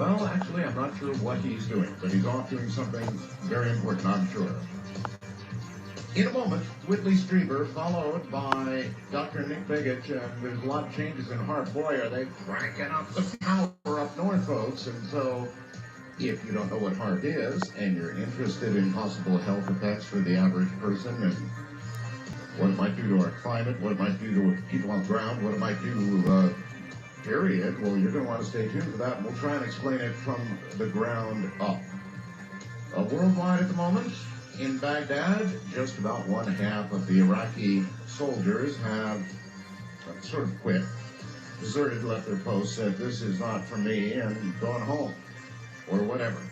Well, actually, I'm not sure what he's doing, but he's off doing something very important, I'm sure. In a moment, Whitley Strieber, followed by Dr. Nick Biggich, and there's a lot of changes in HAARP. Boy, are they cranking up the power up north, folks. And so, if you don't know what HAARP is, and you're interested in possible health effects for the average person, and what it might do to our climate, what it might do to people on the ground, what it might do, period, well, you're going to want to stay tuned for that, and we'll try and explain it from the ground up. Worldwide at the moment, in Baghdad, just about one half of the Iraqi soldiers have sort of quit, deserted, left their posts, said, this is not for me, and gone home, or whatever.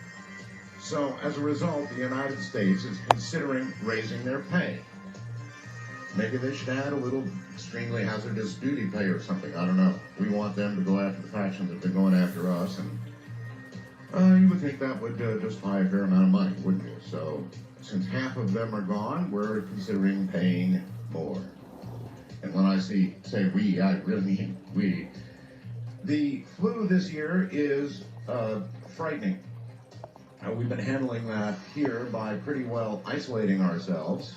So, as a result, the United States is considering raising their pay. Maybe they should add a little extremely hazardous duty pay or something. I don't know. We want them to go after the factions that have been going after us, and you would think that would justify a fair amount of money, wouldn't you? So, since half of them are gone, we're considering paying more. And when I say we, I really mean we. The flu this year is frightening. We've been handling that here by pretty well isolating ourselves.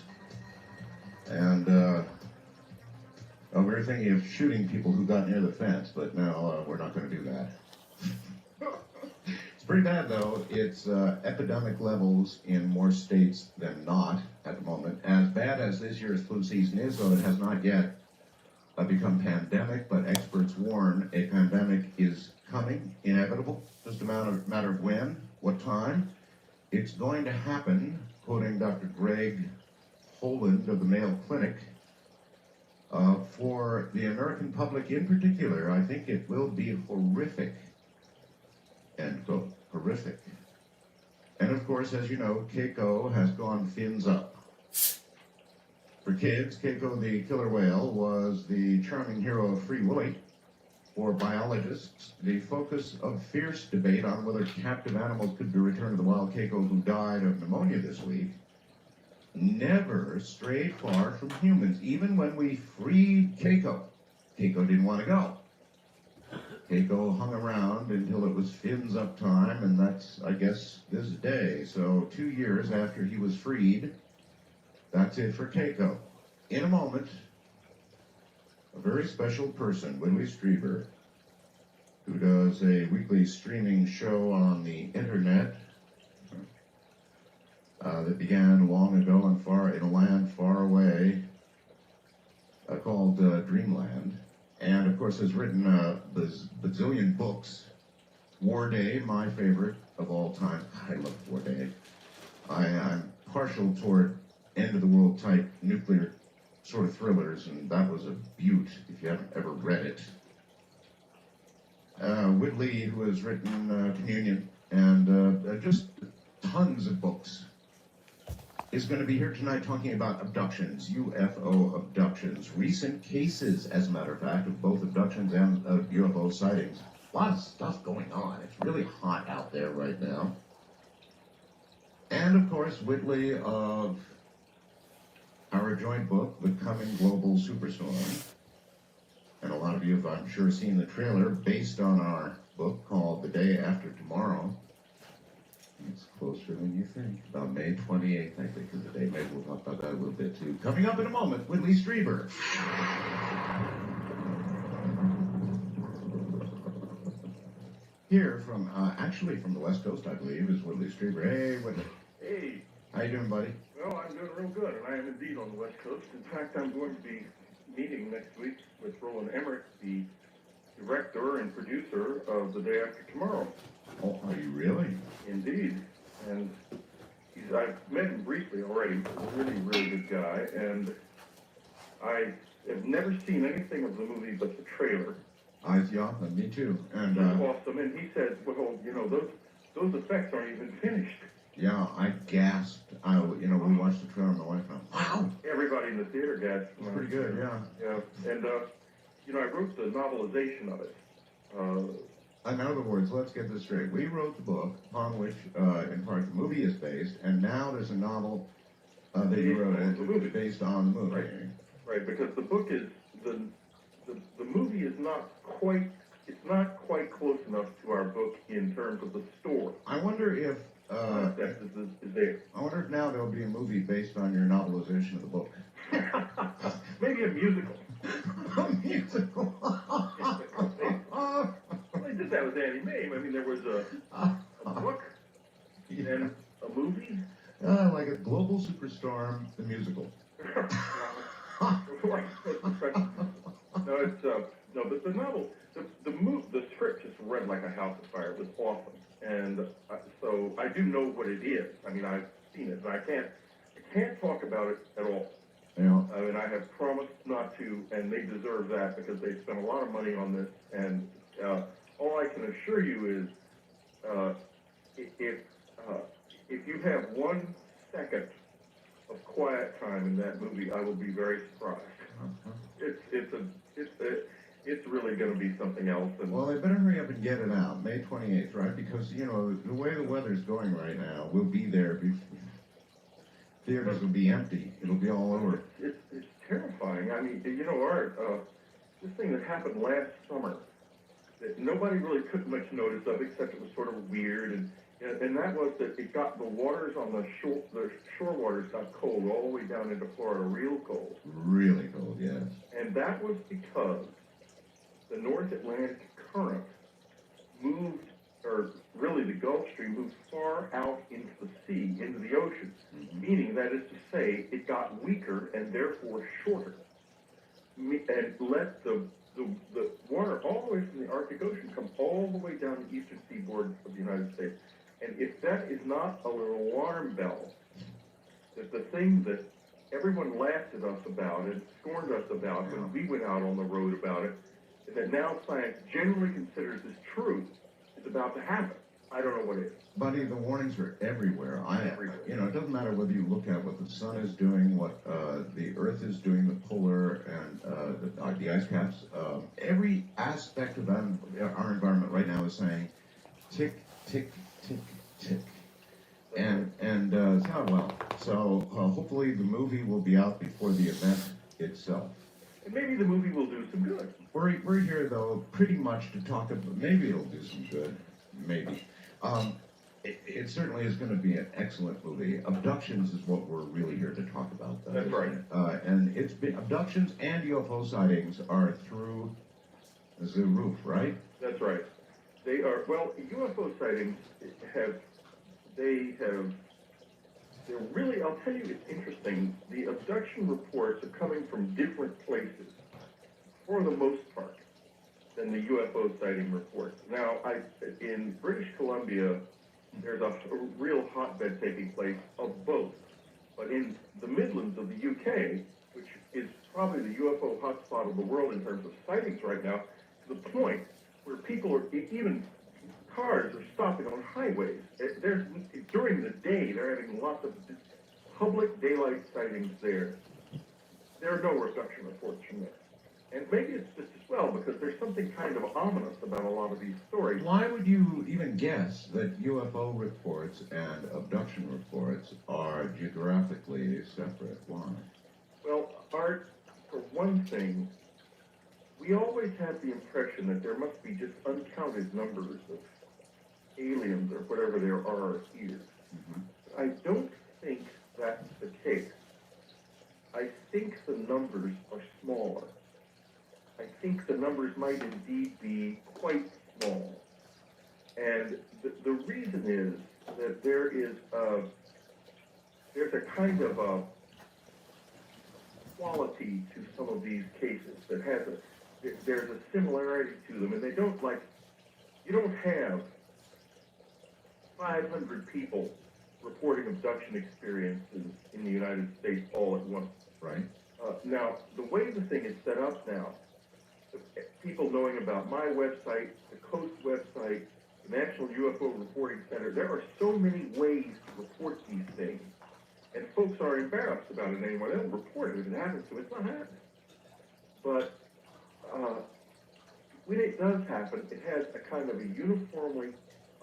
And we were thinking of shooting people who got near the fence, but no, we're not going to do that. It's pretty bad, though. It's epidemic levels in more states than not at the moment. As bad as this year's flu season is, though, it has not yet become pandemic, but experts warn a pandemic is coming, inevitable, just a matter of when, what time. It's going to happen, quoting Dr. Greg Holland of the Mayo Clinic. For the American public in particular, I think it will be horrific. End quote. Horrific. And of course, as you know, Keiko has gone fins up. For kids, Keiko the killer whale was the charming hero of Free Willy. For biologists, the focus of fierce debate on whether captive animals could be returned to the wild Keiko who died of pneumonia this week never strayed far from humans. Even when we freed Keiko, Keiko didn't want to go. Keiko hung around until it was fins up time, and that's, I guess, this day. So 2 years after he was freed, that's it for Keiko. In a moment, a very special person, Whitley Strieber, who does a weekly streaming show on the internet that began long ago in a land far away called Dreamland. And, of course, has written a bazillion books. War Day, my favorite of all time. I love War Day. I'm partial toward end-of-the-world type nuclear sort of thrillers, and that was a beaut if you haven't ever read it. Whitley, who has written Communion, and just tons of books, is going to be here tonight talking about abductions, UFO abductions. Recent cases, as a matter of fact, of both abductions and UFO sightings. A lot of stuff going on. It's really hot out there right now. And, of course, Whitley of our joint book, The Coming Global Superstorm. And a lot of you have, I'm sure, seen the trailer based on our book called The Day After Tomorrow. It's closer than you think. About May 28th, I think, is the day. Maybe we'll talk about that a little bit, too. Coming up in a moment, Whitley Strieber. Here from, actually from the West Coast, I believe, is Whitley Strieber. Hey, Whitley. Hey. How you doing, buddy? Well, I'm doing real good, and I am indeed on the West Coast. In fact, I'm going to be meeting next week with Roland Emmerich, the director and producer of The Day After Tomorrow. Oh, are you really? Indeed. And I've met him briefly already. He's a really, really good guy, and I have never seen anything of the movie but the trailer. Yeah, me too. And it's awesome. And he said, well, you know, those effects aren't even finished. Yeah, I gasped. We watched the trailer, my wife and I, wow! Everybody in the theater gasped. It's pretty good, yeah. Yeah, and, I wrote the novelization of it. In other words, let's get this straight. We wrote the book, upon which, in part, the movie is based, and now there's a novel that you wrote based on the movie. Right, because the book is, the movie is not quite it's not quite close enough to our book in terms of the story. I wonder if That is there. I wonder if now there'll be a movie based on your novelization of the book. Maybe a musical. A musical. Well, they did that with Annie Mae. I mean, there was a book and a movie. Like a global superstorm, the musical. No, it's no, but the novel, the script just read like a house of fire. It was awesome, and so I do know what it is. I mean, I've seen it, but I can't talk about it at all. Yeah. I mean, I have promised not to, and they deserve that because they spent a lot of money on this. And all I can assure you is, if you have 1 second of quiet time in that movie, I will be very surprised. It's really going to be something else. And Well, they better hurry up and get it out, May 28th, right? Because, you know, the way the weather's going right now, we'll be there. Theaters will be empty. It'll be all over. It's terrifying. I mean, you know, this thing that happened last summer, that nobody really took much notice of, except it was sort of weird, and that was that it got the waters on the shore waters got cold all the way down into Florida, real cold. Really cold, yes. And that was because the North Atlantic current moved, or really the Gulf Stream moved far out into the sea, into the ocean, meaning that is to say it got weaker and therefore shorter, and let the water all the way from the Arctic Ocean come all the way down the eastern seaboard of the United States. And if that is not a little alarm bell, that the thing that everyone laughed at us about and scorned us about when we went out on the road about it, and that now science generally considers as true, is about to happen. I don't know what it is. Buddy, the warnings are everywhere. Everywhere. You know, it doesn't matter whether you look at what the sun is doing, what the earth is doing, the polar and the ice caps. Every aspect of our environment right now is saying, tick, tick, tick, tick. And it's not well. So hopefully the movie will be out before the event itself. And maybe the movie will do some good. We're here, though, pretty much to talk about, maybe it'll do some good, maybe. It certainly is going to be an excellent movie. Abductions is what we're really here to talk about, though. That's right. And it's been, abductions and UFO sightings are through the roof, right? That's right. They are, well, UFO sightings they're really, I'll tell you, it's interesting. The abduction reports are coming from different places, for the most part, than the UFO sighting reports. Now, in British Columbia, there's a real hotbed taking place of both. But in the Midlands of the UK, which is probably the UFO hotspot of the world in terms of sightings right now, to the point where people are, even cars are stopping on highways. During the day, they're having lots of public daylight sightings there. There are no abduction reports from there. And maybe it's just as well because there's something kind of ominous about a lot of these stories. Why would you even guess that UFO reports and abduction reports are geographically separate? Why? Well, Art, for one thing, we always have the impression that there must be just uncounted numbers of aliens or whatever there are here. I don't think that's the case. I think the numbers are smaller. I think the numbers might indeed be quite small. And the reason is that there's a kind of a quality to some of these cases that has there's a similarity to them, and they don't you don't have 500 people reporting abduction experiences in the United States all at once. Right. Now, the way the thing is set up now, people knowing about my website, the Coast website, the National UFO Reporting Center, there are so many ways to report these things. And folks are embarrassed about it anymore. They don't report it. If it happens to them, it's not happening. But when it does happen, it has a kind of a uniformly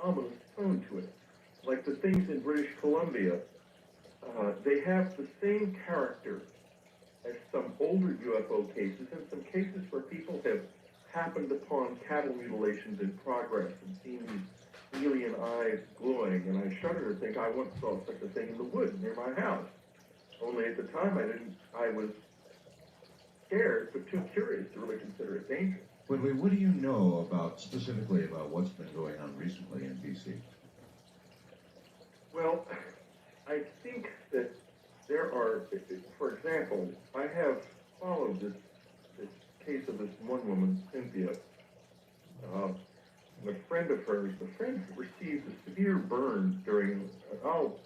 ominous tone to it. Like the things in British Columbia, they have the same character as some older UFO cases and some cases where people have happened upon cattle mutilations in progress and seen these alien eyes glowing, and I shudder to think I once saw such a thing in the woods near my house. Only at the time I was scared, but too curious to really consider it dangerous. Whitley, what do you know specifically about what's been going on recently in BC? Well, I think that there are, for example, I have followed this case of this one woman, Cynthia. A friend of hers, the friend received a severe burn during, I'll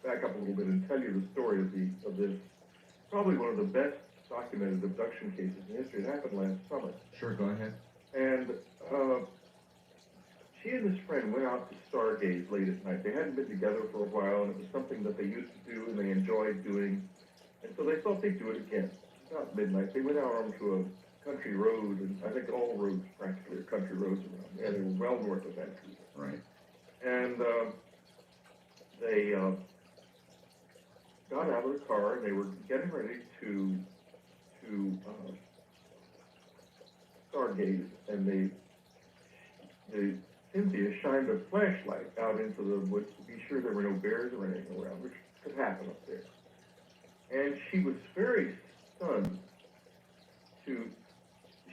back up a little bit and tell you the story of this, probably one of the best documented abduction cases in history. It happened last summer. Sure, go ahead. And she and this friend went out to stargaze late at night. They hadn't been together for a while, and it was something that they used to do and they enjoyed doing. And so they thought they'd do it again. About midnight, they went out onto a country road, and I think all roads practically are country roads around there. They were well north of Vancouver. Right. And they got out of the car, and they were getting ready to stargaze, and Cynthia shined a flashlight out into the woods to be sure there were no bears or anything around, which could happen up there. And she was very stunned to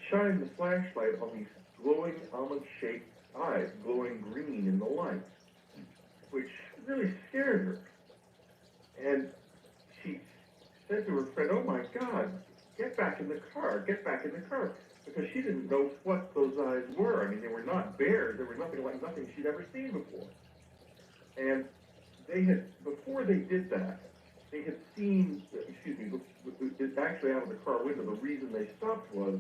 shine the flashlight on these glowing almond-shaped eyes, glowing green in the light, which really scared her. And she said to her friend, "Oh my God, get back in the car, get back in the car," because she didn't know what those eyes were. I mean, they were not bears. They were nothing she'd ever seen before. And they had, before they did that, they had seen, actually out of the car window, the reason they stopped was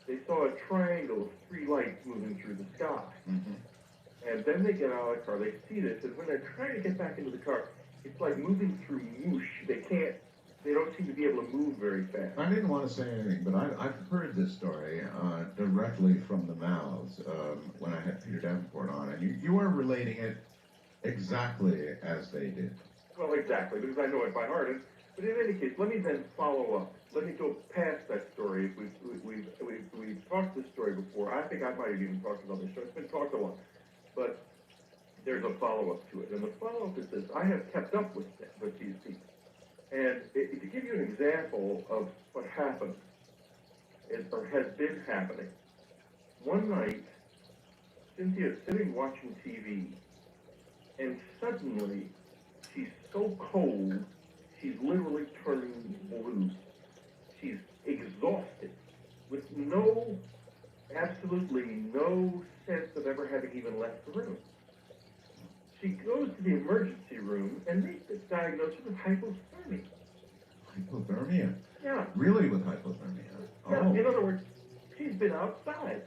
they saw a triangle of three lights moving through the sky. Mm-hmm. And then they get out of the car, they see this, and when they're trying to get back into the car, it's like moving through whoosh. They don't seem to be able to move very fast. I didn't want to say anything, but I've heard this story directly from the mouths when I had Peter Davenport on, and you are relating it exactly as they did. Well, exactly, because I know it by heart. But in any case, let me then follow up. Let me go past that story. We've talked this story before. I think I might have even talked about this show. It's been talked a lot. But there's a follow-up to it. And the follow-up is this. I have kept up with these people. And to give you an example of what happened, or has been happening, one night, Cynthia is sitting watching TV, and suddenly, she's so cold, she's literally turning blue. She's exhausted, with absolutely no sense of ever having even left the room. She goes to the emergency room, and they diagnose her with hypothermia. Hypothermia? Yeah. Really with hypothermia? Yeah, Oh. in other words, she's been outside.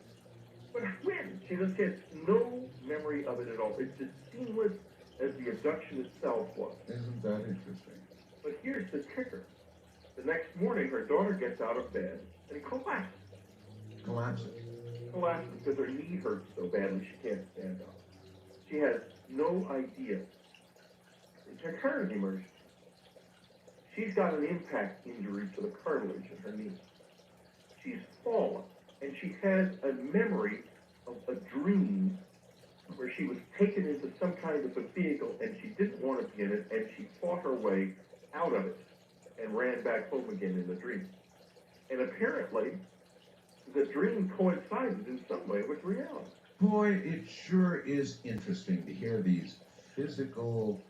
But when? She just gets no memory of it at all. It's as seamless as the abduction itself was. Isn't that interesting? But here's the kicker. The next morning, her daughter gets out of bed and collapses. Collapses. Collapses because her knee hurts so badly she can't stand up. She has no idea. It's a cardiac emergency. She's got an impact injury to the cartilage in her knee. She's fallen, and she has a memory of a dream where she was taken into some kind of a vehicle, and she didn't want to be in it, and she fought her way out of it and ran back home again in the dream. And apparently, the dream coincided in some way with reality. Boy, it sure is interesting to hear these physical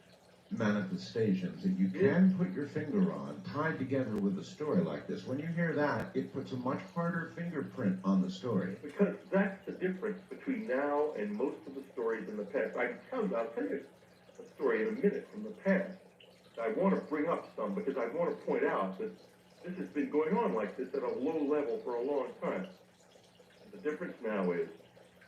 manifestations that you can put your finger on, tied together with a story like this. When you hear that, it puts a much harder fingerprint on the story. Because that's the difference between now and most of the stories in the past. I'll tell you a story in a minute from the past. I want to bring up some because I want to point out that this has been going on like this at a low level for a long time. The difference now is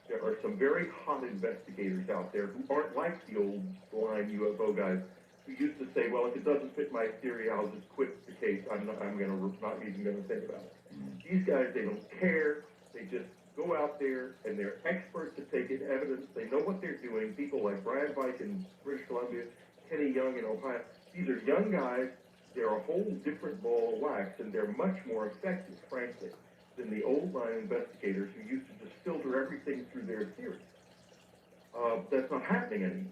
there are some very hot investigators out there who aren't like the old blind UFO guys who used to say, well, if it doesn't fit my theory, I'll just quit the case. I'm not even going to think about it. These guys, they don't care. They just go out there, and they're experts at taking evidence. They know what they're doing. People like Brian Vike in British Columbia, Kenny Young in Ohio. These are young guys. They're a whole different ball of wax, and they're much more effective, frankly. than the old line investigators who used to just filter everything through their theories. That's not happening anymore.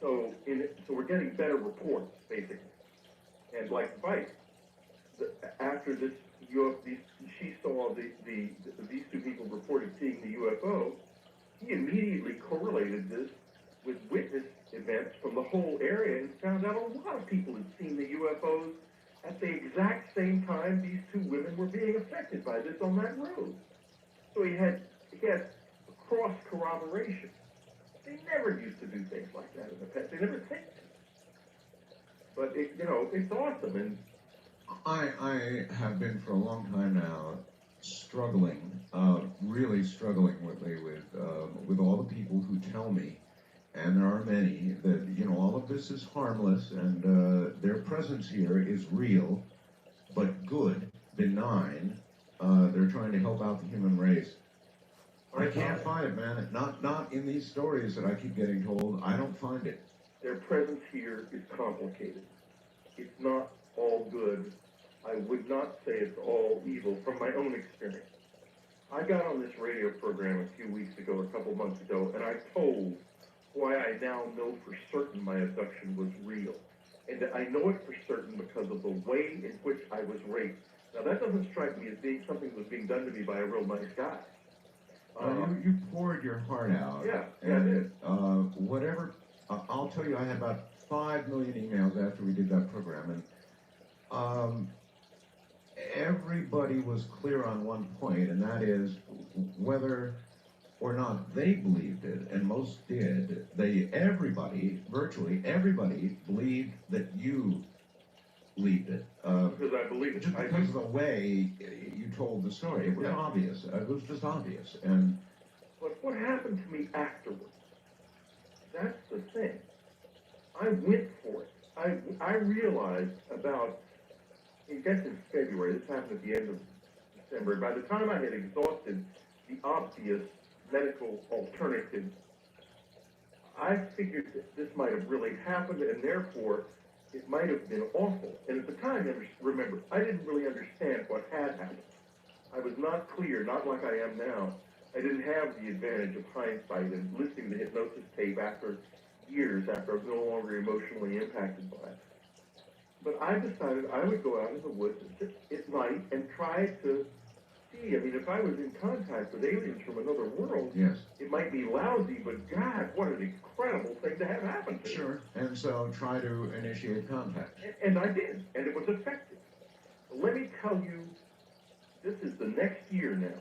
So we're getting better reports, basically. And like Vice, after this, she saw these two people reported seeing the UFO. He immediately correlated this with witness events from the whole area and found out a lot of people had seen the UFOs at the exact same time these two women were being affected by this on that road. So he had cross corroboration. They never used to do things like that in the past. They never think to. But it's awesome. And I have been for a long time now struggling, really struggling with all the people who tell me, and there are many, that all of this is harmless and their presence here is real, but good, benign. They're trying to help out the human race. I can't find it, man. Not in these stories that I keep getting told. I don't find it. Their presence here is complicated. It's not all good. I would not say it's all evil from my own experience. I got on this radio program a few weeks ago, a couple months ago, and I told why I now know for certain my abduction was real. And I know it for certain because of the way in which I was raped. Now, that doesn't strike me as being something that was being done to me by a real nice guy. You poured your heart out. Yeah, and, I did. Whatever, I'll tell you, I had about 5 million emails after we did that program, and everybody was clear on one point, and that is whether or not they believed it, and most did. Virtually everybody believed that you believed it. Because I believe it. Just because of the way you told the story. It was obvious. It was just obvious. But what happened to me afterwards? That's the thing. I went for it. I realized about, I guess in February, this happened at the end of December, by the time I had exhausted the obvious medical alternatives, I figured that this might have really happened, and therefore it might have been awful. And at the time, remember, I didn't really understand what had happened. I was not clear, not like I am now. I didn't have the advantage of hindsight and listening to the hypnosis tape after years after I was no longer emotionally impacted by it. But I decided I would go out in the woods at night and try to see. I mean, if I was in contact with aliens from another world, yes, it might be lousy, but God, what an incredible thing to have happen to me. Sure. And so try to initiate contact. And I did, and it was effective. Let me tell you, this is the next year now.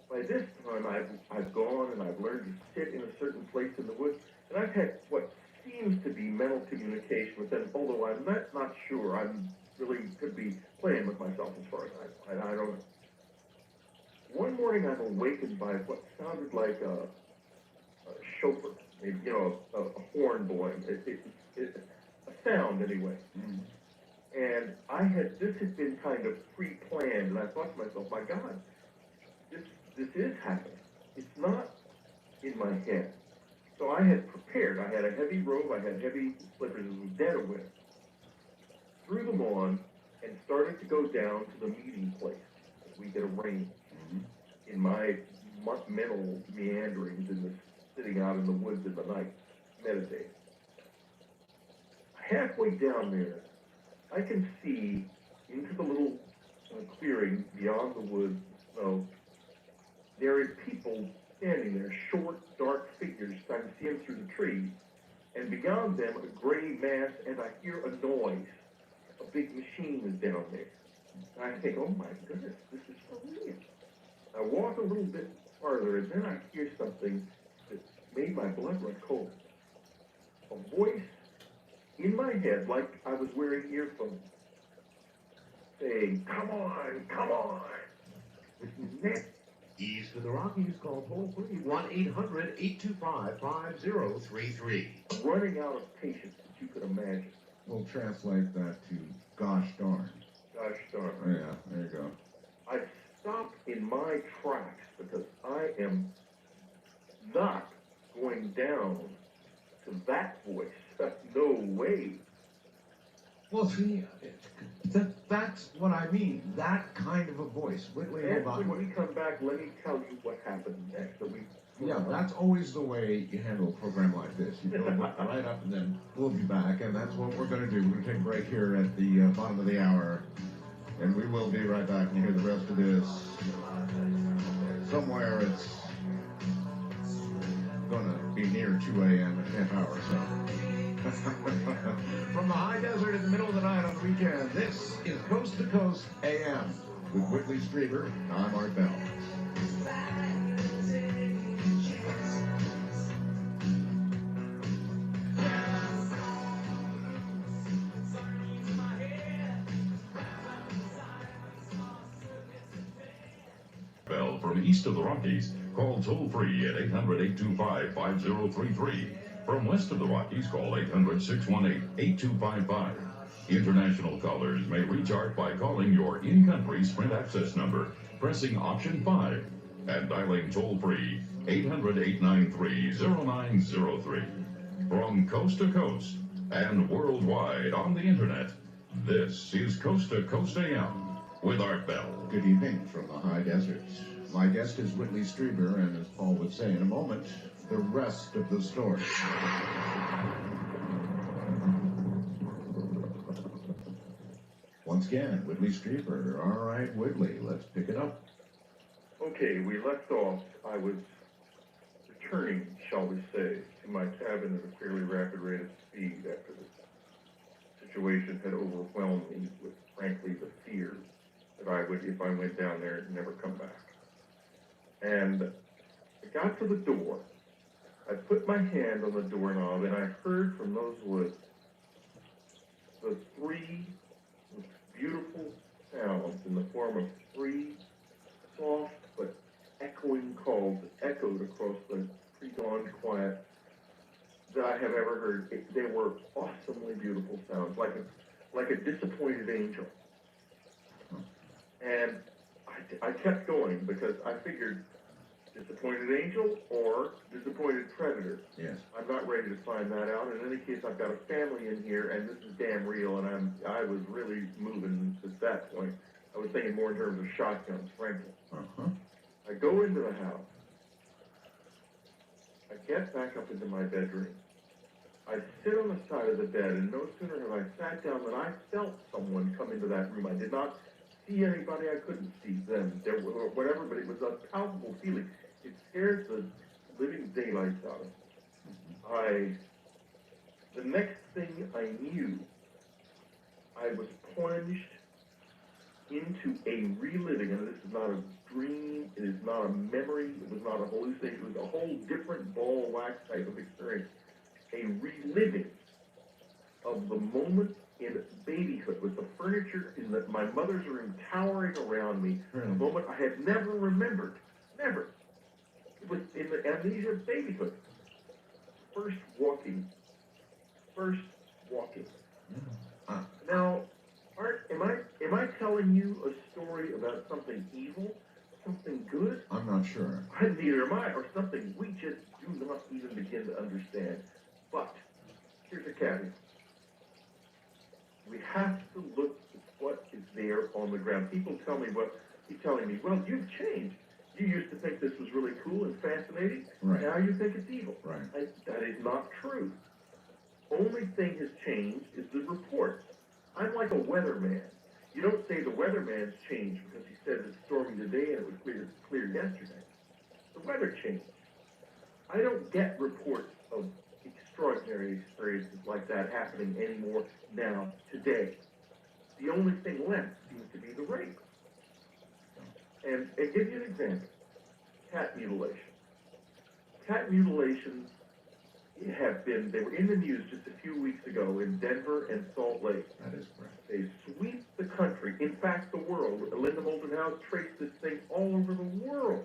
By this time, I've gone and I've learned to sit in a certain place in the woods, and I've had what seems to be mental communication with them, although I'm not sure. I'm really could be playing with myself as far as I don't know. One morning, I'm awakened by what sounded like a chauffeur, maybe, a horn blowing, a sound anyway. Mm. And this had been kind of pre-planned, and I thought to myself, my God, this is happening. It's not in my head. So I had prepared. I had a heavy robe. I had heavy slippers. It was dead of winter. Threw them on and started to go down to the meeting place as we get arranged. Mm-hmm. In my mental meanderings, sitting out in the woods in the night, meditating. Halfway down there, I can see into the little clearing beyond the woods, snow. There are people standing there, short, dark figures. I can see them through the trees. And beyond them, a gray mass, and I hear a noise. A big machine is down there. And I think, oh my goodness, this is for real. I walk a little bit farther, and then I hear something that made my blood run cold. A voice in my head, like I was wearing earphones, saying, come on, come on. This is next. East of the Rockies, call toll-free 1-800-825-5033. Running out of patience that you could imagine. We'll translate that to gosh darn. Gosh darn. Oh, yeah, there you go. I stopped in my tracks because I am not going down to that voice. No way. Well, see, that's what I mean. That kind of a voice. Whitley, And hold on. when we come back, let me tell you what happened next. So Yeah, that's always the way you handle a program like this. You go right up and then we'll be back, and that's what we're going to do. We're going to take a break here at the bottom of the hour, and we will be right back and hear the rest of this. Somewhere it's going to be near 2 a.m. in a half hour, so. From the high desert in the middle of the night on the weekend, this is Coast to Coast AM with Whitley Strieber. I'm Art Bell. Bell from east of the Rockies. Call toll-free at 800-825-5033. From west of the Rockies, call 800-618-8255. International callers may reach Art by calling your in-country Sprint access number, pressing option 5, and dialing toll-free 800-893-0903. From coast to coast and worldwide on the internet, this is Coast to Coast AM with Art Bell. Good evening from the high deserts. My guest is Whitley Strieber, and as Paul would say in a moment, the rest of the story. Once again, Whitley Strieber. All right, Whitley, let's pick it up. Okay, we left off. I was returning, shall we say, to my cabin at a fairly rapid rate of speed after the situation had overwhelmed me with, frankly, the fear that I would, if I went down there, never come back. And I got to the door. I put my hand on the doorknob, and I heard from those woods the three beautiful sounds in the form of three soft but echoing calls that echoed across the pre-dawn quiet that I have ever heard. They were awesomely beautiful sounds, like a disappointed angel. And I kept going because I figured disappointed angel or disappointed predator. Yes. I'm not ready to find that out. In any case, I've got a family in here, and this is damn real, and I was really moving at that point. I was thinking more in terms of shotguns, frankly. Uh-huh. I go into the house. I get back up into my bedroom. I sit on the side of the bed, and no sooner have I sat down than I felt someone come into that room. I did not see anybody. I couldn't see them, whatever, but it was a palpable feeling. It scared the living daylights out of me. The next thing I knew, I was plunged into a reliving, and this is not a dream, it is not a memory, it was not a hallucination, it was a whole different ball of wax type of experience. A reliving of the moment in babyhood, with the furniture in my mother's room towering around me, a moment I had never remembered, never. It was in the amnesia of babyhood. First walking. Now, Art, am I telling you a story about something evil, something good? I'm not sure. Neither am I, or something we just do not even begin to understand. But here's a caveat. We have to look at what is there on the ground. People tell me, well, you've changed. You used to think this was really cool and fascinating. Right. Now you think it's evil. Right. That is not true. Only thing has changed is the reports. I'm like a weatherman. You don't say the weatherman's changed because he said it's stormy today and it was clear yesterday. The weather changed. I don't get reports of extraordinary experiences like that happening anymore now, today. The only thing left seems to be the rape. And I'll give you an example. Cat mutilation. Cat mutilations they were in the news just a few weeks ago in Denver and Salt Lake. That is correct. They sweep the country, in fact the world. Linda Moulton House traced this thing all over the world,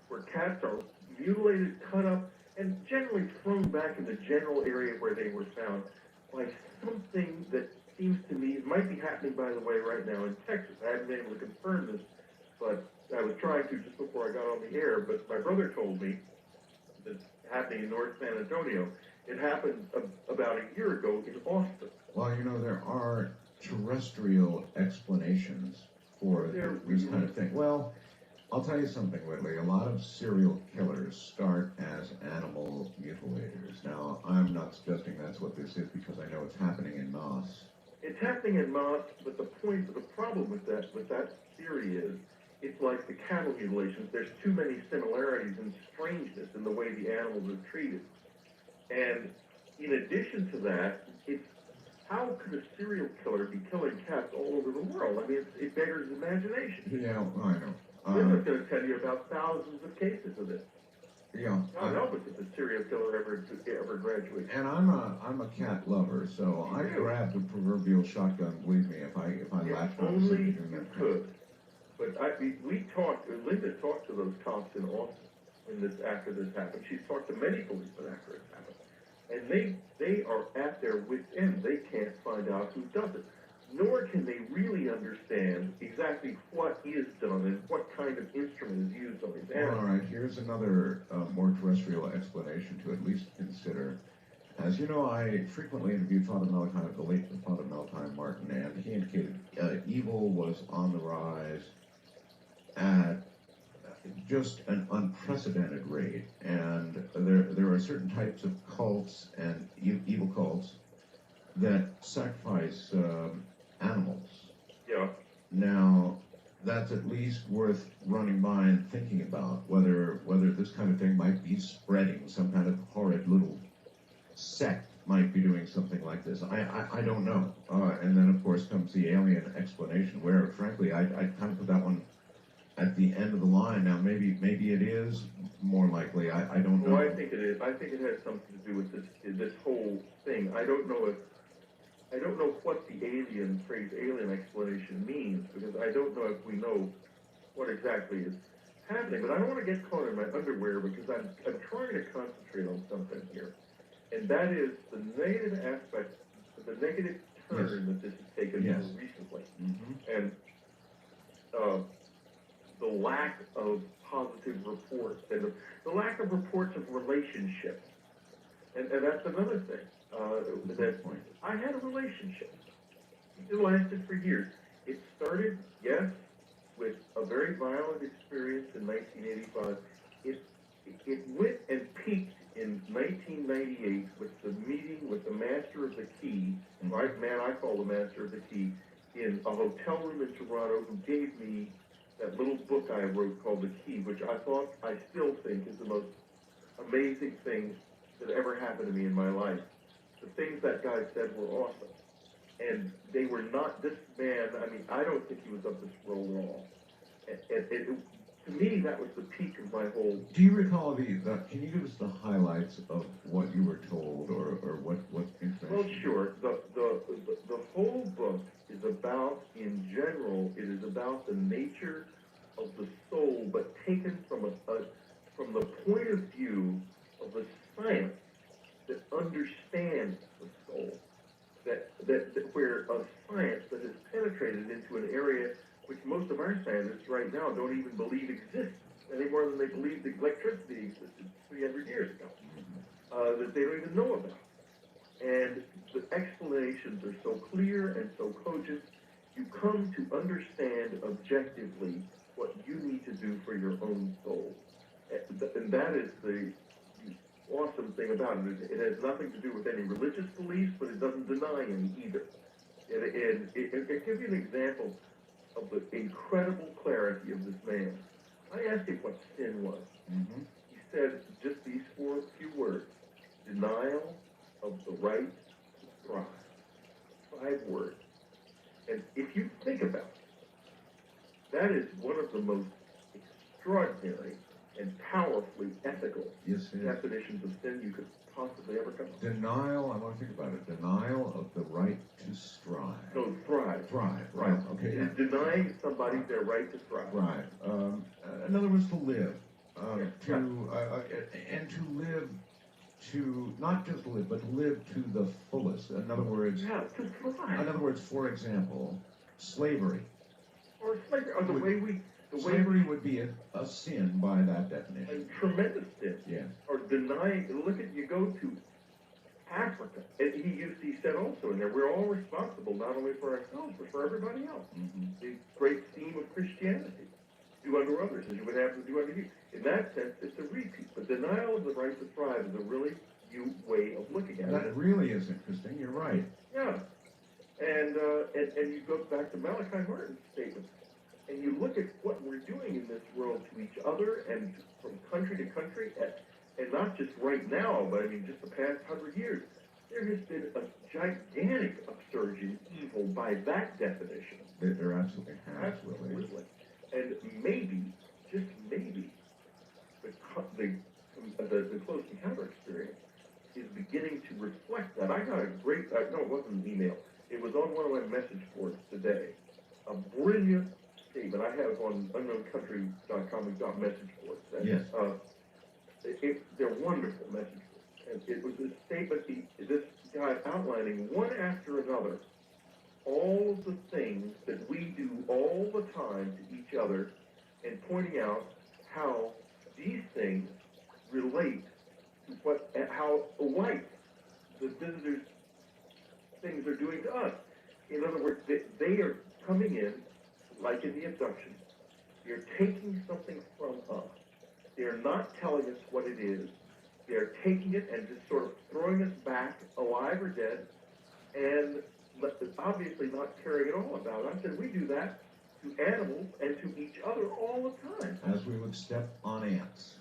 where cats are mutilated, cut up, and generally thrown back in the general area where they were found by something that seems to me, it might be happening, by the way, right now in Texas. I haven't been able to confirm this, but I was trying to just before I got on the air, but my brother told me that it's happening in North San Antonio, It happened about a year ago in Austin. Well, you know, there are terrestrial explanations for this kind of thing. Well, I'll tell you something, Whitley. A lot of serial killers start as animal mutilators. Now, I'm not suggesting that's what this is because I know it's happening in mass. It's happening in mass, but the problem with that theory is, it's like the cattle mutilations. There's too many similarities and strangeness in the way the animals are treated. And in addition to that, it's how could a serial killer be killing cats all over the world? I mean, it beggars imagination. Yeah, I know. I'm not going to tell you about thousands of cases of this. Yeah. God help us if a serial killer ever graduates. And I'm a cat lover, so I grab the proverbial shotgun. Believe me, if I latch on to Only something you that could. But Linda talked to those cops in Austin after this happened. She's talked to many policemen after it happened. And they are at their wit's end. They can't find out who does it. Nor can they really understand exactly what is done and what kind of instrument is used on these animals. All right, here's another more terrestrial explanation to at least consider. As you know, I frequently interviewed Father Malachi, the late Father Malachi Martin, and he indicated evil was on the rise at just an unprecedented rate, and there are certain types of cults and evil cults that sacrifice animals. Yeah. Now, that's at least worth running by and thinking about whether this kind of thing might be spreading. Some kind of horrid little sect might be doing something like this. I don't know. And then of course comes the alien explanation, where frankly I kind of put that one at the end of the line. Now maybe it is more likely. I don't know. Well, I think it is. I think it has something to do with this whole thing. I don't know what the phrase alien explanation means, because I don't know if we know what exactly is happening. But I don't want to get caught in my underwear, because I'm trying to concentrate on something here, and that is the negative aspect, the negative turn that this has taken recently, and the lack of positive reports, and the lack of reports of relationships, and that's another thing. I had a relationship. It lasted for years. It started, yes, with a very violent experience in 1985. It went and peaked in 1998 with the meeting with the master of the key, right man I call the master of the key, in a hotel room in Toronto, who gave me that little book I wrote called The Key, which I still think is the most amazing thing that ever happened to me in my life. The things that guy said were awesome. And they were not, this man, I mean, I don't think he was of this world at all. To me, that was the peak of my whole... Do you recall can you give us the highlights of what you were told, or what information? Well, sure. The whole book is about, in general, it is about the nature of the soul, but taken from the point of view of a science that understands the soul, where a science that has penetrated into an area which most of our scientists right now don't even believe exists, any more than they believe that electricity existed 300 years ago, that they don't even know about. And the explanations are so clear and so cogent, you come to understand objectively what you need to do for your own soul. And that is the awesome thing about it. It has nothing to do with any religious beliefs, but it doesn't deny any either. And it gives you an example of the incredible clarity of this man. I asked him what sin was. He said just these few words: denial of the right to thrive. 5 words. And if you think about it, that is one of the most extraordinary and powerfully ethical definitions of sin you could possibly ever come up with. Denial, I want to think about it. Denial of the right to strive. No, thrive. Thrive, Right. right. Okay. It is denying somebody their right to thrive. Right. In other words, to live. Yeah. And to live to, not just live, but live to the fullest. In other words, Yeah, to thrive. in other words, for example, slavery. Or slavery, or the way Slavery would be a sin by that definition. a tremendous sin. Yes. Or denying, you go to Africa. And he said also in there, we're all responsible not only for ourselves, but for everybody else. The great theme of Christianity. Do unto others as you would have them do unto you. In that sense, it's a repeat. But denial of the right to thrive is a really new way of looking at it. That really is interesting. You're right. Yeah. And you go back to Malachi Martin's statement, and you look at what we're doing in this world to each other and from country to country, and not just right now, but I mean just the past 100 years. There has been a gigantic upsurge in evil by that definition. There absolutely has, Willie. Absolutely. And maybe, just maybe, the close encounter experience is beginning to reflect that. I got a great, no, it wasn't an email. It was on one of my message boards today. A brilliant statement I have on unknowncountry.com. We've got message boards. And, Yes. They're wonderful message boards. And it was a statement, this guy outlining one after another all of the things that we do all the time to each other and pointing out how these things relate to how alike the visitors' things are doing to us. In other words, they are coming in, like in the abduction, they're taking something from us. They're not telling us what it is. They're taking it and just sort of throwing us back, alive or dead, and obviously not caring at all about us. And we do that to animals and to each other all the time. As we would step on ants.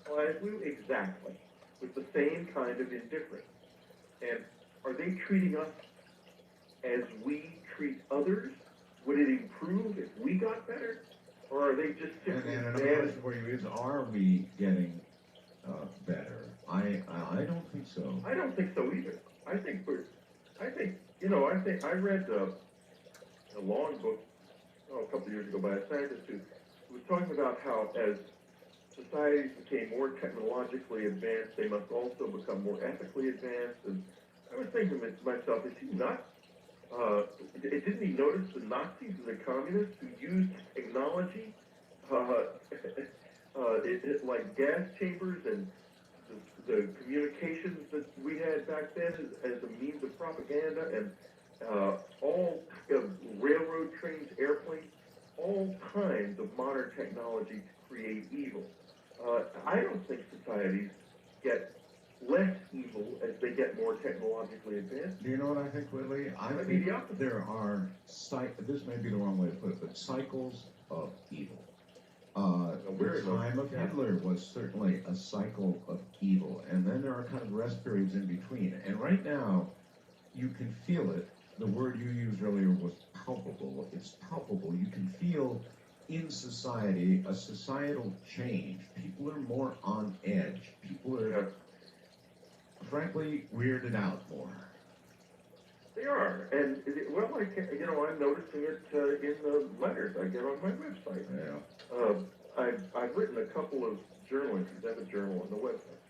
Exactly. With the same kind of indifference. And are they treating us as we treat others? Would it improve if we got better? Or are they just simply And another question for you is, are we getting better? I don't think so. I don't think so either. I think I read a long book a couple of years ago by a scientist who was talking about how as societies became more technologically advanced, they must also become more ethically advanced. And I was thinking to myself, is he nuts? Didn't he notice the Nazis and the communists who used technology, like gas chambers and the communications that we had back then as a means of propaganda, and all railroad trains, airplanes, all kinds of modern technology to create evil. I don't think societies get less evil as they get more technologically advanced. Do you know what I think, Whitley? I Might think be the opposite. there are, this may be the wrong way to put it, but cycles of evil. The time of Hitler was certainly a cycle of evil, and then there are kind of rest periods in between. And right now, you can feel it. The word you used earlier was palpable. It's palpable. You can feel in society a societal change. People are more on edge. People are, frankly, weirded out more. They are, and I'm noticing it in the letters I get on my website. Yeah. I've written a couple of journal entries. I have a journal on the website,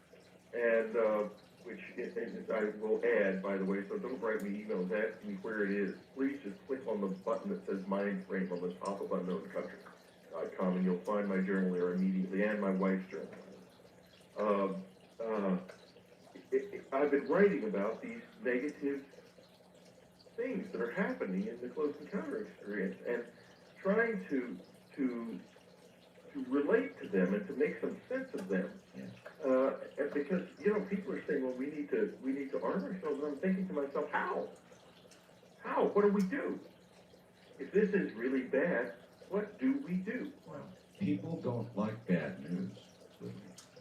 and which I will add, by the way. So don't write me emails asking me where it is. Please just click on the button that says Mind Frame on the top of unknowncountry.com, and you'll find my journal there immediately, and my wife's journal. I've been writing about these negative things that are happening in the close encounter experience and trying to relate to them and to make some sense of them. And because people are saying, well, we need to arm ourselves, and I'm thinking to myself, how? What do we do? If this is really bad, what do we do? Well, people don't like bad news.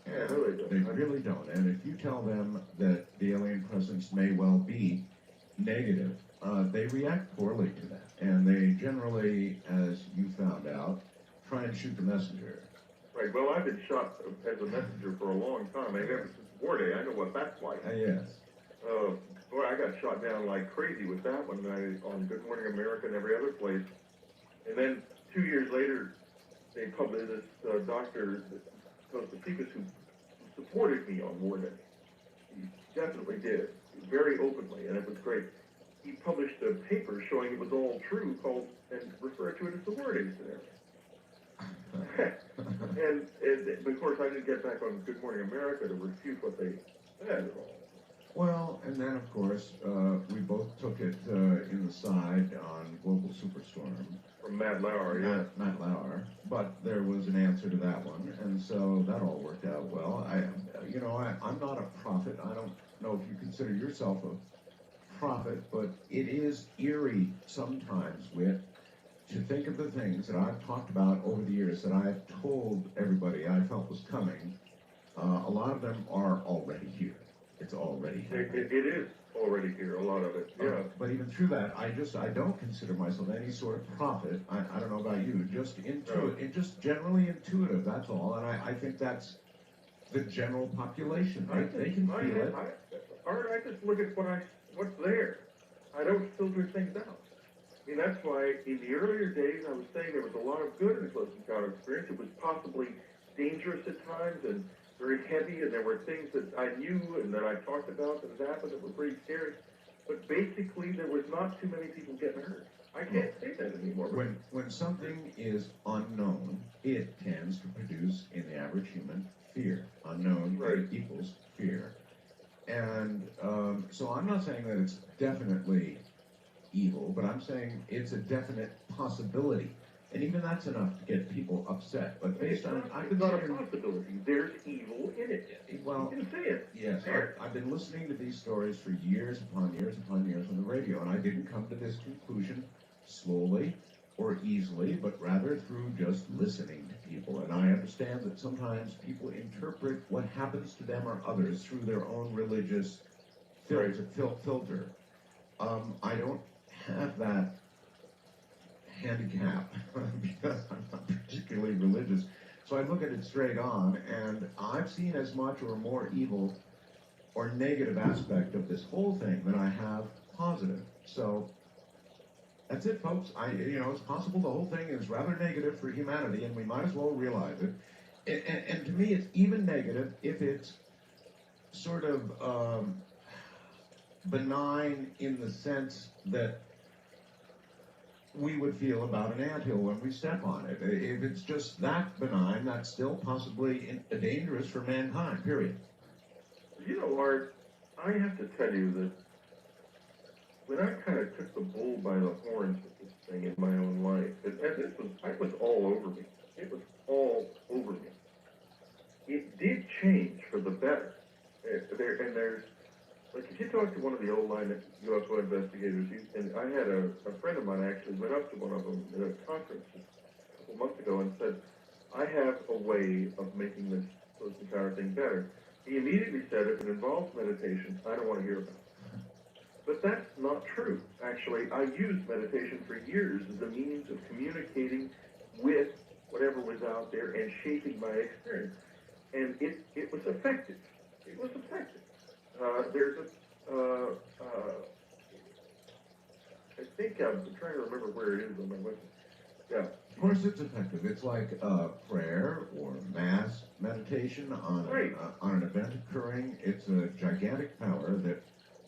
Yeah, They really don't. And if you tell them that the alien presence may well be negative, they react poorly to that. And they generally, as you found out, try and shoot the messenger. Right. Well, I've been shot as a messenger for a long time. Ever since War Day, I know what that's like. Yes. Boy, I got shot down like crazy with that one on Good Morning America and every other place. And then 2 years later, they published this doctor, Kostasikas, who supported me on War Day. He definitely did, very openly, and it was great. He published a paper showing it was all true, and referred to it as the War Day scenario. and of course, I didn't get back on Good Morning America to refute what they said at all. Well, and then of course, we both took it in the side on Global Superstorm. From Matt Lauer, yeah. Matt Lauer, but there was an answer to that one, and so that all worked out well. I'm not a prophet. I don't know if you consider yourself a prophet, but it is eerie sometimes, to think of the things that I've talked about over the years that I've told everybody I felt was coming. A lot of them are already here. It's already here. It is already here, a lot of it, yeah. But even through that, I don't consider myself any sort of prophet. I don't know about you, just just generally intuitive, that's all. And I think that's the general population, right? They can feel it. I just look at what's there. I don't filter things out. I mean, that's why in the earlier days I was saying there was a lot of good in the close encounter experience. It was possibly dangerous at times and very heavy, and there were things that I knew and that I talked about that had happened that were pretty scary. But basically, there was not too many people getting hurt. I can't say that anymore. When something is unknown, it tends to produce, in the average human, fear. Unknown equals fear. And so I'm not saying that it's definitely evil, but I'm saying it's a definite possibility. And even that's enough to get people upset. But based on, it's not a possibility. There's evil in it. Well, you can say it. Yes, I've been listening to these stories for years upon years upon years on the radio, and I didn't come to this conclusion slowly or easily, but rather through just listening to people. And I understand that sometimes people interpret what happens to them or others through their own religious filter. I don't have that handicap because I'm not particularly religious. So I look at it straight on, and I've seen as much or more evil or negative aspect of this whole thing than I have positive. So that's it, folks. It's possible the whole thing is rather negative for humanity, and we might as well realize it. And to me, it's even negative if it's sort of benign in the sense that we would feel about an anthill when we step on it. If it's just that benign, that's still possibly dangerous for mankind, period. You know, Art, I have to tell you that when I kind of took the bull by the horns with this thing in my own life, it was all over me. It was all over me. It did change for the better. There's like, if you talk to one of the old line UFO investigators, and I had a friend of mine actually went up to one of them at a conference a couple months ago and said, I have a way of making this close encounter thing better. He immediately said, if it involves meditation, I don't want to hear about it. But that's not true. Actually, I used meditation for years as a means of communicating with whatever was out there and shaping my experience. And it was effective. It was effective. There's I think I'm trying to remember where it is on my website. Yeah. Of course it's effective. It's like prayer or mass meditation on an event occurring. It's a gigantic power that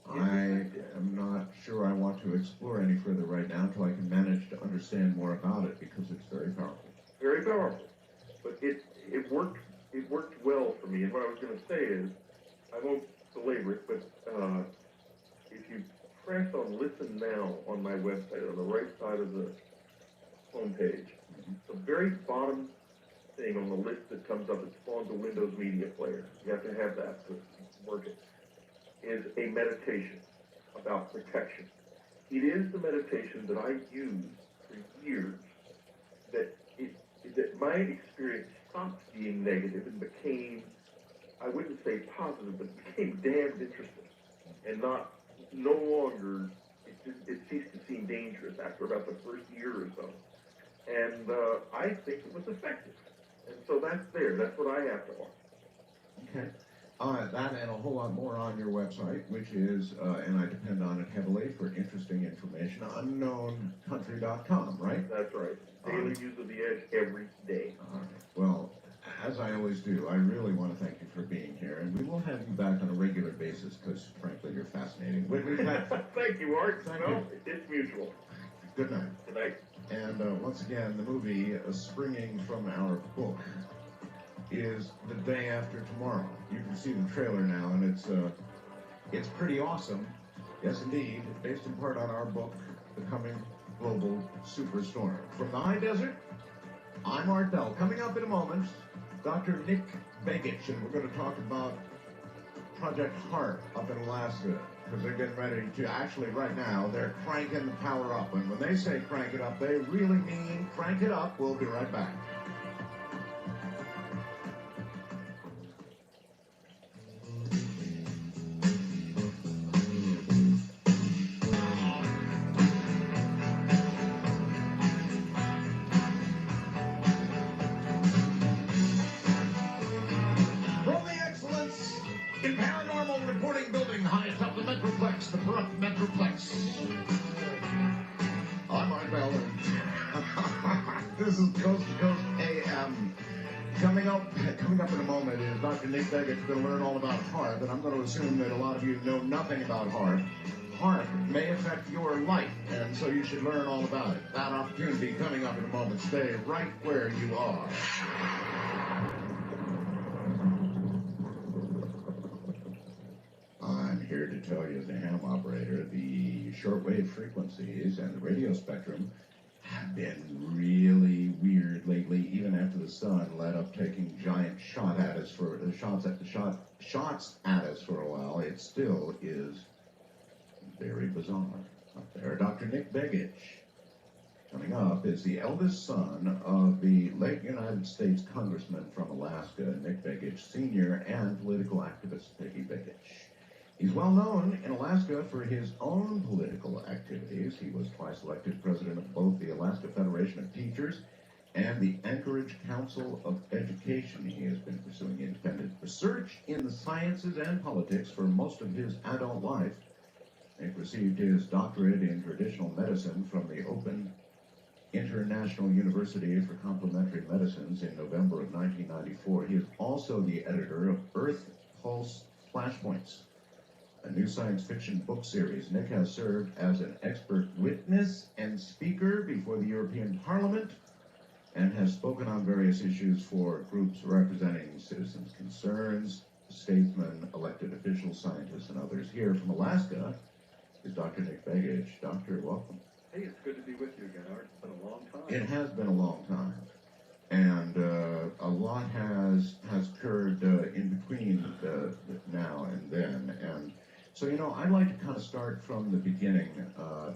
I am not sure I want to explore any further right now until I can manage to understand more about it, because it's very powerful. Very powerful. But it worked well for me. And what I was going to say is, I won't belabor it, but if you press on Listen Now on my website, on the right side of the homepage, the very bottom thing on the list that comes up, it spawns a Windows Media Player. You have to have that to work it. Is a meditation about protection. It is the meditation that I used for years that my experience stopped being negative and became, I wouldn't say positive, but became damned interesting, and no longer, it ceased to seem dangerous after about the first year or so. And I think it was effective. And so that's there. That's what I have to offer. Okay. That and a whole lot more on your website, which is, and I depend on it heavily for interesting information, unknowncountry.com, right? That's right. Daily use of the edge every day. All right. Well, as I always do, I really want to thank you for being here, and we will have you back on a regular basis because, frankly, you're fascinating. Thank you, Art. Thank you. It's mutual. Good night. Good night. And once again, the movie springing from our book is The Day After Tomorrow. You can see the trailer now, and It's pretty awesome. Yes, indeed. Based in part on our book, The Coming Global Superstorm. From the high desert, I'm Art Bell. Coming up in a moment, Dr. Nick Begich, and we're going to talk about Project HAARP up in Alaska, because they're getting ready to, actually right now, they're cranking the power up. And when they say crank it up, they really mean crank it up. We'll be right back. From the excellence in paranormal reporting building high atop the Metroplex, the corrupt Metroplex. I'm Art Bell, and this is Coast to Coast AM. Coming up in a moment is Dr. Nick Begich, who's going to learn all about HAARP, and I'm going to assume that a lot of you know nothing about HAARP. HAARP may affect your life, and so you should learn all about it. That opportunity coming up in a moment. Stay right where you are. I'm here to tell you, as a ham operator, the shortwave frequencies and the radio spectrum have been really weird lately. Even after the sun let up taking giant shots at us for a while, it still is very bizarre up there. Dr. Nick Begich, coming up, is the eldest son of the late United States Congressman from Alaska, Nick Begich Sr., and political activist Peggy Begich. He's well known in Alaska for his own political activities. He was twice elected president of both the Alaska Federation of Teachers and the Anchorage Council of Education. He has been pursuing independent research in the sciences and politics for most of his adult life. Nick received his doctorate in traditional medicine from the Open International University for Complementary Medicines in November of 1994. He is also the editor of Earth Pulse Flashpoints, a new science fiction book series. Nick has served as an expert witness and speaker before the European Parliament and has spoken on various issues for groups representing citizens' concerns, statesmen, elected officials, scientists, and others. Here from Alaska is Dr. Nick Begich. Doctor, welcome. Hey, it's good to be with you again, Art. It's been a long time. It has been a long time. And a lot has occurred in between now and then. And so, I'd like to kind of start from the beginning,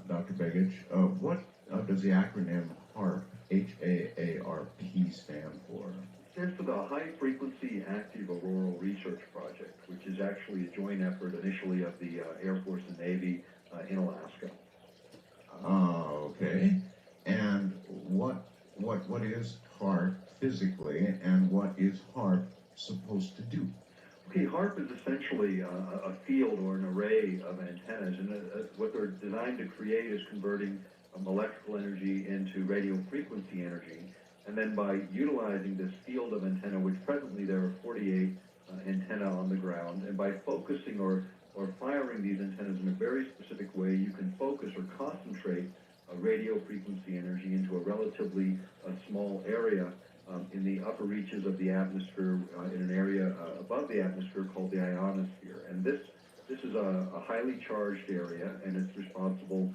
Dr. Begich. What does the acronym HAARP, H-A-A-R-P, stand for? It stands for the High Frequency Active Auroral Research Project, which is actually a joint effort initially of the Air Force and Navy in Alaska. Okay. And what is HAARP physically, and what is HAARP supposed to do? Okay, HAARP is essentially a field or an array of antennas, and what they're designed to create is converting electrical energy into radio frequency energy, and then by utilizing this field of antenna, which presently there are 48 antennae on the ground, and by focusing or firing these antennas in a very specific way, you can focus or concentrate radio frequency energy into a relatively small area in the upper reaches of the atmosphere, in an area above the atmosphere called the ionosphere. And this is a highly charged area, and it's responsible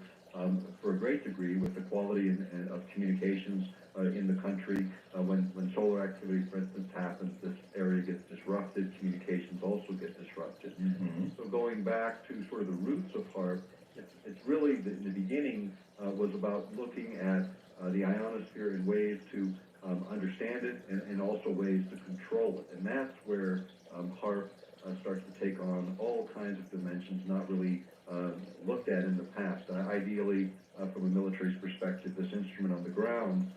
for a great degree with the quality of communications in the country. When solar activity, for instance, happens, this area gets disrupted, communications also get disrupted. Mm-hmm. So going back to sort of the roots of HAARP, it's really, in the beginning, was about looking at the ionosphere in ways to understand it and also ways to control it. And that's where HAARP starts to take on all kinds of dimensions not really looked at in the past. Ideally, from a military's perspective, this instrument on the ground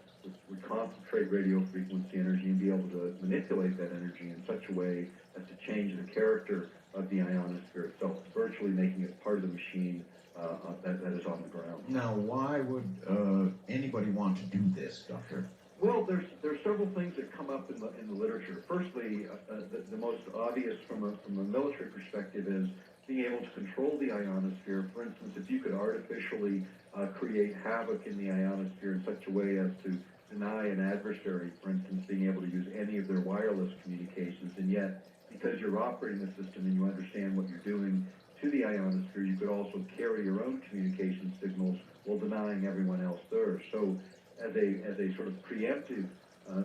would concentrate radio frequency energy and be able to manipulate that energy in such a way as to change the character of the ionosphere itself, virtually making it part of the machine that is on the ground. Now, why would anybody want to do this, Doctor? Well, there's several things that come up in the literature. Firstly, the most obvious from a military perspective is being able to control the ionosphere. For instance, if you could artificially create havoc in the ionosphere in such a way as to deny an adversary, for instance, being able to use any of their wireless communications, and yet, because you're operating the system and you understand what you're doing, to the ionosphere, you could also carry your own communication signals while denying everyone else theirs. So as a sort of preemptive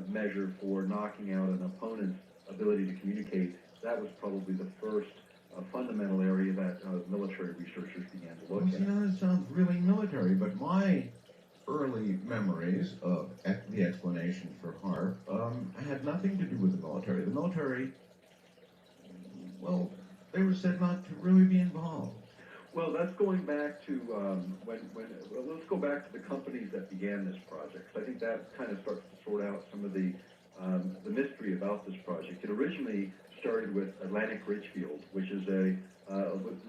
measure for knocking out an opponent's ability to communicate, that was probably the first fundamental area that military researchers began to look Well, see, at. now that sounds really military, but my early memories of the explanation for HAARP had nothing to do with the military. The military, well, they were said not to really be involved. Well, that's going back to let's go back to the companies that began this project. I think that kind of starts to sort out some of the mystery about this project. It originally started with Atlantic Richfield, which is a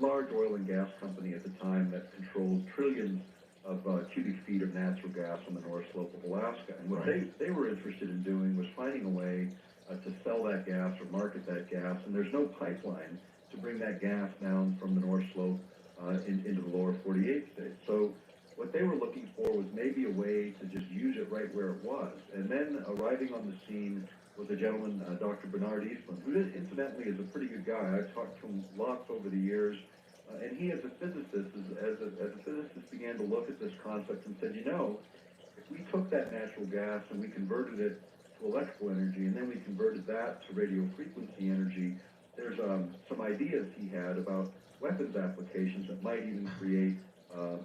large oil and gas company at the time that controlled trillions of cubic feet of natural gas on the North Slope of Alaska. And what they were interested in doing was finding a way to sell that gas or market that gas. And there's no pipeline to bring that gas down from the North Slope into the lower 48 states. So what they were looking for was maybe a way to just use it right where it was. And then arriving on the scene was a gentleman, Dr. Bernard Eastman, who incidentally is a pretty good guy. I've talked to him lots over the years. And he, as a physicist, began to look at this concept and said, you know, if we took that natural gas and we converted it to electrical energy, and then we converted that to radio frequency energy, there's some ideas he had about weapons applications that might even create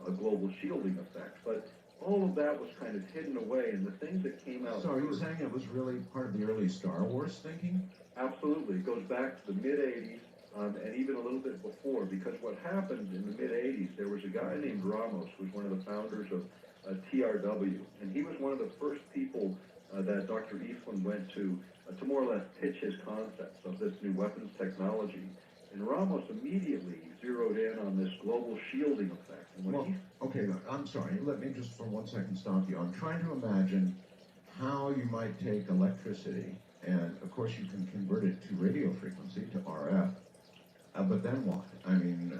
a global shielding effect. But all of that was kind of hidden away, and the things that came out... So are you saying it was really part of the early Star Wars thinking? Absolutely. It goes back to the mid-'80s. And even a little bit before, because what happened in the mid-'80s, there was a guy named Ramos, who was one of the founders of TRW, and he was one of the first people that Dr. Eastman went to more or less pitch his concepts of this new weapons technology. And Ramos immediately zeroed in on this global shielding effect. And Well, okay, I'm sorry. Let me just for 1 second stop you. I'm trying to imagine how you might take electricity, and of course you can convert it to radio frequency, to RF. But then what? I mean,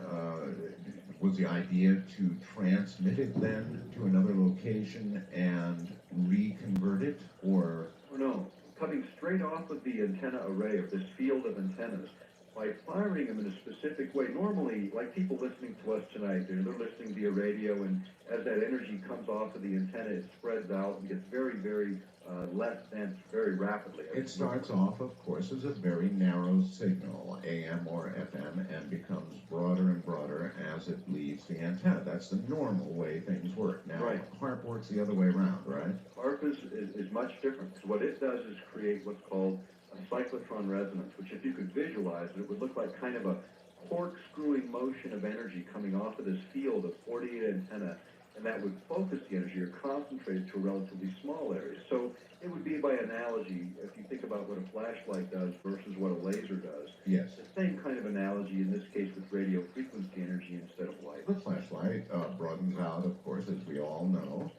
was the idea to transmit it then to another location and reconvert it, or? No, coming straight off of the antenna array, of this field of antennas, by firing them in a specific way. Normally, like people listening to us tonight, they're listening via radio, and as that energy comes off of the antenna, it spreads out and gets very, very less dense very rapidly. It starts off, of course, as a very narrow signal, AM or FM, and becomes broader and broader as it leaves the antenna. That's the normal way things work. Now, HAARP works the other way around, right? HAARP is much different, because what it does is create what's called a cyclotron resonance, which if you could visualize it, would look like kind of a corkscrewing motion of energy coming off of this field of 48 antenna, and that would focus the energy or concentrate it to a relatively small area. So it would be by analogy, if you think about what a flashlight does versus what a laser does. Yes. The same kind of analogy in this case with radio frequency energy instead of light. The flashlight broadens out, of course, as we all know,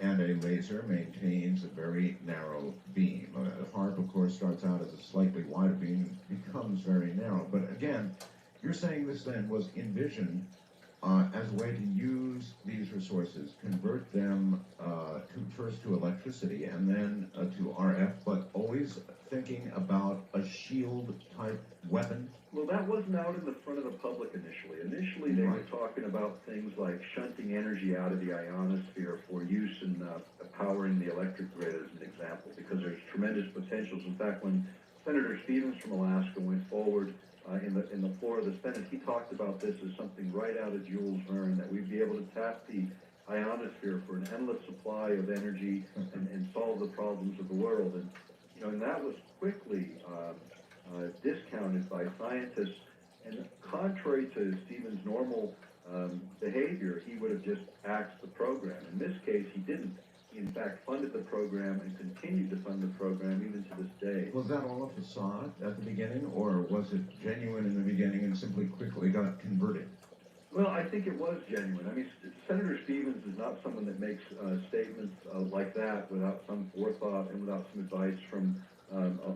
and a laser maintains a very narrow beam. HAARP, of course, starts out as a slightly wider beam, becomes very narrow. But again, you're saying this then was envisioned as a way to use these resources, convert them first to electricity and then to RF, but always thinking about a shield-type weapon? Well, that wasn't out in the front of the public initially. Initially, they were talking about things like shunting energy out of the ionosphere for use in powering the electric grid, as an example, because there's tremendous potentials. In fact, when Senator Stevens from Alaska went forward in the floor of the Senate, he talked about this as something right out of Jules Verne, that we'd be able to tap the ionosphere for an endless supply of energy and solve the problems of the world. And you know, and that was quickly discounted by scientists. And contrary to Stevens' normal behavior, he would have just axed the program. In this case, he didn't. He, in fact, funded the program and continued to fund the program even to this day. Was that all a facade at the beginning, or was it genuine in the beginning and simply quickly got converted? Well, I think it was genuine. I mean, Senator Stevens is not someone that makes statements like that without some forethought and without some advice from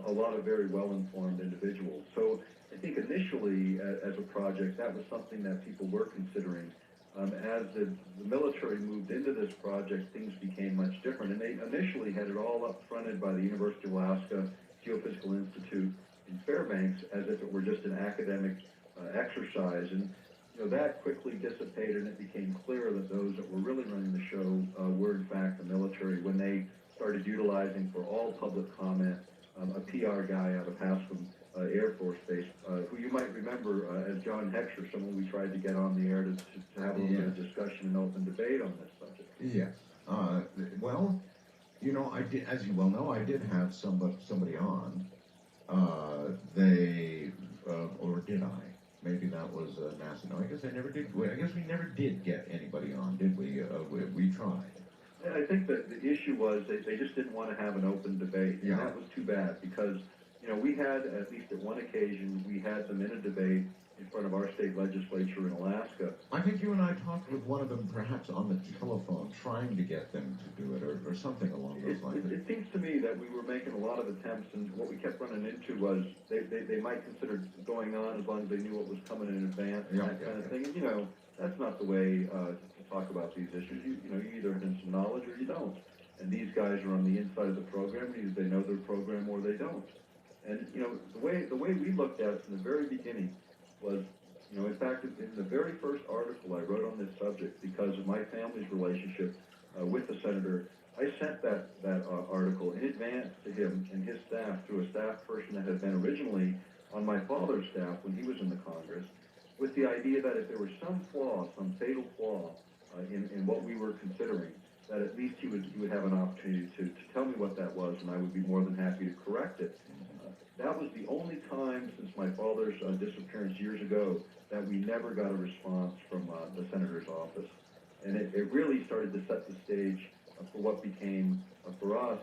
a lot of very well-informed individuals. So I think initially, as a project, that was something that people were considering. As the military moved into this project, things became much different. And they initially had it all up fronted by the University of Alaska Geophysical Institute in Fairbanks as if it were just an academic exercise. And that quickly dissipated, and it became clear that those that were really running the show were in fact the military when they started utilizing for all public comment a PR guy out of Haskell Air Force Base, who you might remember as John Heckscher, someone we tried to get on the air to have a little bit of discussion and open debate on this subject. Yes. Well, I did, as you well know, I did have somebody on. Or did I? Maybe that was NASA. No, I guess I never did. I guess we never did get anybody on, did we? We tried. I think that the issue was they just didn't want to have an open debate, and that was too bad because, we had, at least at one occasion, we had them in a debate in front of our state legislature in Alaska. I think you and I talked with one of them perhaps on the telephone, trying to get them to do it, or something along those lines. It seems to me that we were making a lot of attempts, and what we kept running into was they might consider going on as long as they knew what was coming in advance, and that kind of thing. And, that's not the way to talk about these issues. You either have some knowledge or you don't. And these guys are on the inside of the program. Either they know their program or they don't. And, the way we looked at it from the very beginning was, in fact, in the very first article I wrote on this subject, because of my family's relationship with the senator, I sent that article in advance to him and his staff through a staff person that had been originally on my father's staff when he was in the Congress, with the idea that if there was some flaw, some fatal flaw in what we were considering, that at least he would have an opportunity to tell me what that was, and I would be more than happy to correct it. That was the only time since my father's disappearance years ago that we never got a response from the senator's office. And it really started to set the stage for what became, for us,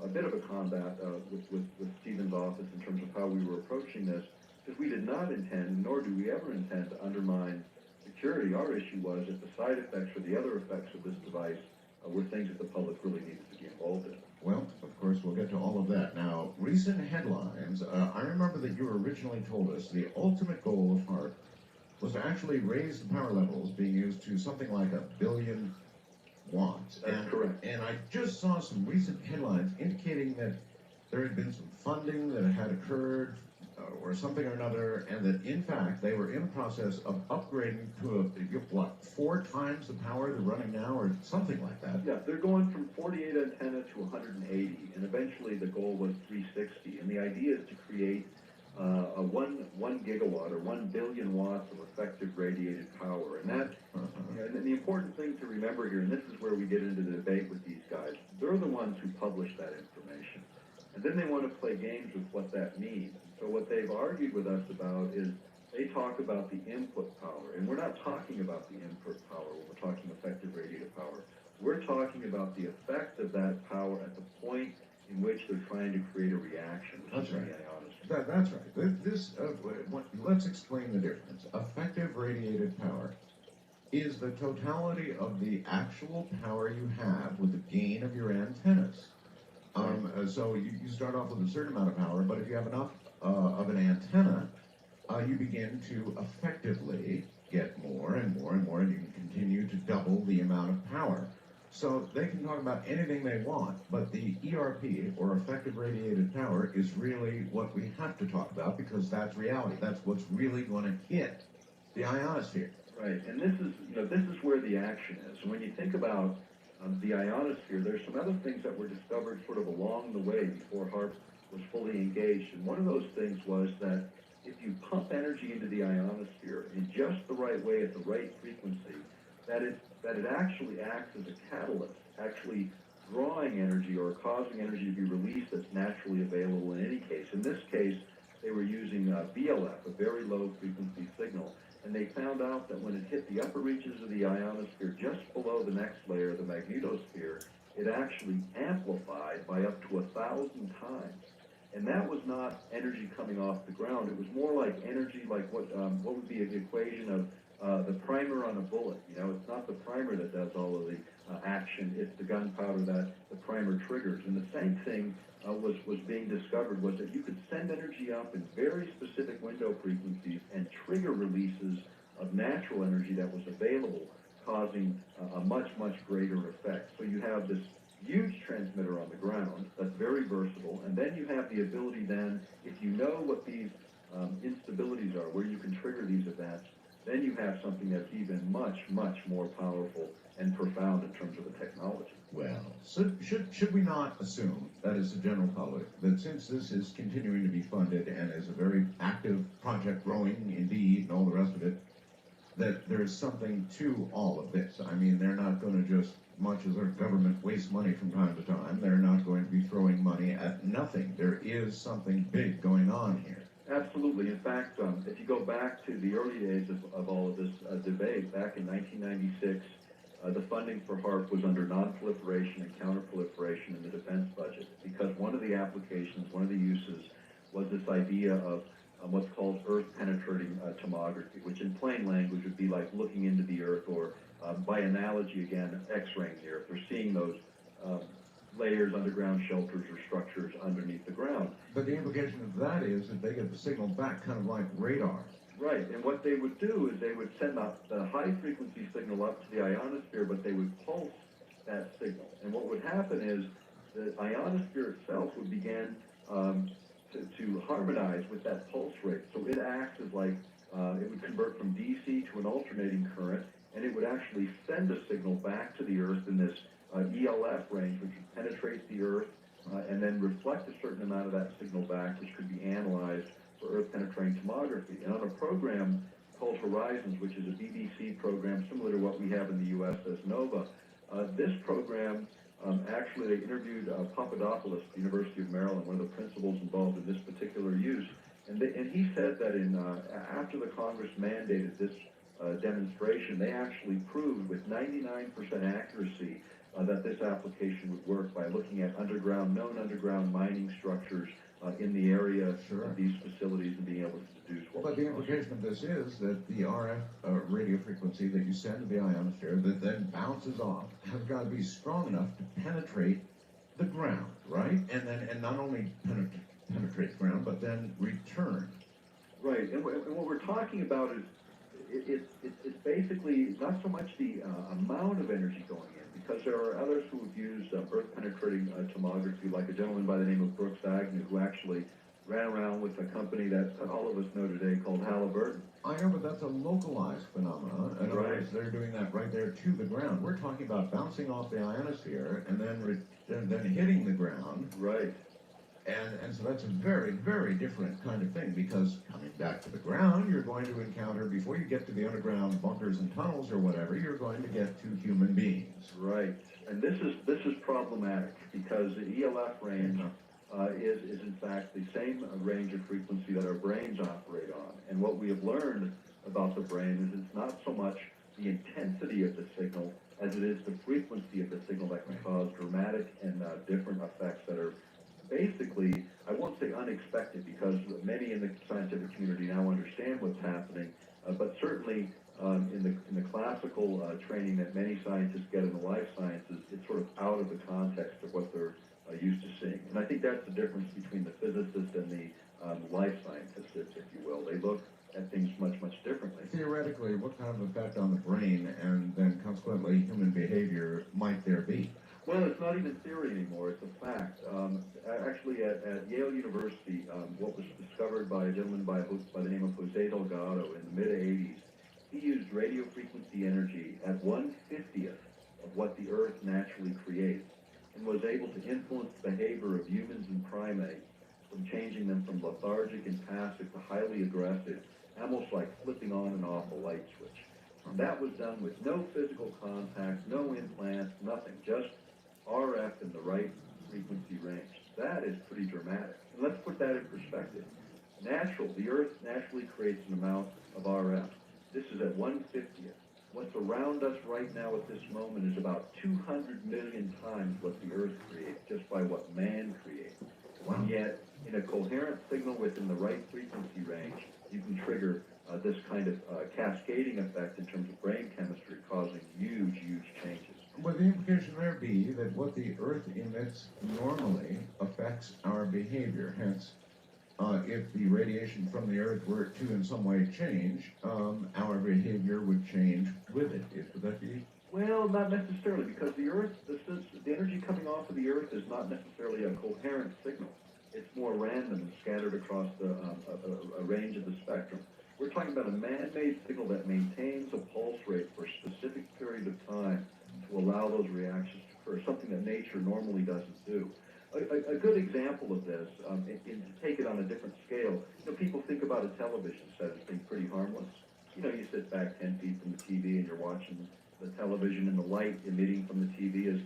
a bit of a combat with Stephen's office in terms of how we were approaching this, because we did not intend, nor do we ever intend, to undermine security. Our issue was that the side effects or the other effects of this device were things that the public really needed to be involved in. Well, of course, we'll get to all of that. Now, recent headlines, I remember that you originally told us the ultimate goal of HAARP was to actually raise the power levels being used to something like 1 billion watts. That's correct. And I just saw some recent headlines indicating that there had been some funding that had occurred or something or another, and that in fact they were in the process of upgrading to 4 times the power they're running now, or something like that. Yeah, they're going from 48 antenna to 180, and eventually the goal was 360. And the idea is to create a 1 gigawatt or 1 billion watts of effective radiated power. And that, and the important thing to remember here, and this is where we get into the debate with these guys, they're the ones who publish that information. And then they want to play games with what that means. So what they've argued with us about is they talk about the input power, and we're not talking about the input power when we're talking effective radiated power. We're talking about the effect of that power at the point in which they're trying to create a reaction. That's right. That's right. Let's explain the difference. Effective radiated power is the totality of the actual power you have with the gain of your antennas. So you start off with a certain amount of power, but if you have enough of an antenna, you begin to effectively get more and more and more, and you can continue to double the amount of power. So they can talk about anything they want, but the ERP, or effective radiated power, is really what we have to talk about, because that's reality. That's what's really going to hit the ionosphere. Right, and this is where the action is. And when you think about the ionosphere, there's some other things that were discovered sort of along the way before HAARP was fully engaged. And one of those things was that if you pump energy into the ionosphere in just the right way at the right frequency, that it actually acts as a catalyst, actually drawing energy or causing energy to be released that's naturally available in any case. In this case, they were using VLF, a very low frequency signal, and they found out that when it hit the upper reaches of the ionosphere just below the next layer, the magnetosphere, it actually amplified by up to 1,000 times. And that was not energy coming off the ground. It was more like energy, like what would be an equation of the primer on a bullet. It's not the primer that does all of the action. It's the gunpowder that the primer triggers. And the same thing was being discovered, was that you could send energy up in very specific window frequencies and trigger releases of natural energy that was available, causing a much, much greater effect. So you have this huge transmitter on the ground that's very versatile, and then you have the ability then, if you know what these instabilities are, where you can trigger these events, then you have something that's even much, much more powerful and profound in terms of the technology. Well, so should we not assume, that is the general public, that since this is continuing to be funded and is a very active project, growing indeed, and all the rest of it, that there's something to all of this? I mean, they're not going to just, much as our government wastes money from time to time, they're not going to be throwing money at nothing. There is something big going on here. Absolutely. In fact, if you go back to the early days of all of this debate, back in 1996, the funding for HAARP was under non-proliferation and counter-proliferation in the defense budget, because one of the applications, one of the uses, was this idea of what's called earth-penetrating tomography, which in plain language would be like looking into the earth, or by analogy again, X-raying the earth, or seeing those layers, underground shelters, or structures underneath the ground. But the implication of that is that they get the signal back kind of like radar. Right, and what they would do is they would send the high-frequency signal up to the ionosphere, but they would pulse that signal. And what would happen is the ionosphere itself would begin to harmonize with that pulse rate. So it acts as like, it would convert from DC to an alternating current, and it would actually send a signal back to the Earth in this ELF range, which would penetrate the Earth and then reflect a certain amount of that signal back, which could be analyzed for earth-penetrating tomography. And on a program called Horizons, which is a BBC program similar to what we have in the U.S. as NOVA, this program, actually they interviewed Papadopoulos at the University of Maryland, one of the principals involved in this particular use, and he said that after the Congress mandated this demonstration, they actually proved with 99% accuracy that this application would work by looking at known underground mining structures in the area of these facilities and being able to deduce what. But the implication of this is that the RF radio frequency that you send to the ionosphere that then bounces off has got to be strong enough to penetrate the ground, right? And not only penetrate the ground, but then return. Right, and what we're talking about is it's basically not so much the amount of energy going in, because there are others who have used earth-penetrating tomography, like a gentleman by the name of Brooks Agnew, who actually ran around with a company that all of us know today called Halliburton. I know, but that's a localized phenomenon. In other words, they're doing that right there to the ground. We're talking about bouncing off the ionosphere and then hitting the ground. Right. And so that's a very, very different kind of thing, because coming back to the ground, you're going to encounter, before you get to the underground bunkers and tunnels or whatever, you're going to get to human beings. Right. And this is problematic, because the ELF range is in fact the same range of frequency that our brains operate on. And what we have learned about the brain is it's not so much the intensity of the signal as it is the frequency of the signal that can cause dramatic and different effects that are basically, I won't say unexpected, because many in the scientific community now understand what's happening, but certainly in the classical training that many scientists get in the life sciences, it's sort of out of the context of what they're used to seeing. And I think that's the difference between the physicist and the life scientist, if you will. They look at things much, much differently. Theoretically, what kind of effect on the brain and then consequently human behavior might there be? Well, it's not even theory anymore, it's a fact. Actually, at Yale University, what was discovered by a gentleman by the name of Jose Delgado in the mid-'80s, he used radio frequency energy at 1/50th of what the Earth naturally creates, and was able to influence the behavior of humans and primates, from changing them from lethargic and passive to highly aggressive, almost like flipping on and off a light switch. And that was done with no physical contact, no implants, nothing, just RF in the right frequency range. That is pretty dramatic. And let's put that in perspective. The Earth naturally creates an amount of RF. This is at 1/50th. What's around us right now at this moment is about 200 million times what the Earth creates, just by what man creates. And yet, in a coherent signal within the right frequency range, you can trigger this kind of cascading effect in terms of brain chemistry, causing huge, huge changes. Would the implication there be that what the Earth emits normally affects our behavior? Hence, if the radiation from the Earth were to in some way change, our behavior would change with it. Would that be? Well, not necessarily, because the Earth, the energy coming off of the Earth is not necessarily a coherent signal. It's more random and scattered across a range allow those reactions to occur, something that nature normally doesn't do. A good example of this, and to take it on a different scale, people think about a television set as being pretty harmless. You sit back 10 feet from the TV and you're watching the television, and the light emitting from the TV is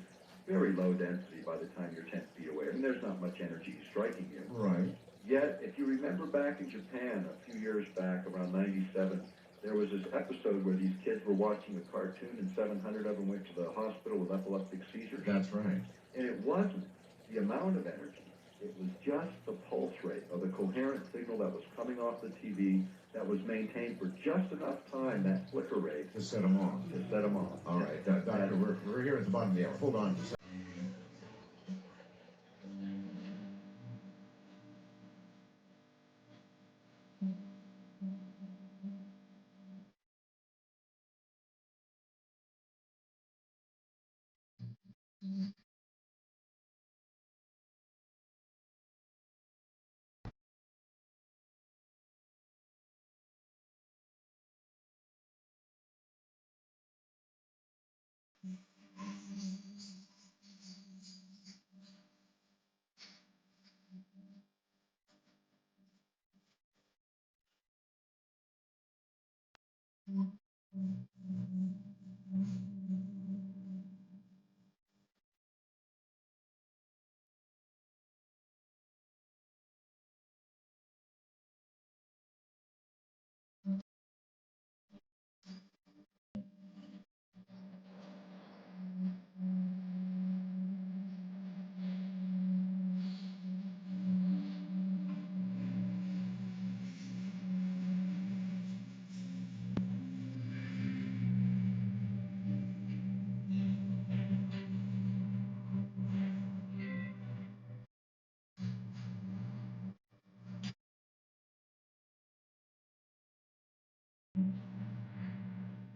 very low density by the time you're 10 feet away. I mean, there's not much energy striking you. Right. Yet, if you remember back in Japan a few years back, around 97, there was this episode where these kids were watching a cartoon and 700 of them went to the hospital with epileptic seizures. That's right. And it wasn't the amount of energy. It was just the pulse rate of the coherent signal that was coming off the TV that was maintained for just enough time, that flicker rate, To set them off. to set them off. All right, Doctor, we're here at the bottom of the hour. Hold on just a second.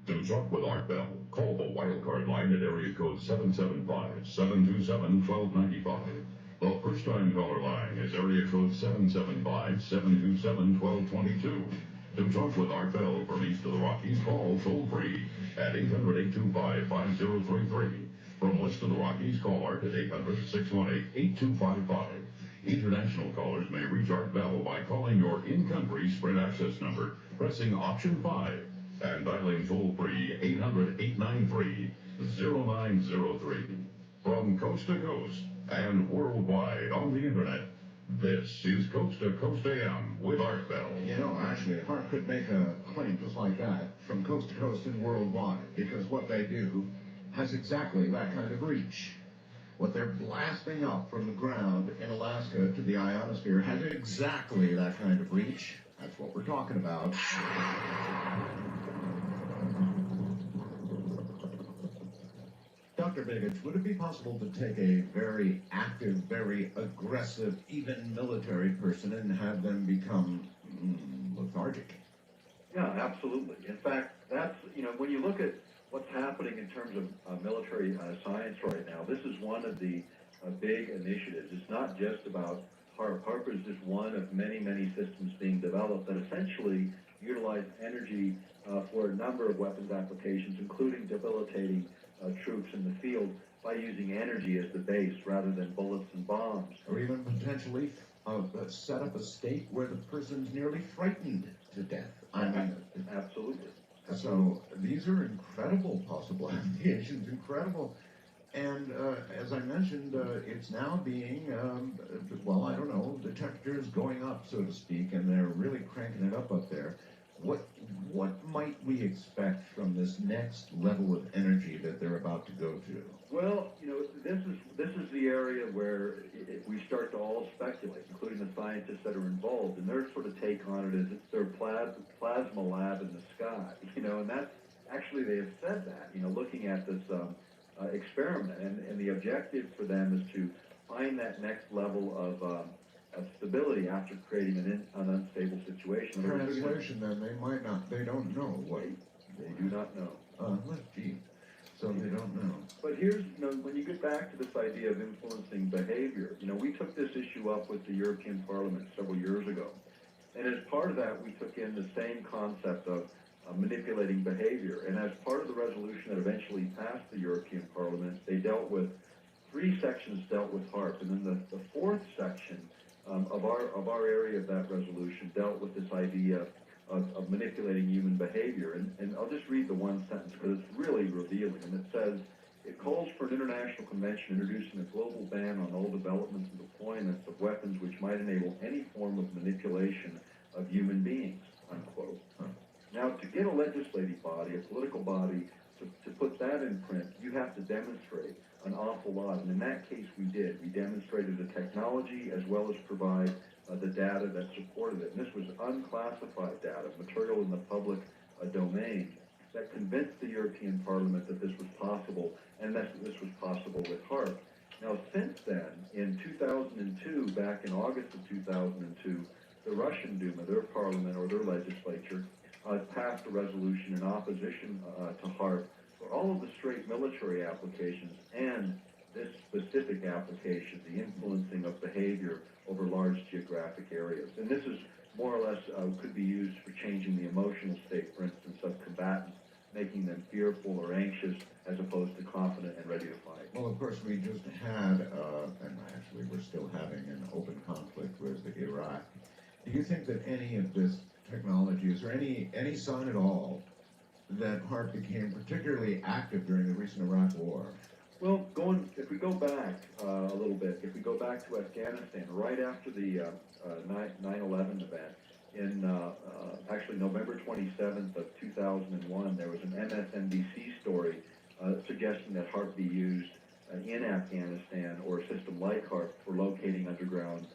To talk with Art Bell, call the wildcard line at area code 775-727-1295. The first-time caller line is area code 775-727-1222. To talk with Art Bell from east of the Rockies, call toll-free at 800-825-5033. From west of the Rockies, call Art at 800-618-8255. International callers may reach Art Bell by calling your in-country Sprint access number, pressing option 5, and dialing toll-free 800-893-0903. From coast to coast and worldwide on the internet, this is Coast to Coast AM with Art Bell. Actually, HAARP could make a claim just like that, from coast to coast and worldwide, because what they do has exactly that kind of reach. What they're blasting up from the ground in Alaska to the ionosphere has exactly that kind of reach. That's what we're talking about. Dr. Biggich, would it be possible to take a very active, very aggressive, even military person and have them become lethargic? Yeah, absolutely. In fact, that's, when you look at what's happening in terms of military science right now, this is one of the big initiatives. It's not just about HAARP. HAARP is just one of many, many systems being developed that essentially utilize energy for a number of weapons applications, including debilitating troops in the field by using energy as the base rather than bullets and bombs. Or even potentially set up a state where the person's nearly frightened to death. I mean, Absolutely. so these are incredible possible applications, incredible. And as I mentioned, it's now being, well, I don't know, the temperature is going up, so to speak, and they're really cranking it up there. What might we expect from this next level of energy that they're about to go to? Well, this is the area where we start to all speculate, including the scientists that are involved, and their sort of take on it is it's their plasma lab in the sky, and that's actually, they have said that, looking at this experiment, and the objective for them is to find that next level of stability after creating an unstable situation. Translation, then, they don't know what. They do not know. Gee. So they don't know. But here's, when you get back to this idea of influencing behavior, we took this issue up with the European Parliament several years ago. And as part of that, we took in the same concept of manipulating behavior. And as part of the resolution that eventually passed the European Parliament, they dealt with, 3 sections dealt with HAARP, and then the 4th section of our area of that resolution dealt with this idea of manipulating human behavior. And I'll just read the one sentence because it's really revealing. And it says, it calls for an international convention introducing a global ban on all developments and deployments of weapons which might enable any form of manipulation of human beings, unquote. Now, to get a legislative body, a political body, to put that in print, you have to demonstrate an awful lot. And in that case, we did. We demonstrated the technology as well as provide the data that supported it. And this was unclassified data, material in the public domain, that convinced the European Parliament that this was possible, and that this was possible with HAARP. Now, since then, in 2002, back in August of 2002, the Russian Duma, their parliament or their legislature, passed a resolution in opposition to HAARP for all of the straight military applications and this specific application, the influencing of behavior over large geographic areas. And this is more or less could be used for changing the emotional state, for instance, of combatants, making them fearful or anxious as opposed to confident and ready to fight. Well, of course, we just had, and actually we're still having an open conflict with Iraq. Do you think that any of this technology, is there any sign at all that HAARP became particularly active during the recent Iraq War? Well, if we go back a little bit, if we go back to Afghanistan, right after the 9/11 event, in actually November 27th of 2001, there was an MSNBC story suggesting that HAARP be used in Afghanistan, or a system like HAARP, for locating underground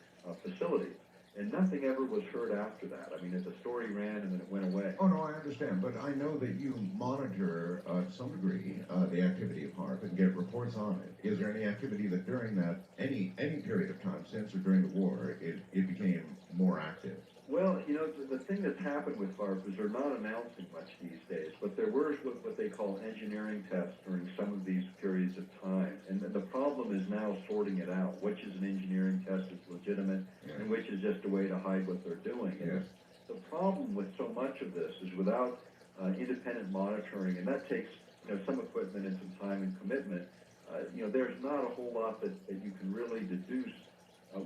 facilities. And nothing ever was heard after that. I mean, the story ran and then it went away. Oh, no, I understand, but I know that you monitor, to some degree, the activity of HAARP and get reports on it. Is there any activity that during that, any period of time since or during the war, it became more active? Well, you know, the thing that's happened with HAARP is they're not announcing much these days, but there were what they call engineering tests during some of these periods of time. And the problem is now sorting it out. Which is an engineering test that's legitimate, and which is just a way to hide what they're doing. Yes. The problem with so much of this is without independent monitoring, and that takes some equipment and some time and commitment, there's not a whole lot that you can really deduce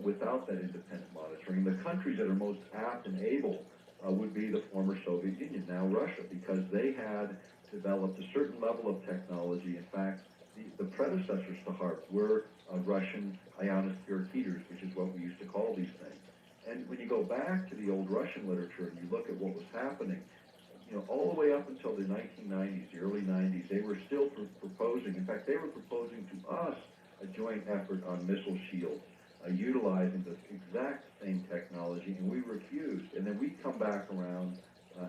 without that independent monitoring. The countries that are most apt and able would be the former Soviet Union, now Russia, because they had developed a certain level of technology. In fact, the predecessors to HAARP were Russian ionospheric heaters, which is what we used to call these things. And when you go back to the old Russian literature and you look at what was happening, all the way up until the 1990s, the early 90s, they were still proposing, in fact, they were proposing to us a joint effort on missile shields, utilizing the exact same technology, and we refused. And then we come back around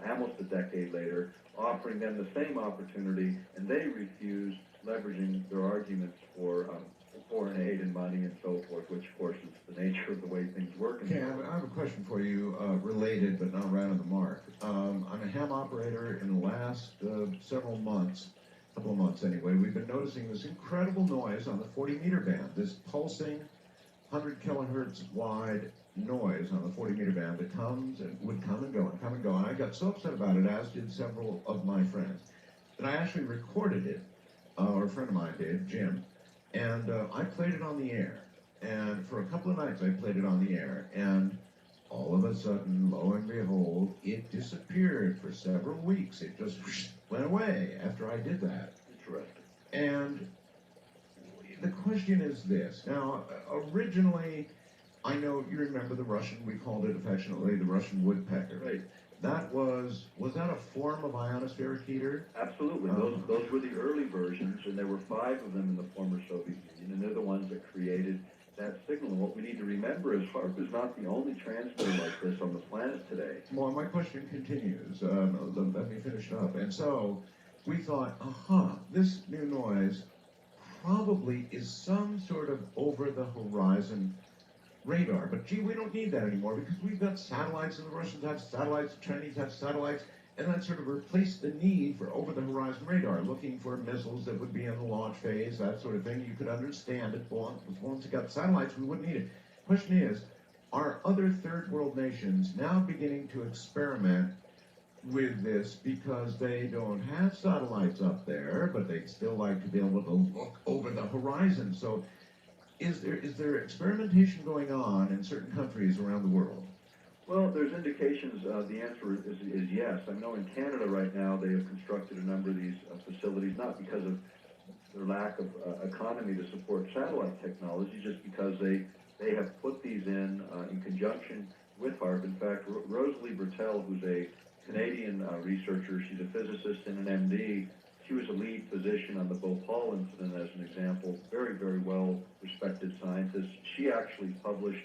almost a decade later, offering them the same opportunity, and they refused, leveraging their arguments for foreign aid and money and so forth, which of course is the nature of the way things work. Okay, I have a question for you, related but not right on the mark. I'm a ham operator. In the last several months, couple of months anyway, we've been noticing this incredible noise on the 40-meter band, this pulsing 100 kilohertz wide noise on the 40-meter band that comes and would come and go and come and go. And I got so upset about it, as did several of my friends, that I actually recorded it, or a friend of mine did, Jim, and I played it on the air. And for a couple of nights I played it on the air, and all of a sudden, lo and behold, it disappeared for several weeks. It just went away after I did that. Interesting. And the question is this. Now, originally, I know you remember the Russian, we called it affectionately the Russian woodpecker. Right. That was that a form of ionospheric heater? Absolutely. Those were the early versions, and there were 5 of them in the former Soviet Union, and they're the ones that created that signal. And what we need to remember is HAARP is not the only transmitter like this on the planet today. Well, my question continues. Let me finish up. And so we thought, this new noise probably is some sort of over-the-horizon radar. But gee, we don't need that anymore because we've got satellites, and the Russians have satellites, the Chinese have satellites, and that sort of replaced the need for over-the-horizon radar, looking for missiles that would be in the launch phase, that sort of thing. You could understand it. Once you got satellites, we wouldn't need it. Question is, are other third world nations now beginning to experiment with this because they don't have satellites up there, but they'd still like to be able to look over the horizon. So is there experimentation going on in certain countries around the world? Well, there's indications. The answer is yes. I know in Canada right now they have constructed a number of these facilities, not because of their lack of economy to support satellite technology, just because they have put these in conjunction with HAARP. In fact, Rosalie Bertel, who's a Canadian researcher, she's a physicist and an MD. She was a lead physician on the Bhopal incident as an example, very, very well respected scientist. She actually published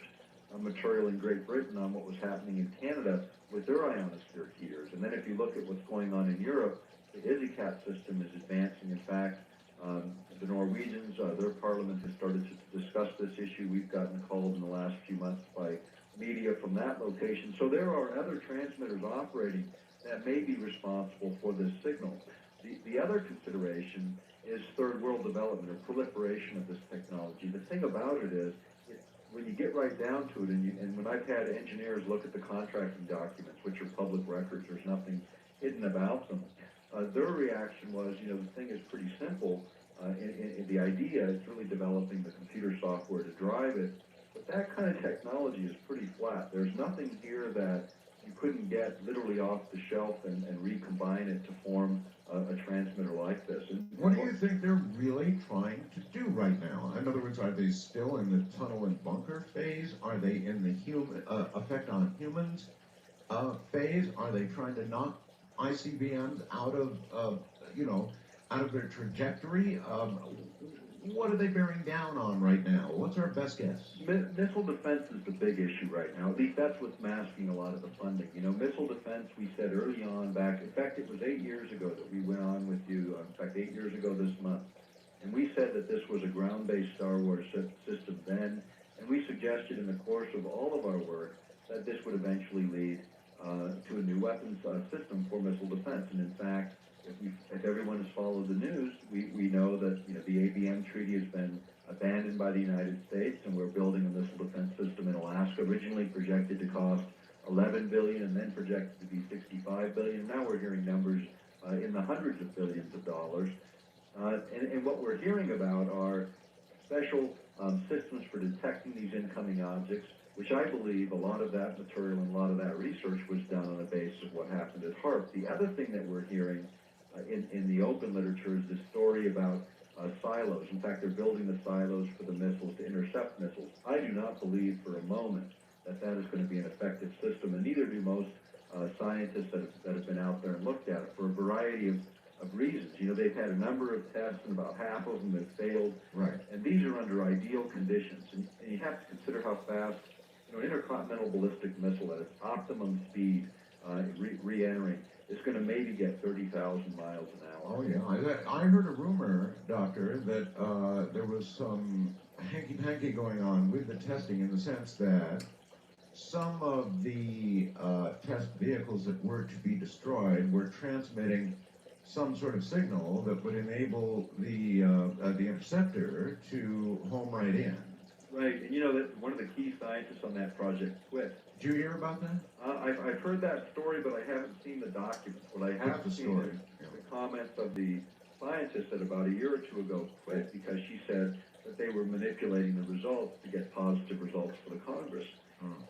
material in Great Britain on what was happening in Canada with their ionosphere heaters. And then if you look at what's going on in Europe, the EasyCat system is advancing. In fact, the Norwegians, their parliament has started to discuss this issue. We've gotten called in the last few months by media from that location. So there are other transmitters operating that may be responsible for this signal. The other consideration is third world development or proliferation of this technology. The thing about it is, when you get right down to it, and when I've had engineers look at the contracting documents, which are public records, there's nothing hidden about them, their reaction was, the thing is pretty simple. In the idea, it's really developing the computer software to drive it. But that kind of technology is pretty flat. There's nothing here that you couldn't get literally off the shelf and recombine it to form a transmitter like this. And what do you think they're really trying to do right now? In other words, are they still in the tunnel and bunker phase? Are they in the human effect on humans phase? Are they trying to knock ICBMs out of their trajectory? What are they bearing down on right now? What's our best guess? Missile defense is the big issue right now. At least that's what's masking a lot of the funding. Missile defense, we said early on back, in fact, it was 8 years ago that we went on with you, in fact, 8 years ago this month. And we said that this was a ground-based Star Wars system then, and we suggested in the course of all of our work that this would eventually lead to a new weapons system for missile defense. And in fact, if everyone has followed the news, we know that the ABM treaty has been abandoned by the United States, and we're building a missile defense system in Alaska, originally projected to cost $11 billion and then projected to be $65 billion. Now we're hearing numbers in the hundreds of billions of dollars. And what we're hearing about are special systems for detecting these incoming objects, which I believe a lot of that material and a lot of that research was done on the basis of what happened at HAARP. The other thing that we're hearing in the open literature is this story about silos. In fact, they're building the silos for the missiles to intercept missiles. I do not believe for a moment that is going to be an effective system, and neither do most scientists that have been out there and looked at it for a variety of reasons. They've had a number of tests, and about half of them have failed. Right. And these are under ideal conditions, and you have to consider how fast an intercontinental ballistic missile at its optimum speed re-entering is going to maybe get 30,000 miles an hour. Oh yeah, I heard a rumor, Doctor, that there was some hanky-panky going on with the testing in the sense that some of the test vehicles that were to be destroyed were transmitting some sort of signal that would enable the interceptor to home right in. Right, and that one of the key scientists on that project quit. Did you hear about that? I've heard that story, but I haven't seen the documents. What I have seen is the comments of the scientist that about a year or two ago quit because she said that they were manipulating the results to get positive results for the Congress.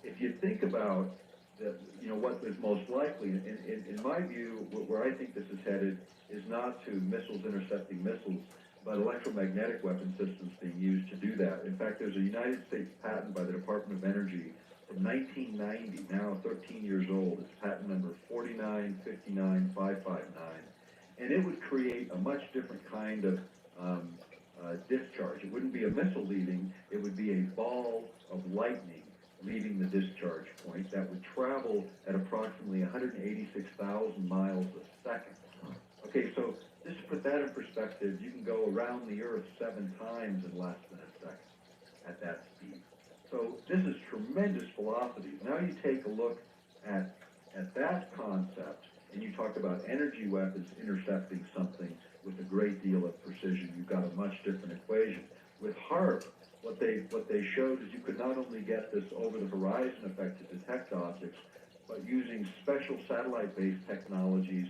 If you think about what is most likely, in my view, where I think this is headed is not to missiles intercepting missiles, but electromagnetic weapon systems being used to do that. In fact, there's a United States patent by the Department of Energy from 1990, now 13 years old. It's patent number 4959559, and it would create a much different kind of discharge. It wouldn't be a missile leaving, it would be a ball of lightning leaving the discharge point that would travel at approximately 186,000 miles a second. Okay, so just to put that in perspective, you can go around the Earth 7 times in less than a second at that speed. So this is tremendous velocity. Now you take a look at that concept, and you talk about energy weapons intercepting something with a great deal of precision. You've got a much different equation. With HAARP, what they showed is you could not only get this over the horizon effect to detect objects, but using special satellite-based technologies,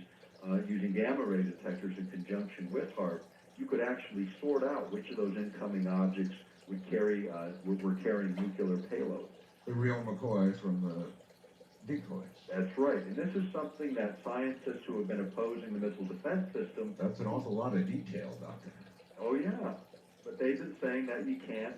using gamma ray detectors in conjunction with HAARP, you could actually sort out which of those incoming objects would carry, were carrying nuclear payloads. The real McCoy from the decoys. That's right, and this is something that scientists who have been opposing the missile defense system. That's an awful lot of detail, Doctor. Oh yeah, but they've been saying that you can't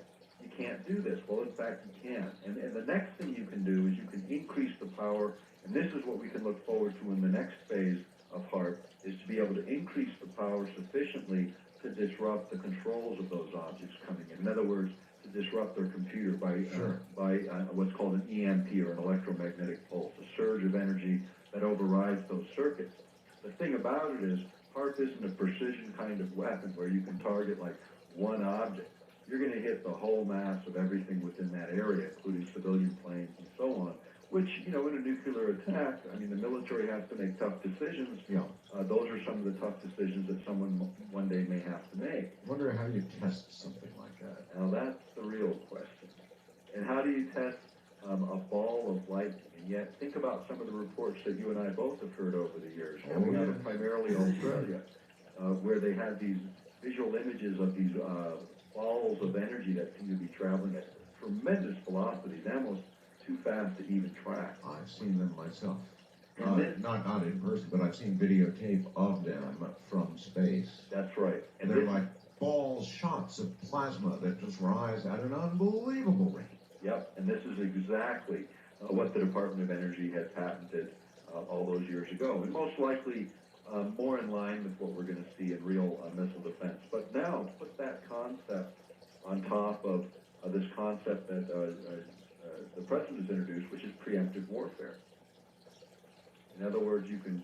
do this. Well, in fact, you can. And the next thing you can do is you can increase the power, and this is what we can look forward to in the next phase of HAARP, is to be able to increase the power sufficiently to disrupt the controls of those objects coming in. In other words, to disrupt their computer by what's called an EMP, or an electromagnetic pulse, a surge of energy that overrides those circuits. The thing about it is, HAARP isn't a precision kind of weapon where you can target like one object. You're going to hit the whole mass of everything within that area, including civilian planes and so on, which, you know, in a nuclear attack, I mean, the military has to make tough decisions. Yeah. Those are some of the tough decisions that someone one day may have to make. I wonder how you test something like that. Now, that's the real question. And how do you test a ball of lightning? And yet, think about some of the reports that you and I both have heard over the years, coming out of primarily Australia, where they had these visual images of these balls of energy that seem to be traveling at tremendous velocities, almost too fast to even track. I've seen them myself. And Not in person, but I've seen videotape of them from space. That's right. And they're like balls, shots of plasma that just rise at an unbelievable rate. Yep, and this is exactly what the Department of Energy had patented all those years ago, and most likely more in line with what we're going to see in real missile defense. But now, put that concept on top of this concept that the President has introduced, which is preemptive warfare. In other words, you can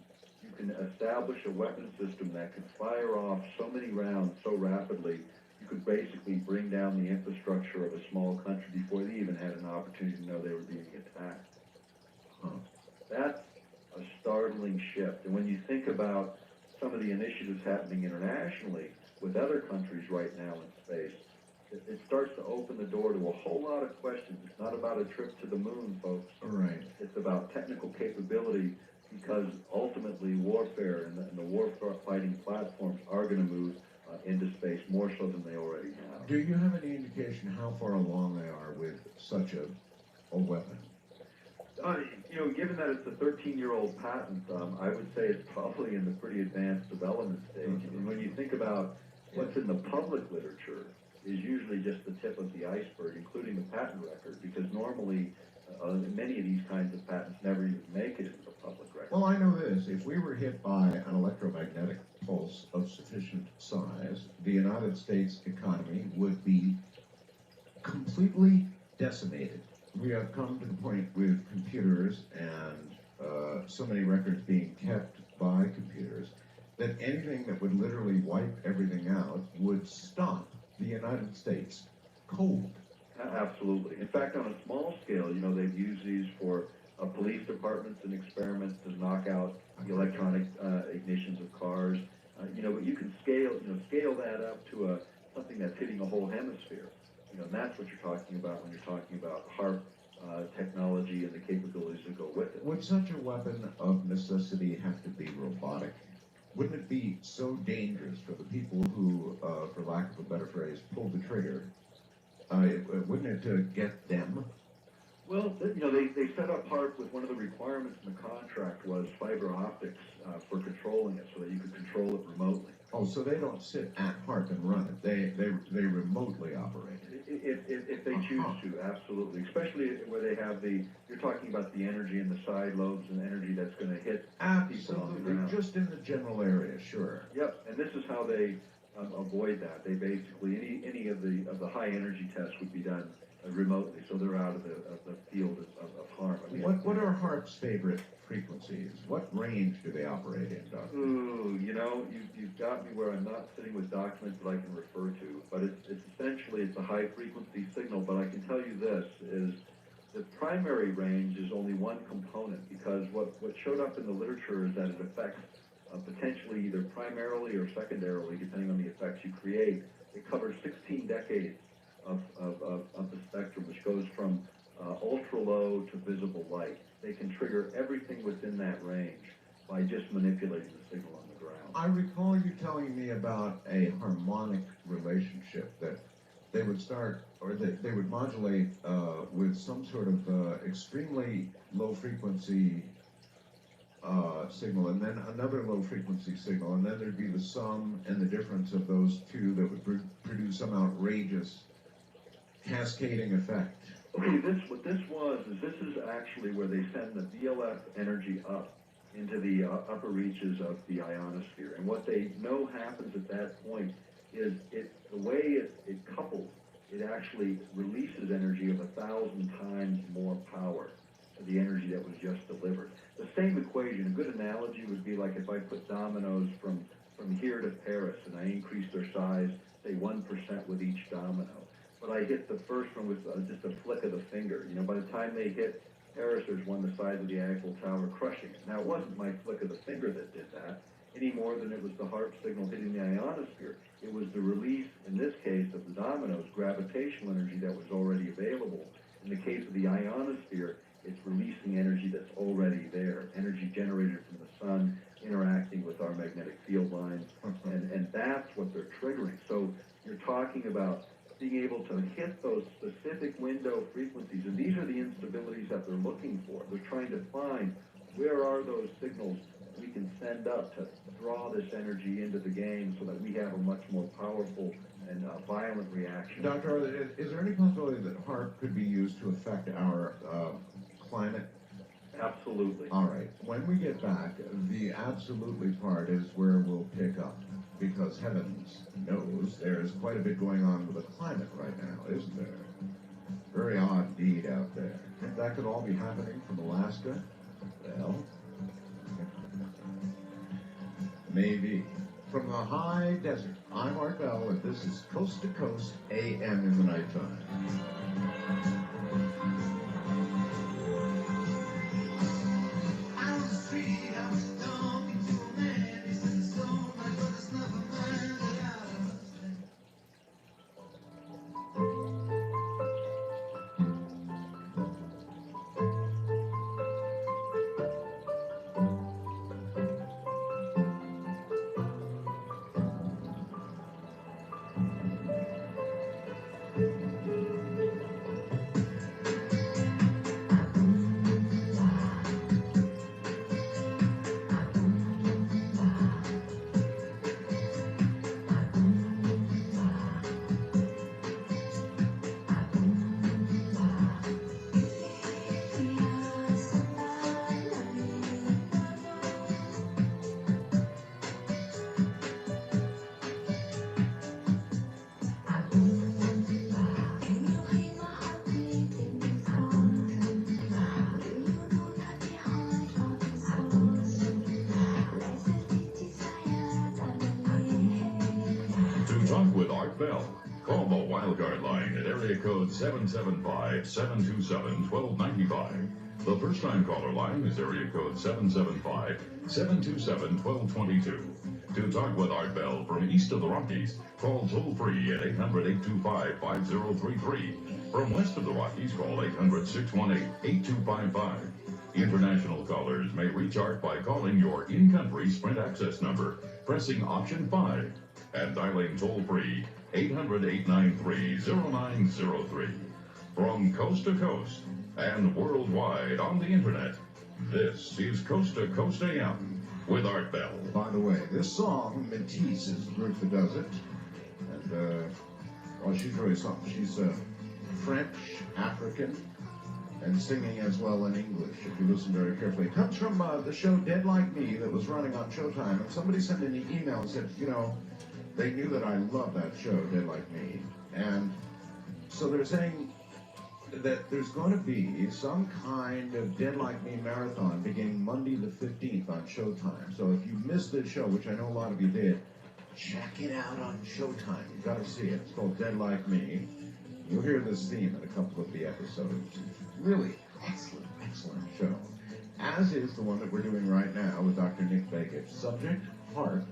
establish a weapon system that can fire off so many rounds so rapidly, you could basically bring down the infrastructure of a small country before they even had an opportunity to know they were being attacked. That's a startling shift. And when you think about some of the initiatives happening internationally with other countries right now in space, it starts to open the door to a whole lot of questions. It's not about a trip to the moon, folks. Right. It's about technical capability, because ultimately warfare and the war-fighting platforms are going to move into space more so than they already have. Do you have any indication how far along they are with such a weapon? You know, given that it's a 13-year-old patent, I would say it's probably in the pretty advanced development stage. And when you think about what's in the public literature, is usually just the tip of the iceberg, including the patent record, because normally many of these kinds of patents never even make it into the public record. Well, I know this. If we were hit by an electromagnetic pulse of sufficient size, the United States economy would be completely decimated. We have come to the point with computers and so many records being kept by computers that anything that would literally wipe everything out would stop the United States cold. Absolutely. In fact, on a small scale, you know, they've used these for police departments and experiments to knock out the electronic ignitions of cars. You know, but you can scale that up to something that's hitting a whole hemisphere. You know, and that's what you're talking about when you're talking about HAARP technology and the capabilities that go with it. Would such a weapon of necessity have to be robotic? Wouldn't it be so dangerous for the people who, for lack of a better phrase, pull the trigger? Wouldn't it get them? Well, you know, they set up HAARP with one of the requirements in the contract was fiber optics for controlling it, so that you could control it remotely. Oh, so they don't sit at HAARP and run it. They remotely operate it. If they choose to, absolutely. Especially where they have you're talking about the energy in the side lobes and energy that's going to hit people on the Absolutely, ground. just in the general area, sure. Yep, and this is how they avoid that. They basically, any of the high energy tests would be done remotely, so they're out of the field of harm. I mean, What are HAARP's favorite frequencies? What range do they operate in, Doctor? Ooh, you know, you've got me where I'm not sitting with documents that I can refer to, but it's essentially a high frequency signal. But I can tell you this is the primary range is only one component, because what showed up in the literature is that it affects potentially either primarily or secondarily, depending on the effects you create. It covers 16 decades of the spectrum, which goes from ultra low to visible light. They can trigger everything within that range by just manipulating the signal on the ground. I recall you telling me about a harmonic relationship that they would start, or they would modulate with some sort of extremely low frequency signal, and then another low frequency signal, and then there'd be the sum and the difference of those two that would produce some outrageous cascading effect. Okay, what this is actually where they send the VLF energy up into the upper reaches of the ionosphere. And what they know happens at that point is the way it couples, it actually releases energy of 1,000 times more power to the energy that was just delivered. The same equation, a good analogy would be like if I put dominoes from here to Paris and I increase their size, say 1% with each domino. But I hit the first one with just a flick of the finger. You know, by the time they hit Paris, there's one the size of the Eiffel Tower crushing it. Now, it wasn't my flick of the finger that did that, any more than it was the HAARP signal hitting the ionosphere. It was the release, in this case, of the dominoes, gravitational energy that was already available. In the case of the ionosphere, it's releasing energy that's already there, energy generated from the sun, interacting with our magnetic field lines, and that's what they're triggering. So you're talking about being able to hit those specific window frequencies, and these are the instabilities that they're looking for. They're trying to find where are those signals we can send up to draw this energy into the game so that we have a much more powerful and violent reaction. Doctor, is there any possibility that HAARP could be used to affect our climate? Absolutely. All right. When we get back, the absolutely part is where we'll pick up, because heavens knows there's quite a bit going on with the climate right now, isn't there? Very odd deed out there. If that could all be happening from Alaska, well, maybe. From the high desert, I'm Art Bell, and this is Coast to Coast AM in the nighttime. Talk with Art Bell. Call the Wildcard line at area code 775-727-1295. The first-time caller line is area code 775-727-1222. To talk with Art Bell from east of the Rockies, call toll-free at 800-825-5033. From west of the Rockies, call 800-618-8255. International callers may reach Art by calling your in-country Sprint access number, pressing option 5, and dialing toll-free 800-893-0903. From coast to coast and worldwide on the internet, this is Coast to Coast AM with Art Bell. By the way, this song, Métis, is the group that does it. And, well, she's really something. She's French, African, and singing as well in English, if you listen very carefully. It comes from the show Dead Like Me that was running on Showtime. And somebody sent in an email and said, you know, they knew that I love that show, Dead Like Me. And so they're saying that there's going to be some kind of Dead Like Me marathon beginning Monday the 15th on Showtime. So if you missed this show, which I know a lot of you did, check it out on Showtime. You've got to see it. It's called Dead Like Me. You'll hear this theme in a couple of the episodes. Really excellent, excellent show. As is the one that we're doing right now with Dr. Nick Begich. Subject, HAARP,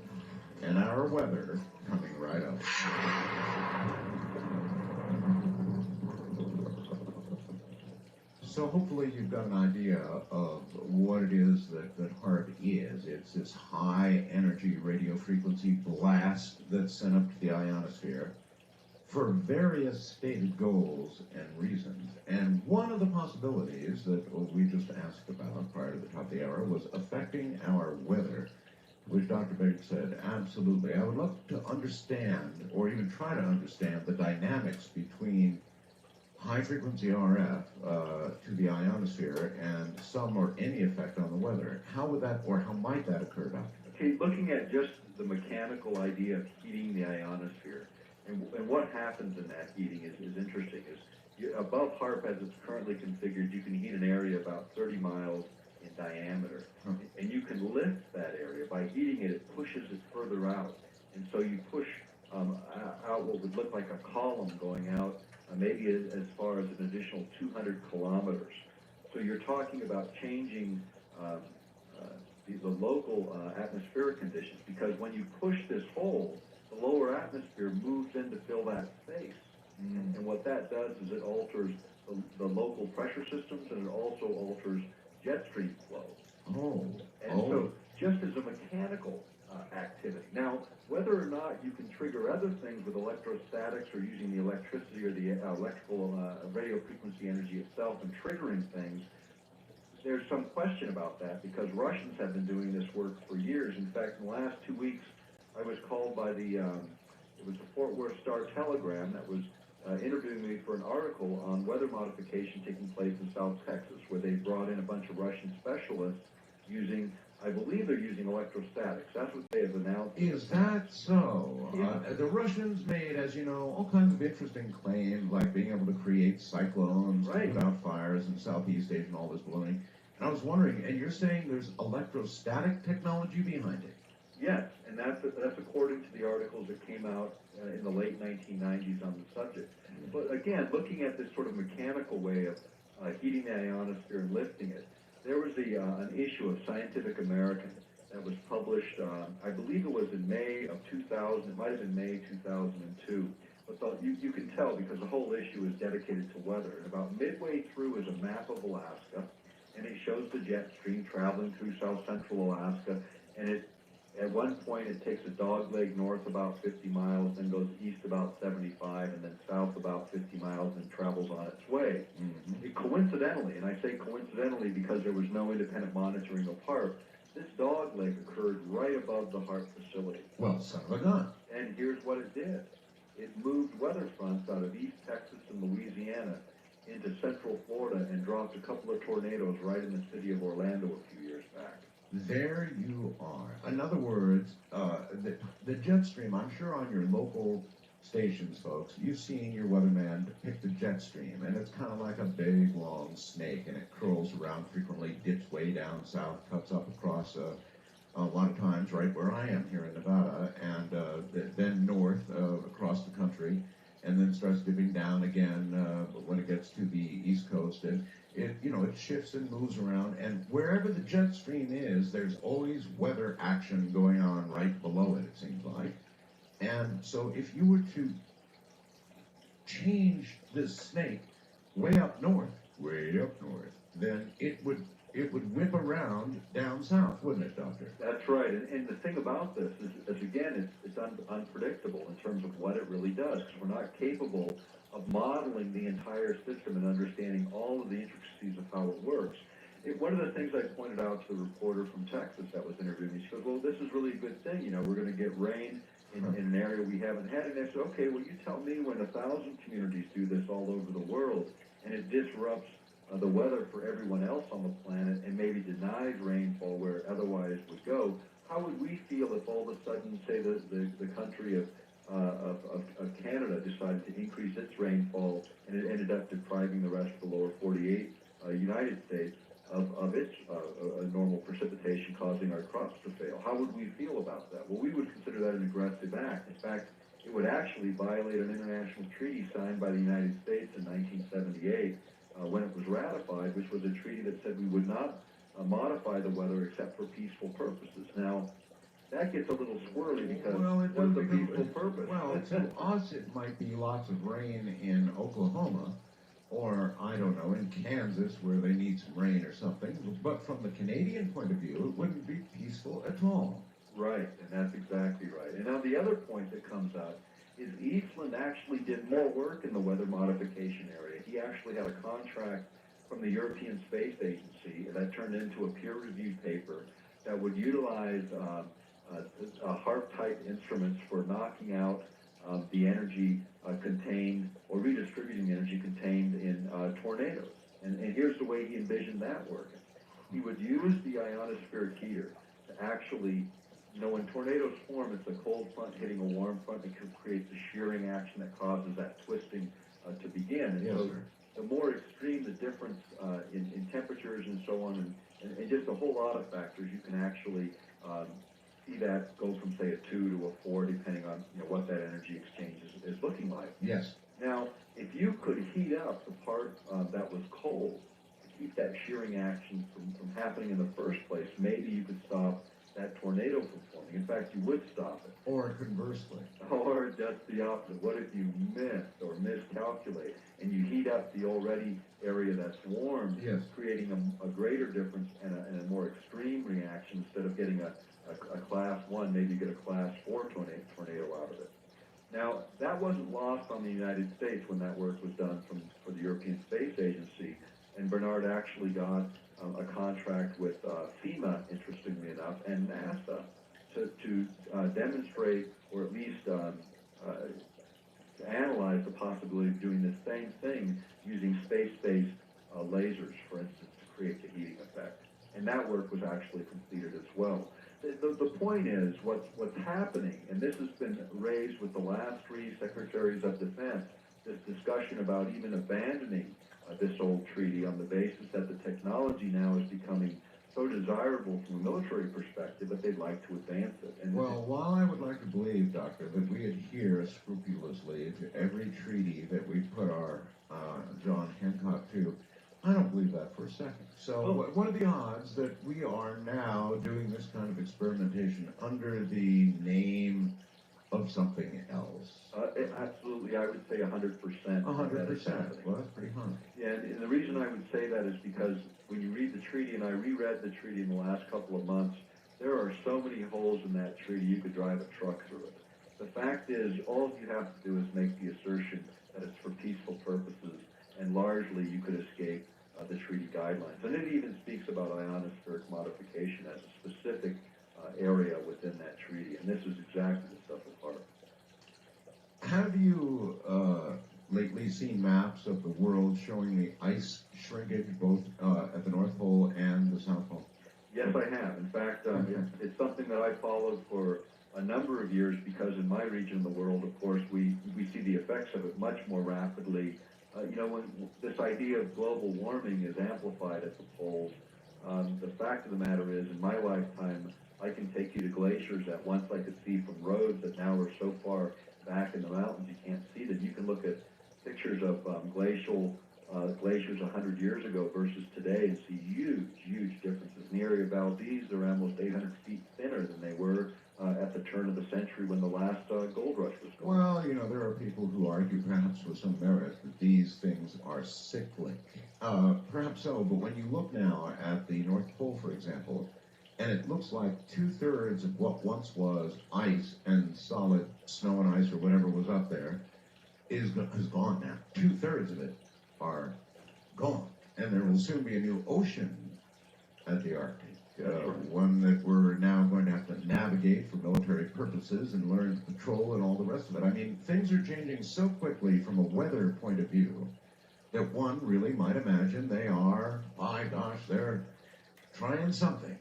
and our weather coming right up. So hopefully you've got an idea of what it is that HAARP is. It's this high energy radio frequency blast that's sent up to the ionosphere for various stated goals and reasons. And one of the possibilities that we just asked about prior to the top of the hour was affecting our weather, which Dr. Biggs said, absolutely. I would love to understand, or even try to understand, the dynamics between high-frequency RF to the ionosphere and some or any effect on the weather. How would that, or how might that occur, Doctor? Okay, looking at just the mechanical idea of heating the ionosphere, and what happens in that heating is interesting. Above HAARP as it's currently configured, you can heat an area about 30 miles in diameter, and you can lift that area. By heating it, it pushes it further out, and so you push out what would look like a column going out maybe as far as an additional 200 kilometers. So you're talking about changing the local atmospheric conditions, because when you push this hole, the lower atmosphere moves in to fill that space. And what that does is it alters the local pressure systems, and it also alters jet stream flow. So just as a mechanical activity. Now, whether or not you can trigger other things with electrostatics or using the electricity or the electrical radio frequency energy itself and triggering things, there's some question about that, because Russians have been doing this work for years. In fact, in the last 2 weeks, I was called by it was the Fort Worth Star-Telegram that was interviewing me for an article on weather modification taking place in South Texas, where they brought in a bunch of Russian specialists using, I believe they're using electrostatics. That's what they have announced. Is that so? Yeah. The Russians made, as you know, all kinds of interesting claims, like being able to create cyclones, to put out fires in Southeast Asia and all this baloney. And I was wondering, and you're saying there's electrostatic technology behind it? Yes, and that's according to the articles that came out in the late 1990s on the subject. But again, looking at this sort of mechanical way of heating the ionosphere and lifting it, there was an issue of Scientific American that was published, I believe it was in May of 2000, it might have been May 2002, but you can tell because the whole issue is dedicated to weather. And about midway through is a map of Alaska, and it shows the jet stream traveling through south central Alaska, and at one point it takes a dogleg north about 50 miles, then goes east about 75, and then south about 50 miles and travels on its way. It coincidentally, and I say coincidentally because there was no independent monitoring of HAARP, this dogleg occurred right above the HAARP facility. Well, son of a gun. And here's what it did. It moved weather fronts out of East Texas and Louisiana into central Florida and dropped a couple of tornadoes right in the city of Orlando a few years back. There you are. In other words, the jet stream, I'm sure on your local stations, folks, you've seen your weatherman depict the jet stream, and it's kind of like a big, long snake, and it curls around frequently, dips way down south, cuts up across a lot of times right where I am here in Nevada, and then north across the country, and then starts dipping down again when it gets to the East Coast, and it shifts and moves around, and wherever the jet stream is, there's always weather action going on right below it seems like. And so if you were to change this snake way up north, then it would whip around down south, wouldn't it, Doctor? That's right, and the thing about this is again, it's unpredictable in terms of what it really does, because we're not capable of modeling the entire system and understanding all of the intricacies of how it works. One of the things I pointed out to the reporter from Texas that was interviewing me, she goes, well, this is really a good thing, we're going to get rain in an area we haven't had. And I said, okay, well, you tell me when 1,000 communities do this all over the world, and it disrupts the weather for everyone else on the planet and maybe denies rainfall where it otherwise would go, how would we feel if all of a sudden, say, the country of Canada decided to increase its rainfall and it ended up depriving the rest of the lower 48 United States of its normal precipitation, causing our crops to fail? How would we feel about that? Well, we would consider that an aggressive act. In fact, it would actually violate an international treaty signed by the United States in 1978 when it was ratified, which was a treaty that said we would not modify the weather except for peaceful purposes. Now, that gets a little squirrely because what's the peaceful purpose? Well, to us it might be lots of rain in Oklahoma, or I don't know, in Kansas where they need some rain or something. But from the Canadian point of view, it wouldn't be peaceful at all. Right, and that's exactly right. And now the other point that comes out is Eastland actually did more work in the weather modification area. He actually had a contract from the European Space Agency that turned into a peer-reviewed paper that would utilize HAARP-type instruments for knocking out the energy contained, or redistributing the energy contained in tornadoes. And here's the way he envisioned that working. He would use the ionospheric heater to actually, when tornadoes form, it's a cold front hitting a warm front that creates the shearing action that causes that twisting to begin. And Yes, so sir. the more extreme the difference in temperatures and so on, and just a whole lot of factors, you can actually see that go from, say, a 2 to a 4, depending on what that energy exchange is looking like. Yes. Now, if you could heat up the part that was cold to keep that shearing action from happening in the first place, maybe you could stop that tornado from forming. In fact, you would stop it. Or conversely. Or just the opposite. What if you missed or miscalculate and you heat up the already area that's warm, Yes. creating a greater difference and a more extreme reaction? Instead of getting a class 1, maybe you get a class 4 tornado out of it. Now, that wasn't lost on the United States when that work was done for the European Space Agency, and Bernard actually got a contract with FEMA, interestingly enough, and NASA to demonstrate, or at least to analyze the possibility of doing the same thing using space-based lasers, for instance, to create the heating effect. And that work was actually completed as well. The point is, what's happening, and this has been raised with the last 3 secretaries of defense, this discussion about even abandoning this old treaty on the basis that the technology now is becoming so desirable from a military perspective that they'd like to advance it. And Well, while I would like to believe, Doctor, that we adhere scrupulously to every treaty that we put our John Hancock to, I don't believe that for a second. So what are the odds that we are now doing this kind of experimentation under the name of something else? Absolutely, I would say 100%. 100%. Well, that's pretty high. Yeah, and the reason I would say that is because when you read the treaty, and I reread the treaty in the last couple of months, there are so many holes in that treaty you could drive a truck through it. The fact is, all you have to do is make the assertion that it's for peaceful purposes, and largely you could escape the treaty guidelines. And it even speaks about ionospheric modification as a specific area within that treaty, and this is exactly the stuff of HAARP. Have you lately seen maps of the world showing the ice shrinkage both at the North Pole and the South Pole? Yes, I have. In fact, it's something that I followed for a number of years because in my region of the world, of course, we see the effects of it much more rapidly. When this idea of global warming is amplified at the poles, the fact of the matter is, in my lifetime, I can take you to glaciers that once I could see from roads that now are so far back in the mountains you can't see them. You can look at pictures of glaciers 100 years ago versus today and see huge differences. In the area of Valdez, they're almost 800 feet thinner than they were at the turn of the century when the last gold rush was going. Well, there are people who argue, perhaps with some merit, that these things are cyclic. Perhaps so, but when you look now at the North Pole, for example, and it looks like 2/3 of what once was ice and solid snow and ice or whatever was up there is gone now. 2/3 of it are gone. And there will soon be a new ocean at the Arctic. One that we're now going to have to navigate for military purposes and learn to patrol and all the rest of it. I mean, things are changing so quickly from a weather point of view that one really might imagine they are, my gosh, they're trying something.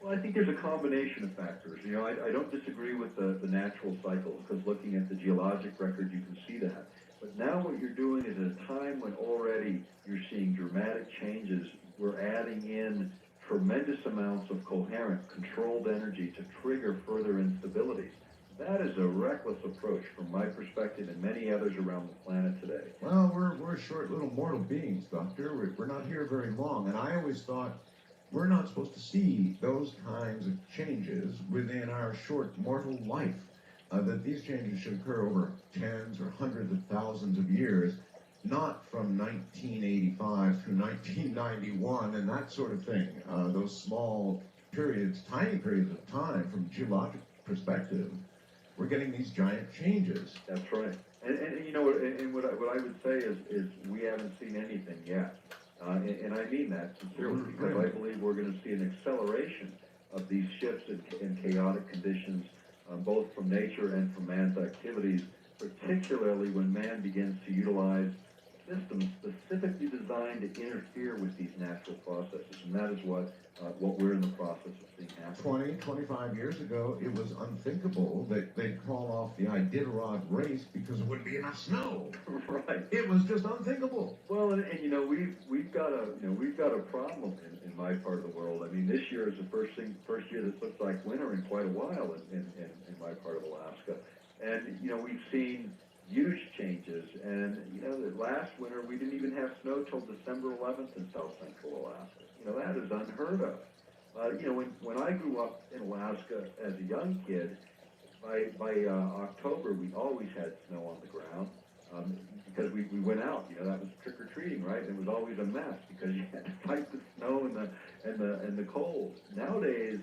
Well, I think there's a combination of factors. I don't disagree with the natural cycles, because looking at the geologic record, you can see that. But now what you're doing is at a time when already you're seeing dramatic changes, we're adding in tremendous amounts of coherent, controlled energy to trigger further instabilities. That is a reckless approach from my perspective and many others around the planet today. Well, we're short little mortal beings, Doctor. We're not here very long, and I always thought we're not supposed to see those kinds of changes within our short mortal life, that these changes should occur over tens or hundreds of thousands of years, not from 1985 through 1991 and that sort of thing. Those small periods, tiny periods of time from geologic perspective, we're getting these giant changes. That's right. And you know, what I would say is we haven't seen anything yet. And I mean that sincerely, because I believe we're going to see an acceleration of these shifts in chaotic conditions, both from nature and from man's activities, particularly when man begins to utilize systems specifically designed to interfere with these natural processes. And that is what we're in the process of seeing happen. 20, 25 years ago, it was unthinkable that they'd call off the Iditarod race because there wouldn't be enough snow. Right. It was just unthinkable. Well, and you know, we've got a problem in my part of the world. I mean, this year is the first year that looks like winter in quite a while in my part of Alaska. And you know, we've seen huge changes, and you know, last winter we didn't even have snow till December 11th in south central Alaska. You know, that is unheard of. You know, when I grew up in Alaska as a young kid, by October we always had snow on the ground because we went out. You know, that was trick or treating, right? And it was always a mess because you had to fight the snow and the cold. Nowadays,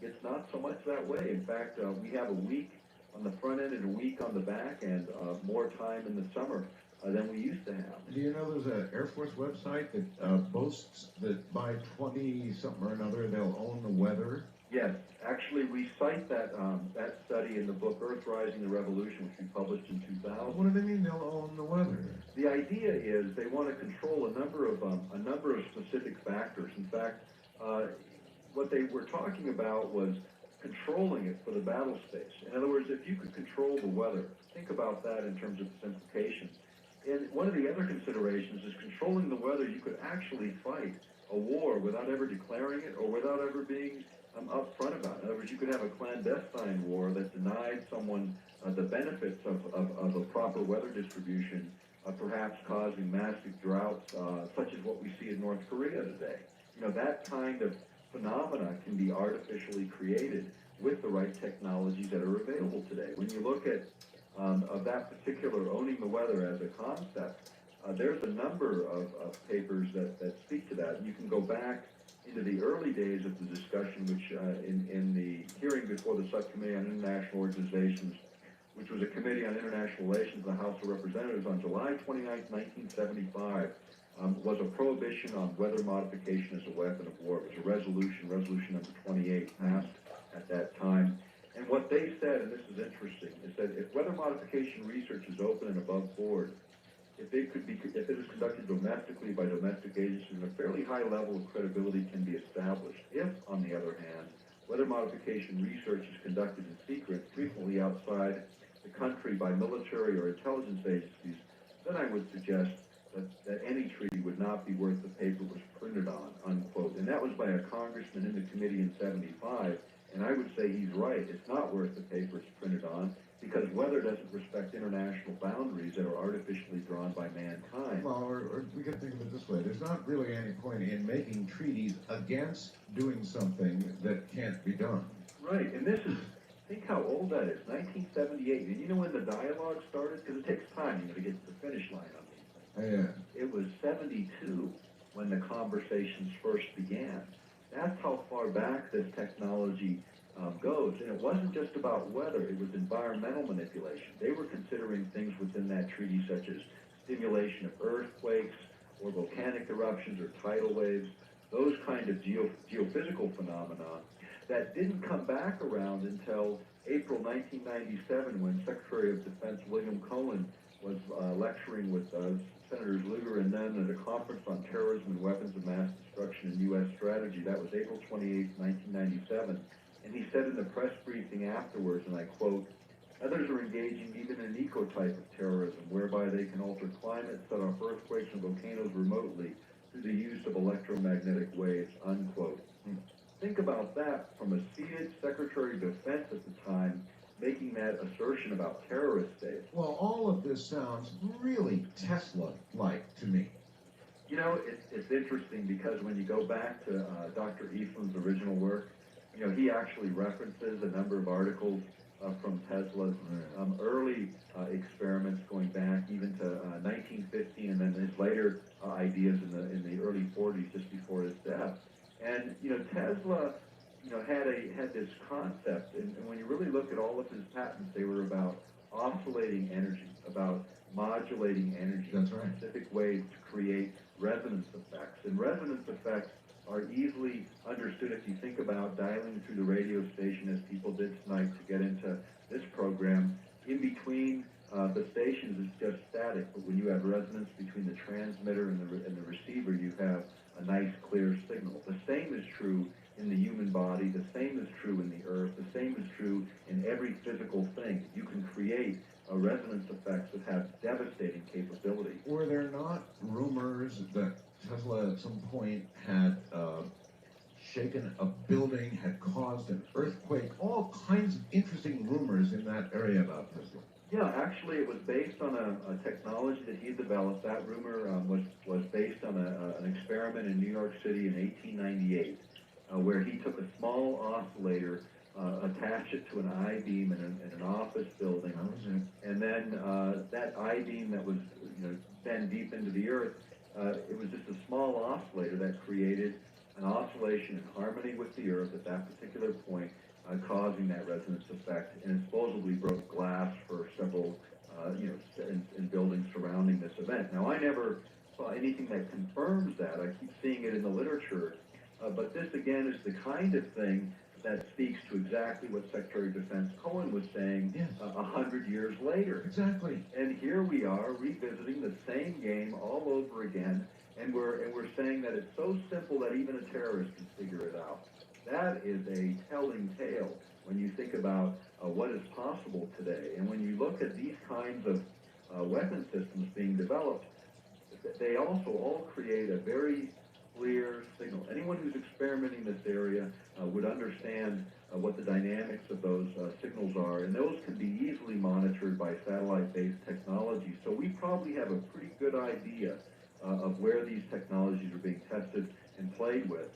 it's not so much that way. In fact, we have a week on the front end and a week on the back end, more time in the summer than we used to have. Do you know there's an Air Force website that boasts that by 20-something or another they'll own the weather? Yes, actually we cite that study in the book Earthrising the Revolution, which we published in 2000. What do they mean they'll own the weather? The idea is they want to control a number of specific factors. In fact, what they were talking about was controlling it for the battle space. In other words, if you could control the weather, think about that in terms of its implications. And one of the other considerations is controlling the weather. You could actually fight a war without ever declaring it or without ever being upfront about it. In other words, you could have a clandestine war that denied someone the benefits of a proper weather distribution, perhaps causing massive droughts, such as what we see in North Korea today. You know, that kind of phenomena can be artificially created with the right technologies that are available today. When you look at of that particular owning the weather as a concept, there's a number of papers that speak to that. You can go back into the early days of the discussion, which in the hearing before the Subcommittee on International Organizations, which was a committee on international relations in the House of Representatives on July 29, 1975, was a prohibition on weather modification as a weapon of war. It was a resolution number 28, passed at that time. And what they said, and this is interesting, is that if weather modification research is open and above board, if it is conducted domestically by domestic agencies, a fairly high level of credibility can be established. If, on the other hand, weather modification research is conducted in secret, frequently outside the country by military or intelligence agencies, then I would suggest that any treaty would not be worth the paper it was printed on, unquote. And that was by a congressman in the committee in 75, and I would say he's right. It's not worth the paper it's printed on, because weather doesn't respect international boundaries that are artificially drawn by mankind. Well, or we can think of it this way. There's not really any point in making treaties against doing something that can't be done. Right, and this is, think how old that is, 1978. And you know when the dialogue started? Because it takes time, to get to the finish line on these things. Yeah. It was 72 when the conversations first began. That's how far back this technology goes. And it wasn't just about weather, it was environmental manipulation. They were considering things within that treaty such as stimulation of earthquakes or volcanic eruptions or tidal waves, those kind of geophysical phenomena that didn't come back around until April 1997 when Secretary of Defense William Cohen was lecturing with Senators Lugar and Nunn at a conference on terrorism and weapons of mass destruction and U.S. strategy. That was April 28, 1997. And he said in the press briefing afterwards, and I quote, "Others are engaging even in an eco-type of terrorism, whereby they can alter climate, set off earthquakes and volcanoes remotely through the use of electromagnetic waves," unquote. Think about that from a seated Secretary of Defense at the time, making that assertion about terrorist states. Well, all of this sounds really Tesla-like to me. You know, it's interesting because when you go back to Dr. Eastman's original work, you know, he actually references a number of articles from Tesla's early experiments going back even to 1950 and later ideas in the early 40s, just before his death. And Tesla, had this concept, and when you really look at all of his patents, they were about oscillating energy, about modulating energy. That's right. In specific ways to create resonance effects. And resonance effects are easily understood if you think about dialing through the radio station, as people did tonight to get into this program. In between the stations is just static, but when you have resonance between the transmitter and the receiver, you have a nice clear signal. The same is true in the human body, the same is true in the earth, the same is true in every physical thing. You can create resonance effects that have devastating capability. Were there not rumors that Tesla at some point had shaken a building, had caused an earthquake, all kinds of interesting rumors in that area about Tesla? Yeah, actually it was based on a technology that he developed. That rumor was based on an experiment in New York City in 1898, where he took a small oscillator, attached it to an I-beam in an office building, and then that I-beam that was bent deep into the earth, it was just a small oscillator that created an oscillation in harmony with the earth at that particular point, causing that resonance effect, and it supposedly broke glass for several, in buildings surrounding this event. Now, I never saw anything that confirms that. I keep seeing it in the literature, but this, again, is the kind of thing that speaks to exactly what Secretary of Defense Cohen was saying 100 years later. Exactly. And here we are revisiting the same game all over again, and we're saying that it's so simple that even a terrorist can figure it out. That is a telling tale when you think about what is possible today. And when you look at these kinds of weapon systems being developed, they also all create a very clear signal. Anyone who's experimenting in this area would understand what the dynamics of those signals are, and those can be easily monitored by satellite-based technology. So we probably have a pretty good idea of where these technologies are being tested and played with.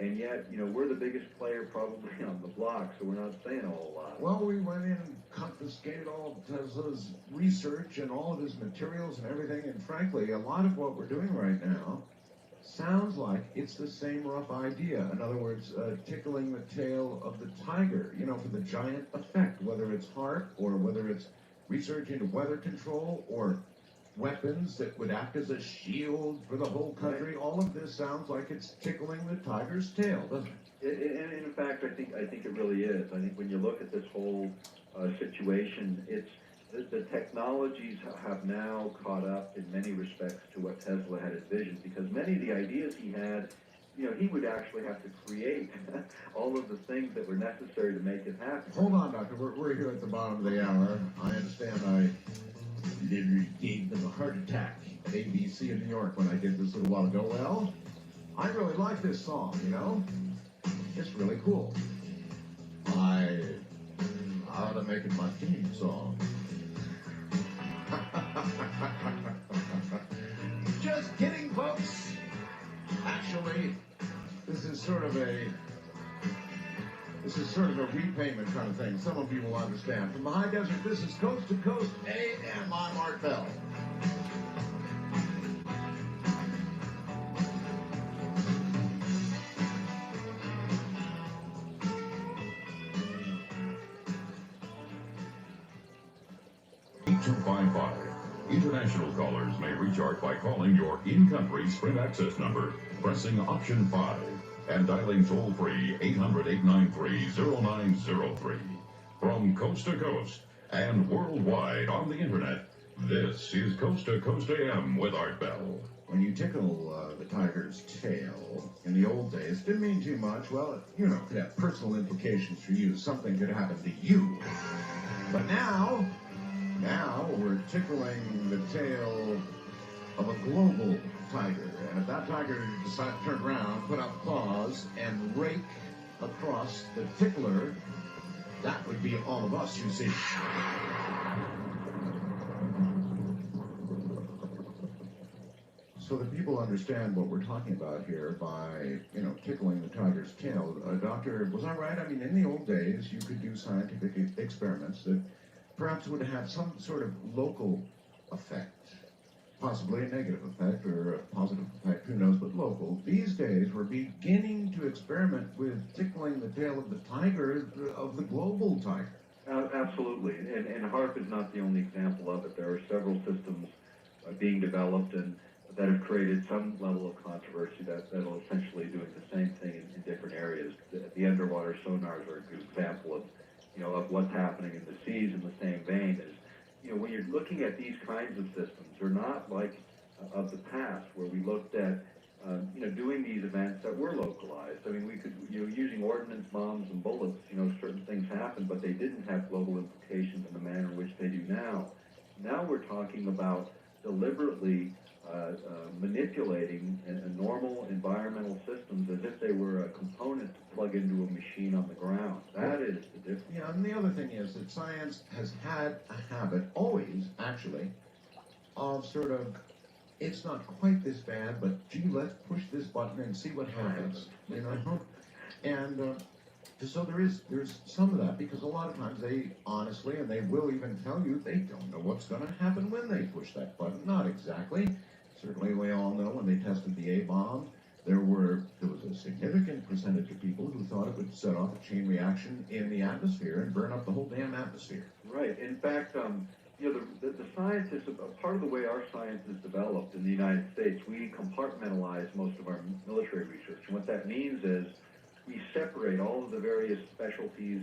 And yet, we're the biggest player probably on the block, so we're not saying a whole lot. Well, we went in and confiscated all of Tesla's research and all of his materials and everything, and frankly, a lot of what we're doing right now sounds like it's the same rough idea. In other words, tickling the tail of the tiger, for the giant effect, whether it's HAARP or whether it's research into weather control or weapons that would act as a shield for the whole country. All of this sounds like it's tickling the tiger's tail, doesn't it? And in fact, I think it really is. I think when you look at this whole situation, it's the technologies have now caught up in many respects to what Tesla had envisioned, because many of the ideas he had, he would actually have to create all of the things that were necessary to make it happen. Hold on, Doctor. We're here at the bottom of the hour. I understand I literally gave them a heart attack at ABC in New York when I did this a little while ago. Well, I really like this song, It's really cool. I ought to make it my theme song. Just kidding, folks. Actually, this is sort of a repayment kind of thing. Some of you will understand. From the high desert, this is Coast to Coast AM. I'm Art Bell. International callers may reach Art by calling your in-country Sprint access number, pressing option 5, and dialing toll-free 800-893-0903. From coast to coast and worldwide on the internet, this is Coast to Coast AM with Art Bell. When you tickle the tiger's tail, in the old days, didn't mean too much. Well, it, could have personal implications for you. Something could happen to you. But now we're tickling the tail of a global tiger. And if that tiger decides to turn around, put out claws, and rake across the tickler, that would be all of us, you see. So that people understand what we're talking about here by, tickling the tiger's tail. Doctor, was I right? I mean, in the old days, you could do scientific experiments that perhaps would have some sort of local effect. possibly a negative effect or a positive effect, who knows, but local. These days, we're beginning to experiment with tickling the tail of the tiger, of the global tiger. Absolutely, and HAARP is not the only example of it. There are several systems being developed and that have created some level of controversy that'll essentially doing the same thing in different areas. The underwater sonars are a good example of, of what's happening in the seas in the same vein as, when you're looking at these kinds of systems, they're not like of the past where we looked at, doing these events that were localized. I mean, we could, using ordnance bombs and bullets, certain things happened, but they didn't have global implications in the manner in which they do now. Now we're talking about deliberately manipulating a normal environmental systems as if they were a component to plug into a machine on the ground. That is the difference. Yeah, and the other thing is that science has had a habit, always actually, of sort of, it's not quite this bad, but gee, let's push this button and see what happens, And so there's some of that, because a lot of times they honestly, and they will even tell you, they don't know what's going to happen when they push that button. Not exactly. Certainly we all know when they tested the A-bomb, there was a significant percentage of people who thought it would set off a chain reaction in the atmosphere and burn up the whole damn atmosphere. Right. In fact, the scientists, part of the way our science is developed in the United States, we compartmentalize most of our military research. And what that means is we separate all of the various specialties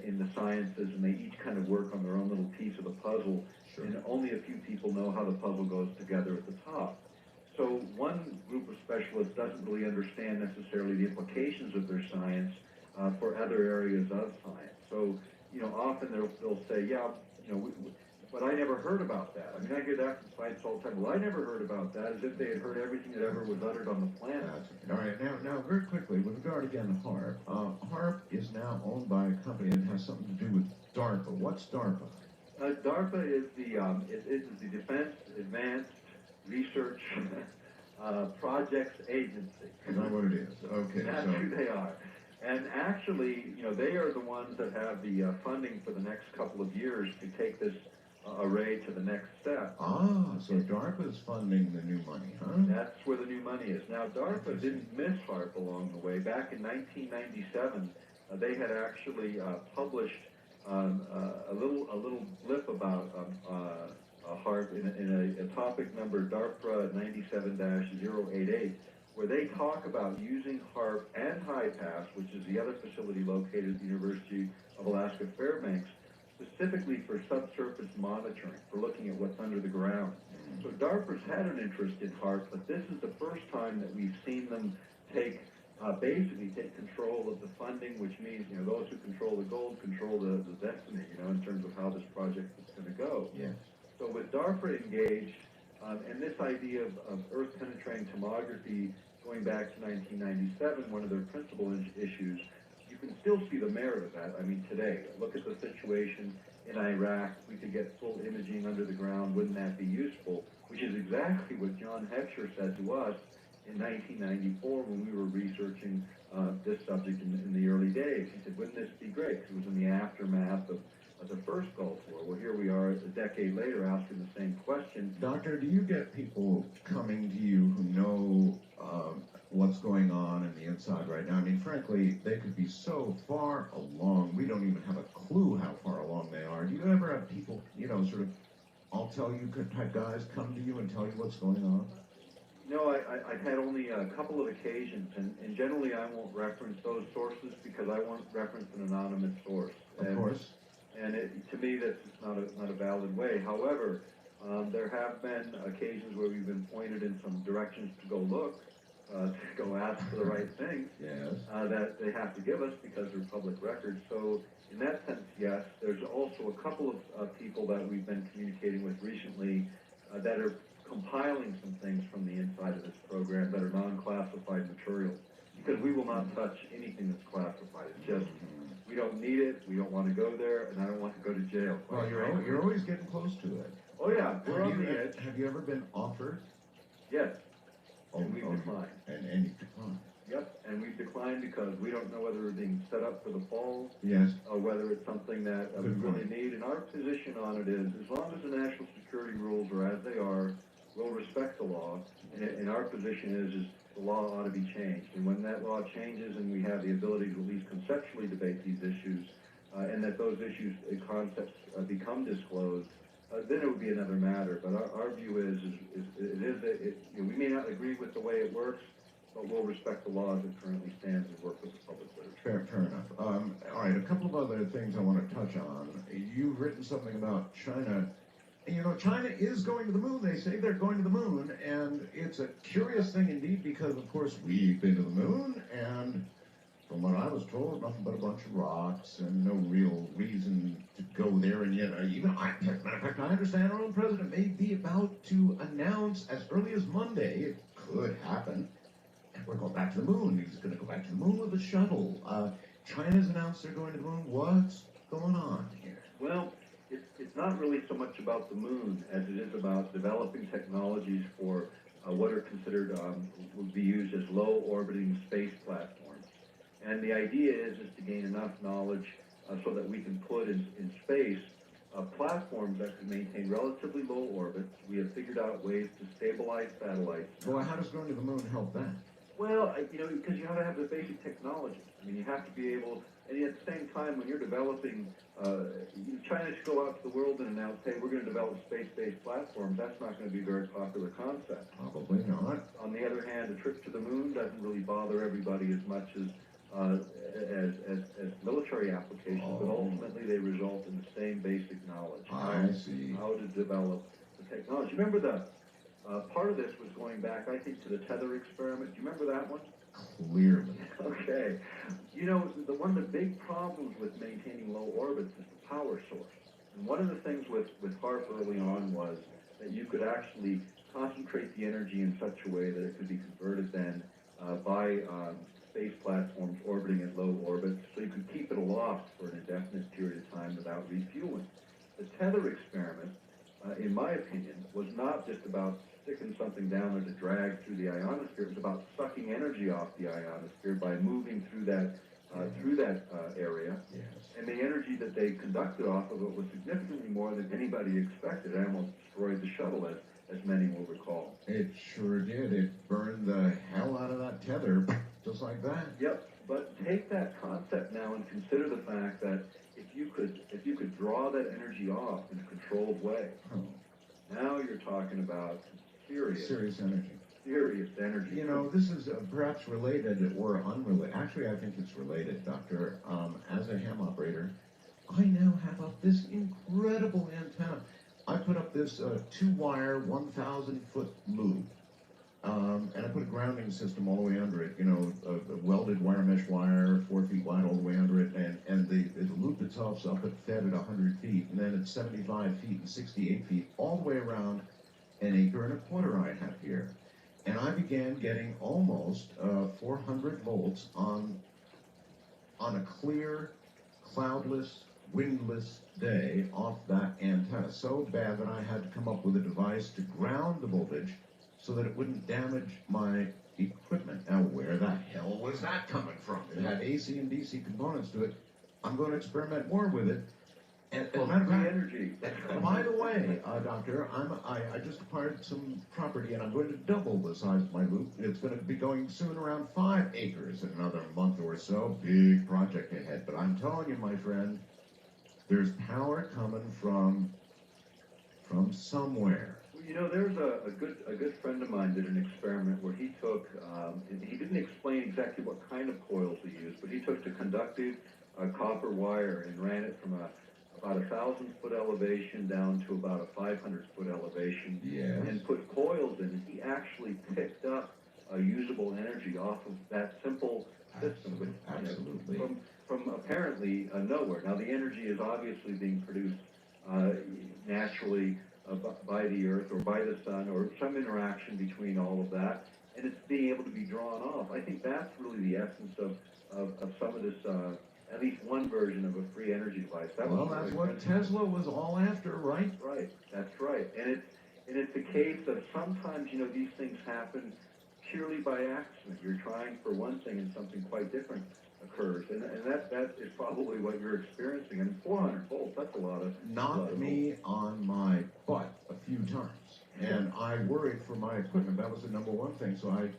in the sciences, and they each kind of work on their own little piece of the puzzle. Sure. And only a few people know how the puzzle goes together at the top. So one group of specialists doesn't really understand necessarily the implications of their science for other areas of science. So, often they'll say, yeah, but I never heard about that. I mean, I hear that from science all the time. Well, I never heard about that, as if they had heard everything that ever was uttered on the planet. All right, now, very quickly, with regard again to HAARP, HAARP is now owned by a company that has something to do with DARPA. What's DARPA? DARPA is the Defense Advanced Research Projects Agency. Is that what it is? Okay. That's who they are. And actually, they are the ones that have the funding for the next couple of years to take this array to the next step. So DARPA is funding the new money, huh? That's where the new money is. Now, DARPA didn't miss HAARP along the way. Back in 1997, they had actually published a little blip about HAARP in a topic number DARPA 97-088, where they talk about using HAARP and HIPAS, which is the other facility located at the University of Alaska Fairbanks, specifically for subsurface monitoring, for looking at what's under the ground. So DARPA's had an interest in HAARP, but this is the first time that we've seen them basically take control of the funding, which means, those who control the gold control the destiny, in terms of how this project is going to go. Yes. So with DARPA engaged, and this idea of earth-penetrating tomography going back to 1997, one of their principal issues, you can still see the merit of that. I mean, today, look at the situation in Iraq. We could get full imaging under the ground. Wouldn't that be useful? Which is exactly what John Heckscher said to us in 1994 when we were researching this subject in the early days. He said, wouldn't this be great? Because it was in the aftermath of the first Gulf War. Well, here we are a decade later asking the same question. Doctor, do you get people coming to you who know what's going on in the inside right now? I mean, frankly, they could be so far along, we don't even have a clue how far along they are. Do you ever have people, sort of, I'll tell you type guys come to you and tell you what's going on? No, I've had only a couple of occasions, and generally I won't reference those sources because I won't reference an anonymous source. Of course. And to me, that's just not a valid way. However, there have been occasions where we've been pointed in some directions to go look, to go ask for the right things. Yes. That they have to give us because they're public records. So in that sense, yes. There's also a couple of people that we've been communicating with recently that are compiling some things from the inside of this program that are non-classified materials, because we will not touch anything that's classified. It's just, we don't need it, we don't want to go there, and I don't want to go to jail. Well, you're always getting close to it. Oh yeah, we're on the edge. Have you ever been offered? Yes, and we've declined. And you've declined. Yep, and we've declined because we don't know whether we're being set up for the fall, yes, or whether it's something that we really need. And our position on it is, as long as the national security rules are as they are, respect the law, and our position is the law ought to be changed. And when that law changes and we have the ability to at least conceptually debate these issues, and that those issues and concepts become disclosed, then it would be another matter. But our view is we may not agree with the way it works, but we'll respect the law as it currently stands and work with the public literature. Fair enough. All right, a couple of other things I want to touch on. You've written something about China. You know, China is going to the moon. They say they're going to the moon, and it's a curious thing indeed because, of course, we've been to the moon, and from what I was told, nothing but a bunch of rocks and no real reason to go there. And yet, as a matter of fact, I understand our own president may be about to announce as early as Monday, it could happen, and we're going back to the moon. He's going to go back to the moon with a shuttle. China's announced they're going to the moon. What's going on here? Well, it's not really so much about the moon as it is about developing technologies for what are considered, would be used as low orbiting space platforms. And the idea is to gain enough knowledge so that we can put in space platforms that can maintain relatively low orbits. We have figured out ways to stabilize satellites. Well, how does going to the moon help that? Well, because you have to have the basic technology. I mean, you have to be able, and at the same time, when you're developing, China should go out to the world and announce, hey, we're going to develop space-based platforms. That's not going to be a very popular concept. Probably not. On the other hand, a trip to the moon doesn't really bother everybody as much as military applications, but ultimately they result in the same basic knowledge. I see. How to develop the technology. Remember part of this was going back, I think, to the tether experiment. Do you remember that one? Clearly. Okay. One of the big problems with maintaining low orbits is the power source. And one of the things with HAARP early on was that you could actually concentrate the energy in such a way that it could be converted then by space platforms orbiting at low orbits, so you could keep it aloft for an indefinite period of time without refueling. The tether experiment, in my opinion, was not just about sticking something down there to drag through the ionosphere. It was about sucking energy off the ionosphere by moving through that area. Yes. And the energy that they conducted off of it was significantly more than anybody expected. It almost destroyed the shuttle, as many will recall. It sure did. It burned the hell out of that tether, just like that. Yep. But take that concept now and consider the fact that if you could draw that energy off in a controlled way, now you're talking about serious energy. Serious energy. You know, this is perhaps related or unrelated. Actually, I think it's related, Doctor. As a ham operator, I now have up this incredible antenna. I put up this 2-wire, 1,000-foot loop, and I put a grounding system all the way under it. You know, a welded wire mesh wire, 4 feet wide, all the way under it, and the loop itself's up at fed at 100 feet, and then it's 75 feet and 68 feet, all the way around an acre and a quarter I have here. And I began getting almost 400 volts on a clear, cloudless, windless day off that antenna. So bad that I had to come up with a device to ground the voltage so that it wouldn't damage my equipment. Now, where the hell was that coming from? It had AC and DC components to it. I'm going to experiment more with it. And matter of fact, energy. By the way, Doctor, I just acquired some property, and I'm going to double the size of my loop. It's going to be going soon around 5 acres in another month or so. Big project ahead. But I'm telling you, my friend, there's power coming from somewhere. You know, there's a good friend of mine did an experiment where he took, he didn't explain exactly what kind of coils he used, but he took the conductive copper wire and ran it from about 1,000-foot elevation down to about a 500-foot elevation, Yes. and put coils in, and he actually picked up usable energy off of that simple system, which, Absolutely. from apparently nowhere. Now, the energy is obviously being produced naturally by the Earth or by the Sun or some interaction between all of that, and it's being able to be drawn off. I think that's really the essence of some of this, at least one version of a free energy device. That's what Tesla was all after, right? Right, that's right. And it's a case of sometimes, you know, these things happen purely by accident. You're trying for one thing and something quite different occurs. And that is probably what you're experiencing. And 400 volts, that's a lot of... Knocked me on my butt a few times. And I worried for my equipment. That was the number one thing. So I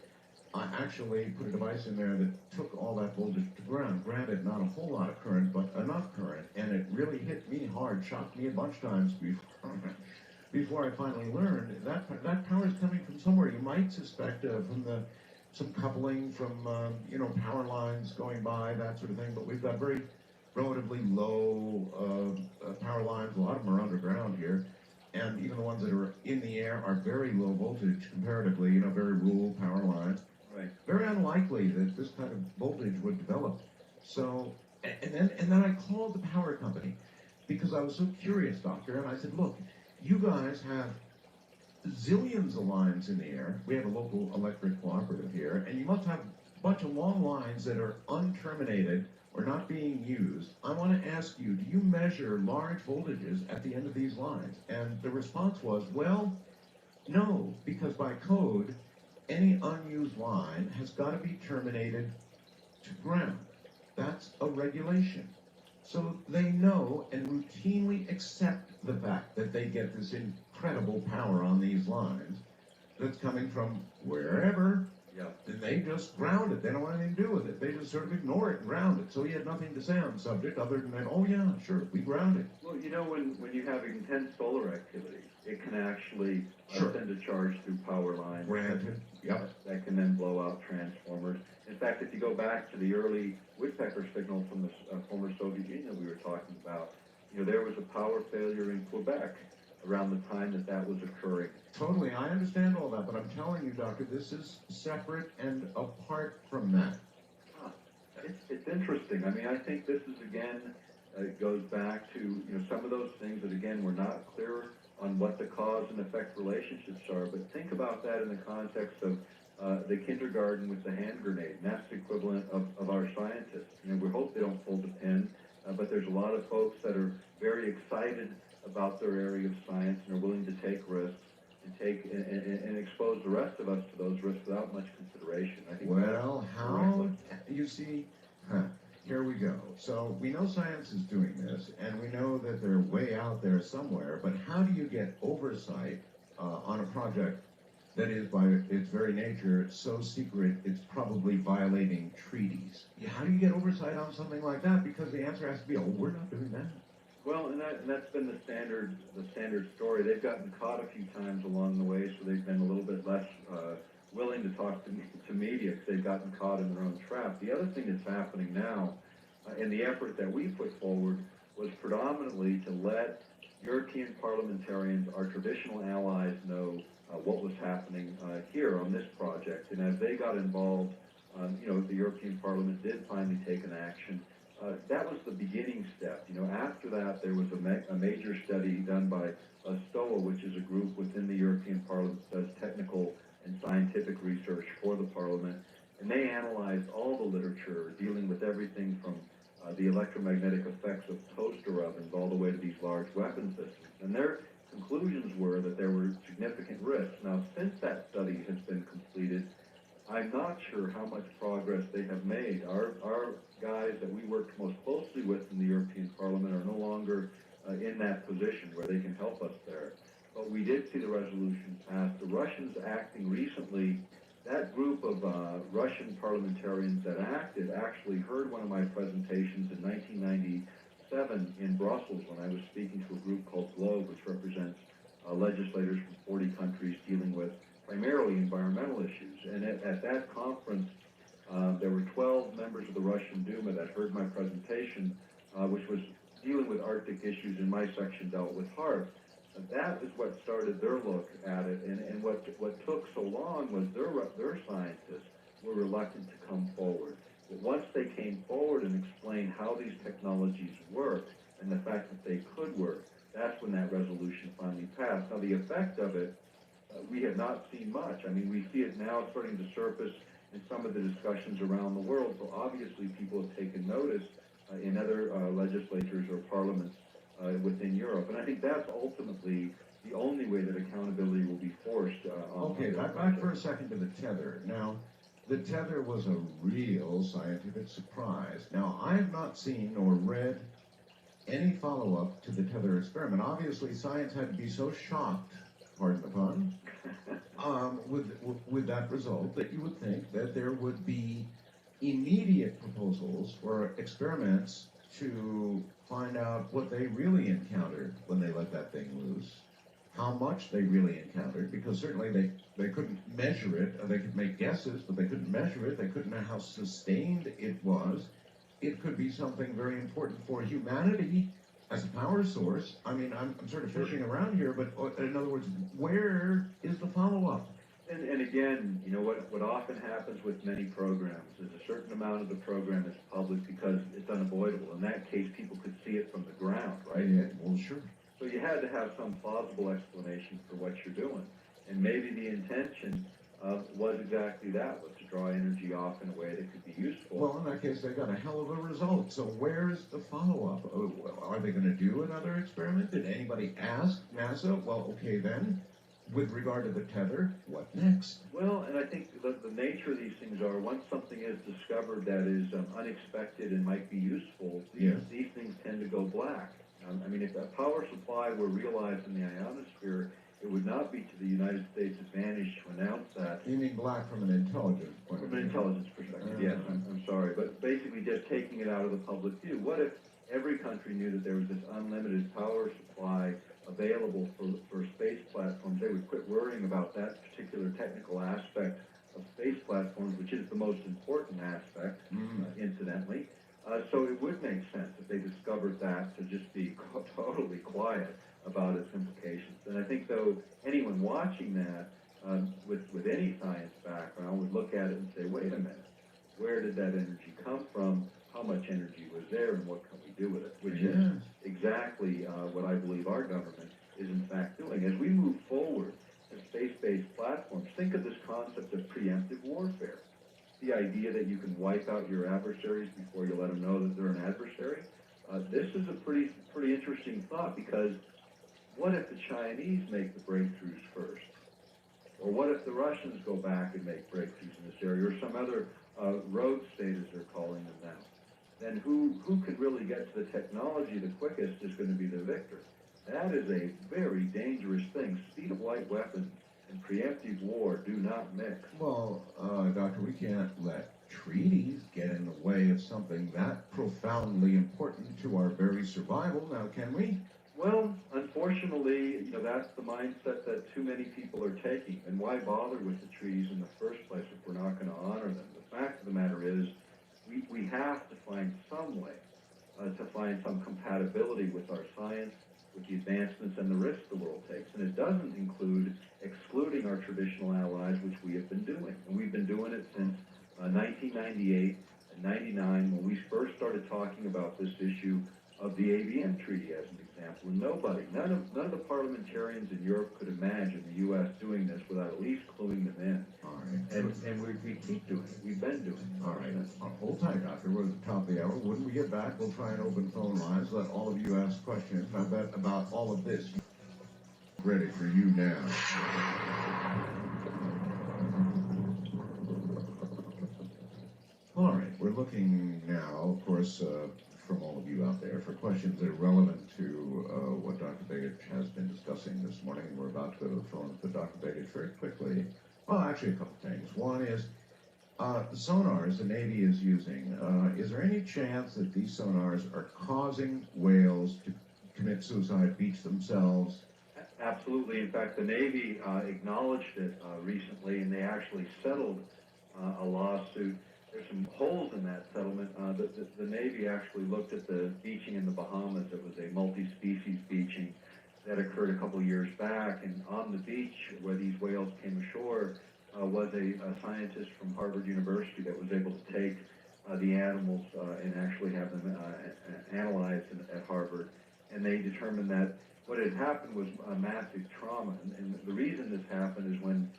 actually put a device in there that took all that voltage to ground. Granted, not a whole lot of current, but enough current. And it really hit me hard, shocked me a bunch of times before I finally learned that power is coming from somewhere. You might suspect from some coupling from power lines going by, that sort of thing. But we've got very relatively low power lines. A lot of them are underground here, and even the ones that are in the air are very low voltage comparatively. Very rural power lines. Right. Very unlikely that this kind of voltage would develop. So, and then I called the power company because I was so curious, doctor, and I said, look, you guys have zillions of lines in the air. We have a local electric cooperative here, and you must have a bunch of long lines that are unterminated or not being used. I want to ask you, do you measure large voltages at the end of these lines? And the response was, well, no, because by code, any unused line has got to be terminated to ground. That's a regulation. So they know and routinely accept the fact that they get this incredible power on these lines that's coming from wherever. Yeah. And they just ground it. They don't want anything to do with it. They just sort of ignore it and ground it. So he had nothing to say on the subject other than that, oh yeah, sure, we ground it. Well, when you have intense solar activity, it can actually Sure. send a charge through power lines. Granted. Yep. That can then blow out transformers. In fact, if you go back to the early woodpecker signal from the former Soviet Union we were talking about, there was a power failure in Quebec around the time that was occurring. Totally, I understand all that, but I'm telling you, doctor, this is separate and apart from that. It's interesting. I mean, I think this is, again, it goes back to, some of those things that, again, we're not clear on what the cause and effect relationships are, but think about that in the context of the kindergarten with the hand grenade, and that's the equivalent of our scientists. We hope they don't pull the pin, but there's a lot of folks that are very excited about their area of science and are willing to take risks and expose the rest of us to those risks without much consideration. I think you see, here we go. So we know science is doing this, and we know that they're way out there somewhere, but how do you get oversight on a project that is, by its very nature, so secret it's probably violating treaties? How do you get oversight on something like that? Because the answer has to be, oh, we're not doing that. Well, and that's been the standard story. They've gotten caught a few times along the way, so they've been a little bit less willing to talk to media because they've gotten caught in their own trap. The other thing that's happening now, and the effort that we put forward, was predominantly to let European parliamentarians, our traditional allies, know what was happening here on this project. And as they got involved, the European Parliament did finally take an action. That was the beginning step. After that, there was a major study done by STOA, which is a group within the European Parliament that does technical and scientific research for the Parliament, and they analyzed all the literature dealing with everything from the electromagnetic effects of toaster ovens all the way to these large weapon systems. And their conclusions were that there were significant risks. Now, since that study has been completed, I'm not sure how much progress they have made. Our guys that we worked most closely with in the European Parliament are no longer in that position where they can help us there. But we did see the resolution passed. The Russians acting recently, that group of Russian parliamentarians that acted actually heard one of my presentations in 1997 in Brussels when I was speaking to a group called GLOBE, which represents legislators from 40 countries dealing with primarily environmental issues. And at that conference, there were 12 members of the Russian Duma that heard my presentation, which was dealing with Arctic issues, and my section dealt with HAARP. That is what started their look at it, and what took so long was their scientists were reluctant to come forward. But once they came forward and explained how these technologies work and the fact that they could work, that's when that resolution finally passed. Now, the effect of it, we have not seen much. I mean, we see it now starting to surface in some of the discussions around the world, so obviously people have taken notice in other legislatures or parliaments within Europe. And I think that's ultimately the only way that accountability will be forced. Okay, back for a second to the tether. Now, the tether was a real scientific surprise. Now, I have not seen or read any follow-up to the tether experiment. Obviously, science had to be so shocked pardon the pun, with that result that you would think that there would be immediate proposals for experiments to find out what they really encountered when they let that thing loose, how much they really encountered, because certainly they couldn't measure it. They could make guesses, but they couldn't measure it. They couldn't know how sustained it was. It could be something very important for humanity as a power source. I mean, I'm sort of fishing around here, but in other words, where is the follow-up? And again, you know, what often happens with many programs is a certain amount of the program is public because it's unavoidable. In that case, people could see it from the ground, right? Yeah, well, sure. So you had to have some plausible explanation for what you're doing. And maybe the intention was exactly that, was to draw energy off in a way that could be useful. Well, in that case, they got a hell of a result. So where's the follow-up? Are they going to do another experiment? Did anybody ask NASA? Well, okay then. With regard to the tether, what next? Well, and I think the nature of these things are, once something is discovered that is unexpected and might be useful, these things tend to go black. I mean, if a power supply were realized in the ionosphere, it would not be to the United States' advantage to announce that. You mean black from an intelligence point of view? From an intelligence perspective, yes, I'm sorry. But basically just taking it out of the public view. What if every country knew that there was this unlimited power supply available for space platforms? They would quit worrying about that particular technical aspect of space platforms, which is the most important aspect, incidentally. So it would make sense if they discovered that to just be totally quiet about its implications. And I think, though, anyone watching that with any science background would look at it and say, wait a minute, where did that energy come from? How much energy was there, and what can we do with it? Which is exactly what I believe our government is in fact doing. As we move forward to space-based platforms, think of this concept of preemptive warfare. The idea that you can wipe out your adversaries before you let them know that they're an adversary. This is a pretty interesting thought, because what if the Chinese make the breakthroughs first? Or what if the Russians go back and make breakthroughs in this area, or some other rogue state, as they're calling them now? Then who could really get to the technology the quickest is going to be the victor. That is a very dangerous thing. Speed of light weapons and preemptive war do not mix. Well, Doctor, we can't let treaties get in the way of something that profoundly important to our very survival, now can we? Well, unfortunately, you know, that's the mindset that too many people are taking. And why bother with the treaties in the first place if we're not going to honor them? The fact of the matter is, we have to find some way to find some compatibility with our science, with the advancements and the risks the world takes. And it doesn't include excluding our traditional allies, which we have been doing. And we've been doing it since 1998 and 99, when we first started talking about this issue of the ABM Treaty as an example. And none of the parliamentarians in Europe could imagine the U.S. doing this without at least cluing them in. All right. And we keep doing it. We've been doing it. All right. Hold tight, Doctor. We're at the top of the hour. When we get back, we'll try and open phone lines. Let all of you ask questions. I bet about all of this. Ready for you now. All right. We're looking now, of course, from all of you out there for questions that are relevant to what Dr. Begich has been discussing this morning. We're about to go to the phone with Dr. Begich very quickly. Well, actually, a couple things. One is the sonars the Navy is using. Is there any chance that these sonars are causing whales to commit suicide, beach themselves? Absolutely. In fact, the Navy acknowledged it recently, and they actually settled a lawsuit. There's some holes in that settlement. The Navy actually looked at the beaching in the Bahamas. It was a multi-species beaching that occurred a couple years back, and on the beach where these whales came ashore was a scientist from Harvard University that was able to take the animals and actually have them analyzed at Harvard. And they determined that what had happened was a massive trauma. And the reason this happened is when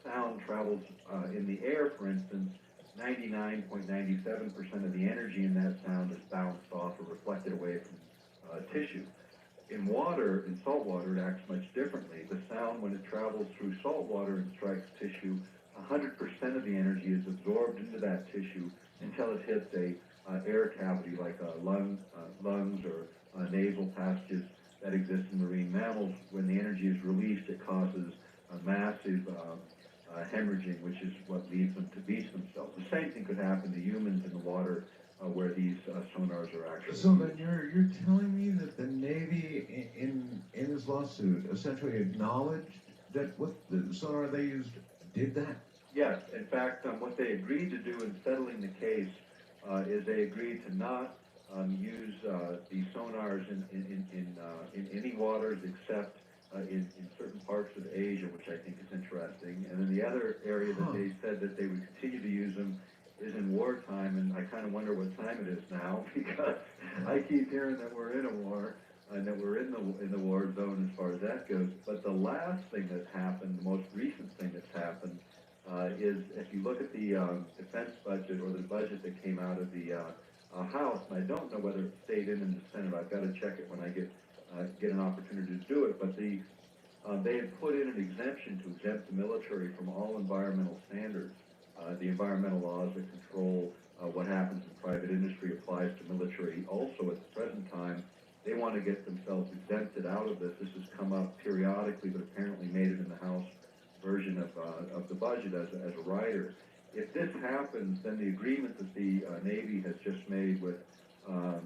sound travels in the air, for instance, 99.97% of the energy in that sound is bounced off or reflected away from tissue. In water, in salt water, it acts much differently. The sound, when it travels through salt water and strikes tissue, 100% of the energy is absorbed into that tissue until it hits a air cavity like lungs or nasal passages that exists in marine mammals. When the energy is released, it causes a massive hemorrhaging, which is what leads them to beach themselves. The same thing could happen to humans in the water where these sonars are actually. So then you're telling me that the Navy in this lawsuit essentially acknowledged that what the sonar they used did that? Yes, in fact, what they agreed to do in settling the case is they agreed to not use the sonars in any waters except in certain parts of Asia, which I think is interesting. And then the other area that they said that they would continue to use them is in wartime, and I kind of wonder what time it is now, because I keep hearing that we're in a war and that we're in the war zone as far as that goes. But the last thing that's happened, the most recent thing that's happened, is if you look at the defense budget or the budget that came out of the House, and I don't know whether it stayed in the Senate. I've got to check it when I get an opportunity to do it. But they had put in an exemption to exempt the military from all environmental standards. The environmental laws that control what happens in private industry applies to military. Also, at the present time, they want to get themselves exempted out of this. This has come up periodically, but apparently made it in the House version of the budget as a rider. If this happens, then the agreement that the Navy has just made with the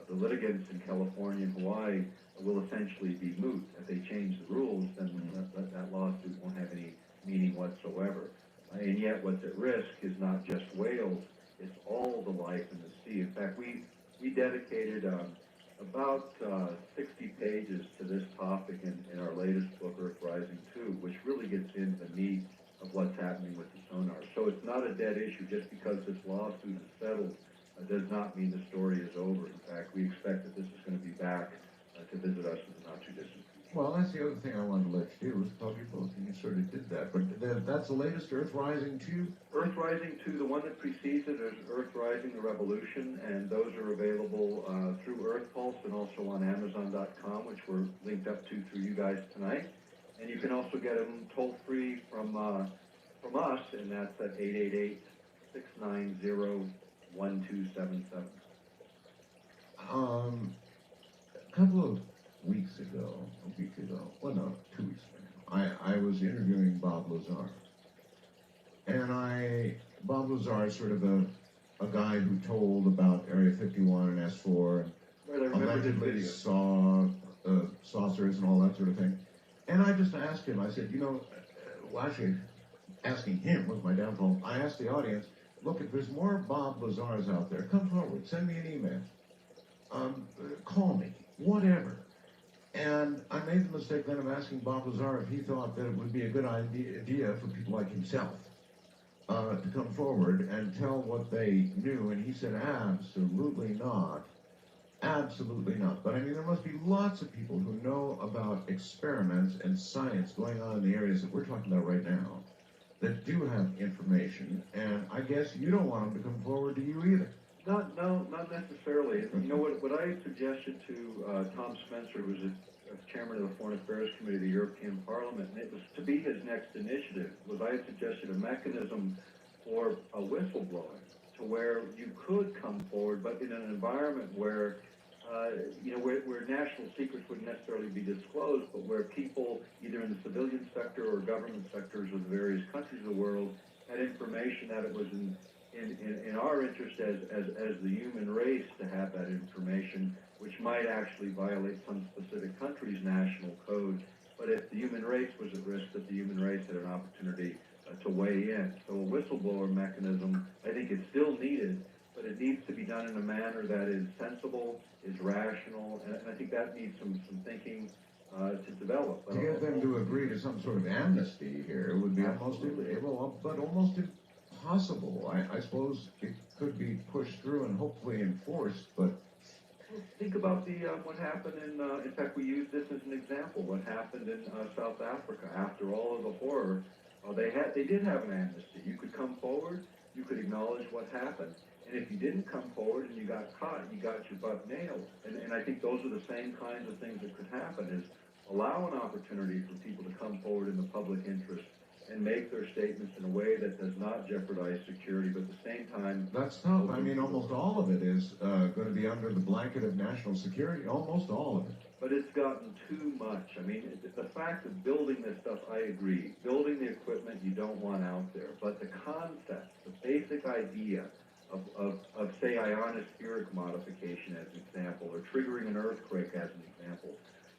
litigants in California and Hawaii will essentially be moot. If they change the rules, then that lawsuit won't have any meaning whatsoever. And yet what's at risk is not just whales, it's all the life in the sea. In fact, we dedicated about 60 pages to this topic in our latest book, Earth Rising 2, which really gets into the meat of what's happening with the sonar. So it's not a dead issue. Just because this lawsuit is settled does not mean the story is over. In fact, we expect that this is going to be back to visit us in the not too distant future. Well, that's the other thing I wanted to let you do was plug your book, and you sort of did that. But that's the latest, Earth Rising 2? Earth Rising 2, the one that precedes it is Earth Rising, the Revolution, and those are available through Earth Pulse and also on Amazon.com, which we're linked up to through you guys tonight. And you can also get them toll-free from us, and that's at 888-690-1277. A couple of weeks ago, well, no, 2 weeks ago, I was interviewing Bob Lazar. And Bob Lazar is sort of a guy who told about Area 51 and S4, and allegedly saw saucers and all that sort of thing. And I just asked him, I said, well, actually, asking him was my downfall. I asked the audience, look, if there's more Bob Lazars out there, come forward, send me an email, call me, whatever. And I made the mistake then of asking Bob Lazar if he thought that it would be a good idea for people like himself to come forward and tell what they knew. And he said, absolutely not. Absolutely not. But I mean, there must be lots of people who know about experiments and science going on in the areas that we're talking about right now that do have information. And I guess you don't want them to come forward to you either. Not necessarily. What I suggested to Tom Spencer, who was a chairman of the Foreign Affairs Committee of the European Parliament, and it was to be his next initiative, was I had suggested a mechanism for a whistleblowing to where you could come forward, but in an environment where, where national secrets wouldn't necessarily be disclosed, but where people, either in the civilian sector or government sectors of the various countries of the world, had information that it was in our interest as the human race to have that information, which might actually violate some specific country's national code. But if the human race was at risk, that the human race had an opportunity to weigh in. So a whistleblower mechanism, I think, is still needed, but it needs to be done in a manner that is sensible, is rational, and I think that needs some thinking to develop. To get them to agree to some sort of amnesty here, it would be almost impossible. I suppose it could be pushed through and hopefully enforced, but think about what happened in fact, we used this as an example, what happened in South Africa after all of the horror. They did have an amnesty. You could come forward, you could acknowledge what happened, and if you didn't come forward and you got caught, you got your butt nailed. And I think those are the same kinds of things that could happen, is allow an opportunity for people to come forward in the public interest and make their statements in a way that does not jeopardize security, but at the same time... That's tough. I mean, almost all of it is going to be under the blanket of national security, almost all of it. but it's gotten too much. I mean, the fact of building this stuff, I agree. Building the equipment you don't want out there, but the concept, the basic idea of say, ionospheric modification as an example, or triggering an earthquake as an example,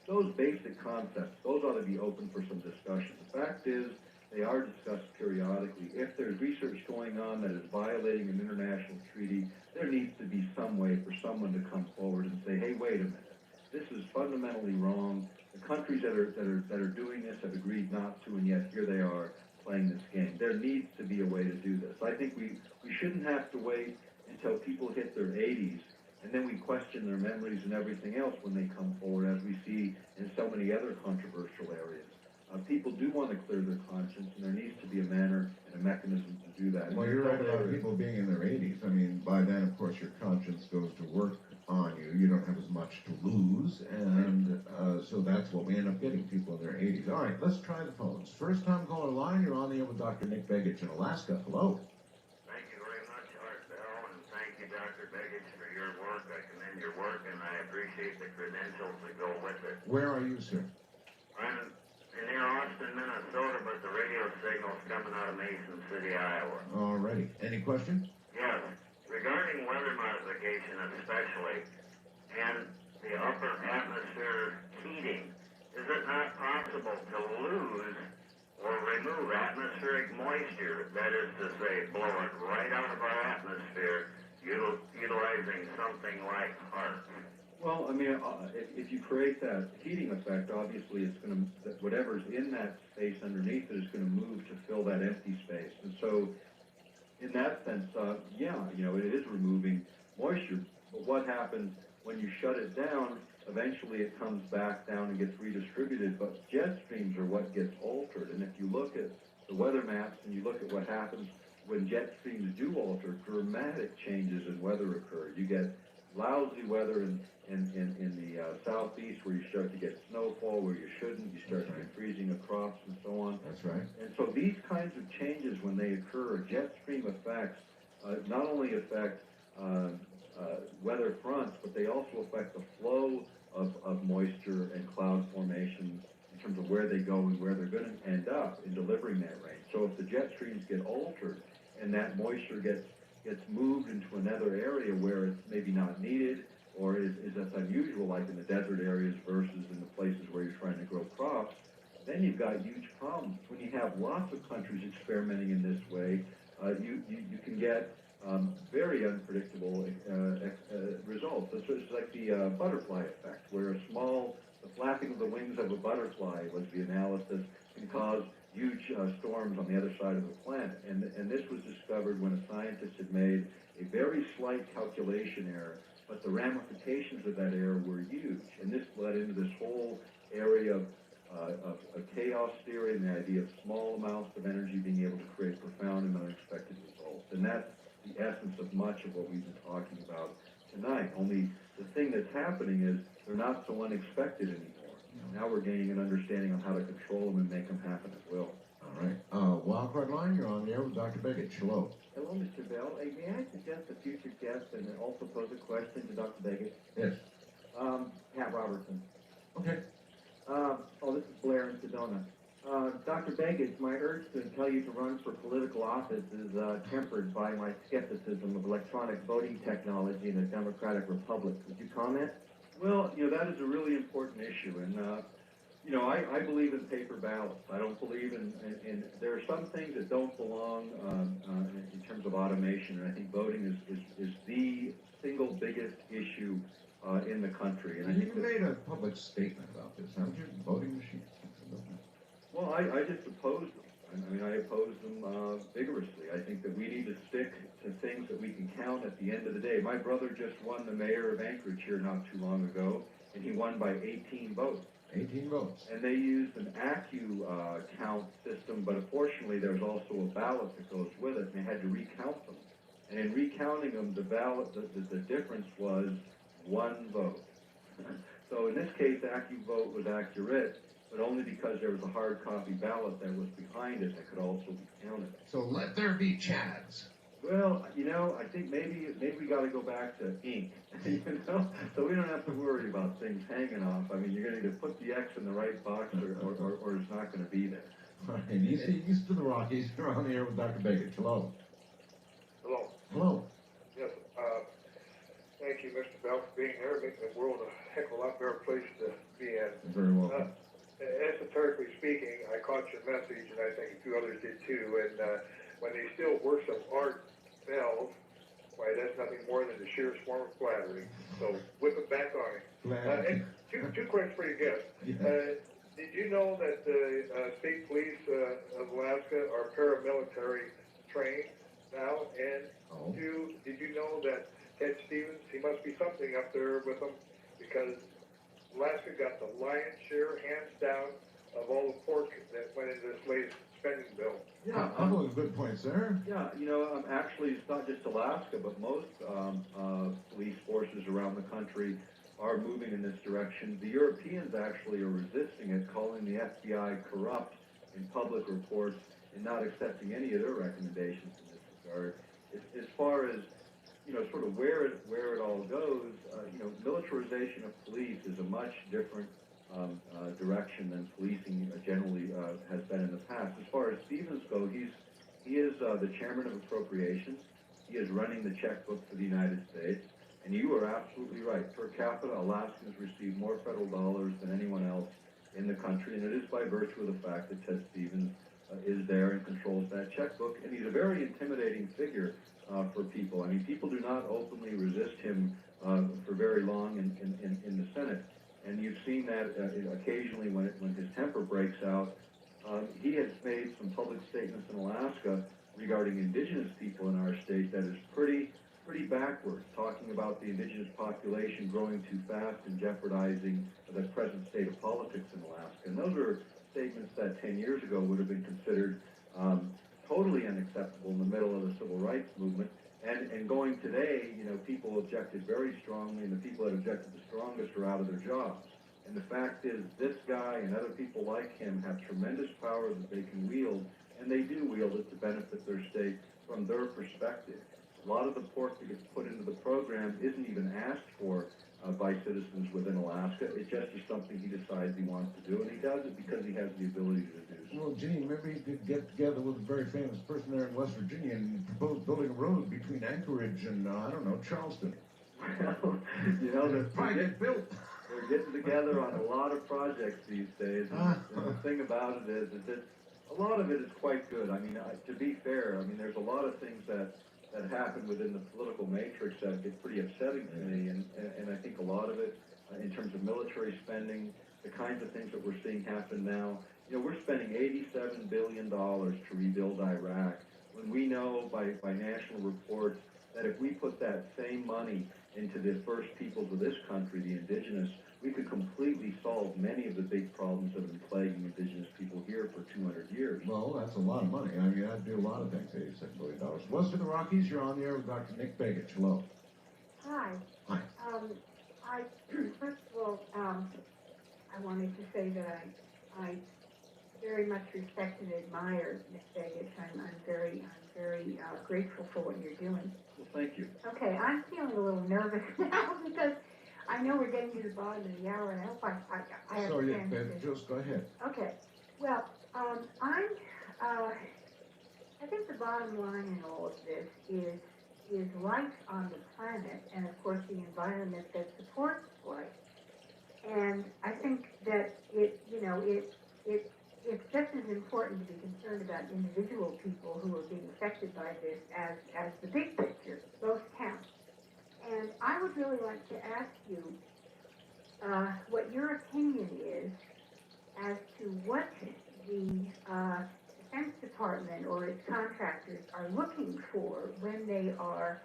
those basic concepts, those ought to be open for some discussion. The fact is, they are discussed periodically. If there's research going on that is violating an international treaty, there needs to be some way for someone to come forward and say, hey, wait a minute. This is fundamentally wrong. The countries that are doing this have agreed not to, and yet here they are playing this game. There needs to be a way to do this. I think we shouldn't have to wait until people hit their 80s, and then we question their memories and everything else when they come forward, as we see in so many other controversial areas. People do want to clear their conscience, and there needs to be a manner and a mechanism to do that. Well, you're right about people being in their 80s. I mean, by then, of course, your conscience goes to work on you. You don't have as much to lose, and so that's what we end up getting, people in their 80s. All right, let's try the phones. First time calling line, you're on the air with Dr. Nick Begich in Alaska. Hello. Thank you very much, Art Bell, and thank you, Dr. Begich, for your work. I commend your work, and I appreciate the credentials that go with it. Where are you, sir? I'm near Austin, Minnesota, but the radio signal's coming out of Mason City, Iowa. All righty. Any question? Yes. Regarding weather modification especially, and the upper atmosphere heating, is it not possible to lose or remove atmospheric moisture, that is to say, blow it right out of our atmosphere, utilizing something like HAARP? Well, I mean, if you create that heating effect, obviously it's going to, whatever's in that space underneath it is going to move to fill that empty space. And so, in that sense, yeah, you know, it is removing moisture. But what happens when you shut it down? Eventually it comes back down and gets redistributed, but jet streams are what gets altered. And if you look at the weather maps and you look at what happens when jet streams do alter, dramatic changes in weather occur. You get lousy weather in the southeast, where you start to get snowfall where you shouldn't. You start to get freezing of crops and so on. That's right. And so these kinds of changes, when they occur, jet stream effects, not only affect weather fronts, but they also affect the flow of moisture and cloud formation in terms of where they go and where they're going to end up in delivering that rain. So if the jet streams get altered and that moisture gets moved into another area where it's maybe not needed, or is that's unusual, like in the desert areas versus in the places where you're trying to grow crops, then you've got huge problems. When you have lots of countries experimenting in this way, you can get very unpredictable results. It's like the butterfly effect, where the flapping of the wings of a butterfly was the analysis, can cause huge storms on the other side of the planet. And this was discovered when a scientist had made a very slight calculation error, but the ramifications of that error were huge. And this led into this whole area of chaos theory and the idea of small amounts of energy being able to create profound and unexpected results. And that's the essence of much of what we've been talking about tonight. Only the thing that's happening is they're not so unexpected anymore. Now we're gaining an understanding on how to control them and make them happen at will. All right. Wildcard line, you're on the air with Dr. Begich. Hello. Hello, Mr. Bell. May I suggest a future guest and also pose a question to Dr. Begich? Yes. Pat Robertson. Okay. This is Blair in Sedona. Dr. Begich, my urge to tell you to run for political office is tempered by my skepticism of electronic voting technology in a democratic republic. Would you comment? Well, that is a really important issue, and I believe in paper ballots. I don't believe in there are some things that don't belong in terms of automation, and I think voting is the single biggest issue in the country. And I think you made a public statement about this, haven't you? Voting machines. Well, I just oppose them. I mean, I oppose them vigorously. I think that we need to stick to things that we can count at the end of the day. My brother just won the mayor of Anchorage here not too long ago, and he won by 18 votes. 18 votes. And they used an count system, but unfortunately there's also a ballot that goes with it, and they had to recount them. And in recounting them, the difference was 1 vote. So in this case, the vote was accurate, but only because there was a hard copy ballot that was behind it that could also be counted. So let there be Chads. Well, I think maybe we got to go back to ink, so we don't have to worry about things hanging off. I mean, you're going to either put the X in the right box or it's not going to be there. All right, east to the Rockies. You're on the air with Dr. Begich. Hello. Hello. Hello. Yes, thank you, Mr. Bell, for being here, making the world a heck of a lot better place to be in. Very welcome. Esoterically speaking, I caught your message, and I think a few others did too, and when they steal works of art, bells, why, that's nothing more than the sheerest form of flattery. So whip it back on me. And two questions for your guest. Yes. Did you know that the state police of Alaska are paramilitary trained now? And two, did you know that Ted Stevens, he must be something up there with them, because Alaska got the lion's share, hands down, of all the pork that went into this latest spending bill. Yeah, a couple of good points there. Yeah, actually, it's not just Alaska, but most police forces around the country are moving in this direction. The Europeans actually are resisting it, calling the FBI corrupt in public reports and not accepting any of their recommendations in this regard. As far as sort of where it all goes, militarization of police is a much different direction than policing generally has been in the past. As far as Stevens go, he is the chairman of appropriations. He is running the checkbook for the United States. And you are absolutely right. Per capita, Alaskans receive more federal dollars than anyone else in the country, and it is by virtue of the fact that Ted Stevens is there and controls that checkbook. And he's a very intimidating figure for people. I mean, people do not openly resist him for very long in the Senate. And you've seen that occasionally when his temper breaks out. He has made some public statements in Alaska regarding indigenous people in our state that is pretty backwards, talking about the indigenous population growing too fast and jeopardizing the present state of politics in Alaska. And those are statements that 10 years ago would have been considered totally unacceptable in the middle of the civil rights movement. And going today, people objected very strongly, and the people that objected the strongest are out of their jobs. And the fact is, this guy and other people like him have tremendous power that they can wield, and they do wield it to benefit their state from their perspective. A lot of the pork that gets put into the program isn't even asked for by citizens within Alaska. It just is something he decides he wants to do, and he does it because he has the ability to do so. Well, Gene, maybe you could get together with a very famous person there in West Virginia and propose building a road between Anchorage and, Charleston. Well, It'll probably get built. They're getting together on a lot of projects these days, and the thing about it is that a lot of it is quite good. I mean, to be fair, there's a lot of things that happen within the political matrix that get pretty upsetting to me, and I think a lot of it, in terms of military spending, the kinds of things that we're seeing happen now. We're spending $87 billion to rebuild Iraq, when we know by national reports that if we put that same money into the first peoples of this country, the indigenous, we could completely solve many of the big problems that have been plaguing indigenous people here for 200 years. Well, that's a lot of money. That'd do a lot of things, $87 billion. West of the Rockies, you're on the air with Dr. Nick Begich. Hello. Hi. Hi. First of all, I wanted to say that I very much respect and admire Ms. Begich. I'm very grateful for what you're doing. Well, thank you. Okay, I'm feeling a little nervous now because I know we're getting to the bottom of the hour, and I hope I have a chance to... Just go ahead. Okay. Well, I think the bottom line in all of this is life on the planet, and of course the environment that supports life. And I think that it's just as important to be concerned about individual people who are being affected by this as the big picture. Both count. And I would really like to ask you what your opinion is as to what the Defense Department or its contractors are looking for when they are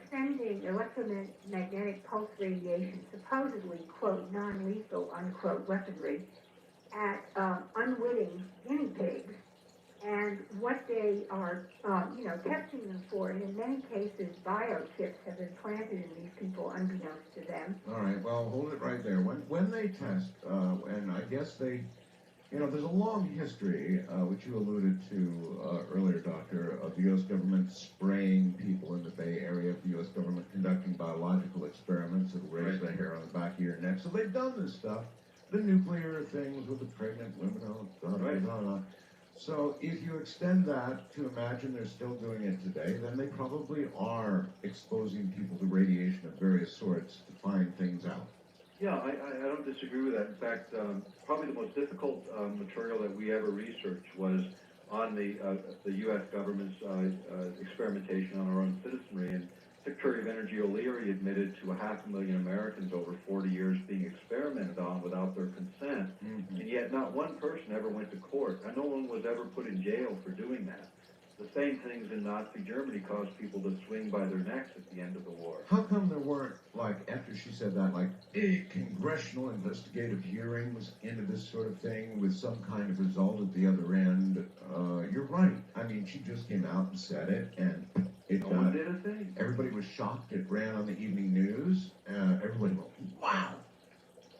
sending electromagnetic pulse radiation, supposedly, quote, non-lethal, unquote, weaponry at unwitting guinea pigs, and what they are, testing them for. And in many cases, biochips have been planted in these people unbeknownst to them. All right, well, hold it right there. When they test, and I guess they You know, there's a long history, which you alluded to earlier, Doctor, of the U.S. government spraying people in the Bay Area, of the U.S. government conducting biological experiments that raise the hair on the back of your neck. So they've done this stuff. The nuclear things with the pregnant women, So if you extend that to imagine they're still doing it today, then they probably are exposing people to radiation of various sorts to find things out. Yeah, I don't disagree with that. In fact, probably the most difficult material that we ever researched was on the U.S. government's experimentation on our own citizenry. And Secretary of Energy O'Leary admitted to 500,000 Americans over 40 years being experimented on without their consent. Mm-hmm. And yet not one person ever went to court. And no one was ever put in jail for doing that. The same things in Nazi Germany caused people to swing by their necks at the end of the war. How come there weren't, like, after she said that, like, congressional investigative hearings into this sort of thing with some kind of result at the other end? You're right. I mean, she just came out and said it, and no one did a thing. Everybody was shocked. It ran on the evening news. Everybody went, wow!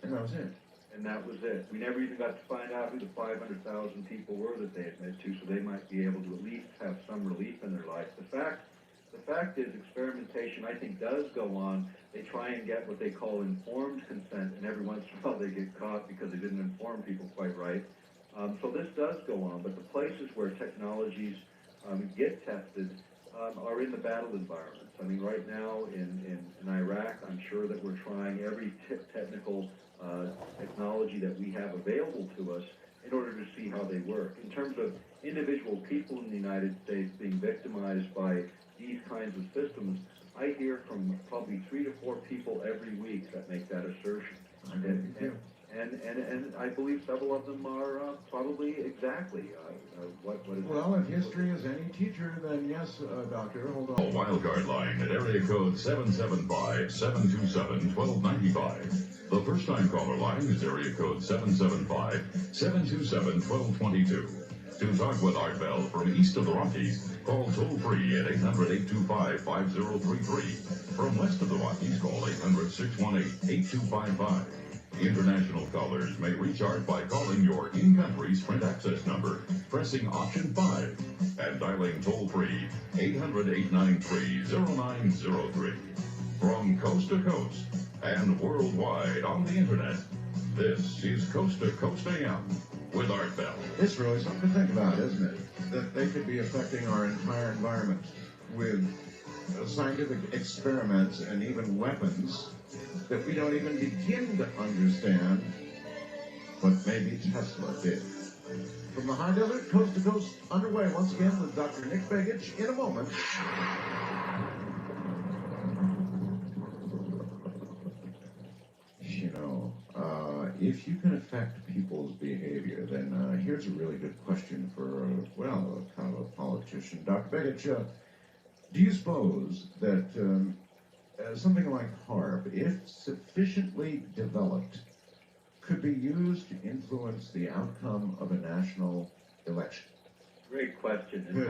And that was it. And that was it. We never even got to find out who the 500,000 people were that they admitted to, so they might be able to at least have some relief in their life. The fact is, experimentation, I think, does go on. They try and get what they call informed consent, and every once in a while they get caught because they didn't inform people quite right. So this does go on, but the places where technologies get tested are in the battle environments. I mean, right now in Iraq, I'm sure that we're trying every technical technology that we have available to us in order to see how they work. In terms of individual people in the United States being victimized by these kinds of systems, I hear from probably 3 to 4 people every week that make that assertion. And I believe several of them are probably exactly what is. Well, if history is any teacher, then yes, Doctor, hold on. Wildcard line at area code 775-727-1295. The first time caller line is area code 775-727-1222. To talk with Art Bell from east of the Rockies, call toll-free at 800-825-5033. From west of the Rockies, call 800-618-8255. International callers may reach Art by calling your in-country Sprint access number, pressing option 5, and dialing toll-free 800-893-0903. From coast to coast and worldwide on the internet, this is Coast to Coast AM with Art Bell. It's really something to think about, isn't it? That they could be affecting our entire environment with scientific experiments and even weapons that we don't even begin to understand, but maybe Tesla did. From the high desert, coast to coast, underway once again with Dr. Nick Begich in a moment. You know, if you can affect people's behavior, then here's a really good question for, well, kind of a politician. Dr. Begich, do you suppose that something like HAARP, if sufficiently developed, could be used to influence the outcome of a national election? Great question. In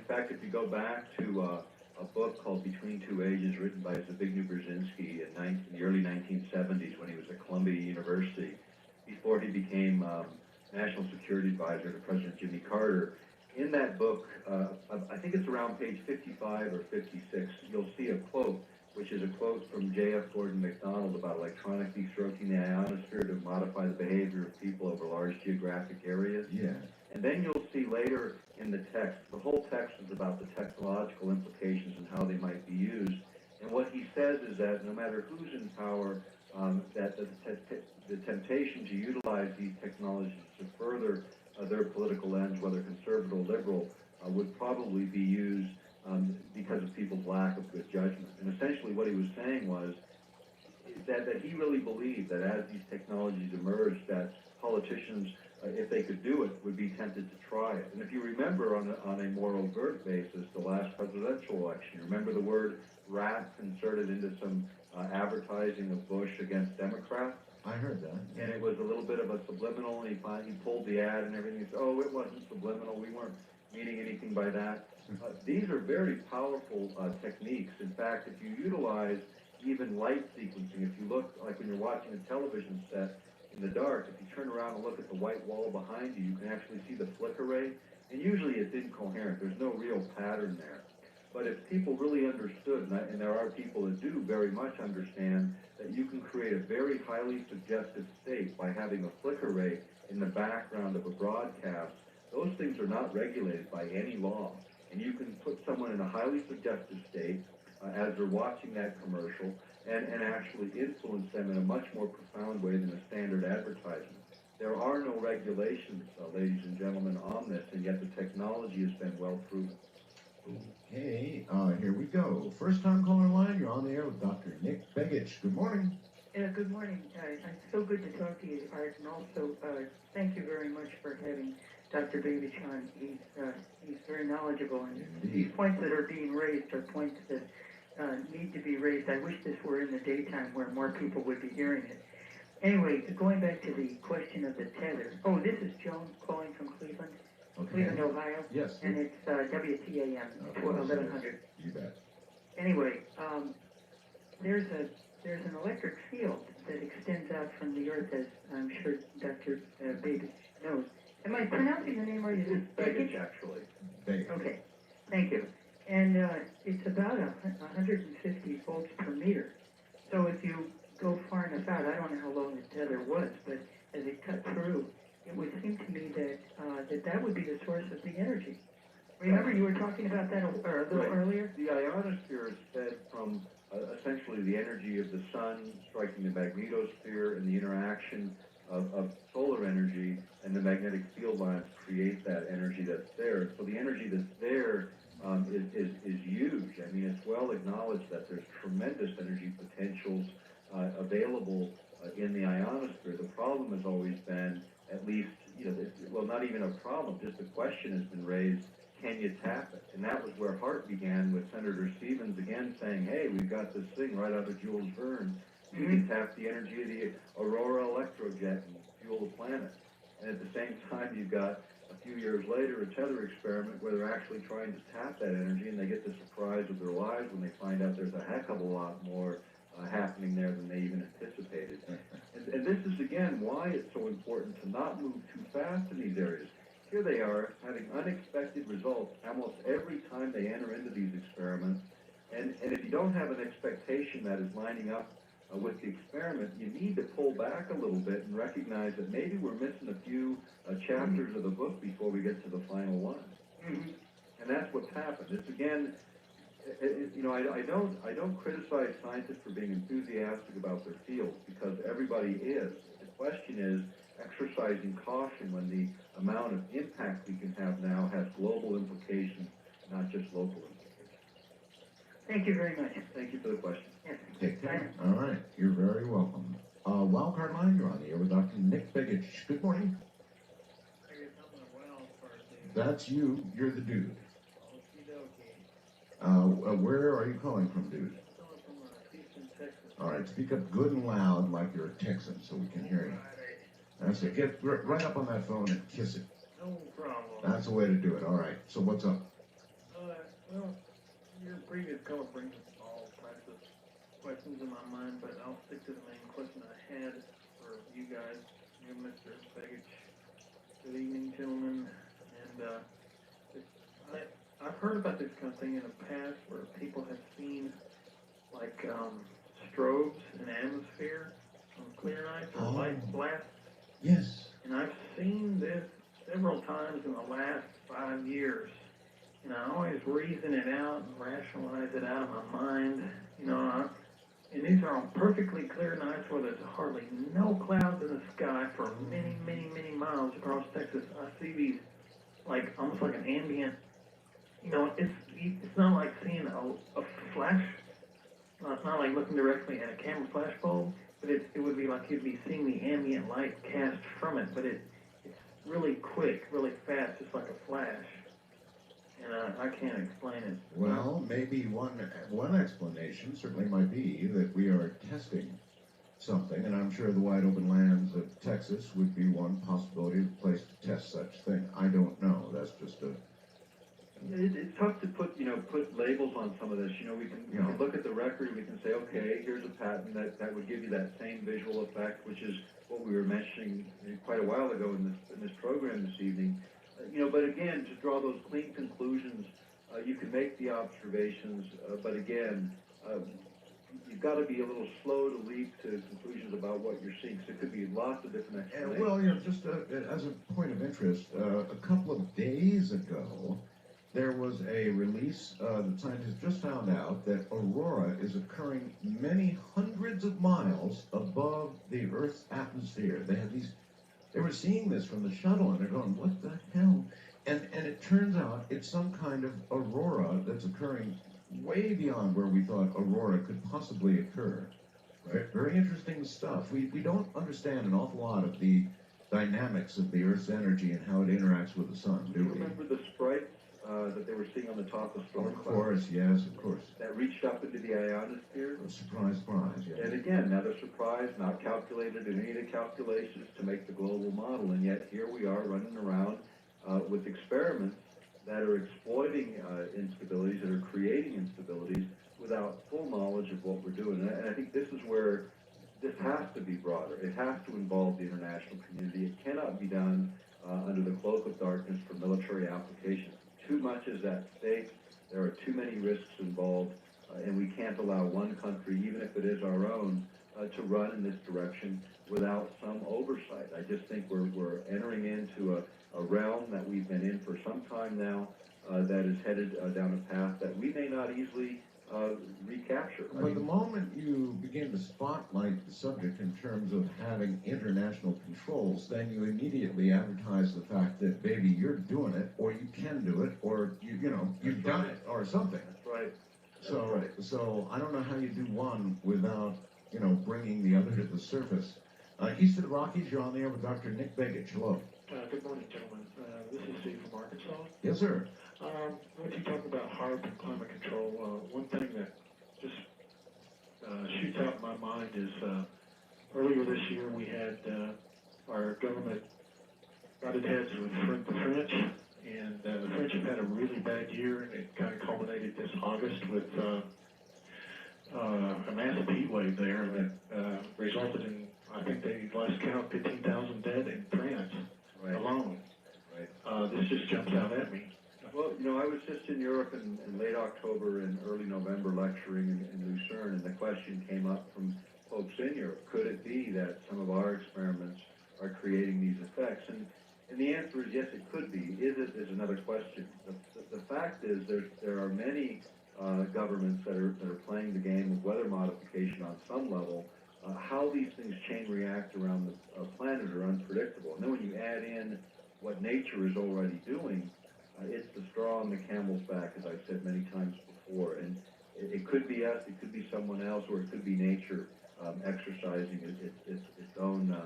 fact, if you go back to a book called Between Two Ages, written by Zbigniew Brzezinski in the early 1970s when he was at Columbia University, before he became National Security Advisor to President Jimmy Carter. In that book, I think it's around page 55 or 56, you'll see a quote, which is a quote from J.F. Gordon MacDonald about electronic destroking the ionosphere to modify the behavior of people over large geographic areas. Yeah. And then you'll see later in the text, the whole text is about the technological implications and how they might be used. And what he says is that no matter who's in power, that the temptation to utilize these technologies to further their political ends, whether conservative or liberal, would probably be used because of people's lack of good judgment. And essentially what he was saying was that he really believed that as these technologies emerged, that politicians, if they could do it, would be tempted to try it. And if you remember on a more overt basis, the last presidential election, remember the word rat inserted into some advertising of Bush against Democrats? I heard that. And it was a little bit of a subliminal, and he pulled the ad and everything. He said, oh, it wasn't subliminal. We weren't meaning anything by that. These are very powerful techniques. In fact, if you utilize even light sequencing, if you look, like when you're watching a television set, and in the dark, if you turn around and look at the white wall behind you, you can actually see the flicker rate, and usually it's incoherent. There's no real pattern there. But if people really understood, and there are people that do very much understand, that you can create a very highly suggestive state by having a flicker rate in the background of a broadcast, those things are not regulated by any law. And you can put someone in a highly suggestive state as they're watching that commercial and actually influence them in a much more profound way than a standard advertisement. There are no regulations, ladies and gentlemen, on this, and yet the technology has been well proven. Okay, here we go. First time caller line, you're on the air with Dr. Nick Begich. Good morning. Good morning. It's so good to talk to you, Art, and also thank you very much for having Dr. Begich on. He's very knowledgeable, and these points that are being raised are points that need to be raised. I wish this were in the daytime where more people would be hearing it. Anyway, going back to the question of the tether. Oh, this is Joan calling from Cleveland. Okay. Cleveland, Ohio. Yes. And it's WTAM, 1100. You bet. Anyway, there's an electric field that extends out from the Earth, as I'm sure Dr. Baby knows. Am I pronouncing the name right? Is it Begich, actually. Begich. Okay, thank you. And it's about 150 volts per meter. So if you go far enough out, I don't know how long the tether was, but as it cut through, it would seem to me that that would be the source of the energy. Remember, you were talking about that a little earlier? The ionosphere is fed from essentially the energy of the sun striking the magnetosphere, and the interaction of solar energy and the magnetic field lines create that energy that's there. So the energy that's there is huge. I mean, it's well acknowledged that there's tremendous energy potentials available in the ionosphere. The problem has always been, at least, well, not even a problem, just a question has been raised: can you tap it? And that was where HAARP began, with Senator Stevens again saying, hey, we've got this thing right out of Jules Verne. You can tap the energy of the Aurora electrojet and fuel the planet. And at the same time, you've got, a few years later, a tether experiment where they're actually trying to tap that energy, and they get the surprise of their lives when they find out there's a heck of a lot more happening there than they even anticipated. And this is, again, why it's so important to not move too fast in these areas. Here they are, having unexpected results almost every time they enter into these experiments. And if you don't have an expectation that is lining up with the experiment, you need to pull back a little bit and recognize that maybe we're missing a few chapters of the book before we get to the final one. And that's what's happened. It's, again, I don't criticize scientists for being enthusiastic about their fields, because everybody is. The question is exercising caution when the amount of impact we can have now has global implications, not just local implications. Thank you very much. Thank you for the question. Yes. Take care. All right. You're very welcome. Wildcard line, you're on the air with Dr. Nick Begich. Good morning. That's you. You're the dude. Where are you calling from, dude? Houston, Texas. All right. Speak up good and loud like you're a Texan so we can hear you. That's it. Get right up on that phone and kiss it. No problem. That's the way to do it. All right. So what's up? Well, your previous caller brings all types of questions in my mind, but I'll stick to the main question I had for you guys. You, Mr. Begich. Good evening, gentlemen. And I've heard about this kind of thing in the past, where people have seen like strobes in the atmosphere from clear nights or light blasts. Yes. And I've seen this several times in the last 5 years. And I always reason it out and rationalize it out of my mind. And these are on perfectly clear nights where there's hardly no clouds in the sky for many, many, many miles across Texas. I see these like almost like an ambient. It's not like seeing a flash. It's not like looking directly at a camera flash bulb, but it would be like you'd be seeing the ambient light cast from it. But it's really quick, really fast, just like a flash. And I can't explain it. Well, maybe one explanation certainly might be that we are testing something, and I'm sure the wide open lands of Texas would be one possibility of place to test such thing. I don't know. That's just a... It's tough to put labels on some of this. We can look at the record, we can say, okay, here's a patent that would give you that same visual effect, which is what we were mentioning quite a while ago in this program this evening. But again, to draw those clean conclusions, you can make the observations, but again, you've got to be a little slow to leap to conclusions about what you're seeing, because it could be lots of different explanations. Well, just as a point of interest, a couple of days ago, there was a release that scientists just found out that aurora is occurring many hundreds of miles above the Earth's atmosphere. They were seeing this from the shuttle, and they're going, what the hell? And it turns out it's some kind of aurora that's occurring way beyond where we thought aurora could possibly occur. Right? Very interesting stuff. We don't understand an awful lot of the dynamics of the Earth's energy and how it interacts with the sun, do we? Remember the sprites that they were seeing on the top of storm clouds? Of course, yes, of course. That reached up into the ionosphere? Surprise, surprise, yeah. And again, another surprise, not calculated in any of the calculations to make the global model, and yet here we are running around with experiments that are exploiting instabilities, that are creating instabilities without full knowledge of what we're doing. And I think this is where this has to be broader. It has to involve the international community. It cannot be done under the cloak of darkness for military applications. Too much is at stake. There are too many risks involved, and we can't allow one country, even if it is our own, to run in this direction without some oversight. I just think we're entering into a realm that we've been in for some time now that is headed down a path that we may not easily recapture. But the moment you begin to spotlight the subject in terms of having international controls, then you immediately advertise the fact that, baby, you're doing it, or you can do it, or you've done it, or something. That's right. So I don't know how you do one without bringing the other to the surface. East of the Rockies, you're on the air with Dr. Nick Begich. Hello. Good morning, gentlemen. This is Steve from Arkansas. Yes, sir. When you talk about HAARP and climate control, one thing that just shoots out in my mind is earlier this year we had our government butted heads with the French, and the French have had a really bad year, and it kind of culminated this August with a massive heat wave there that resulted in, I think they last count 15,000 dead in France alone. Right. This just jumps out at me. Well, I was just in Europe in late October and early November lecturing in Lucerne, and the question came up from folks in Europe. Could it be that some of our experiments are creating these effects? And the answer is yes, it could be. Is it is another question. The fact is there are many governments that are playing the game of weather modification on some level. How these things chain react around the planet are unpredictable. And then when you add in what nature is already doing, it's the straw on the camel's back, as I've said many times before. And it could be us, it could be someone else, or it could be nature exercising its own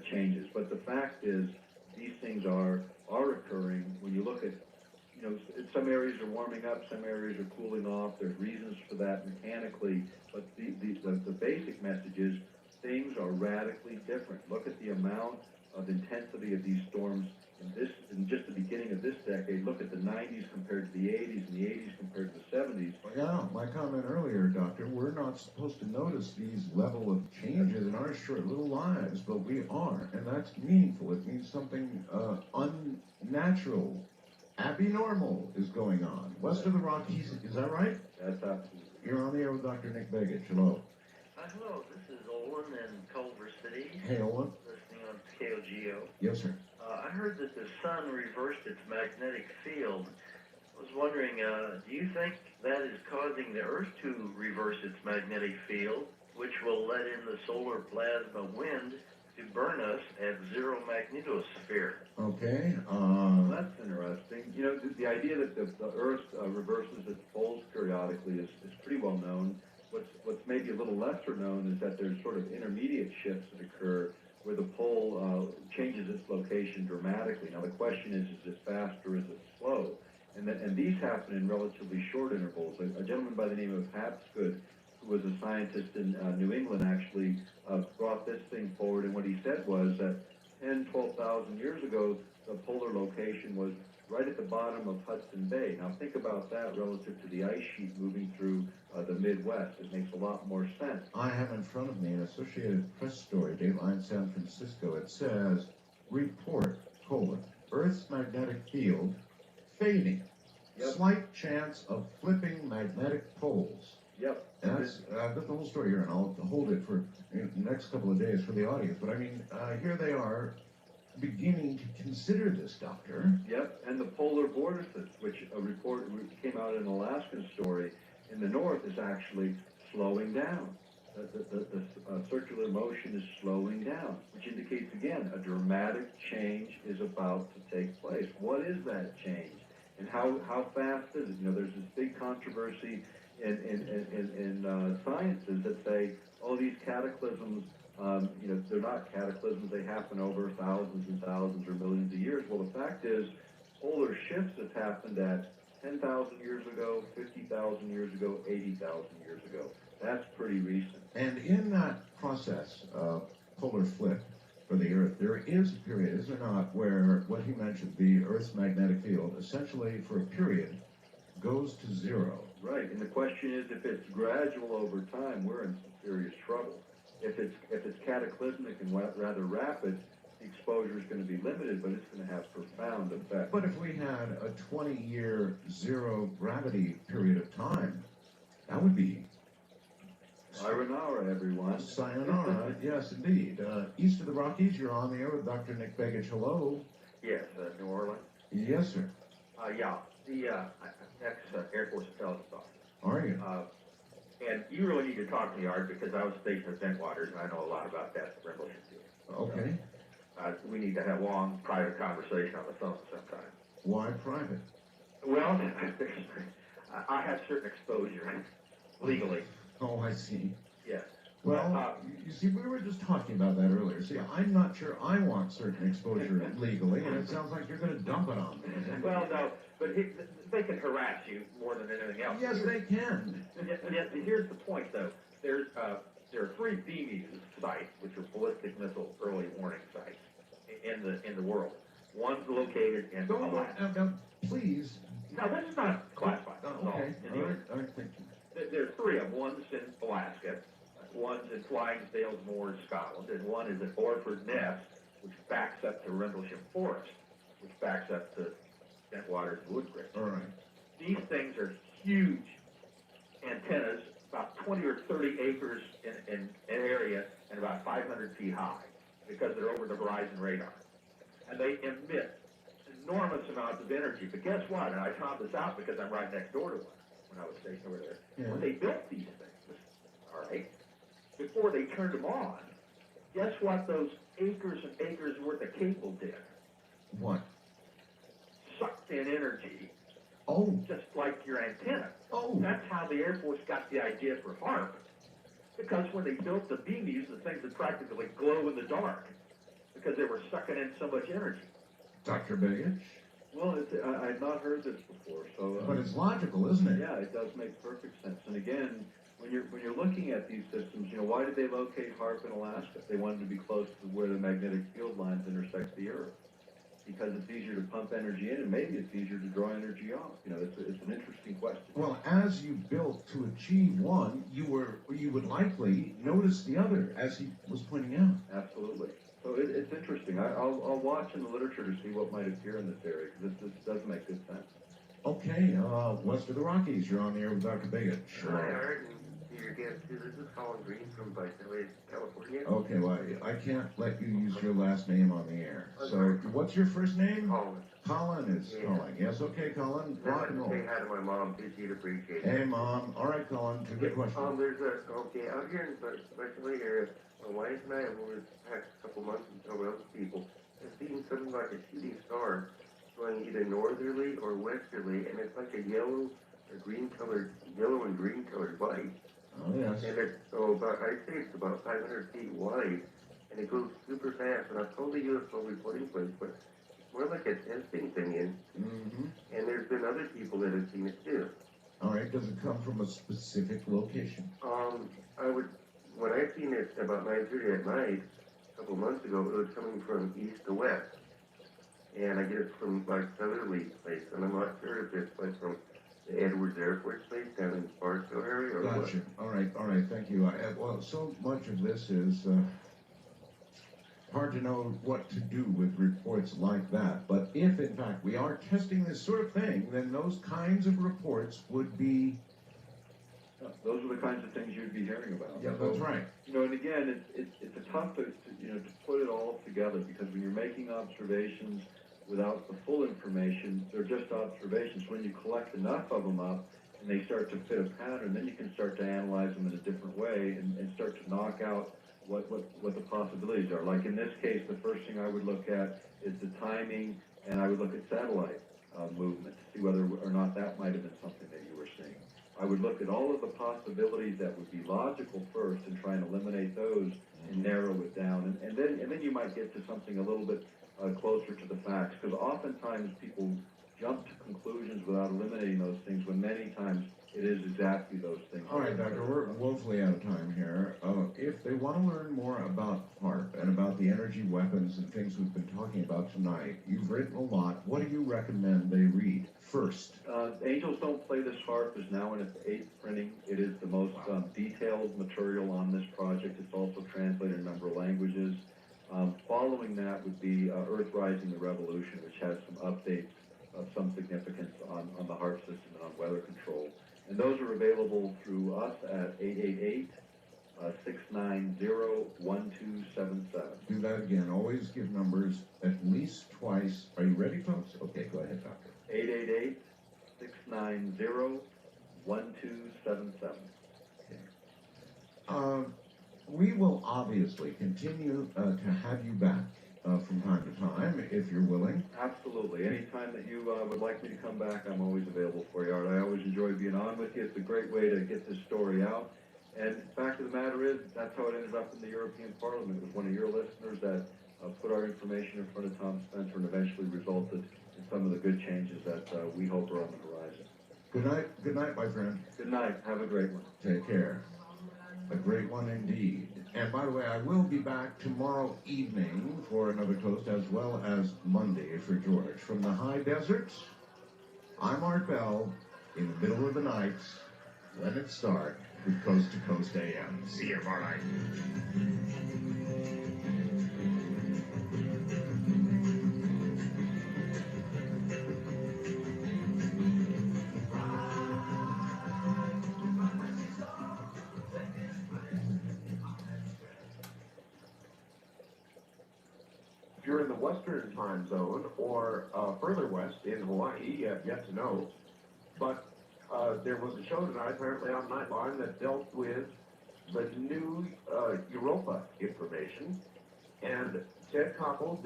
changes. But the fact is, these things are occurring. When you look at, some areas are warming up, some areas are cooling off. There's reasons for that mechanically, but the basic message is things are radically different. Look at the amount of intensity of these storms in just the beginning of this decade. Look at the 90s compared to the 80s, and the 80s compared to the 70s. Well, yeah, my comment earlier, Doctor, we're not supposed to notice these level of changes in our short little lives, but we are, and that's meaningful. It means something unnatural, abnormal is going on. West of the Rockies, is that right? That's absolutely. You're on the air with Dr. Nick Begich. Hello. Hello, this is Olin in Culver City. Hey, Olin. Listening on KOGO. Yes, sir. I heard that the sun reversed its magnetic field. I was wondering, do you think that is causing the Earth to reverse its magnetic field, which will let in the solar plasma wind to burn us at zero magnetosphere? Okay. That's interesting. The idea that the Earth reverses its poles periodically is pretty well known. What's maybe a little lesser known is that there's sort of intermediate shifts that occur where the pole changes its location dramatically. Now the question is it fast or is it slow? And these happen in relatively short intervals. A gentleman by the name of Hapgood, who was a scientist in New England, actually brought this thing forward, and what he said was that 10, 12,000 years ago, the polar location was right at the bottom of Hudson Bay. Now think about that relative to the ice sheet moving through the Midwest. It makes a lot more sense. I have in front of me an Associated Press story, Dateline San Francisco. It says, report, Earth's magnetic field fading. Yep. Slight chance of flipping magnetic poles. Yep. That's, I've got the whole story here, and I'll hold it for the next couple of days for the audience. But I mean, here they are beginning to consider this, Doctor. Yep, and the polar vortices, which a report came out in an Alaskan story in the north, is actually slowing down. The circular motion is slowing down, which indicates, again, a dramatic change is about to take place. What is that change? And how fast is it? You know, there's this big controversy in sciences that say, oh, these cataclysms, you know, they're not cataclysms, they happen over thousands and thousands or millions of years. Well, the fact is, polar shifts have happened at 10,000 years ago, 50,000 years ago, 80,000 years ago. That's pretty recent. And in that process of polar flip for the Earth, there is a period, is there not, where what he mentioned, the Earth's magnetic field, essentially for a period, goes to zero. Right, and the question is, if it's gradual over time, we're in some serious trouble. If it's cataclysmic and rather rapid, the exposure is going to be limited, but it's going to have profound effects. But if we had a 20-year zero gravity period of time, that would be... Sayonara, everyone. Sayonara, yes, indeed. East of the Rockies, you're on the air with Dr. Nick Begich. Hello. Yes, New Orleans. Yes, sir. Yeah, the ex-Air Force Intelligence Officer. Are you? And you really need to talk to me, Art, because I was stationed at Bentwaters, and I know a lot about that Revolution too. Okay. We need to have a long, private conversation on the phone sometime. Why private? Well, I have certain exposure legally. Oh, I see. Yes. Well, you see, we were just talking about that earlier. See, I'm not sure I want certain exposure legally, and it sounds like you're going to dump it on me. Well, no, but they can harass you more than anything else. Yes, they can. Yet, here's the point, though. There are 3 BMES sites, which are ballistic missile early warning sites in the world. One's located in Alaska. Please. No, this is not classified. Okay. All right. Thank you. There are 3 of them. One's in Alaska, one's in Flying Dales Moors, Scotland, and one is at Orford Ness, which backs up to Rendlesham Forest, which backs up to Bentwaters Woodbridge. All right. These things are huge antennas, about 20 or 30 acres in area and about 500 feet high, because they're over the horizon radar. And they emit enormous amounts of energy. But guess what? And I found this out because I'm right next door to one when I was stationed over there. Yeah. When they built these things, all right, before they turned them on, guess what those acres and acres worth of cable did? What? Sucked in energy. Oh. Just like your antenna. Oh. That's how the Air Force got the idea for HAARP. Because when they built the BMEs, the things would practically glow in the dark because they were sucking in so much energy. Dr. Begich? Well, I've not heard this before, so... But it's logical, isn't it? Yeah, it does make perfect sense. And again, when you're looking at these systems, you know, why did they locate HAARP in Alaska? They wanted to be close to where the magnetic field lines intersect the Earth. Because it's easier to pump energy in, and maybe it's easier to draw energy off. You know, it's an interesting question. Well, as you built to achieve one, you would likely notice the other, as he was pointing out. Absolutely. So it's interesting. I'll watch in the literature to see what might appear in this area, because this does make good sense. Okay, west of the Rockies, you're on the air with Dr. Begich. Hi, Art, and your guest. This is Colin Green from Biotechnology, California. Okay, well, I can't let you use your last name on the air. So, what's your first name? Colin. Colin is calling. Yes, okay, Colin. Rock and roll. Say hi to my mom. She'd appreciate it. Hey, Mom. All right, Colin. Good question. Out here in the Biotechnology area, my wife and I have over the past couple months and several other people have seen something like a shooting star going either northerly or westerly, and it's like a yellow and green colored light. Oh, yes. And it's I'd say it's about 500 feet wide, and it goes super fast. And I've told the UFO reporting place, but it's more like a testing thing. Mm-hmm. And there's been other people that have seen it too. All right. Does it come from a specific location? When I seen it about 9:30 at night, a couple months ago, it was coming from east to west. and I get it from like Southerly place, and I'm not sure if it's like from the Edwards Air Force Base down in the Barstow area or what. Gotcha. All right, thank you. Well, so much of this is hard to know what to do with reports like that. But if, in fact, we are testing this sort of thing, then those kinds of reports would be... Those are the kinds of things you'd be hearing about. Yeah, that's right. You know, and again, it's a tough to put it all together, because when you're making observations without the full information, they're just observations. When you collect enough of them up and they start to fit a pattern, then you can start to analyze them in a different way and start to knock out what the possibilities are. Like in this case, the first thing I would look at is the timing, and I would look at satellite movement to see whether or not that might have been something that you were seeing. I would look at all of the possibilities that would be logical first and try and eliminate those and narrow it down. And then you might get to something a little bit closer to the facts, because oftentimes people jump to conclusions without eliminating those things, when many times it is exactly those things. All right, Doctor, we're woefully out of time here. If they want to learn more about HAARP and about the energy weapons and things we've been talking about tonight, you've written a lot. What do you recommend they read first? Angels Don't Play This HAARP is now in its 8th printing. It is the most detailed material on this project. It's also translated in a number of languages. Following that would be Earth Rising the Revolution, which has some updates of some significance on the HAARP system and on weather control. And those are available through us at 888-690-1277. Do that again. Always give numbers at least twice. Are you ready, folks? Okay, go ahead, Doctor. 888-690-1277. Okay. We will obviously continue to have you back from time to time, if you're willing. Absolutely. Anytime that you would like me to come back, I'm always available for you, Art. I always enjoy being on with you. It's a great way to get this story out. And the fact of the matter is, that's how it ended up in the European Parliament. It was one of your listeners that put our information in front of Tom Spencer and eventually resulted in some of the good changes that we hope are on the horizon. Good night. Good night, my friend. Good night. Have a great one. Take care. A great one indeed. And by the way, I will be back tomorrow evening for another toast, as well as Monday for George. From the high deserts, I'm Art Bell, in the middle of the night. Let it start with Coast to Coast AM. See you tomorrow night. If you're in the Western time zone or further west in Hawaii, yet to know. But there was a show tonight, apparently on Nightline, that dealt with the new Europa information. And Ted Koppel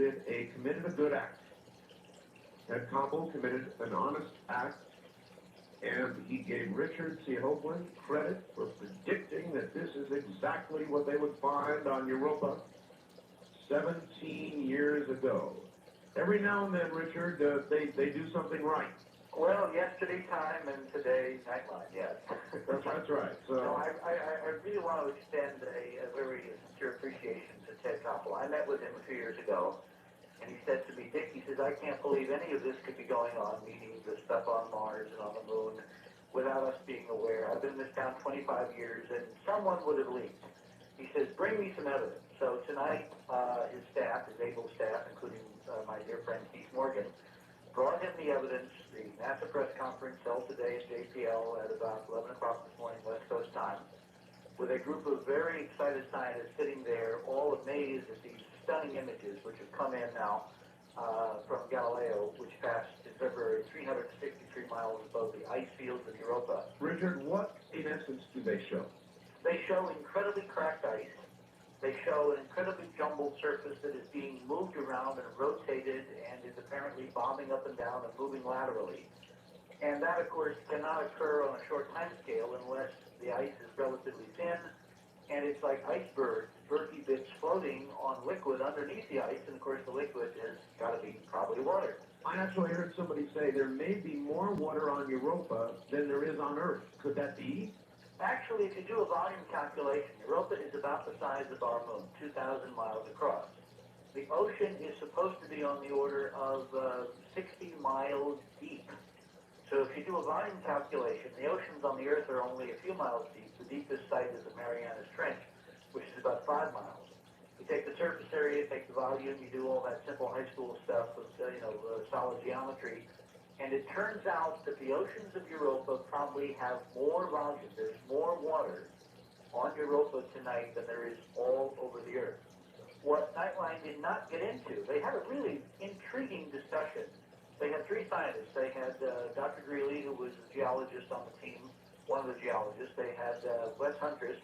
committed a good act. Ted Koppel committed an honest act, and he gave Richard C. Hoagland credit for predicting that this is exactly what they would find on Europa 17 years ago. Every now and then, Richard, they do something right. Well, yesterday time and today Nightline, yes. That's right. So I really want to extend a very sincere appreciation to Ted Koppel. I met with him a few years ago, and he said to me, Dick, he says, I can't believe any of this could be going on, meaning the stuff on Mars and on the moon, without us being aware. I've been in this town 25 years, and someone would have leaked. He says, bring me some evidence. So tonight, his staff, his able staff, including my dear friend Keith Morgan, brought him the evidence. The NASA press conference held today at JPL at about 11 o'clock this morning, West Coast time, with a group of very excited scientists sitting there, all amazed at these stunning images which have come in now from Galileo, which passed in February 363 miles above the ice fields of Europa. Richard, what in essence do they show? They show incredibly cracked ice. They show an incredibly jumbled surface that is being moved around and rotated and is apparently bobbing up and down and moving laterally. And that, of course, cannot occur on a short time scale unless the ice is relatively thin, and it's like icebergs, birky bits floating on liquid underneath the ice, and of course the liquid has got to be probably water. I actually heard somebody say there may be more water on Europa than there is on Earth. Could that be? Actually, if you do a volume calculation, Europa is about the size of our moon, 2,000 miles across. The ocean is supposed to be on the order of 60 miles deep. So if you do a volume calculation, the oceans on the Earth are only a few miles deep. The deepest site is the Marianas Trench, which is about 5 miles. You take the surface area, take the volume, you do all that simple high school stuff with, solid geometry, and it turns out that the oceans of Europa probably have more volume. There's more water on Europa tonight than there is all over the Earth. What Nightline did not get into, they had a really intriguing discussion. They had 3 scientists. They had Dr. Greeley, who was a geologist on the team, one of the geologists. They had Wes Huntress,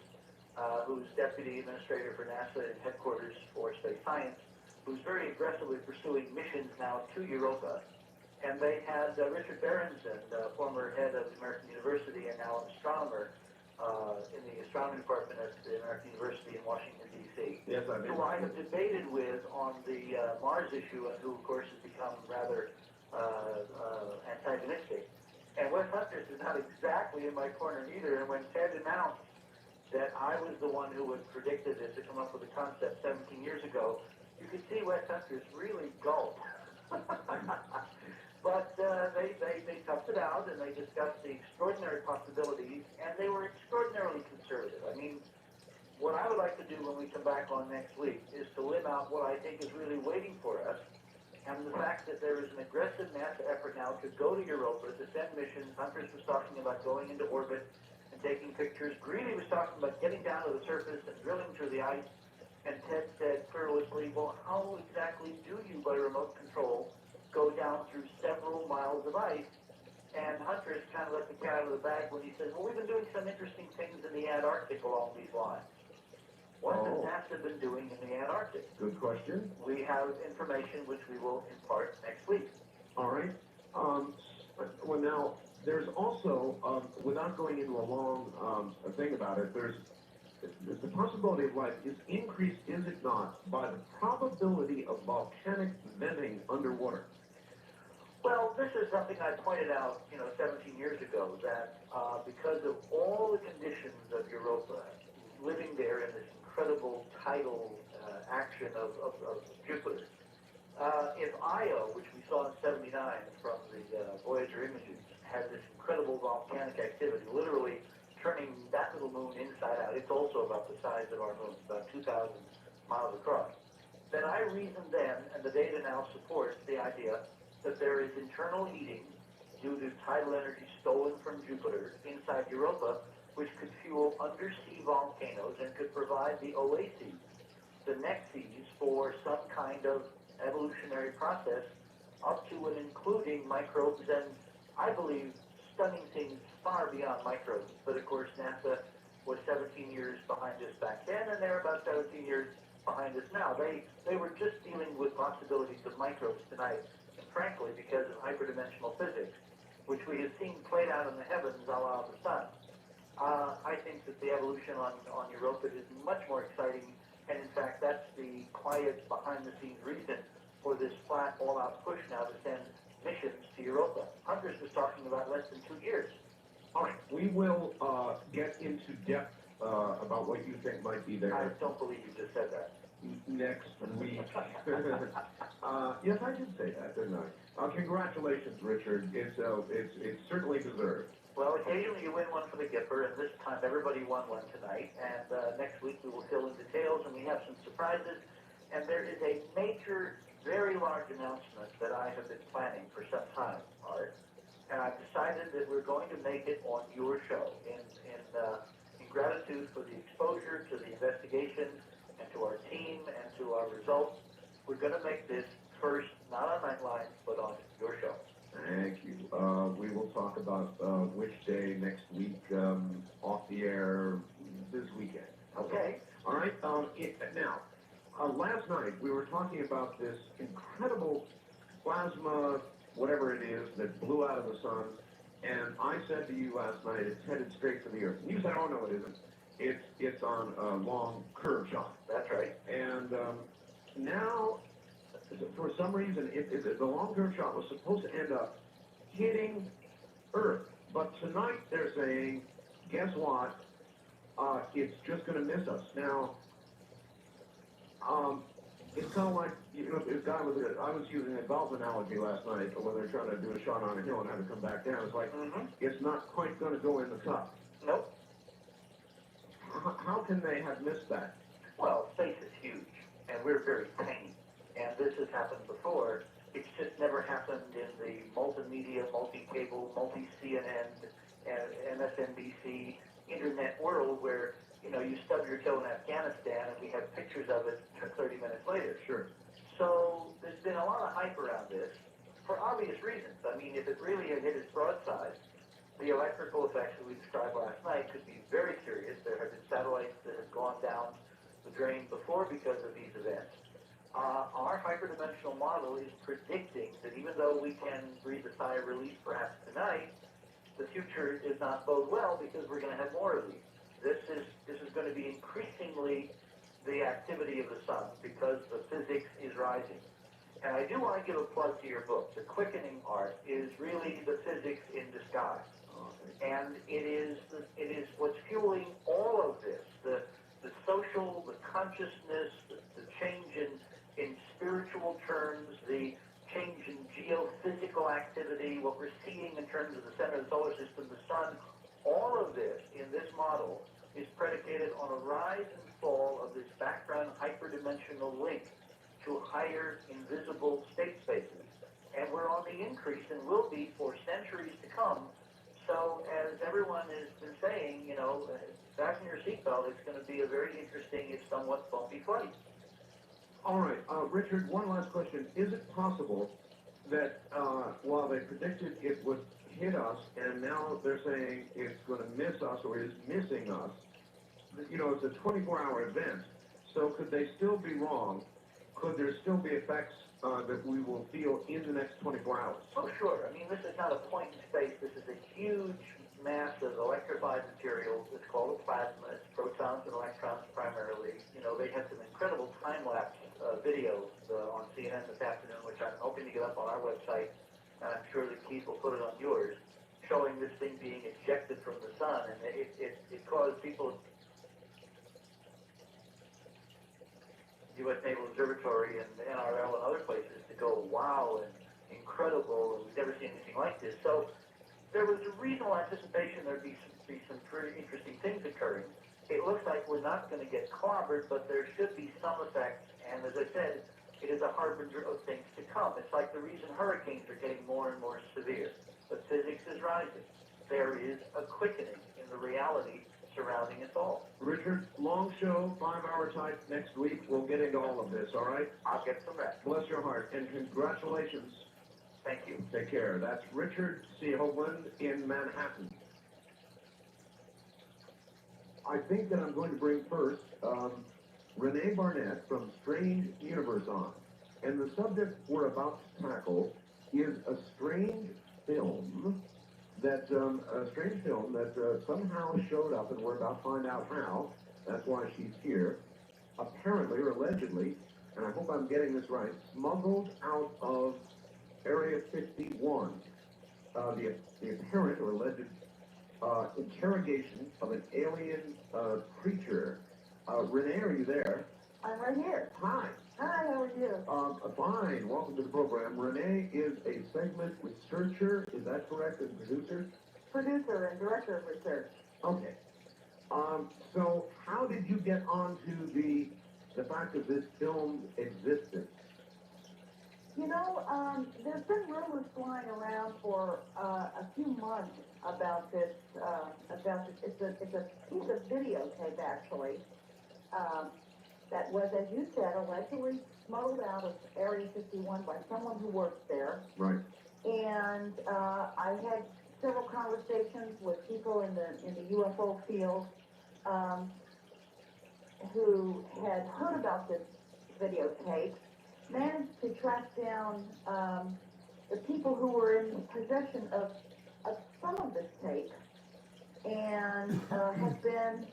who's Deputy Administrator for NASA Headquarters for Space Science, who's very aggressively pursuing missions now to Europa. And they had Richard Berenson, former head of the American University and now an astronomer in the astronomy department at the American University in Washington, D.C., yes, who I have debated with on the Mars issue and who, of course, has become rather antagonistic. And Wes Huntress is not exactly in my corner either. And when Ted announced that I was the one who had predicted this to come up with the concept 17 years ago, you could see Wes Huntress really gulp. But they toughed it out and they discussed the extraordinary possibilities, and they were extraordinarily conservative. I mean, what I would like to do when we come back on next week is to live out what I think is really waiting for us, and the fact that there is an aggressive NASA effort now to go to Europa, to send missions. Huntress was talking about going into orbit and taking pictures. Greeley was talking about getting down to the surface and drilling through the ice. And Ted said querulously, well, how exactly do you, by remote control, go down through several miles of ice? And Huntress kind of let the cat out of the bag when he said, well, we've been doing some interesting things in the Antarctic along these lines. What has NASA been doing in the Antarctic? Good question. We have information which we will impart next week. All right. Well, now, there's also, without going into a long thing about it, there's the possibility of life is increased, is it not, by the probability of volcanic venting underwater. Well, this is something I pointed out, 17 years ago, that because of all the conditions of Europa, living there in this incredible tidal action of Jupiter, if Io, which we saw in '79 from the Voyager images, has this incredible volcanic activity, literally turning that little moon inside out. It's also about the size of our moon, about 2,000 miles across. Then I reasoned then, and the data now supports the idea that there is internal heating due to tidal energy stolen from Jupiter inside Europa, which could fuel undersea volcanoes and could provide the oases, the nexus for some kind of evolutionary process up to and including microbes and, I believe, stunning things far beyond microbes. But of course, NASA was 17 years behind us back then, and they're about 17 years behind us now. They were just dealing with possibilities of microbes tonight, and frankly, because of hyperdimensional physics, which we have seen played out in the heavens a la the sun. I think that the evolution on Europa is much more exciting, and in fact, that's the quiet, behind-the-scenes reason for this flat, all-out push now to send missions to Europa. Huntress was talking about less than 2 years. All right, we will get into depth about what you think might be there. I don't believe you just said that. Next week. Yes, I did say that, didn't I? Congratulations, Richard. It's certainly deserved. Well, occasionally you win one for the Gipper, and this time everybody won one tonight. And next week we will fill in details, and we have some surprises. And there is a major, very large announcement that I have been planning for some time, Art. And I've decided that we're going to make it on your show in gratitude for the exposure to the investigation and to our team and to our results. We're going to make this first, not on Nightline, but on your show. Thank you. We will talk about which day next week off the air this weekend. Okay. All right. Now, last night we were talking about this incredible plasma, whatever it is, that blew out of the sun. And I said to you last night, it's headed straight for the Earth. And you said, oh, no, it isn't. It's on a long curve shot. That's right. And now, for some reason, the long curve shot was supposed to end up hitting Earth. But tonight they're saying, guess what? It's just going to miss us. Now, It's kind of like, you know, if guy was, I was using a golf analogy last night when they're trying to do a shot on a hill and have to come back down. It's like, it's not quite going to go in the cup. Nope. How can they have missed that? Well, space is huge, and we're very tiny. And this has happened before. It's just never happened in the multimedia, multi-cable, multi-CNN, MSNBC, internet world where, you know, you stub your toe in Afghanistan and we have pictures of it 30 minutes later. Sure. So there's been a lot of hype around this for obvious reasons. I mean, if it really had hit its broadside, the electrical effects that we described last night could be very serious. There have been satellites that have gone down the drain before because of these events. Our hyperdimensional model is predicting that even though we can breathe a sigh of relief perhaps tonight, the future does not bode well because we're going to have more of these. This is going to be increasingly the activity of the sun because the physics is rising. And I do want to give a plug to your book. The Quickening Art is really the physics in disguise. And it is what's fueling all of this, the social, the consciousness, the change in spiritual terms, the change in geophysical activity, what we're seeing in terms of the center of the solar system, the sun. All of this in this model is predicated on a rise and fall of this background hyperdimensional link to higher invisible state spaces. And we're on the increase and will be for centuries to come. So as everyone has been saying, you know, fasten your seatbelt. It's going to be a very interesting, if somewhat bumpy flight. All right, Richard, one last question. Is it possible that while they predicted it would hit us and now they're saying it's going to miss us or is missing us, you know, it's a 24-hour event, so could they still be wrong? Could there still be effects that we will feel in the next 24 hours? Oh, sure. I mean, this is not a point in space. This is a huge mass of electrified material. It's called a plasma. It's protons and electrons primarily. You know, they had some incredible time-lapse videos on CNN this afternoon, which I'm hoping to get up on our website, and I'm sure that Keith will put it on yours, showing this thing being ejected from the sun. And it caused people... U.S. Naval Observatory and NRL and other places to go, wow, and incredible, and we've never seen anything like this. So there was a reasonable anticipation there'd be some pretty interesting things occurring. It looks like we're not going to get clobbered, but there should be some effects, and as I said, it is a harbinger of things to come. It's like the reason hurricanes are getting more and more severe. The physics is rising. There is a quickening in the reality surrounding us all. Richard, long show, 5-hour type next week. We'll get into all of this, all right? I'll get some rest. Bless your heart, and congratulations. Thank you. Take care. That's Richard C. Hoagland in Manhattan. I think that I'm going to bring first Renee Barnett from Strange Universe on. And the subject we're about to tackle is a strange film that somehow showed up, and we're about to find out how. That's why she's here. Apparently, or allegedly, and I hope I'm getting this right, smuggled out of Area 51. The apparent or alleged interrogation of an alien creature. Renee, are you there? I'm right here. Hi. Hi, how are you? Fine. Welcome to the program. Renee is a segment researcher. Is that correct? And producer? Producer and director of research. Okay. So how did you get onto the fact of this film's existence? You know, there's been rumors flying around for a few months about this. It's a piece of videotape, actually, that was, as you said, allegedly smuggled out of Area 51 by someone who works there. Right. And I had several conversations with people in the UFO field who had heard about this videotape, managed to track down the people who were in possession of some of this tape, and have been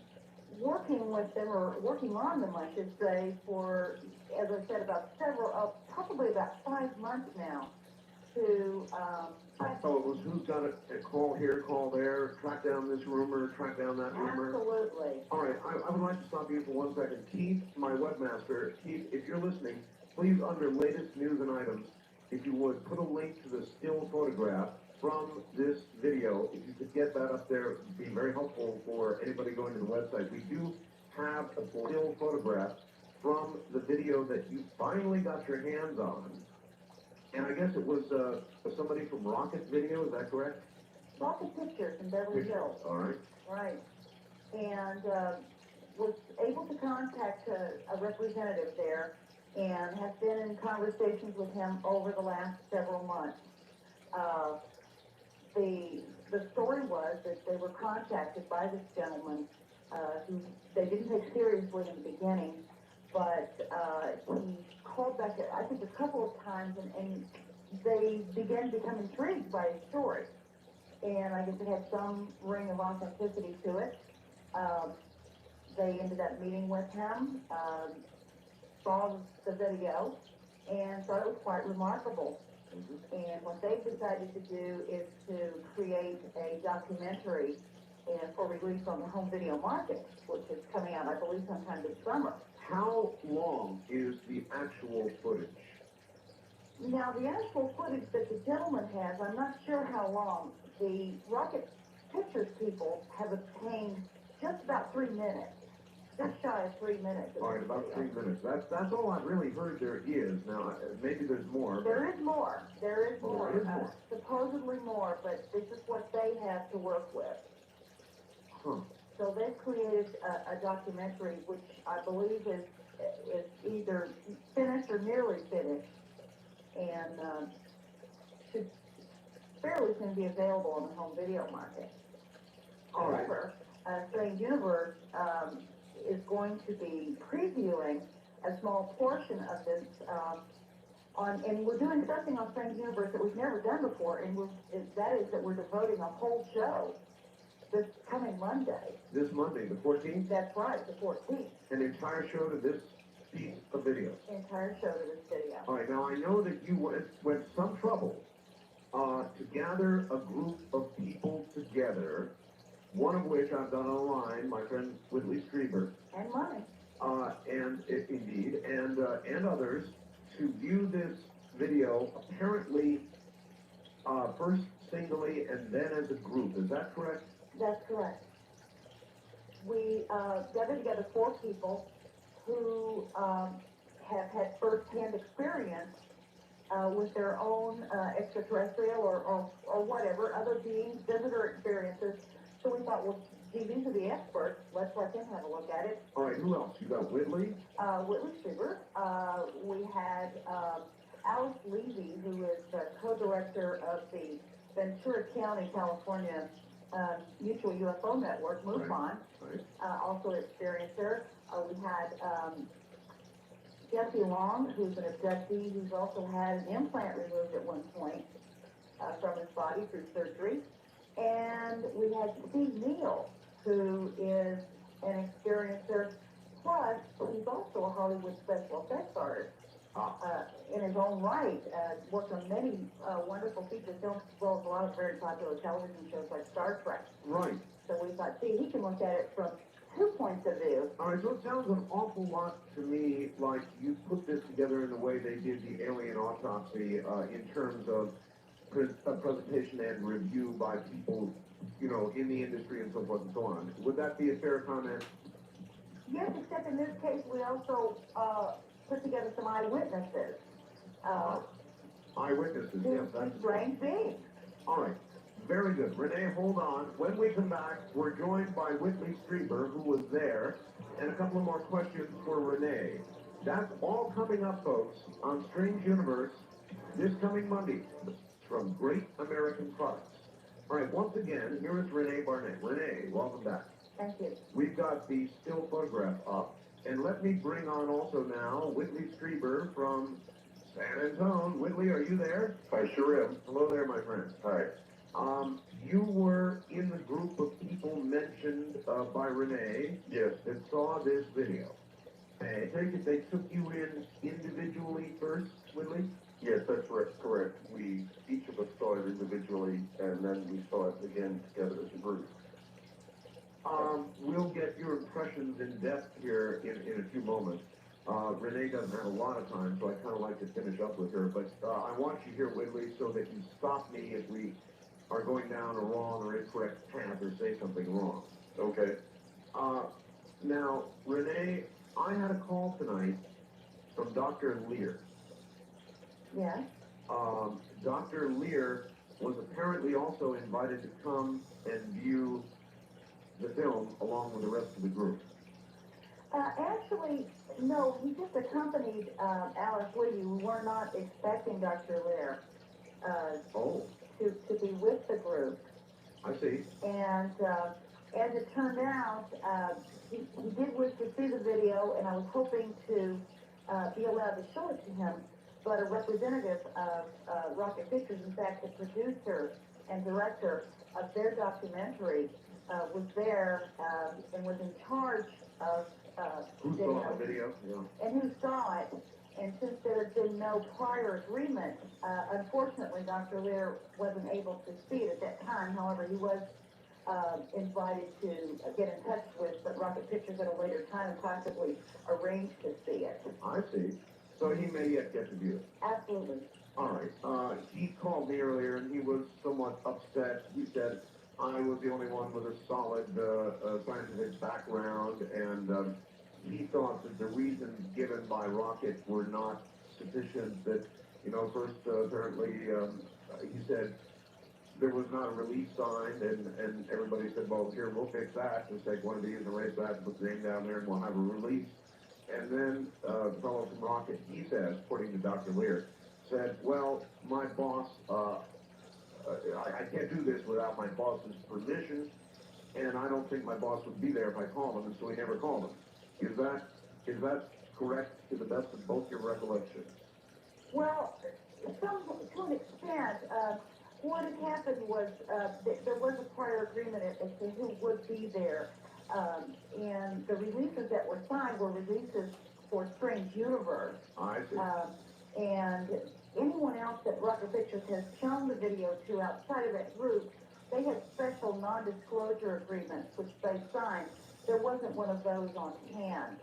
working with them, or working on them, I should say, for, as I said, about probably about 5 months now, to So it was who's got a call here, call there, track down this rumor, track down that rumor? Absolutely. All right, I would like to stop you for 1 second. Keith, my webmaster, Keith, if you're listening, please, under latest news and items, if you would, put a link to the still photograph from this video. If you could get that up there, it'd be very helpful for anybody going to the website. We do have a still photograph from the video that you finally got your hands on. And I guess it was somebody from Rocket Video, is that correct? Rocket Pictures in Beverly Hills. All right. Right. And was able to contact a representative there and have been in conversations with him over the last several months. The story was that they were contacted by this gentleman who they didn't take seriously in the beginning, but he called back, I think, a couple of times, and they began to become intrigued by his story. And I guess it had some ring of authenticity to it. They ended up meeting with him, saw the video, and thought it was quite remarkable. And what they've decided to do is to create a documentary for release on the home video market, which is coming out, I believe, sometime this summer. How long is the actual footage? Now, the actual footage that the gentleman has, I'm not sure how long. The Rocket Pictures people have obtained just about 3 minutes, just shy of 3 minutes. All right, about 3 minutes. That's all I've really heard there is. Now, maybe there's more. There is more. There is more. There is more. Supposedly more, but this is what they have to work with. Huh. So they've created a documentary which I believe is either finished or nearly finished, and should fairly soon be available on the home video market. All right. However, Strange Universe is going to be previewing a small portion of this and we're doing something on Strange Universe that we've never done before, and that is that we're devoting a whole show this coming Monday. This Monday, the 14th? That's right, the 14th. An entire show to this piece of video. Entire show to this video. All right, now I know that you went some trouble to gather a group of people together, one of which I've done online, my friend Whitley Strieber. And money. Indeed, and others, to view this video apparently first singly and then as a group. Is that correct? That's correct. We gathered together 4 people who have had first-hand experience with their own extraterrestrial or whatever, other beings, visitor experiences. So we thought, well, gee, these are the experts. Let's let them have a look at it. All right, who else? You got Whitley? Whitley Strieber. We had Alice Levy, who is the co-director of the Ventura County, California Mutual UFO Network, MUFON, also an experiencer. We had Jesse Long, who's an abductee, who's also had an implant removed at one point from his body through surgery. And we had Steve Neal, who is an experiencer, plus he's also a Hollywood special effects artist in his own right, worked on many wonderful feature films, as well as a lot of very popular television shows like Star Trek. Right. So we thought, see, he can look at it from 2 points of view. All right, so it sounds an awful lot to me like you put this together in the way they did the alien autopsy in terms of presentation and review by people, you know, in the industry and so forth and so on. Would that be a fair comment? Yes, except in this case, we also put together some eyewitnesses. Eyewitnesses, yes. That's strange beings. All right. Very good. Renee, hold on. When we come back, we're joined by Whitley Strieber, who was there, and a couple of more questions for Renee. That's all coming up, folks, on Strange Universe this coming Monday from Great American Products. All right, once again, here is Renee Barnett. Renee, welcome back. Thank you. We've got the still photograph up, and let me bring on also now Whitley Strieber from San Antonio. Whitley, are you there? I sure am. Hello there, my friend. Hi. You were in the group of people mentioned by Renee. Yes. That saw this video. I take it they took you in individually first, Whitley? Yes, that's correct. Each of us saw it individually, and then we saw it again together as a group. We'll get your impressions in depth here in a few moments. Renee doesn't have a lot of time, so I kind of like to finish up with her, but I want you here, Whitley, so that you stop me if we are going down a wrong or incorrect path or say something wrong. Okay? Now, Renee, I had a call tonight from Dr. Lear. Yes. Dr. Lear was apparently also invited to come and view the film along with the rest of the group. Actually, no, he just accompanied Alice Lee. We were not expecting Dr. Lear to be with the group. I see. And as it turned out, he did wish to see the video, and I was hoping to be allowed to show it to him. But a representative of Rocket Pictures, in fact, the producer and director of their documentary, was there and was in charge of who saw the video? Yeah. And who saw it. And since there had been no prior agreement, unfortunately, Dr. Lear wasn't able to see it at that time. However, he was invited to get in touch with Rocket Pictures at a later time and possibly arrange to see it. I see. So he may yet get to view it. Absolutely. All right. He called me earlier, and he was somewhat upset. He said I was the only one with a solid scientific background, and he thought that the reasons given by Rocket were not sufficient. That, first, apparently, he said there was not a release signed, and everybody said, well, here, we'll fix that. Just take one of these and erase that and put the name down there, and we'll have a release. And then the fellow from Rocket, he says, according to Dr. Lear, said, well, my boss, I can't do this without my boss's permission, and I don't think my boss would be there if I called him, and so he never called him. Is that correct to the best of both your recollections? Well, to an extent, what had happened was there was a prior agreement as to who would be there. And the releases that were signed were releases for Strange Universe. I see. And anyone else that Rocket Pictures has shown the video to outside of that group, they had special non-disclosure agreements which they signed. There wasn't one of those on hand.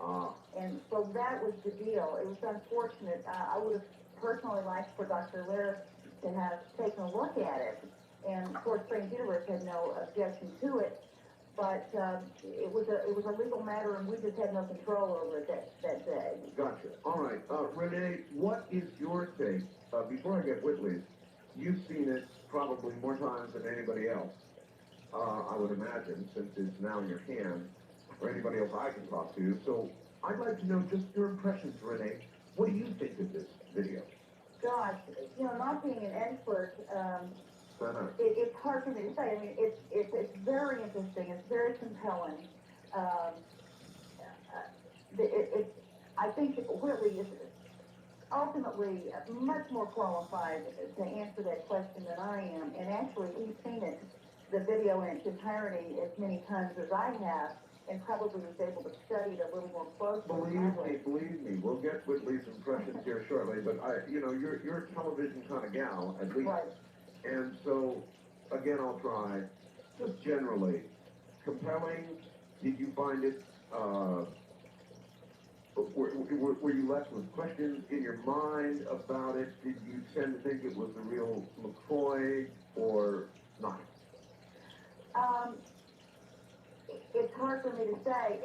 And so that was the deal. It was unfortunate. I would have personally liked for Dr. Lear to have taken a look at it. And of course, Strange Universe had no objection to it. But it was a legal matter, and we just had no control over it that day. Gotcha. All right. Renee, what is your take? Before I get Whitley's, you've seen it probably more times than anybody else, I would imagine, since it's now in your hands, or anybody else I can talk to. So I'd like to know just your impressions, Renee. What do you think of this video? Gosh, not being an expert, it's hard for me to say. I mean, it's very interesting. It's very compelling. I think Whitley is ultimately much more qualified to answer that question than I am. And actually, he's seen the video in its entirety as many times as I have, and probably was able to study it a little more closely. Believe me, we'll get Whitley's impressions here shortly. But you're a television kind of gal, at least. Right. And so, again, I'll try. Just generally, compelling. Did you find it? Were you left with questions in your mind about it? Did you tend to think it was the real McCoy or not? It's hard for me to say.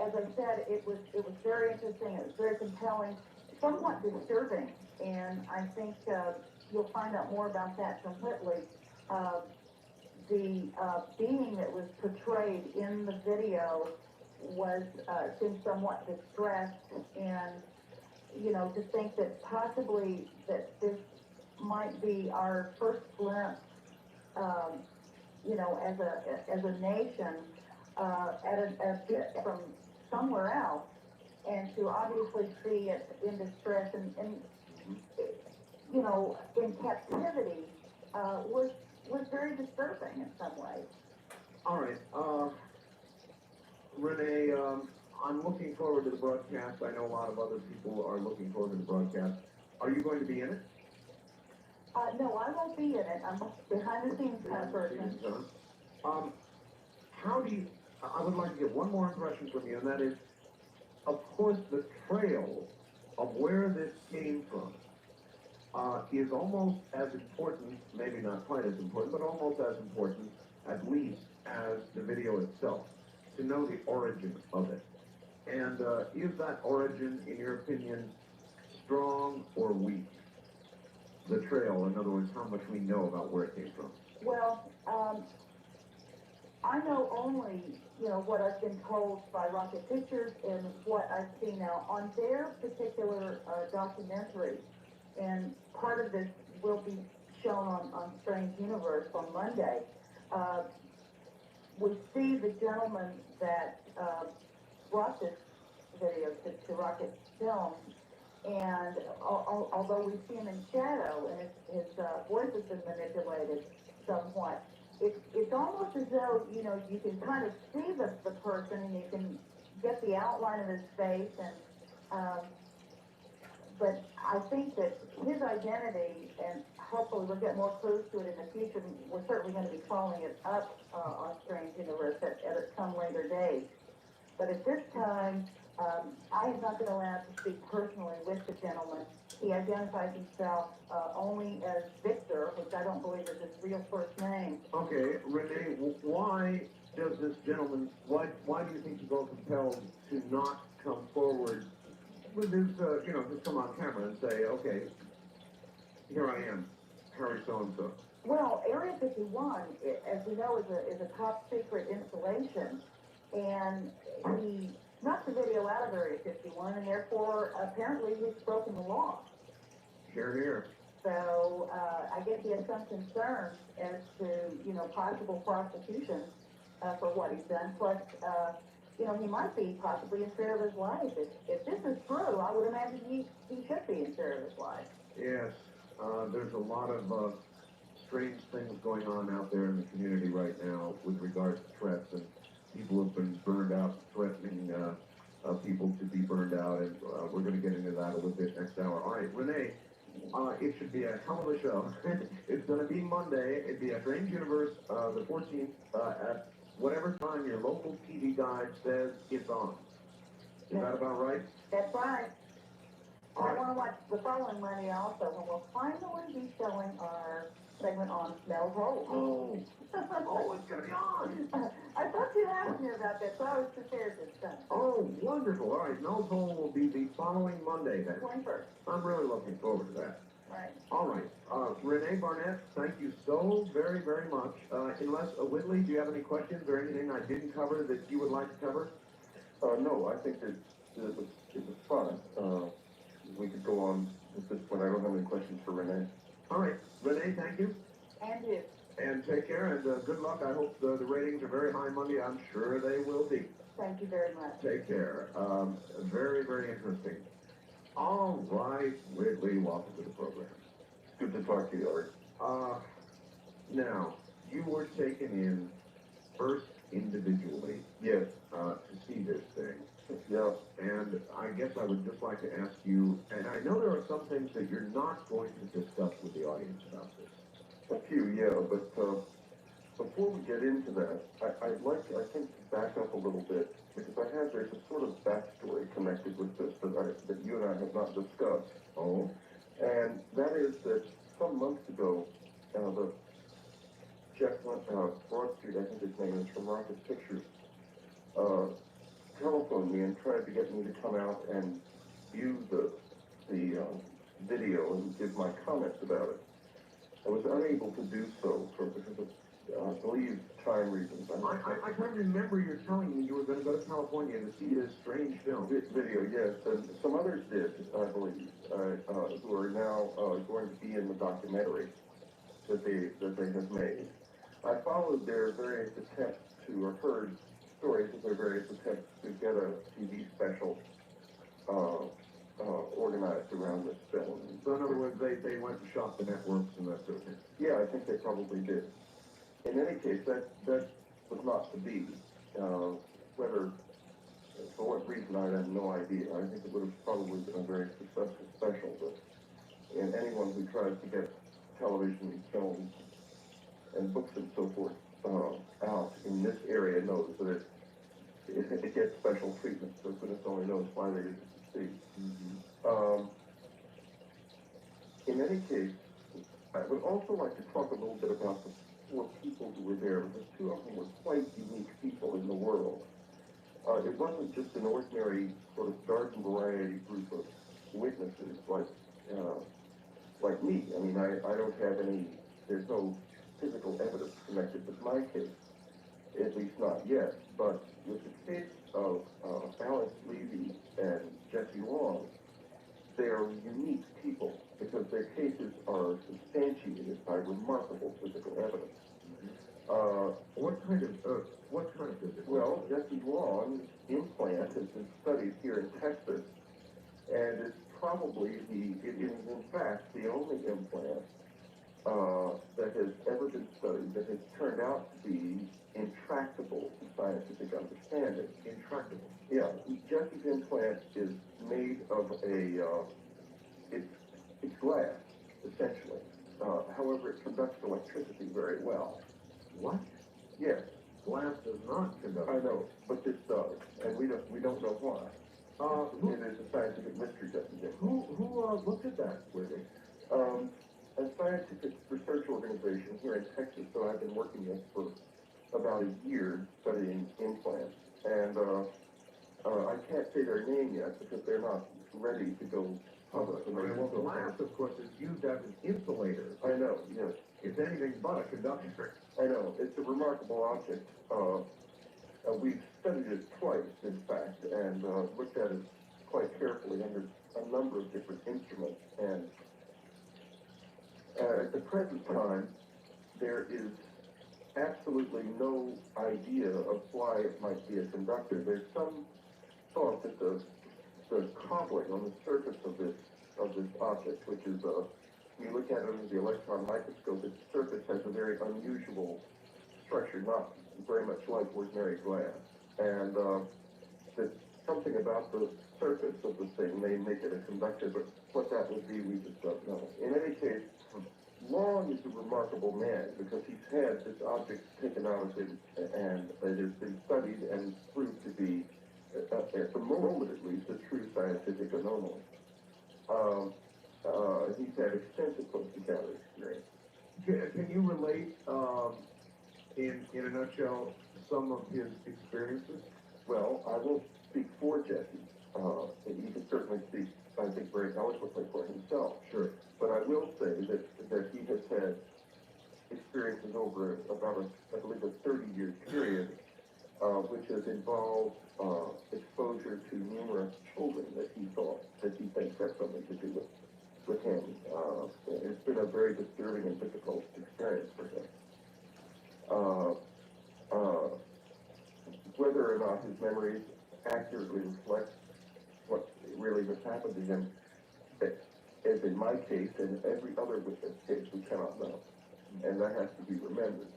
As I said, it was very interesting. It was very compelling, somewhat disturbing, and I think you'll find out more about that from Whitley. The being that was portrayed in the video seemed somewhat distressed, and to think that possibly that this might be our first glimpse, as a nation, from somewhere else, and to obviously see it in distress and in captivity was very disturbing in some ways. All right. Renee, I'm looking forward to the broadcast. I know a lot of other people are looking forward to the broadcast. Are you going to be in it? No, I won't be in it. I'm a behind-the-scenes kind of person. How do you, I would like to get one more impression from you, and that is, of course, the trail of where this came from is almost as important, maybe not quite as important, but almost as important, at least, as the video itself, to know the origin of it. And is that origin, in your opinion, strong or weak? The trail, in other words, how much we know about where it came from. Well, I know only, what I've been told by Rocket Pictures and what I've seen now on their particular documentary. And part of this will be shown on Strange Universe on Monday. We see the gentleman that brought this video to Rocket Films, and although we see him in shadow and his voice has been manipulated somewhat, it's almost as though, you can kind of see the person and you can get the outline of his face, and but I think that his identity, and hopefully we'll get more clues to it in the future. We're certainly going to be following it up on Strange Universe at some later date. But at this time, I have not been allowed to speak personally with the gentleman. He identifies himself only as Victor, which I don't believe is his real first name. Okay, Renee, why does this gentleman, why do you think he felt compelled to not come forward with his, just come on camera and say, okay, here I am, Harry so-and-so? Well, Area 51, as we know, is a top secret installation, and he snuck the video out of Area 51, and therefore, apparently, he's broken the law. Here, here. So, I guess he has some concerns as to, possible prosecution for what he's done. Plus, he might be possibly in fear of his life. If this is true, I would imagine he should be in fear of his life. Yes, there's a lot of strange things going on out there in the community right now with regard to threats, and people have been burned out, threatening people to be burned out, and we're going to get into that a little bit next hour. All right, Renee, it should be a hell of a show. It's going to be Monday. It'd be a Strange Universe, the 14th, at whatever time your local TV guide says it's on. Is that about right? That's right. I want to watch the following Monday also, when we'll finally be showing our segment on Mel's Hole. Oh, it's going to be on. I thought you asked me about that, so I was prepared this time. Oh, wonderful. All right, Mel's Hole will be the following Monday then. 21st. I'm really looking forward to that. Right. All right. Renee Barnett, thank you so very, very much. Unless, Whitley, do you have any questions or anything I didn't cover that you would like to cover? No, I think that it was fun. We could go on at this point. I don't have any questions for Renee. All right. Renee, thank you. And you. And take care, and good luck. I hope the ratings are very high Monday. I'm sure they will be. Thank you very much. Take care. Very, very interesting. All right, Whitley, welcome to the program. It's good to talk to you, Art. Now, you were taken in first individually. Yes. To see this thing. Yeah. And I guess I would just like to ask you, and I know there are some things that you're not going to discuss with the audience about this. A few, yeah, but before we get into that, I'd like to, I think, back up a little bit, because there's a sort of backstory connected with this that you and I have not discussed. Oh? And that is that some months ago, Jeff Broadstreet, I think his name is, from Rocket Pictures, telephoned me and tried to get me to come out and view the video and give my comments about it. I was unable to do so because of, I believe, time reasons. I can't remember you telling me you were going to go to California to see this strange film. Video, yes. And some others did, I believe, who are now going to be in the documentary that they have made. I followed their various attempts to, or heard stories of their various attempts to get a TV special organized around this film. So in other words, they went and shot the networks and that sort of thing. Yeah, I think they probably did. In any case, that was not to be. Whether, for what reason, I have no idea. I think it would have probably been a very successful special, but anyone who tries to get television, films, and books and so forth out in this area knows that it gets special treatment, so goodness only knows why they didn't succeed. In any case, I would also like to talk a little bit about the four people who were there, because two of them were quite unique people in the world. It wasn't just an ordinary sort of garden variety group of witnesses like me. I mean, I don't have any, there's no physical evidence connected with my case, at least not yet. But with the case of Alice Levy and Jesse Long, they are unique people because their cases are substantiated by remarkable physical evidence. What kind of physical? Well, Jesse Long's implant has been studied here in Texas, and it's probably it is in fact the only implant that has ever been studied that has turned out to be intractable to scientific understanding. Intractable? Yeah, Jesse's implant is made of it's glass, essentially. However, it conducts electricity very well. What? Yes. Glass does not conduct. I know, but this does, and we don't know why. It is a scientific mystery, Jesse. Who looked at that, Whitley? A scientific research organization here in Texas that I've been working with for about a year studying implants, and I can't say their name yet because they're not ready to go public. Well, glass, of course, is used as an insulator. I know, yes. It's anything but a conductor. I know. It's a remarkable object. We've studied it twice, in fact, and looked at it quite carefully under a number of different instruments. And at the present time, there is absolutely no idea of why it might be a conductor. There's some thought that the cobbling on the surface of this object, which is you look at it under the electron microscope, its surface has a very unusual structure, not very much like ordinary glass. And that something about the surface of the thing may make it a conductor, but what that would be, we just don't know. In any case, Long is a remarkable man because he's had this object taken out of him, and it has been studied and proved to be, at the moment at least, a true scientific anomaly. He's had extensive close-encounter experience. Can you relate, in a nutshell, some of his experiences? Well, I won't speak for Jesse. He can certainly speak, I think, very eloquently for himself. Sure. But I will say that he has had experiences over about I believe a 30-year period, which has involved exposure to numerous children that he thinks have something to do with him. It's been a very disturbing and difficult experience for him. Whether or not his memories accurately reflect what really has happened to him, as in my case and every other witness case, we cannot know. And that has to be remembered.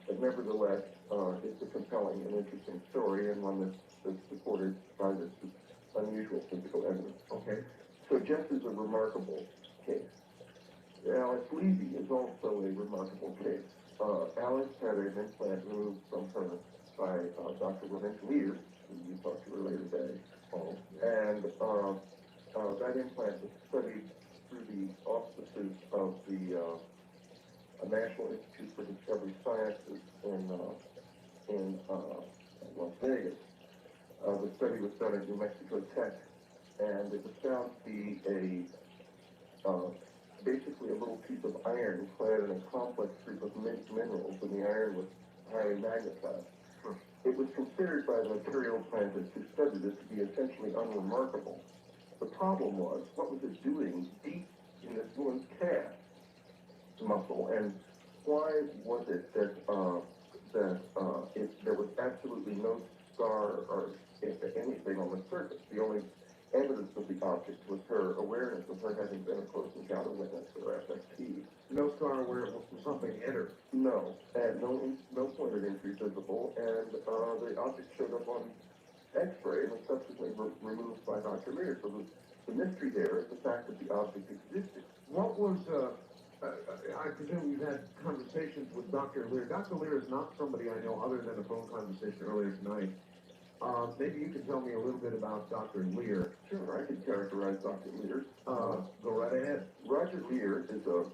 But nevertheless, it's a compelling and interesting story, and one that's supported by this unusual physical evidence. Okay. So Jess is a remarkable case. Alice Levy is also a remarkable case. Alice had an implant removed from her by Dr. Lorenz Lear, who you talked to earlier today. And that implant was studied through the auspices of the National Institute for Discovery Sciences in Las Vegas. The study was done at New Mexico Tech, and it was found to be basically a little piece of iron clad in a complex group of minerals, and the iron was highly magnetized. It was considered by the material scientists who studied it to be essentially unremarkable. The problem was, what was it doing deep in this woman's calf muscle, and why was it that there was absolutely no scar or anything on the surface? The only evidence of the object was her awareness of her having been a close encounter witness for FFT. No scar where something entered? No, and no pointed injury visible, and the object showed up on X-ray and was subsequently removed by Dr. Lear. So the mystery there is the fact that the object existed. What was I presume you've had conversations with Dr. Lear. Dr. Lear is not somebody I know other than a phone conversation earlier tonight. Maybe you can tell me a little bit about Dr. Lear. Sure, I can characterize Dr. Lear. Go right ahead. Roger Lear is a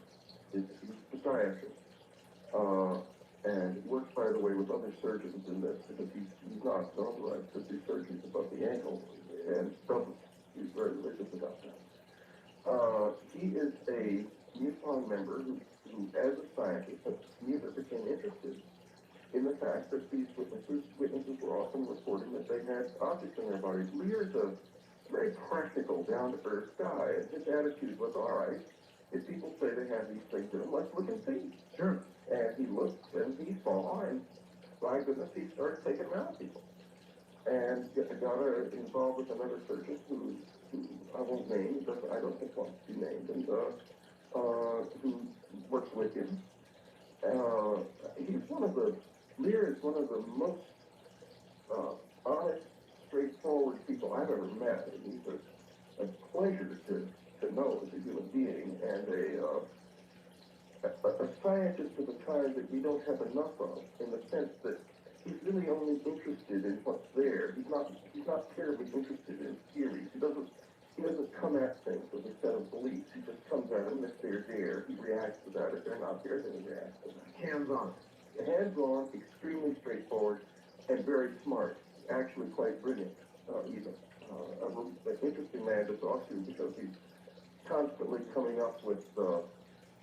psychiatrist, and works, by the way, with other surgeons in this, because he's not authorized to do surgeries above the ankle, and doesn't. He's very religious about that. He is a MUFON member who, as a scientist, neither became interested in the fact that these witnesses were often reporting that they had objects in their bodies. Lear's a very practical, down-to-earth guy, and his attitude was, all right, if people say they have these things in them, let's look and see. Sure. And he looked, and he saw, and by goodness, he started taking them out people. And got involved with another surgeon who I won't name, because I don't think wants to be named, and who works with him. Lear is one of the most honest, straightforward people I've ever met. He's a pleasure to know as a human being, and a scientist of a kind that we don't have enough of, in the sense that he's really only interested in what's there. He's not terribly interested in theories. He doesn't come at things with a set of beliefs. He just comes at them. If they're there, he reacts to that. If they're not there, then he reacts to that. Hands-on. Hands-on, extremely straightforward, and very smart. Actually quite brilliant, even. An interesting man to talk to, because he's constantly coming up with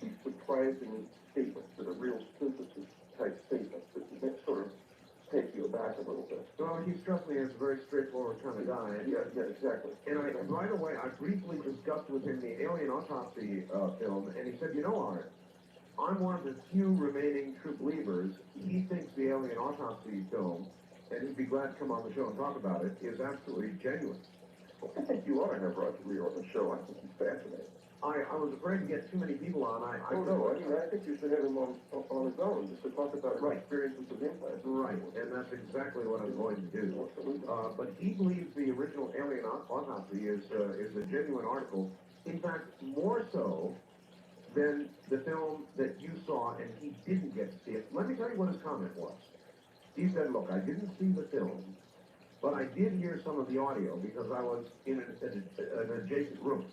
these surprising statements that are real synthesis-type statements that sort of take you aback a little bit. Well, he struck me as a very straightforward kind of guy. Yeah, exactly. And right away, I briefly discussed with him the alien autopsy film, and he said, you know, Art, I'm one of the few remaining true believers. He thinks the alien autopsy film, and he'd be glad to come on the show and talk about it, is absolutely genuine. Well, I think you ought to have Roger Lear on the show. I think he's fascinating. I was afraid to get too many people on. I think you should have him on his own, just to talk about his experiences with implants. Right, and that's exactly what I'm going to do. But he believes the original alien autopsy is a genuine article. In fact, more so than the film that you saw and he didn't get to see it. Let me tell you what his comment was. He said, look, I didn't see the film, but I did hear some of the audio because I was in an adjacent room.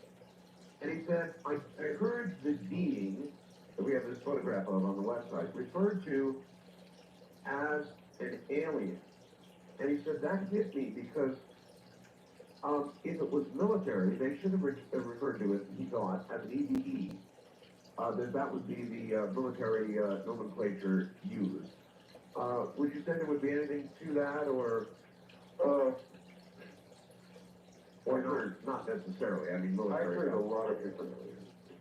And he said, I heard the being that we have this photograph of on the website referred to as an alien. And he said, that hit me because if it was military, they should have referred to it, he thought, as an EDE. That would be the military nomenclature used. Would you say there would be anything to that, or not necessarily? I mean, military. I've heard a lot of different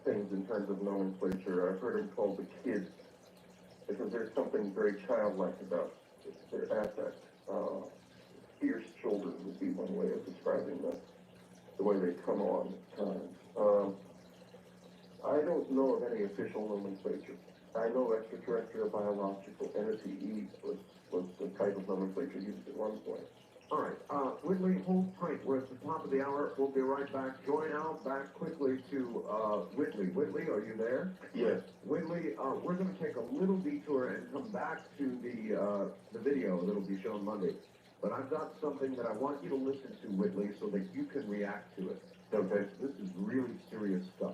things in terms of nomenclature. I've heard them called the kids, because there's something very childlike about their affect. Fierce children would be one way of describing the way they come on at times. I don't know of any official nomenclature. I know extraterrestrial biological entity was the type of nomenclature used at one point. All right, Whitley, hold tight. We're at the top of the hour. We'll be right back. Join out back quickly to Whitley. Whitley, are you there? Yes. Whitley, we're going to take a little detour and come back to the video that'll be shown Monday. But I've got something that I want you to listen to, Whitley, so that you can react to it. Okay? This is really serious stuff.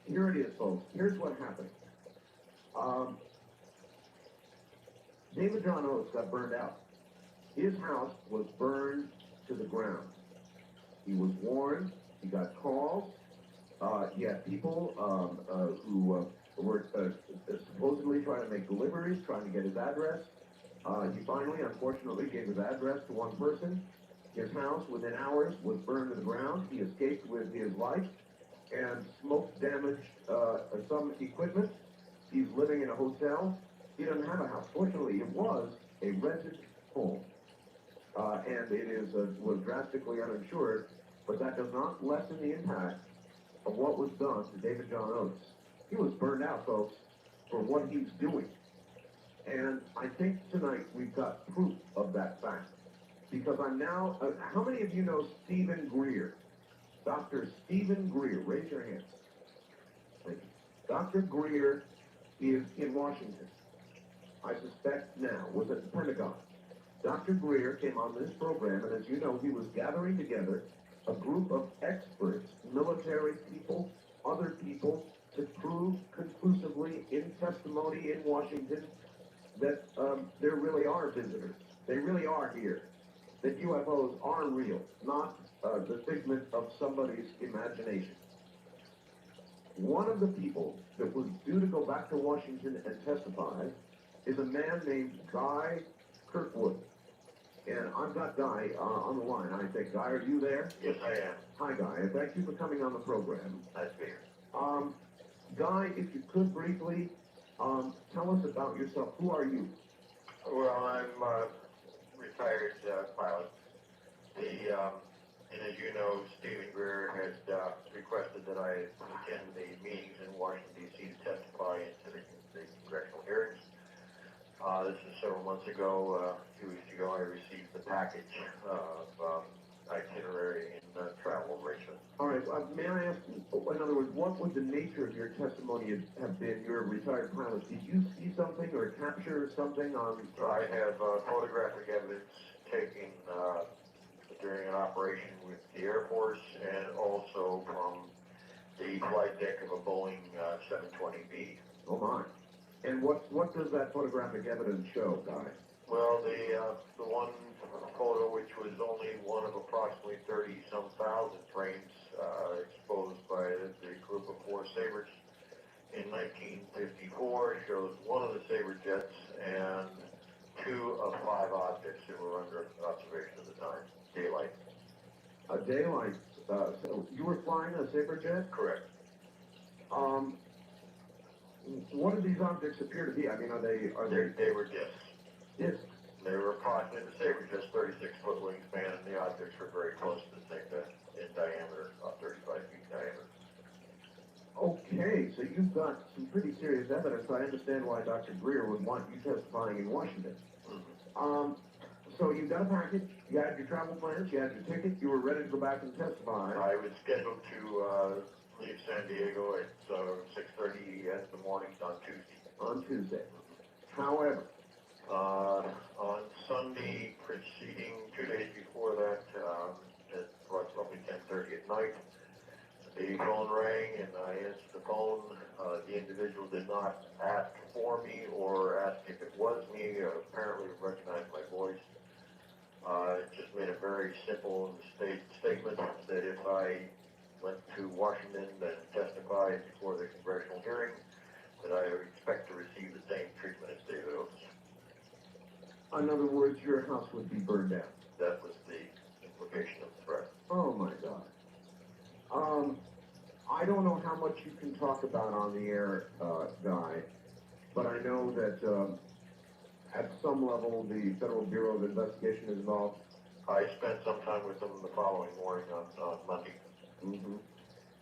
Here it is, folks. Here's what happened. David John Oates got burned out. His house was burned to the ground. He was warned. He got calls. He had people who were supposedly trying to make deliveries, trying to get his address. He finally, unfortunately, gave his address to one person. His house, within hours, was burned to the ground. He escaped with his life, and smoke damaged some equipment. He's living in a hotel. He doesn't have a house. Fortunately, it was a rented home. And it was drastically uninsured, but that does not lessen the impact of what was done to David John Oates. He was burned out, folks, for what he's doing. And I think tonight we've got proof of that fact. Because I'm now, how many of you know Stephen Greer? Dr. Stephen Greer, raise your hands. Thank you. Dr. Greer is in Washington. I suspect now, was at the Pentagon. Dr. Greer came on this program, and as you know, he was gathering together a group of experts, military people, other people, to prove conclusively in testimony in Washington that there really are visitors. They really are here. That UFOs are real, not the figment of somebody's imagination. One of the people that was due to go back to Washington and testify is a man named Guy Kirkwood. And I've got Guy on the line. I think, Guy, are you there? Yes, I am. Hi, Guy, and thank you for coming on the program. That's fair. Guy, if you could briefly tell us about yourself. Who are you? Well, I'm a retired pilot. And as you know, Stephen Greer had requested that I attend the meetings in Washington, D.C. to testify into the congressional hearings. This is several months ago. A few weeks ago, I received the package of itinerary and travel arrangements. All right. May I ask, in other words, what would the nature of your testimony have been? You're a retired pilot. Did you see something or capture something on? I have photographic evidence taken during an operation with the Air Force and also from the flight deck of a Boeing 720B. Oh my! And what does that photographic evidence show, Guy? Well, the one photo, which was only one of approximately 30-some thousand frames exposed by the group of 4 Sabres in 1954, shows one of the Sabre jets and 2 of 5 objects that were under observation at the time. Daylight. A daylight. So you were flying a Sabre jet? Correct. What do these objects appear to be? I mean, They were discs. Discs. They were approximately, the Sabre just 36-foot wingspan, and the objects were very close to the same in diameter, about 35 feet diameter. Okay, so you've got some pretty serious evidence. I understand why Dr. Greer would want you testifying in Washington. Mm-hmm. So you got a package, you had your travel plans, you had your ticket, you were ready to go back and testify. I was scheduled to leave San Diego at 6:30 in the morning on Tuesday. On Tuesday. However, on Sunday preceding, 2 days before that, at approximately 10:30 at night, the phone rang and I answered the phone. The individual did not ask for me or ask if it was me, or apparently recognized my voice. Just made a very simple statement that if I went to Washington and testified before the congressional hearing, that I would expect to receive the same treatment as David Oates. in other words, your house would be burned down. That was the implication of the threat. Oh my God. I don't know how much you can talk about on the air, Guy, but I know that at some level the Federal Bureau of Investigation is involved. I spent some time with them the following morning on Monday. Mm-hmm.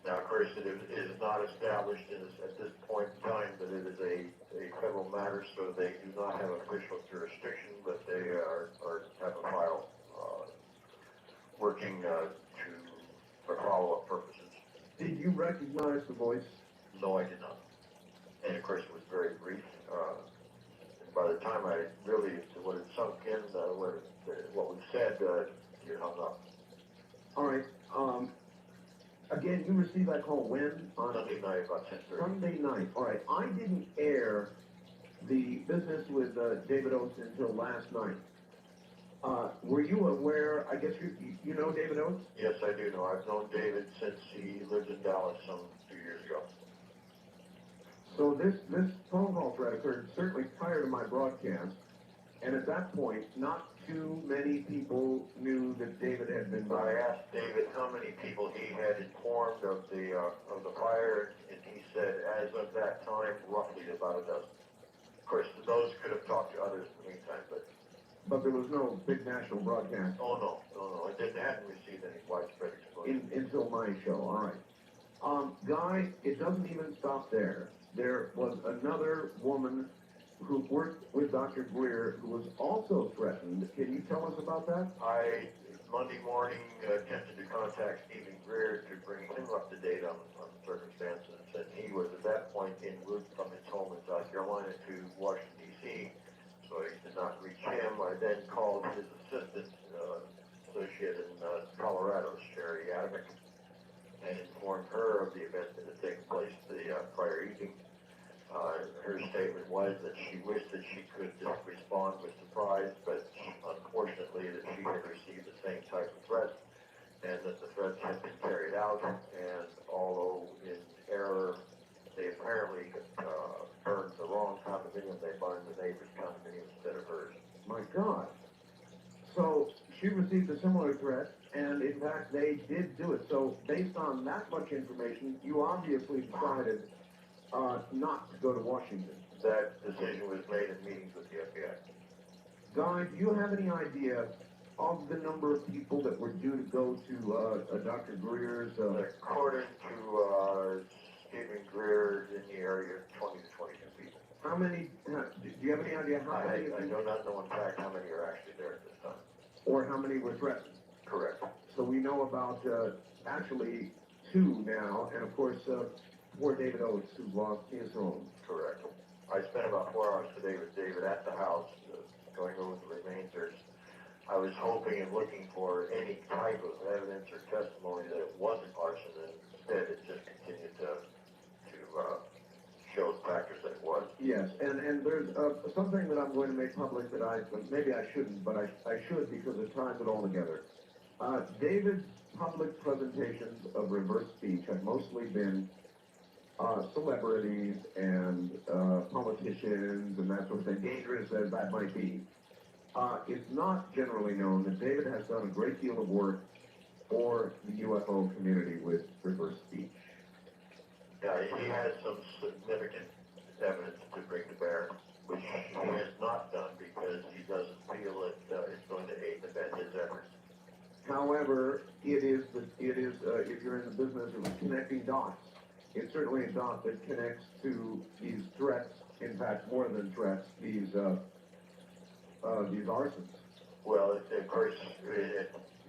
Now, of course, it is not established at this point in time that it is a federal matter, so they do not have official jurisdiction, but they have a file working for follow-up purposes. Did you recognize the voice? No, I did not. And of course, it was very brief. And by the time I really, what had sunk in, what was said, you hung up. All right. Again, you received that call when? On Sunday night, about 10:30. Sunday night. All right. I didn't air the business with David Oates until last night. Were you aware, I guess you know David Oates? Yes, I do know. I've known David since he lived in Dallas some 2 years ago. So this phone call thread occurred certainly prior to my broadcast, and at that point, not too many people knew that David had been I asked David how many people he had informed of the fire, and he said, as of that time, roughly about a dozen. Of course, those could have talked to others in the meantime, but there was no big national broadcast. Oh no. It hadn't received any widespread exposure. Until my show, all right. Guy, it doesn't even stop there. There was another woman who worked with Dr. Greer who was also threatened. Can you tell us about that? I Monday morning, attempted to contact Stephen Greer to bring him up to date on the circumstances, and he was at that point en route from his home in South Carolina to Washington, D.C., so I did not reach him. I then called his assistant, associate in Colorado, Sherry Adamek, and informed her of the event that had taken place the prior evening. Her statement was that she wished that she could respond with surprise, but unfortunately that she had received the same type of threat, and that the threats had been carried out, and although in error, they apparently burned the wrong condominium, they burned the neighbor's condominium instead of hers. My God. So she received a similar threat, and in fact they did do it. So based on that much information, you obviously decided not to go to Washington. That decision was made in meetings with the FBI. Guy, do you have any idea of the number of people that were due to go to Dr. Greer's? According to Stephen Greer, in the area, 20 to 22 people. How many, do you have any idea how many? I do not know in fact how many are actually there at this time. Or how many were threatened? Correct. So we know about actually 2 now, and of course, poor David Oates, who lost his home. Correct. I spent about 4 hours today with David at the house, going over the remainders. I was hoping and looking for any type of evidence or testimony that it wasn't arson, and instead it just continued to show factors that it was. Yes, and there's something that I'm going to make public that maybe I shouldn't, but I should because it ties it all together. David's public presentations of reverse speech have mostly been celebrities and politicians and that sort of thing, dangerous as that might be. It's not generally known that David has done a great deal of work for the UFO community with reverse speech. Yeah, he has some significant evidence to bring to bear, which he has not done because he doesn't feel that it's going to aid and abet his efforts. However, it is if you're in the business of connecting dots, it's certainly a dot that connects to these threats. In fact, more than threats, these arsons. Well, of course,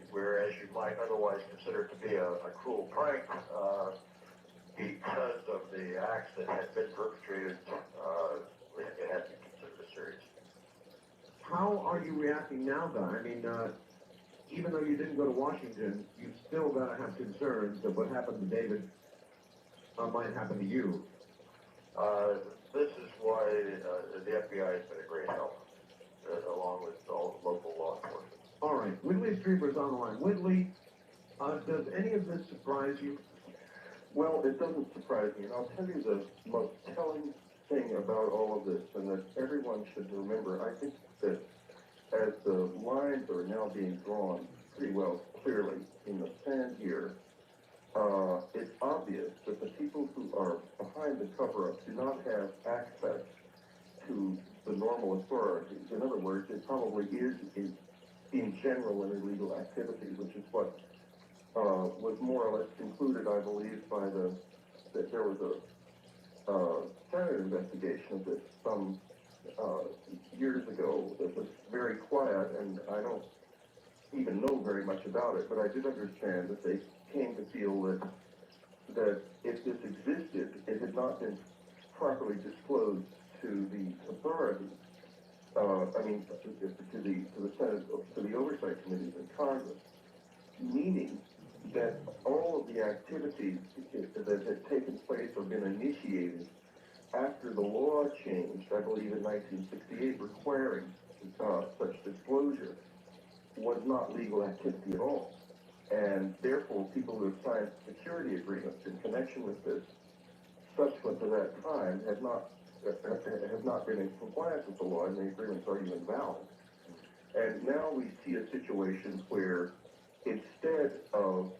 whereas you might otherwise consider it to be a cruel prank, because of the acts that had been perpetrated, it has to be considered serious. How are you reacting now, Guy? I mean, even though you didn't go to Washington, you've still got to have concerns that what happened to David might happen to you. This is why the FBI has been a great help, along with all local law enforcement. All right, Whitley Strieber is on the line. Whitley, does any of this surprise you? Well, it doesn't surprise me, and I'll tell you the most telling thing about all of this, and that everyone should remember. I think that as the lines are now being drawn pretty well clearly in the sand here, it's obvious that the people who are behind the cover-up do not have access to the normal authorities. In other words, it probably is in general an illegal activity, which is what was more or less concluded, I believe, by that there was a Senate investigation of this some years ago that was very quiet, and I don't even know very much about it, but I did understand that they came to feel that if this existed, it had not been properly disclosed to the authorities. I mean, to the Senate, to the oversight committees in Congress, meaning that all of the activities that had taken place or been initiated after the law changed, I believe in 1968, requiring such disclosure, was not legal activity at all. And therefore, people who have signed security agreements in connection with this, subsequent to that time, have not been in compliance with the law, and the agreements are even valid. And now we see a situation where instead of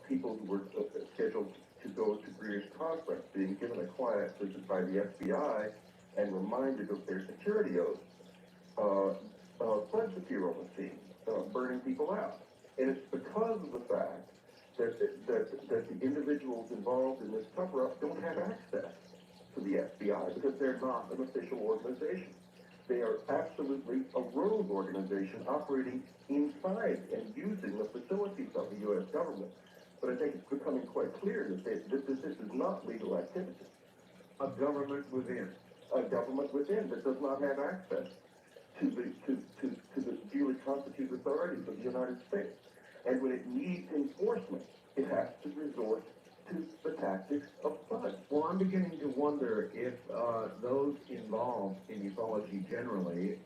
people who were scheduled to go to Greer's conference being given a quiet visit by the FBI and reminded of their security oaths, floods appear on the scene, burning people out. And it's because of the fact that the individuals involved in this cover-up don't have access to the FBI because they're not an official organization. They are absolutely a rogue organization operating inside and using the facilities of the U.S. government. But I think it's becoming quite clear that this is not legal activity. A government within. A government within that does not have access to the duly constituted authorities of the United States. And when it needs enforcement, it has to resort to the tactics of fun. Well, I'm beginning to wonder if those involved in ufology generally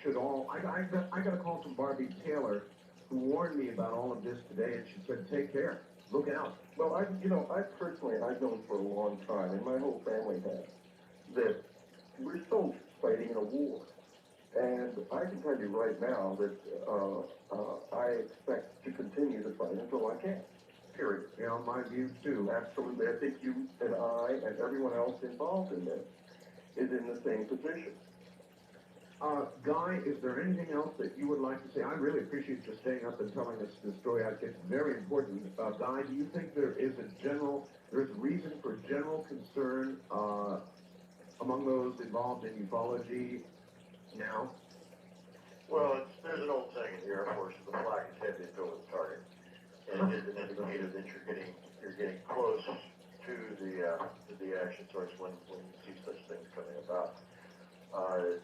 should all. I got a call from Barbie Taylor, who warned me about all of this today, and she said, "Take care, look out." Well, I've known for a long time, and my whole family has, that we're soldiers fighting in a war. And I can tell you right now that I expect to continue to fight until I can. Period. You know, my view too. Absolutely. I think you and I and everyone else involved in this is in the same position. Guy, is there anything else that you would like to say? I really appreciate you staying up and telling us this story. I think it's very important. Guy, do you think there's reason for general concern among those involved in ufology now? Well, there's an old saying in the Air Force: the flag is heavy until it's target. And it is an indicator that you're getting close to the action source when you see such things coming about.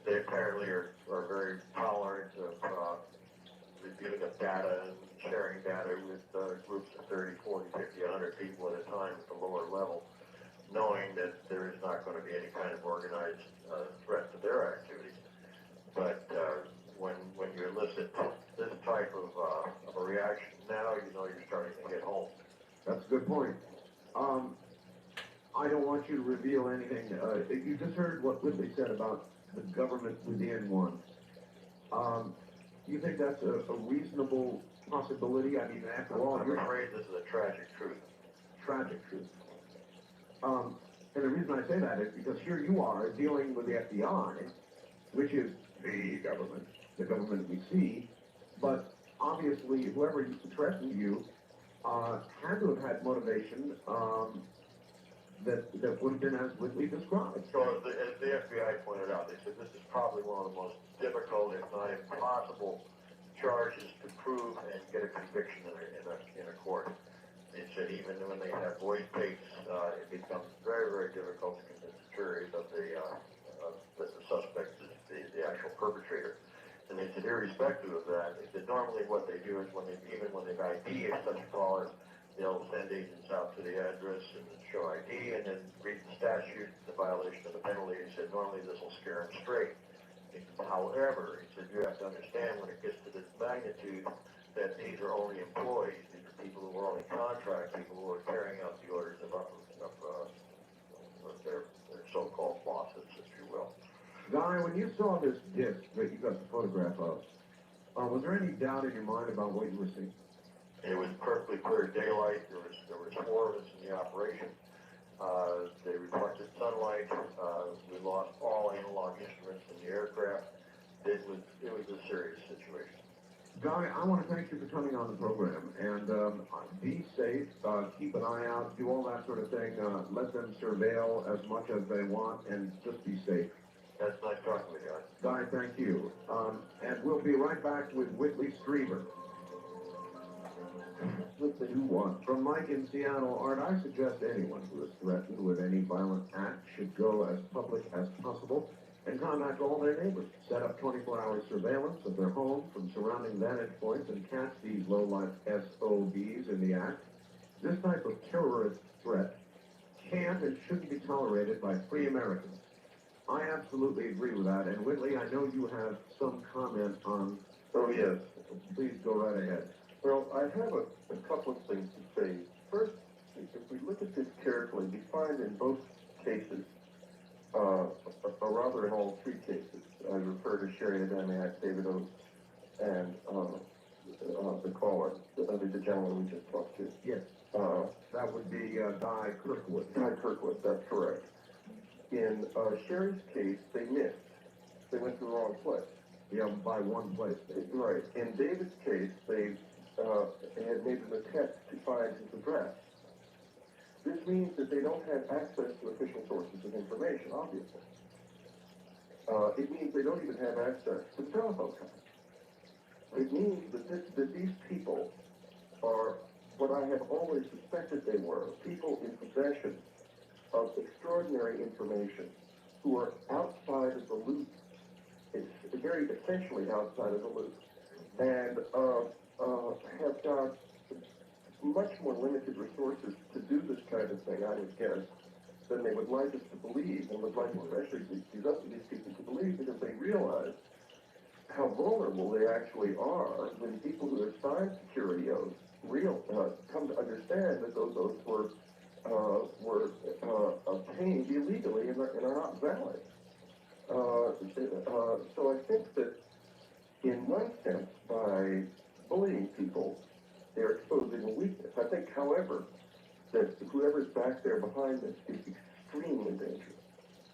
They apparently are very tolerant of reviewing of data and sharing data with groups of 30, 40, 50, 100 people at a time at the lower level, knowing that there is not going to be any kind of organized threat to their activities. But when you elicit this type of a reaction now, you know you're starting to hit home. That's a good point. I don't want you to reveal anything. You just heard what Whitley said about the government within one. You think that's a reasonable possibility? I mean, after all, I'm afraid this is a tragic truth. Tragic truth. And the reason I say that is because here you are dealing with the FBI, which is the government we see, but obviously whoever threatened you had to have had motivation that would have been as Whitley described. So as the FBI pointed out, they said this is probably one of the most difficult, if not impossible, charges to prove and get a conviction in a court. They said even when they have voice tapes, it becomes very, very difficult to convince the jury that the suspect is the actual perpetrator. And they said irrespective of that, they said normally what they do is even when they've ID such a caller, they'll send agents out to the address and show ID and then read the statute, the violation of the penalty. He said normally this will scare them straight. However, he said you have to understand when it gets to this magnitude that these are only employees. These are people who are only contract people who are carrying out the orders of their so-called bosses, if you will. Guy, when you saw this disc that you got the photograph of, was there any doubt in your mind about what you were seeing? It was perfectly clear daylight. There was 4 of us in the operation. They reflected sunlight. We lost all analog instruments in the aircraft. It was a serious situation. Guy, I want to thank you for coming on the program, and be safe, keep an eye out, do all that sort of thing, let them surveil as much as they want, and just be safe. That's nice talking with you, Guy, thank you. And we'll be right back with Whitley Strieber. With the new one. From Mike in Seattle, Art, I suggest anyone who is threatened with any violent act should go as public as possible and contact all their neighbors. Set up 24-hour surveillance of their home from surrounding vantage points and catch these low-life SOBs in the act. This type of terrorist threat can't and shouldn't be tolerated by free Americans. I absolutely agree with that. And Whitley, I know you have some comment on... Oh, yes. Please go right ahead. Well, I have a couple of things to say. First, if we look at this carefully, we find in both cases, or rather in all 3 cases, I refer to Sherry Adamiak, David Oates, and the caller, the gentleman we just talked to. Yes. That would be Guy Kirkwood. Guy Kirkwood, that's correct. In Sherry's case, they missed. They went to the wrong place. Yeah, by one place. Right. In David's case, they had made an attempt to find his address. This means that they don't have access to official sources of information, obviously. It means they don't even have access to the telephone company. It means that these people are what I have always suspected they were, people in possession of extraordinary information who are outside of the loop. It's very essentially outside of the loop, and have got much more limited resources to do this kind of thing, I would guess, than they would like us to believe, and would like especially these people to believe, because they realize how vulnerable they actually are when people who have signed security oaths come to understand that those oaths were obtained illegally and are not valid. So I think that, in one sense, by bullying people, they're exposing a weakness. I think, however, that whoever's back there behind this is extremely dangerous.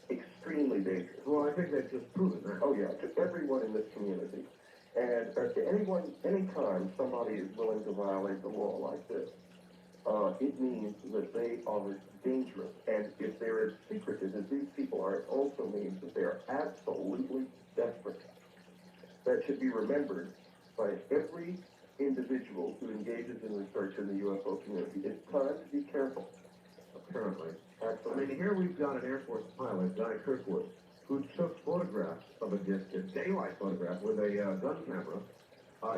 Extremely dangerous. Well, I think they've just proven that. Oh, yeah, to everyone in this community. And anytime somebody is willing to violate the law like this, it means that they are dangerous. And if they're as secretive as these people are, it also means that they are absolutely desperate. That should be remembered by every individual who engages in research in the UFO community. It's time to be careful. Apparently. Absolutely. I mean, here we've got an Air Force pilot, Guy Kirkwood, who took photographs of a daylight photograph with a gun camera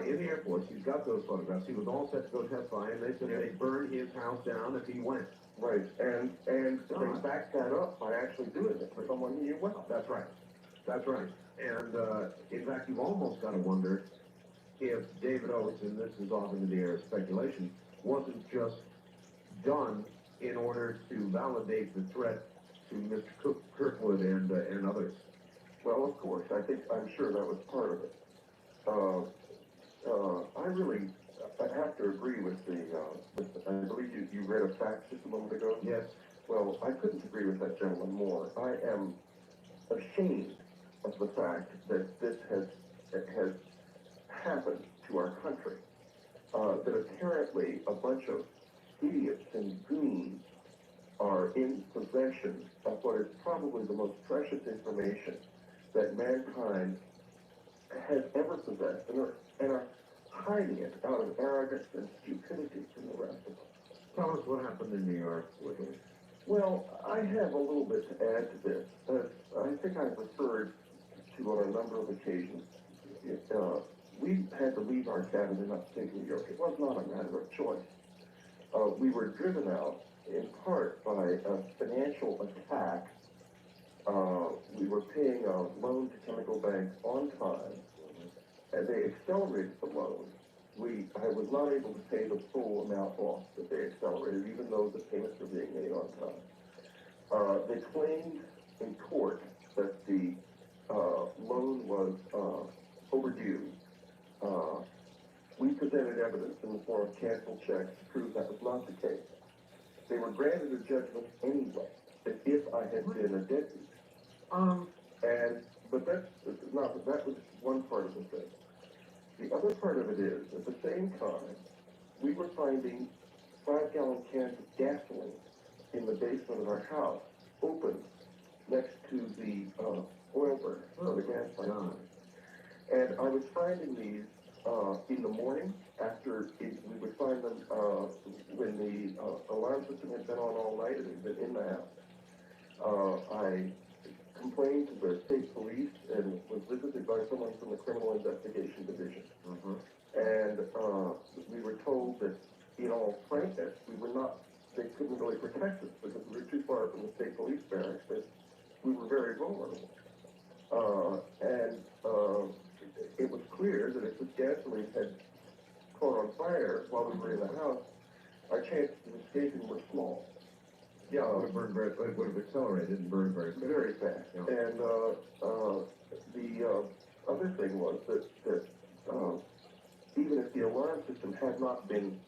in the Air Force. He's got those photographs. He was all set to go testify, and they said they'd burn his house down if he went. Right, and they backed that up by actually doing it for someone he knew well. That's right. That's right. And in fact, you've almost got to wonder if David Oates, and this is off into the air of speculation, wasn't just done in order to validate the threat to Mr. Kirkwood and others. Well, of course, I'm sure that was part of it. I have to agree with I believe you read a fact just a moment ago? Yes. Well, I couldn't agree with that gentleman more. I am ashamed of the fact that this has happened to our country. That apparently a bunch of idiots and goons are in possession of what is probably the most precious information that mankind has ever possessed, and are hiding it out of arrogance and stupidity from the rest of us. Tell us what happened in New York, Whitley. Well, I have a little bit to add to this. I think I've referred to on a number of occasions. We had to leave our cabin in upstate New York. It was not a matter of choice. We were driven out in part by a financial attack. We were paying a loan to Chemical Bank on time, and they accelerated the loan. I was not able to pay the full amount off that they accelerated, even though the payments were being made on time. They claimed in court that the loan was overdue. We presented evidence in the form of canceled checks to prove that was not the case. They were granted a judgment anyway, as if I had been a deadbeat. But that was one part of the thing. The other part of it is, at the same time, we were finding 5-gallon cans of gasoline in the basement of our house, open next to the oil burner, or the gas pipe. And I was finding these in the morning, we would find them when the alarm system had been on all night and had been in the house. I complained to the state police and was visited by someone from the Criminal Investigation Division. And we were told that, in all frankness, they couldn't really protect us because we were too far from the state police barracks, that we were very vulnerable. It was clear that if this gasoline had caught on fire while we were in the house, our chances of escaping were small. Yeah, it would have accelerated and burned very fast. Very fast. Yeah. And the other thing was that even if the alarm system had not been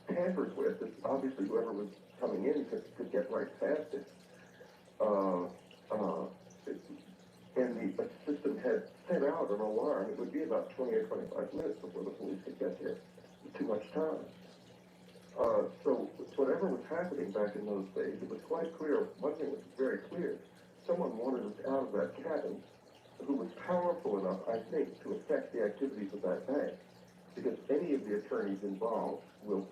tampered with, obviously whoever was coming in could get right past it. And the system had sent out an alarm. It would be about 20 or 25 minutes before the police could get here. Too much time. So whatever was happening back in those days, it was quite clear. One thing was very clear: someone wanted us out of that cabin who was powerful enough, I think, to affect the activities of that bank. Because any of the attorneys involved will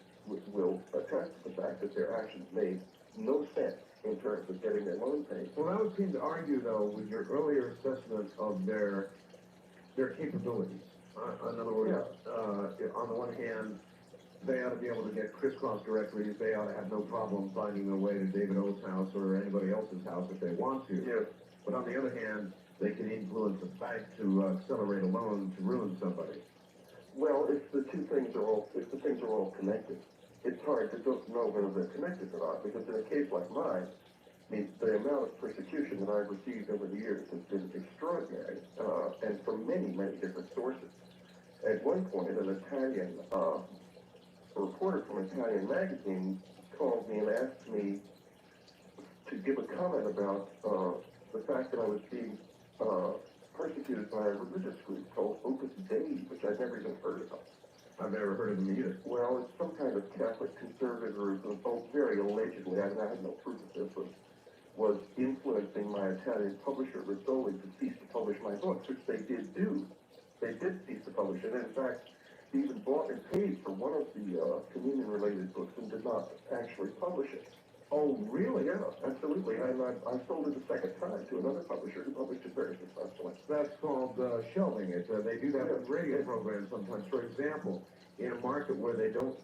attest to the fact that their actions made no sense in terms of getting their loan paid. Well, that would seem to argue, though, with your earlier assessment of their capabilities. In other words, on the one hand, they ought to be able to get crisscross directories. They ought to have no problem finding their way to David O's house or anybody else's house if they want to. Yes. But on the other hand, they can influence a bank to accelerate a loan to ruin somebody. Well, if the things are all connected, it's hard to know whether they're connected or not, because in a case like mine, I mean, the amount of persecution that I've received over the years has been extraordinary, and from many, many different sources. At one point, an Italian, a reporter from an Italian magazine called me and asked me to give a comment about the fact that I was being persecuted by a religious group called Opus Dei, which I'd never even heard of. I've never heard of them either. Well, it's some kind of Catholic conservative group, very allegedly, I had no proof of this, was influencing my Italian publisher, Rizzoli, to cease to publish my books, which they did do. They did cease to publish it, and in fact, they even bought and paid for one of the communion-related books and did not actually publish it. Oh, really? Yeah, absolutely. And I sold it a second time to another publisher who published it very successfully. That's called shelving it. They do that with radio programs sometimes. For example, in a market where they don't,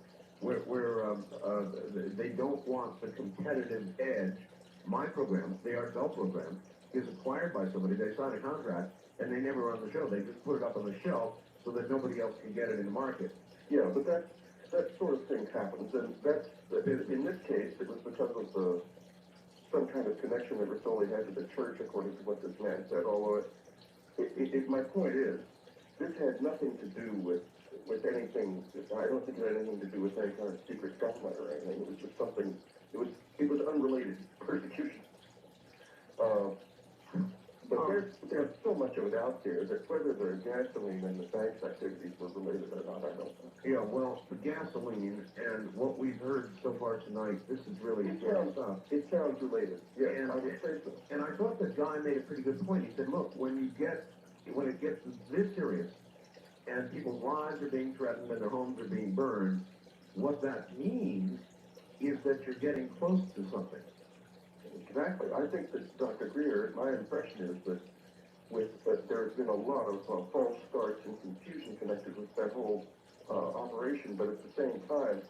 they don't want the competitive edge, my program, the Art Bell program, is acquired by somebody. They sign a contract and they never run the show. They just put it up on the shelf so that nobody else can get it in the market. Yeah, but that sort of thing happens, and in this case, it was because of some kind of connection that Rizzoli had to the church, according to what this man said, although my point is, this had nothing to do with anything, I don't think it had anything to do with any kind of secret government or anything. It was just something, it was unrelated persecution. But there's so much of it out there that whether the gasoline and the bank's activities were related or not, I don't know. Yeah, well, the gasoline and what we've heard so far tonight, this is really stuff. It sounds related. Yeah, I would say so. And I thought the guy made a pretty good point. He said, look, when it gets this serious and people's lives are being threatened and their homes are being burned, what that means is that you're getting close to something. Exactly. I think that Dr. Greer, my impression is that there's been a lot of false starts and confusion connected with that whole operation, but at the same time,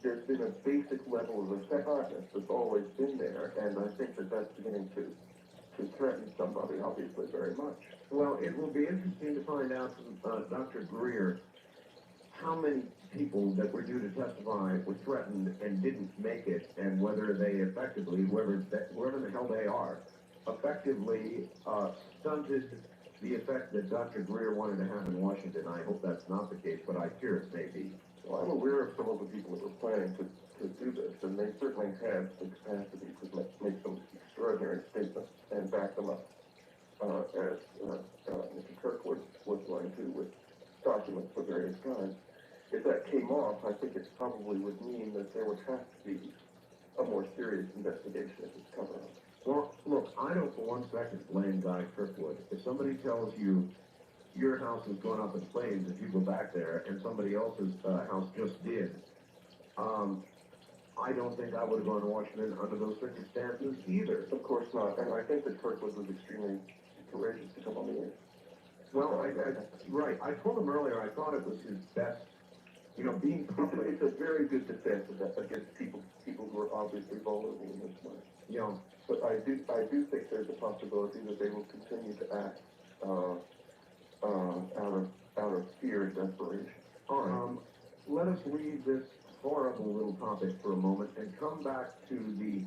there's been a basic level of effectiveness that's always been there, and I think that that's beginning to threaten somebody, obviously, very much. Well, it will be interesting to find out from Dr. Greer how many people that were due to testify were threatened and didn't make it, and whether they effectively, whoever the hell they are, effectively stunted the effect that Dr. Greer wanted to have in Washington. I hope that's not the case, but I fear it may be. Well, I'm aware of some of the people that were planning to do this, and they certainly had the capacity to make some extraordinary statements and back them up, as Mr. Kirkwood was going to with documents of various kinds. If that came off, I think it probably would mean that there would have to be a more serious investigation of this cover-up. Well, look, I don't for one second blame Guy Kirkwood. If somebody tells you your house has gone up in flames if you go back there and somebody else's house just did, I don't think I would have gone to Washington under those circumstances either. Of course not, and I think that Kirkwood was extremely courageous to come on the air. Well, right. I told him earlier I thought it was his best, being public. It's a very good defense against people who are obviously vulnerable in this way. Yeah. But I do think there's a possibility that they will continue to act out of fear and desperation. All right. Let us leave this horrible little topic for a moment and come back to the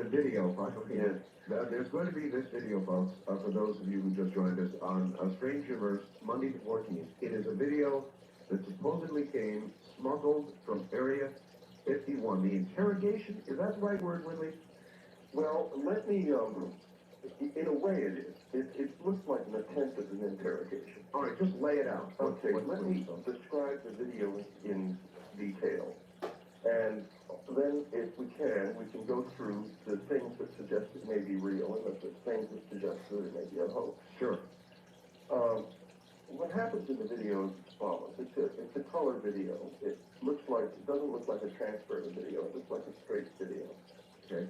video. Yes. There's going to be this video, folks, for those of you who just joined us on Strange Universe, Monday the 14th. It is a video that supposedly came smuggled from Area 51. The interrogation, is that the right word, Whitley? Well, let me, in a way it is. It looks like an attempt at an interrogation. All right, just lay it out. Okay, let me describe the video in detail. And then, if we can go through the things that suggest it may be real and the things that suggest that it may be a hoax. Sure. happens in the video is as follows. It's a color video. It doesn't look like a transfer of a video. It looks like a straight video. Okay.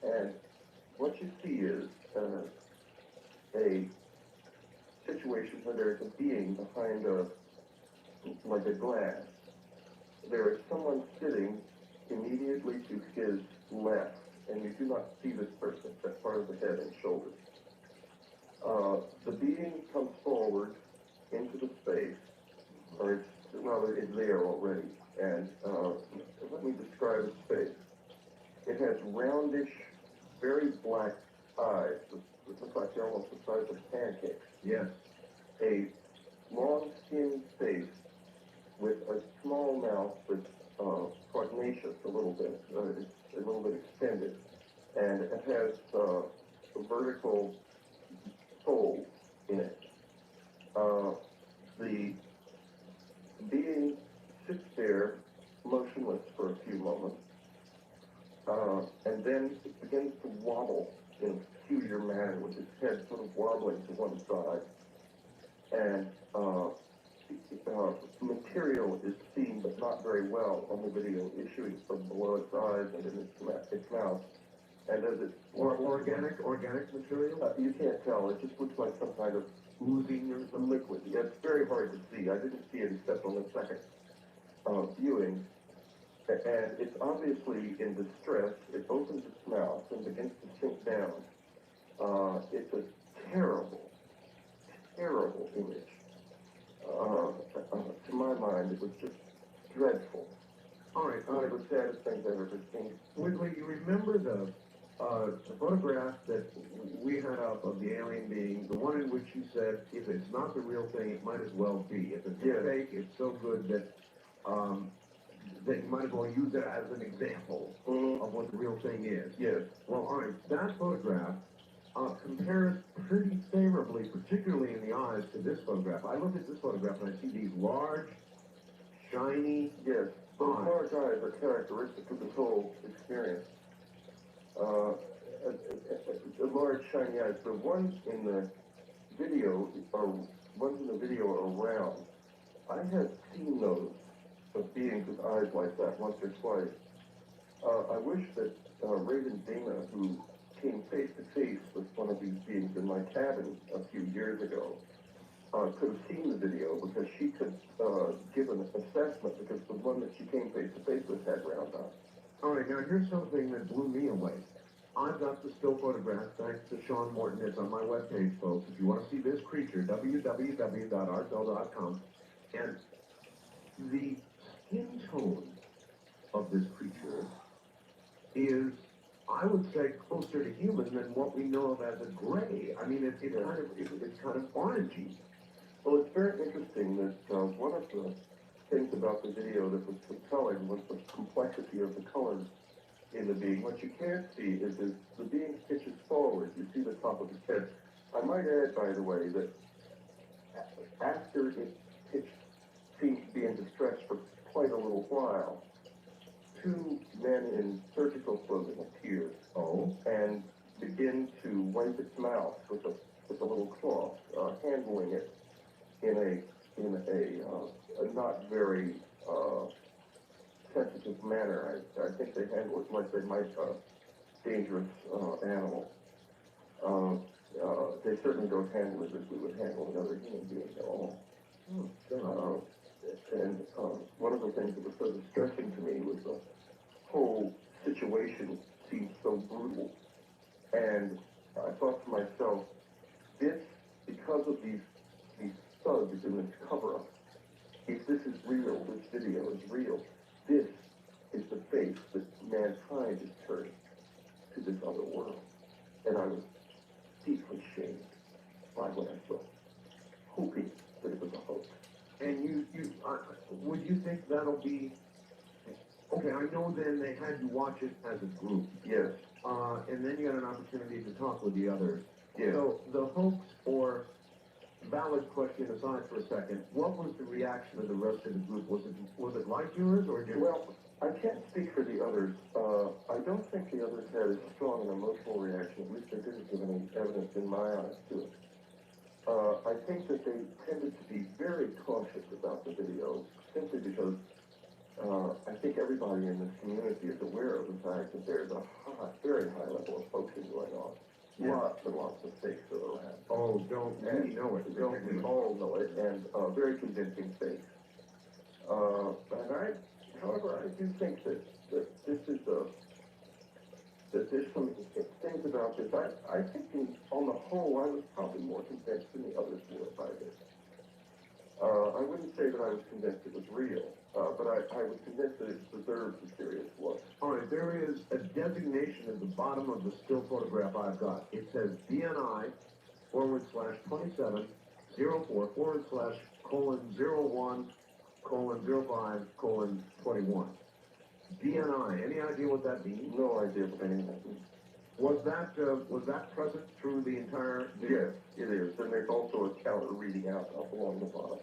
And what you see is a situation where there is a being behind like a glass. There is someone sitting immediately to his left, and you do not see this person except part of the head and shoulders. The being comes forward into the space, or it's there already, and let me describe the space. It has roundish, very black eyes, that look like they're almost the size of pancakes. Yes. A long skinned face with a small mouth that's prognathous a little bit. It's a little bit extended. And it has a vertical fold in it. The being sits there motionless for a few moments. And then it begins to wobble in a peculiar manner with its head sort of wobbling to one side. And material is seen, but not very well, on the video, issuing from below its eyes and in its mouth. And as it... Organic material? You can't tell. It just looks like some kind of oozing or some liquid. Yeah, it's very hard to see. I didn't see it except on the second viewing. And it's obviously in distress. It opens its mouth and begins to sink down. It's a terrible, terrible image. To my mind, it was just dreadful. All right. One of the saddest things I've ever seen. Whitley, you remember the photograph that we had up of the alien being, the one in which you said, if it's not the real thing, it might as well be. If it's fake, it's so good that you might as well use it as an example of what the real thing is. Yes. Well, all right, that photograph compares pretty favorably, particularly in the eyes, to this photograph. I look at this photograph and I see these large, shiny yes. Those eyes. large eyes are characteristic of this whole experience. Large, shiny eyes. The ones in the video are round. I have seen those of beings with eyes like that once or twice. I wish that Reagan Dana, who came face to face with one of these beings in my cabin a few years ago, could have seen the video, because she could give an assessment, because the one that she came face to face with had round eyes. All right, now here's something that blew me away. I've got the still photograph, thanks to Sean Morton. It's on my webpage, folks. If you want to see this creature, www.artbell.com. And the skin tone of this creature is, I would say, closer to human than what we know of as a gray. I mean, it's kind of orangey. Well, it's very interesting that one of the things about the video that was compelling was the complexity of the colors in the being. What you can't see is as the being pitches forward, you see the top of his head. I might add, by the way, that after it seems to be in distress for quite a little while, two men in surgical clothing appear and begin to wipe its mouth with a little cloth, handling it in a not very sensitive manner. I think they handle it like they might a dangerous animal. They certainly don't handle it as we would handle another human being at all. And one of the things that was so distressing to me was the whole situation seemed so brutal. And I thought to myself, because of these thugs in this cover-up, if this is real, this video is real, this is the face that mankind has turned to this other world. And I was deeply shamed by what I saw, hoping that it was a hoax. And would you think that'll be, okay, I know then they had you watch it as a group. Yes. And then you had an opportunity to talk with the others. Yes. So the hoax or valid question aside for a second, what was the reaction of the rest of the group? Was it like yours or different? Well, I can't speak for the others. I don't think the others had as strong an emotional reaction. At least they didn't give any evidence in my eyes to it. I think that they tended to be very cautious about the videos, simply because I think everybody in this community is aware of the fact that there's a very high level of hoaxing going on. Yeah. Lots and lots of fakes that are around. Oh, don't we know it? Don't we all know it, and very convincing fakes. However, I do think that this is that there's some things about this. I think on the whole, I was probably more convinced than the others were by this. I wouldn't say that I was convinced it was real, but I was convinced that it deserved a serious look. All right, there is a designation at the bottom of the still photograph I've got. It says DNI/2704/:01:05:21. DNI, any idea what that means? No idea what any of that means. Was that present through the entire video? Yes, it is, and there's also a counter reading out up along the bottom.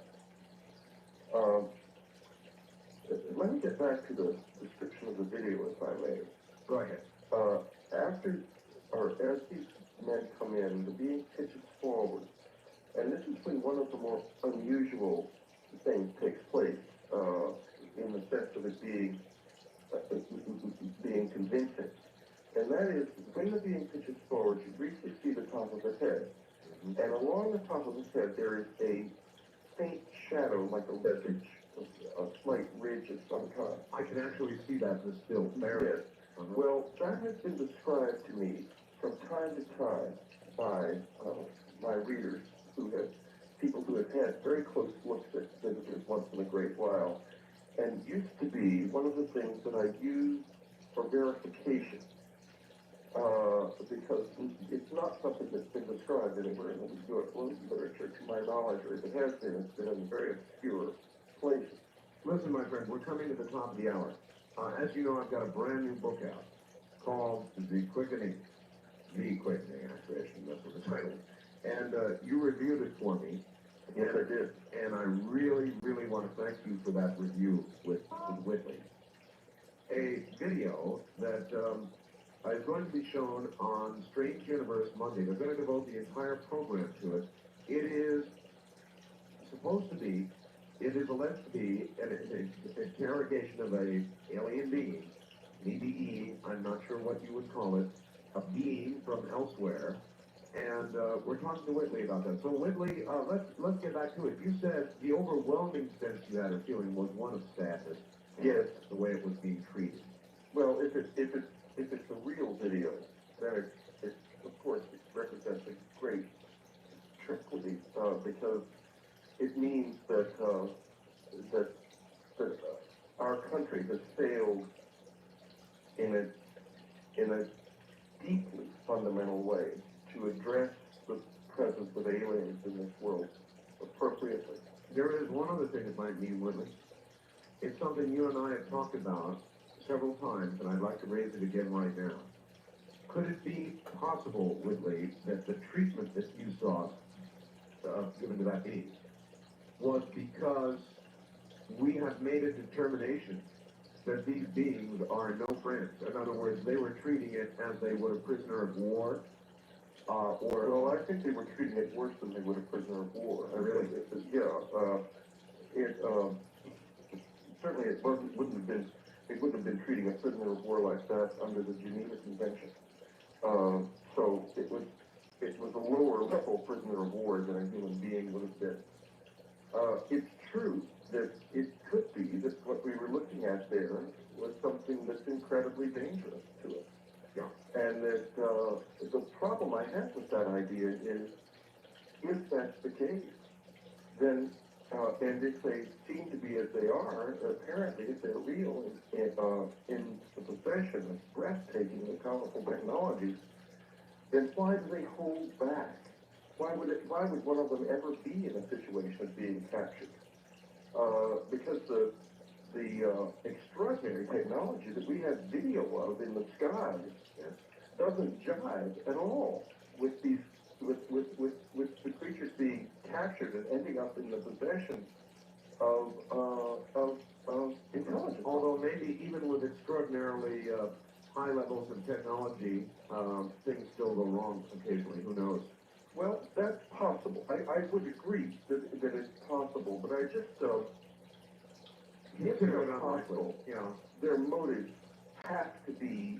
Let me get back to the description of the video, if I may. Go ahead. As these men come in, the being pitches forward, and this is when one of the more unusual things takes place, in the sense of it being convincing. And that is, when the being pitches forward, you briefly see the top of the head. Mm-hmm. And along the top of the head, there is a faint shadow, like a ridge, a slight ridge of some kind. I can actually see that in the still. There it is. Well, that has been described to me from time to time by my readers, people who have had very close looks at visitors once in a great while, and used to be one of the things that I use for verification, because it's not something that's been described anywhere in the UFO literature, to my knowledge, or if it has been, it's been in very obscure places. Listen, my friend, we're coming to the top of the hour. As you know, I've got a brand new book out called The Quickening. The Quickening, actually, I should mess with the title. And you reviewed it for me. Yes, I did. And I really, really want to thank you for that review with Whitley. A video that is going to be shown on Strange Universe Monday. They're going to devote the entire program to it. It is alleged to be an interrogation of an alien being, an EBE, I'm not sure what you would call it, a being from elsewhere. And we're talking to Whitley about that. So Whitley, let's get back to it. You said the overwhelming sense you had or feeling was one of sadness. Yes. The way it was being treated. Well, if it's a real video, then it of course it represents a great tragedy, because it means that our country has failed in a deeply fundamental way to address the presence of aliens in this world appropriately. There is one other thing it might mean, Whitley. It's something you and I have talked about several times, and I'd like to raise it again right now. Could it be possible, Whitley, that the treatment that you saw given to that being was because we have made a determination that these beings are no friends? In other words, they were treating it as they would a prisoner of war, Well, I think they were treating it worse than they would a prisoner of war. Really? Certainly it wouldn't have been treating a prisoner of war like that under the Geneva Convention. So it was a lower level prisoner of war than a human being would have been. It's true that it could be that what we were looking at there was something that's incredibly dangerous to us. Yeah. And that the problem I have with that idea is, if that's the case, then, and if they seem to be as they are, apparently if they're real in the possession of breathtaking and powerful technologies, then why do they hold back? Why would one of them ever be in a situation of being captured? Because the extraordinary technology that we have video of in the skies doesn't jive at all with the creatures being captured and ending up in the possession of intelligence. Although maybe even with extraordinarily high levels of technology, things still go wrong occasionally. Who knows? Well, that's possible. I would agree that it's possible, but I just, if they're possible, their motives have to be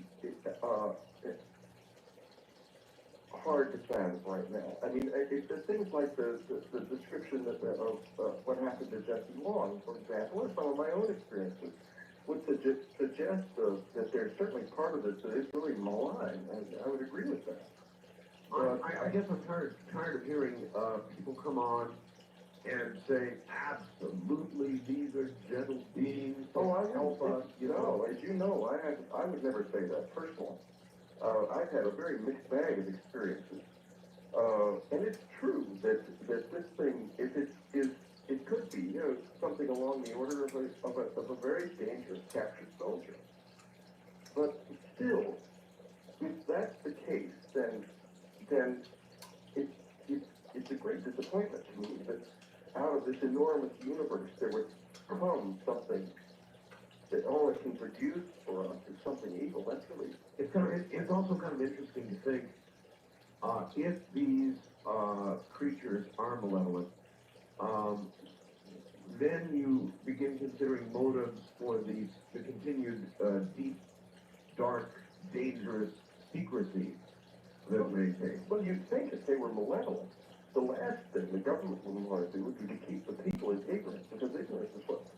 hard to fathom right now. I mean, things like the description of what happened to Jesse Long, for example, or some of my own experiences, would suggest that there's certainly part of it that is really malign, and I would agree with that. I guess I'm tired of hearing people come on and say, absolutely, these are gentle beings that help us. No, as you know, I would never say that personally. I've had a very mixed bag of experiences. And it's true that this thing, if it could be, something along the order of a very dangerous captured soldier. But still, if that's the case, then it's a great disappointment to me that out of this enormous universe there would come something that all it can produce for us is something evil. That's really... It's also kind of interesting to think, if these creatures are malevolent, then you begin considering motives for the continued deep, dark, dangerous secrecy that they take. Well, you'd think if they were malevolent, the last thing the government would want to do would be to keep the people in ignorance, because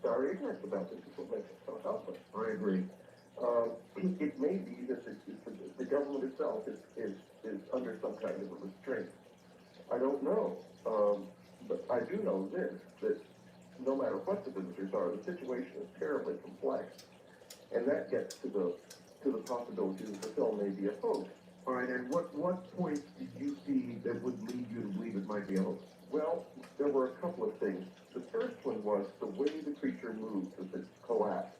our ignorance about this is what makes us so helpless. I agree. It may be that the government itself is under some kind of a restraint. I don't know. But I do know this, that no matter what the visitors are, the situation is terribly complex. And that gets to the possibility that the film may be a hoax. All right, and what points did you see that would lead you to believe it might be a hoax? Well, there were a couple of things. The first one was the way the creature moved as it collapsed.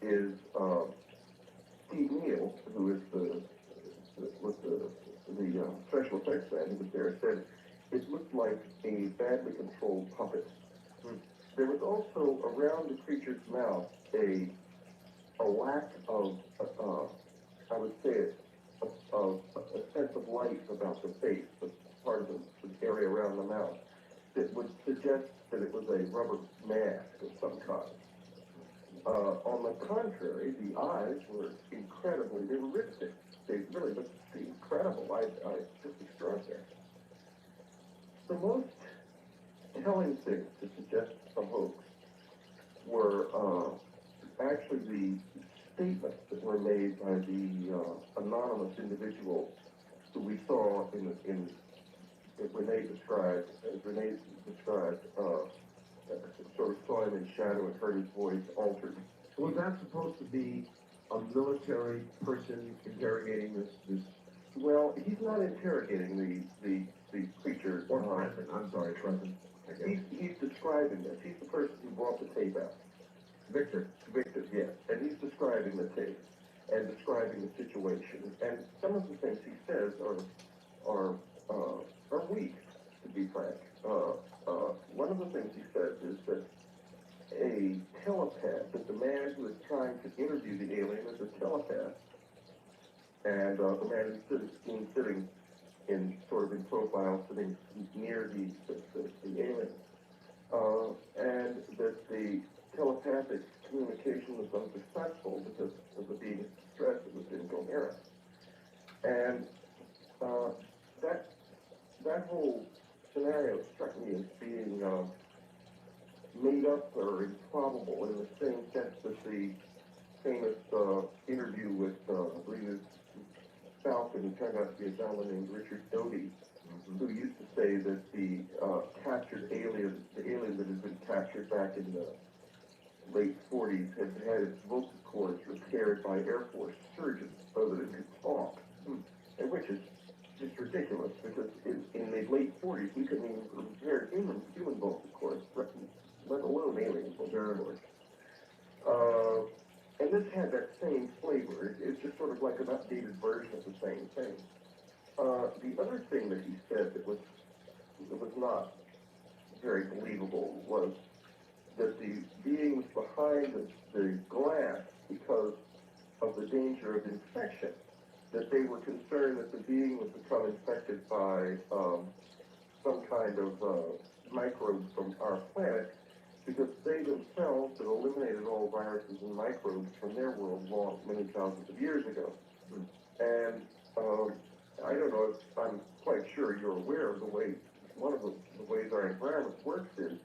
Is Steve Neal, who is the special effects man who was there, said it looked like a badly controlled puppet. There was also around the creature's mouth a lack of, I would say, of a sense of life about the face, the part of the area around the mouth, that would suggest that it was a rubber mask of some kind. On the contrary, the eyes were incredibly, they were riveting. They really looked incredible. Just extraordinary. The most telling things to suggest a hoax were actually the statements that were made by the anonymous individual who we saw Renee described, sort of saw him in shadow and heard his voice altered. Was that supposed to be a military person interrogating this? Well, he's not interrogating the creature. Or present. I'm sorry, present. He's describing this. He's the person who brought the tape out. Victor, yes. And he's describing the tape and describing the situation. And some of the things he says are weak, to be frank. One of the things he says is that a telepath, that the man who is trying to interview the alien is a telepath, and the man is sitting in profile, sitting near the alien, and that the telepathic communication was unsuccessful because of the being stressed, it was incoherent. And that whole scenario struck me as being made up or improbable in the same sense that the famous interview with, I believe it's Falcon, who turned out to be a gentleman named Richard Doty, who used to say that the captured alien, the alien that had been captured back in the late 40s, had had its vocal cords repaired by Air Force surgeons so that it could talk, and which is just ridiculous, because in the late 40s, we couldn't even repair human vocal cords, let alone alien vocal cords. And this had that same flavor. It's just sort of like an updated version of the same thing. The other thing that he said that was not very believable was that the being was behind the glass because of the danger of infection, that they were concerned that the being would become infected by some kind of microbe from our planet, because they themselves have eliminated all viruses and microbes from their world many thousands of years ago. And I don't know if I'm quite sure you're aware of the way, one of the ways our environment works is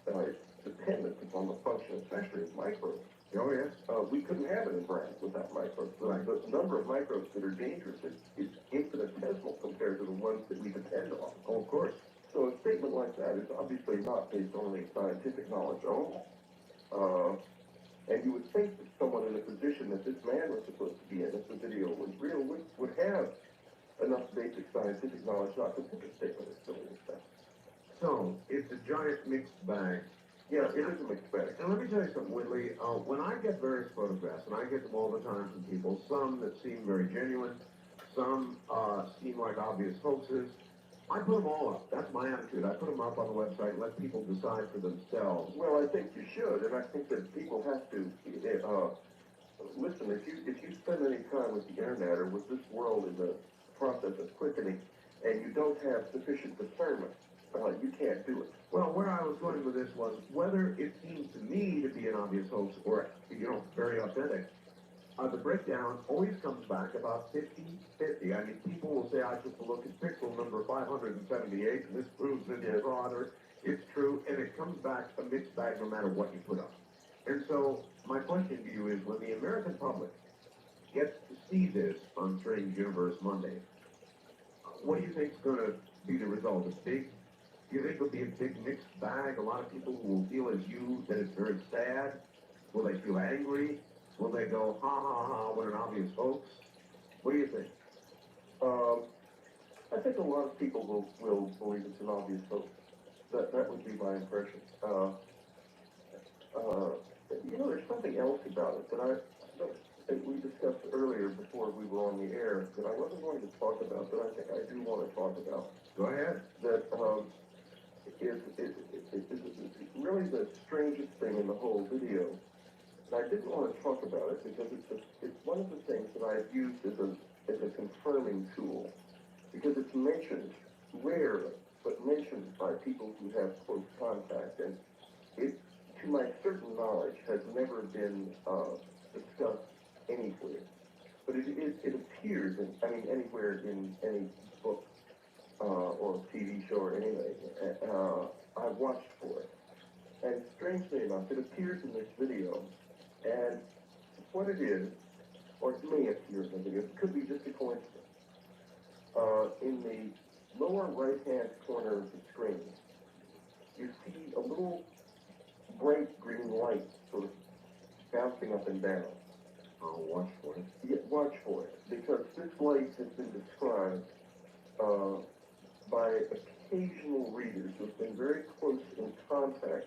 it's dependent upon the function, especially of microbes. Oh, yes. We couldn't have an environment without microbes. The number of microbes that are dangerous is infinitesimal compared to the ones that we depend on. Oh, of course. So a statement like that is obviously not based on any scientific knowledge only. And you would think that someone in a position that this man was supposed to be in, if the video was real, would have enough basic scientific knowledge not to put a statement as silly as that. So, it's a giant mixed bag. Yeah, it is a mixed bag. And let me tell you something, Whitley. When I get various photographs, and I get them all the time from people, some that seem very genuine, some seem like obvious hoaxes, I put them all up. That's my attitude. I put them up on the website and let people decide for themselves. Well, I think you should, and I think that people have to listen. If you spend any time with the internet or with this world in the process of quickening, and you don't have sufficient discernment, you can't do it. Well, where I was going with this was whether it seems to me to be an obvious hoax or, very authentic. The breakdown always comes back about 50-50. I mean, people will say, I took a look at pixel number 578, and this proves that it's fraud, or it's true, and it comes back a mixed bag no matter what you put up. And so, my question to you is, when the American public gets to see this on Strange Universe Monday, what do you think is going to be the result? Do you think it'll be a big mixed bag? A lot of people who will feel as you, that it's very sad? Will they feel angry? Will they go, ha, ha, ha, what an obvious hoax? What do you think? I think a lot of people will believe it's an obvious hoax. That would be my impression. There's something else about it that we discussed earlier before we were on the air that I wasn't going to talk about, but I think I do want to talk about. Go ahead. That is really the strangest thing in the whole video. And I didn't want to talk about it because it's one of the things that I've used as a confirming tool, because it's mentioned rarely, but mentioned by people who have close contact, and it, to my certain knowledge, has never been discussed anywhere. But it appears anywhere in any book or TV show or anything. I watched for it, and strangely enough, it appears in this video. And what it is, or it may appear in the video, it could be just a coincidence. In the lower right-hand corner of the screen, you see a little bright green light sort of bouncing up and down. I'll watch for it. Yeah, watch for it, because this light has been described by occasional readers who have been very close in contact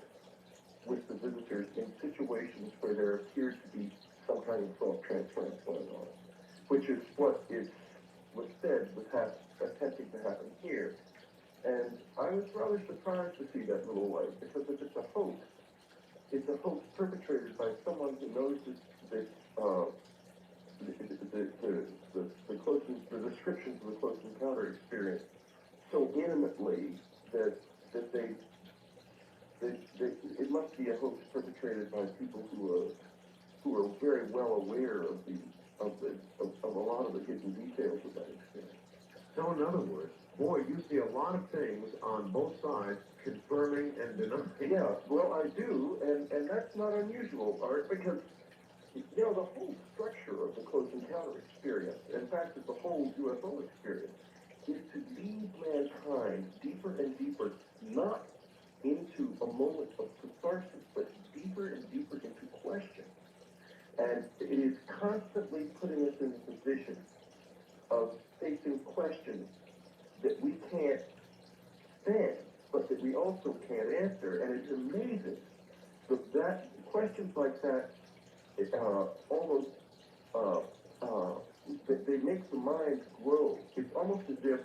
with the visitors in situations where there appears to be some kind of self-transference going on, which is what was said was attempting to happen here. And I was rather surprised to see that little light, because if it's a hoax perpetrated by someone who knows the descriptions of the close encounter experience so intimately that it must be a hoax perpetrated by people who are very well aware of a lot of the hidden details of that experience. So in other words, boy, you see a lot of things on both sides confirming and denying. Yeah, well, I do, and that's not unusual, Art, because the whole structure of the close encounter experience, in fact, the whole UFO experience, is to lead mankind deeper and deeper, not into a moment of catharsis, but deeper and deeper into question. And it is constantly putting us in a position of facing questions that we can't stand, but that we also can't answer. And it's amazing that questions like that almost they make the mind grow. It's almost as if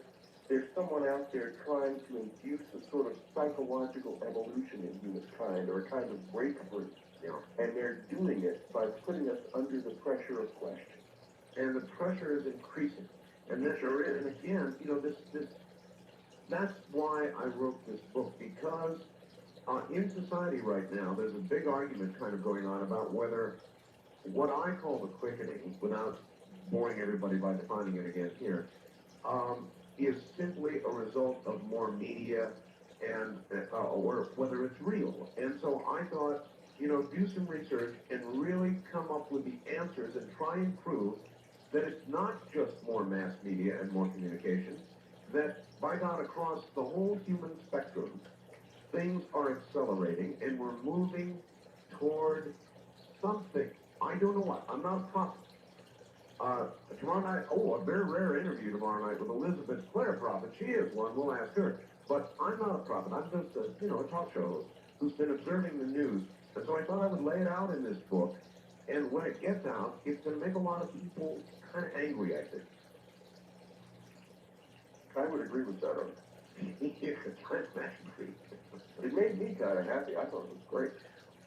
there's someone out there trying to induce a sort of psychological evolution in humankind, or a kind of breakthrough. Yeah. And they're doing it by putting us under the pressure of question. And the pressure is increasing. And this, and again, that's why I wrote this book, because in society right now, there's a big argument kind of going on about whether what I call the quickening, without boring everybody by defining it again here, is simply a result of more media and or whether it's real. And so I thought, you know, do some research and really come up with the answers and try and prove that it's not just more mass media and more communication, that by God, across the whole human spectrum, things are accelerating and we're moving toward something. I don't know what. I'm not a prophet. Tomorrow night, a very rare interview tomorrow night with Elizabeth Clare Prophet. She is one. We'll ask her. But I'm not a prophet. I'm just a talk show who's been observing the news. And so I thought I would lay it out in this book. And when it gets out, it's going to make a lot of people kind of angry, I think. I would agree with that. Yes, I'm angry. It made me kind of happy. I thought it was great.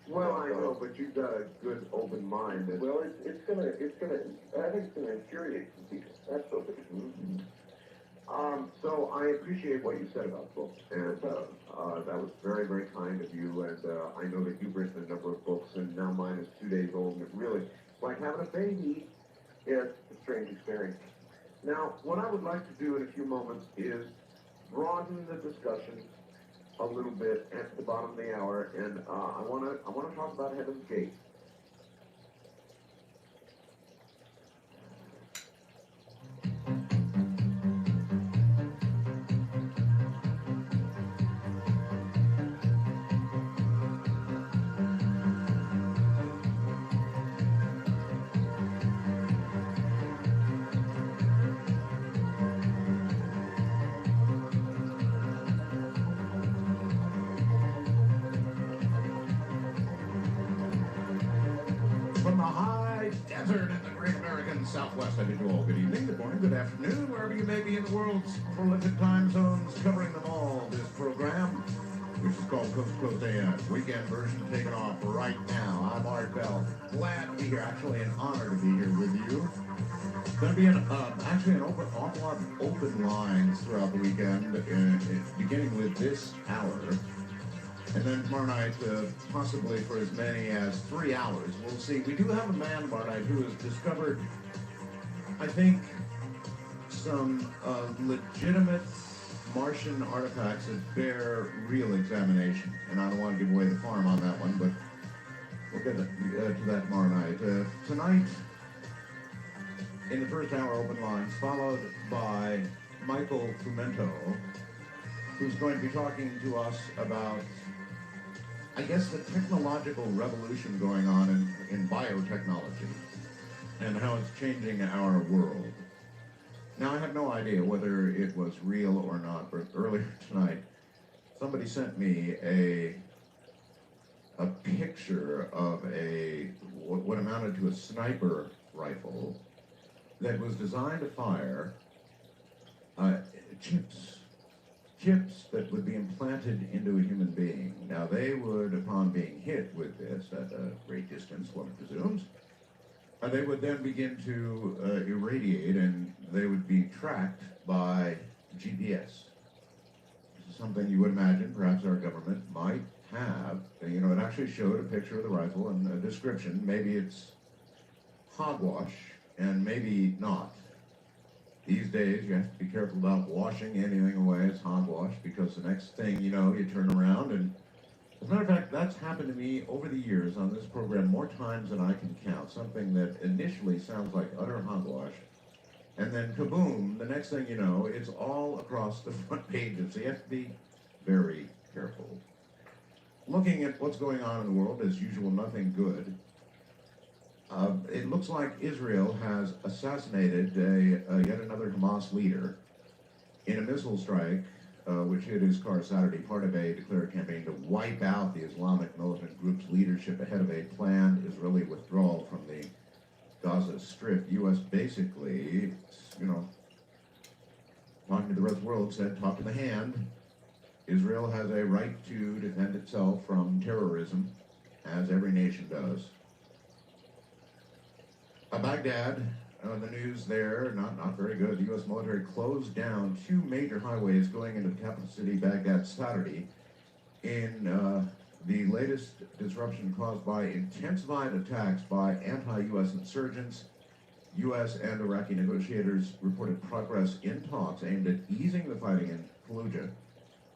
Well, I know, but you've got a good open mind. Well, it's gonna, I think it's gonna infuriate some people. That's so big. Mm-hmm. So I appreciate what you said about books, and that was very, very kind of you, and I know that you've written a number of books, and now mine is 2 days old, and it really, it's like having a baby. Yeah, it's a strange experience. Now, what I would like to do in a few moments is broaden the discussion a little bit at the bottom of the hour, and I want to talk about Heaven's Gate. From the high desert in the great American Southwest, I bid you all good evening, good morning, good afternoon, wherever you may be in the world's prolific time zones, covering them all. This program, which is called Coast to Coast AM, weekend version taking off right now. I'm Art Bell. Glad to be here, actually an honor to be here with you. Going to be actually an awful lot of open lines throughout the weekend, beginning with this hour. And then tomorrow night, possibly for as many as 3 hours. We'll see. We do have a man tomorrow night who has discovered, I think, some legitimate Martian artifacts that bear real examination. And I don't want to give away the farm on that one, but we'll get to that tomorrow night. Tonight, in the first hour, open lines, followed by Michael Fumento, who's going to be talking to us about, I guess, the technological revolution going on in biotechnology and how it's changing our world. Now, I have no idea whether it was real or not, but earlier tonight, somebody sent me a picture of what amounted to a sniper rifle that was designed to fire chips that would be implanted into a human being. Now, they would, upon being hit with this at a great distance, one presumes, they would then begin to irradiate, and they would be tracked by GPS. This is something you would imagine perhaps our government might have. You know, it actually showed a picture of the rifle and a description. Maybe it's hogwash, and maybe not. These days, you have to be careful about washing anything away as hogwash, because the next thing you know, you turn around and, as a matter of fact, that's happened to me over the years on this program more times than I can count. Something that initially sounds like utter hogwash, and then kaboom, the next thing you know, it's all across the front pages. So you have to be very careful. Looking at what's going on in the world, as usual, nothing good. It looks like Israel has assassinated yet another Hamas leader in a missile strike, which hit his car Saturday, part of a declared campaign to wipe out the Islamic militant group's leadership ahead of a planned Israeli withdrawal from the Gaza Strip. U.S. basically, you know, talking to the rest of the world, said, talk to the hand. Israel has a right to defend itself from terrorism, as every nation does. Baghdad The news there, not very good. The U.S. military closed down 2 major highways going into the capital city, Baghdad, Saturday, in the latest disruption caused by intensified attacks by anti-U.S. insurgents. U.S. and Iraqi negotiators reported progress in talks aimed at easing the fighting in Fallujah,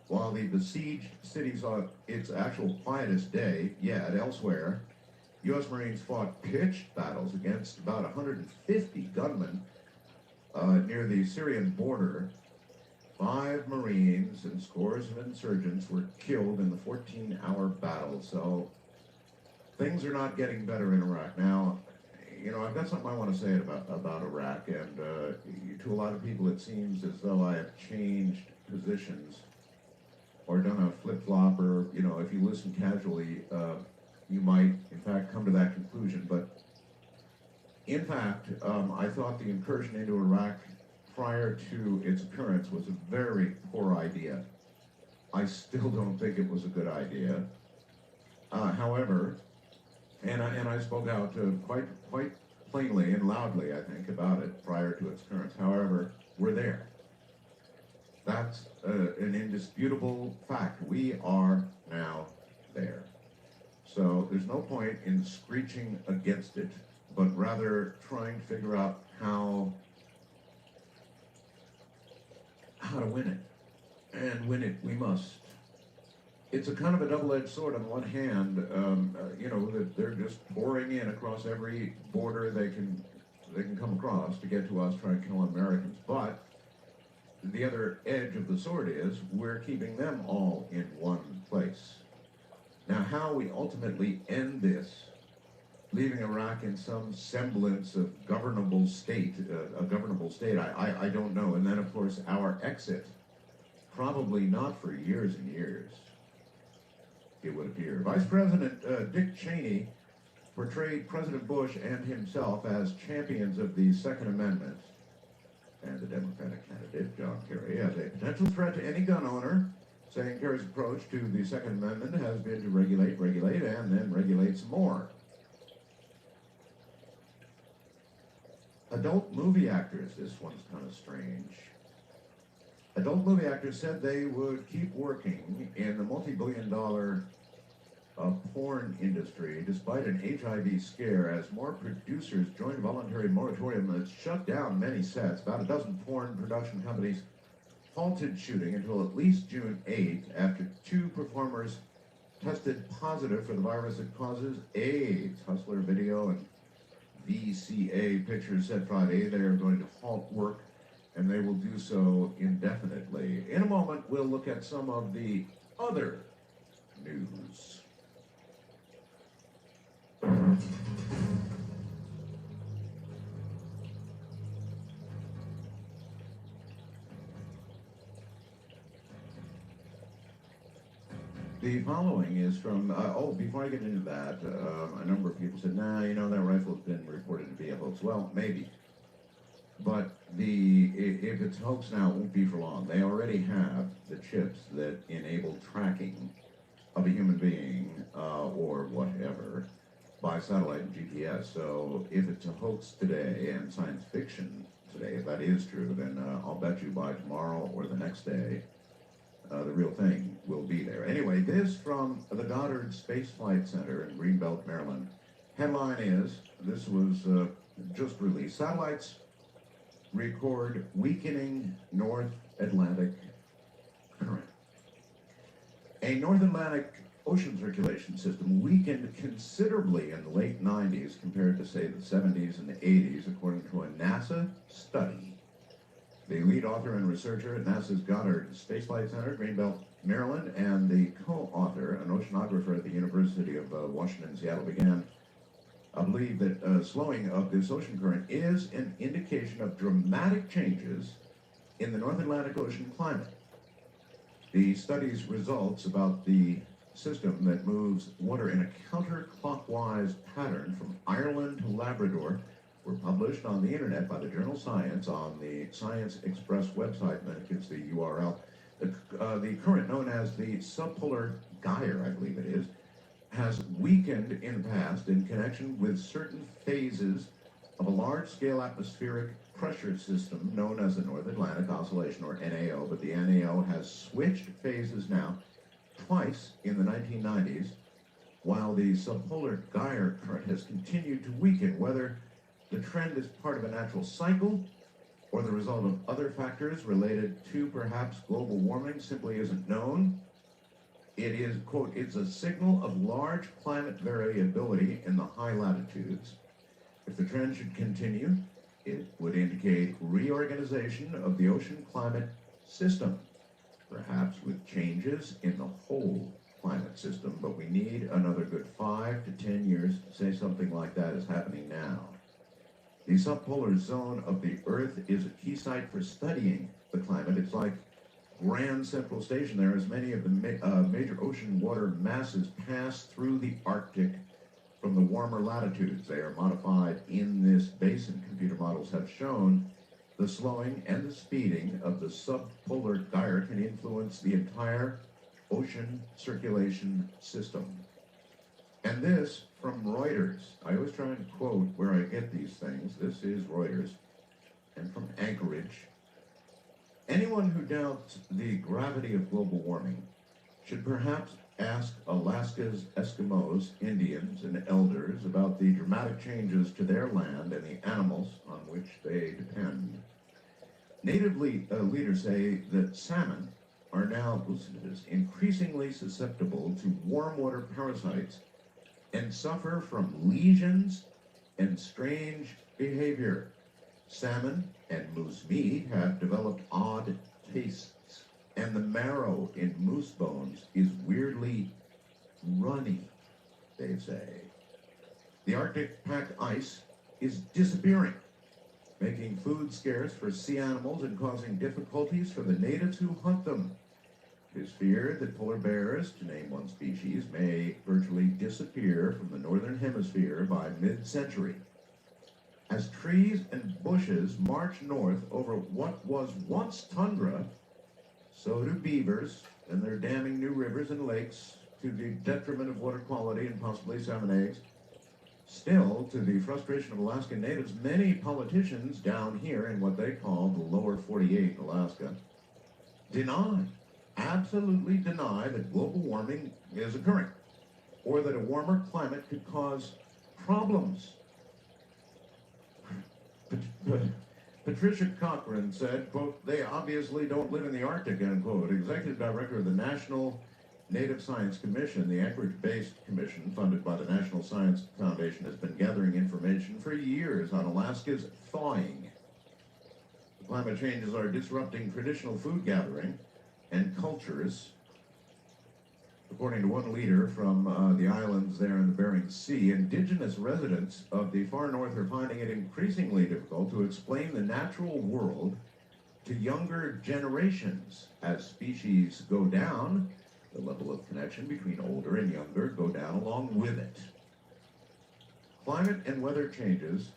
while the besieged city saw its actual quietest day yet. Elsewhere, U.S. Marines fought pitched battles against about 150 gunmen near the Syrian border. 5 Marines and scores of insurgents were killed in the 14-hour battle. So things are not getting better in Iraq. Now, you know, I've got something I want to say about Iraq, and to a lot of people it seems as though I have changed positions or done a flip-flop, or, you know, if you listen casually, you might, in fact, come to that conclusion. But, in fact, I thought the incursion into Iraq prior to its appearance was a very poor idea. I still don't think it was a good idea. However, and I spoke out quite plainly and loudly, I think, about it prior to its occurrence. However, we're there. That's an indisputable fact. We are now there. So there's no point in screeching against it, but rather trying to figure out how to win it. And win it we must. It's a kind of a double-edged sword. On one hand, you know, that they're just pouring in across every border they can come across to get to us, trying to kill Americans. But the other edge of the sword is we're keeping them all in one place. Now, how we ultimately end this, leaving Iraq in some semblance of governable state, I don't know. And then, of course, our exit, probably not for years and years, it would appear. Vice President Dick Cheney portrayed President Bush and himself as champions of the Second Amendment, and the Democratic candidate, John Kerry, as a potential threat to any gun owner, saying Kerry's approach to the Second Amendment has been to regulate, and then regulate some more. Adult movie actors, this one's kind of strange. Adult movie actors said they would keep working in the multi-billion-dollar porn industry despite an HIV scare as more producers joined a voluntary moratorium that shut down many sets. About a dozen porn production companies halted shooting until at least June 8th after 2 performers tested positive for the virus that causes AIDS. Hustler Video and VCA Pictures said Friday they are going to halt work, and they will do so indefinitely. In a moment, we'll look at some of the other news. The following is from, before I get into that, a number of people said, nah, you know, that rifle's been reported to be a hoax. Well, maybe. But if it's a hoax now, it won't be for long. They already have the chips that enable tracking of a human being or whatever by satellite and GPS. So if it's a hoax today and science fiction today, if that is true, then I'll bet you by tomorrow or the next day, the real thing will be there. Anyway, this from the Goddard Space Flight Center in Greenbelt, Maryland. Headline is, this was just released, satellites record weakening North Atlantic current. A North Atlantic ocean circulation system weakened considerably in the late 90s compared to, say, the 70s and the 80s, according to a NASA study. The lead author and researcher at NASA's Goddard Space Flight Center, Greenbelt, Maryland, and the co-author, an oceanographer at the University of Washington, Seattle, believe that slowing of this ocean current is an indication of dramatic changes in the North Atlantic Ocean climate. The study's results about the system that moves water in a counterclockwise pattern from Ireland to Labrador were published on the internet by the journal Science on the Science Express website, and that gives the URL. The current, known as the subpolar gyre, I believe it is, has weakened in the past in connection with certain phases of a large-scale atmospheric pressure system known as the North Atlantic Oscillation, or NAO, but the NAO has switched phases now twice in the 1990s, while the subpolar gyre current has continued to weaken. Whether the trend is part of a natural cycle or the result of other factors related to perhaps global warming simply isn't known. It is, quote, it's a signal of large climate variability in the high latitudes. If the trend should continue, it would indicate reorganization of the ocean climate system, perhaps with changes in the whole climate system, but we need another good 5 to 10 years to say something like that is happening now. The subpolar zone of the Earth is a key site for studying the climate. It's like Grand Central Station there, as many of the major ocean water masses pass through the Arctic from the warmer latitudes. They are modified in this basin. Computer models have shown the slowing and the speeding of the subpolar gyre can influence the entire ocean circulation system. And this from Reuters. I always try and quote where I get these things. This is Reuters, and from Anchorage. Anyone who doubts the gravity of global warming should perhaps ask Alaska's Eskimos, Indians, and elders about the dramatic changes to their land and the animals on which they depend. Native leaders say that salmon are now, listen to this, increasingly susceptible to warm water parasites and suffer from lesions and strange behavior. Salmon and moose meat have developed odd tastes, and the marrow in moose bones is weirdly runny, they say. The Arctic pack ice is disappearing, making food scarce for sea animals and causing difficulties for the natives who hunt them. It is feared that polar bears, to name one species, may virtually disappear from the northern hemisphere by mid-century. As trees and bushes march north over what was once tundra, so do beavers, and they're damming new rivers and lakes to the detriment of water quality and possibly salmon eggs. Still, to the frustration of Alaskan natives, many politicians down here in what they call the lower 48 Alaska absolutely deny that global warming is occurring, or that a warmer climate could cause problems. Patricia Cochran said, quote, they obviously don't live in the Arctic, end quote. Executive Director of the National Native Science Commission, the Anchorage-based commission funded by the National Science Foundation, has been gathering information for years on Alaska's thawing. Climate changes are disrupting traditional food gathering and cultures. According to one leader from the islands there in the Bering Sea, indigenous residents of the far north are finding it increasingly difficult to explain the natural world to younger generations. As species go down, the level of connection between older and younger go down along with it. Climate and weather changes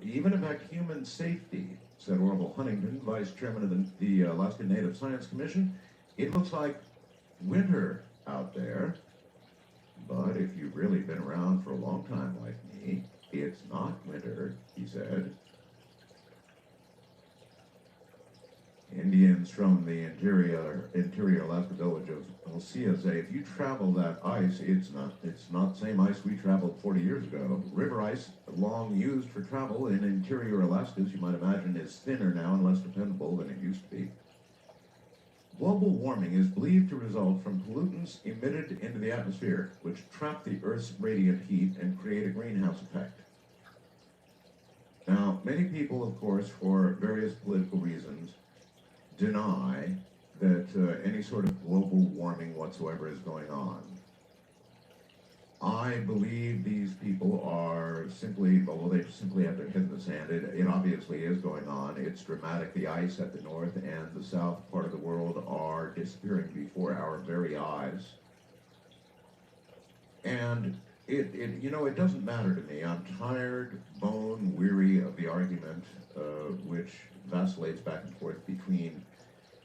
even affect human safety, said Orville Huntington, vice chairman of the Alaska Native Science Commission. It looks like winter out there, but if you've really been around for a long time like me, it's not winter, he said. Indians from the interior Alaska village of Osea say if you travel that ice, it's not the same ice we traveled 40 years ago. River ice, long used for travel in interior Alaska, as you might imagine, is thinner now and less dependable than it used to be. Global warming is believed to result from pollutants emitted into the atmosphere, which trap the Earth's radiant heat and create a greenhouse effect. Now, many people, of course, for various political reasons, deny that any sort of global warming whatsoever is going on. I believe these people are simply, although they simply have their head in the sand, it obviously is going on. It's dramatic. The ice at the north and the south part of the world are disappearing before our very eyes. And it doesn't matter to me. I'm tired, bone weary of the argument which vacillates back and forth between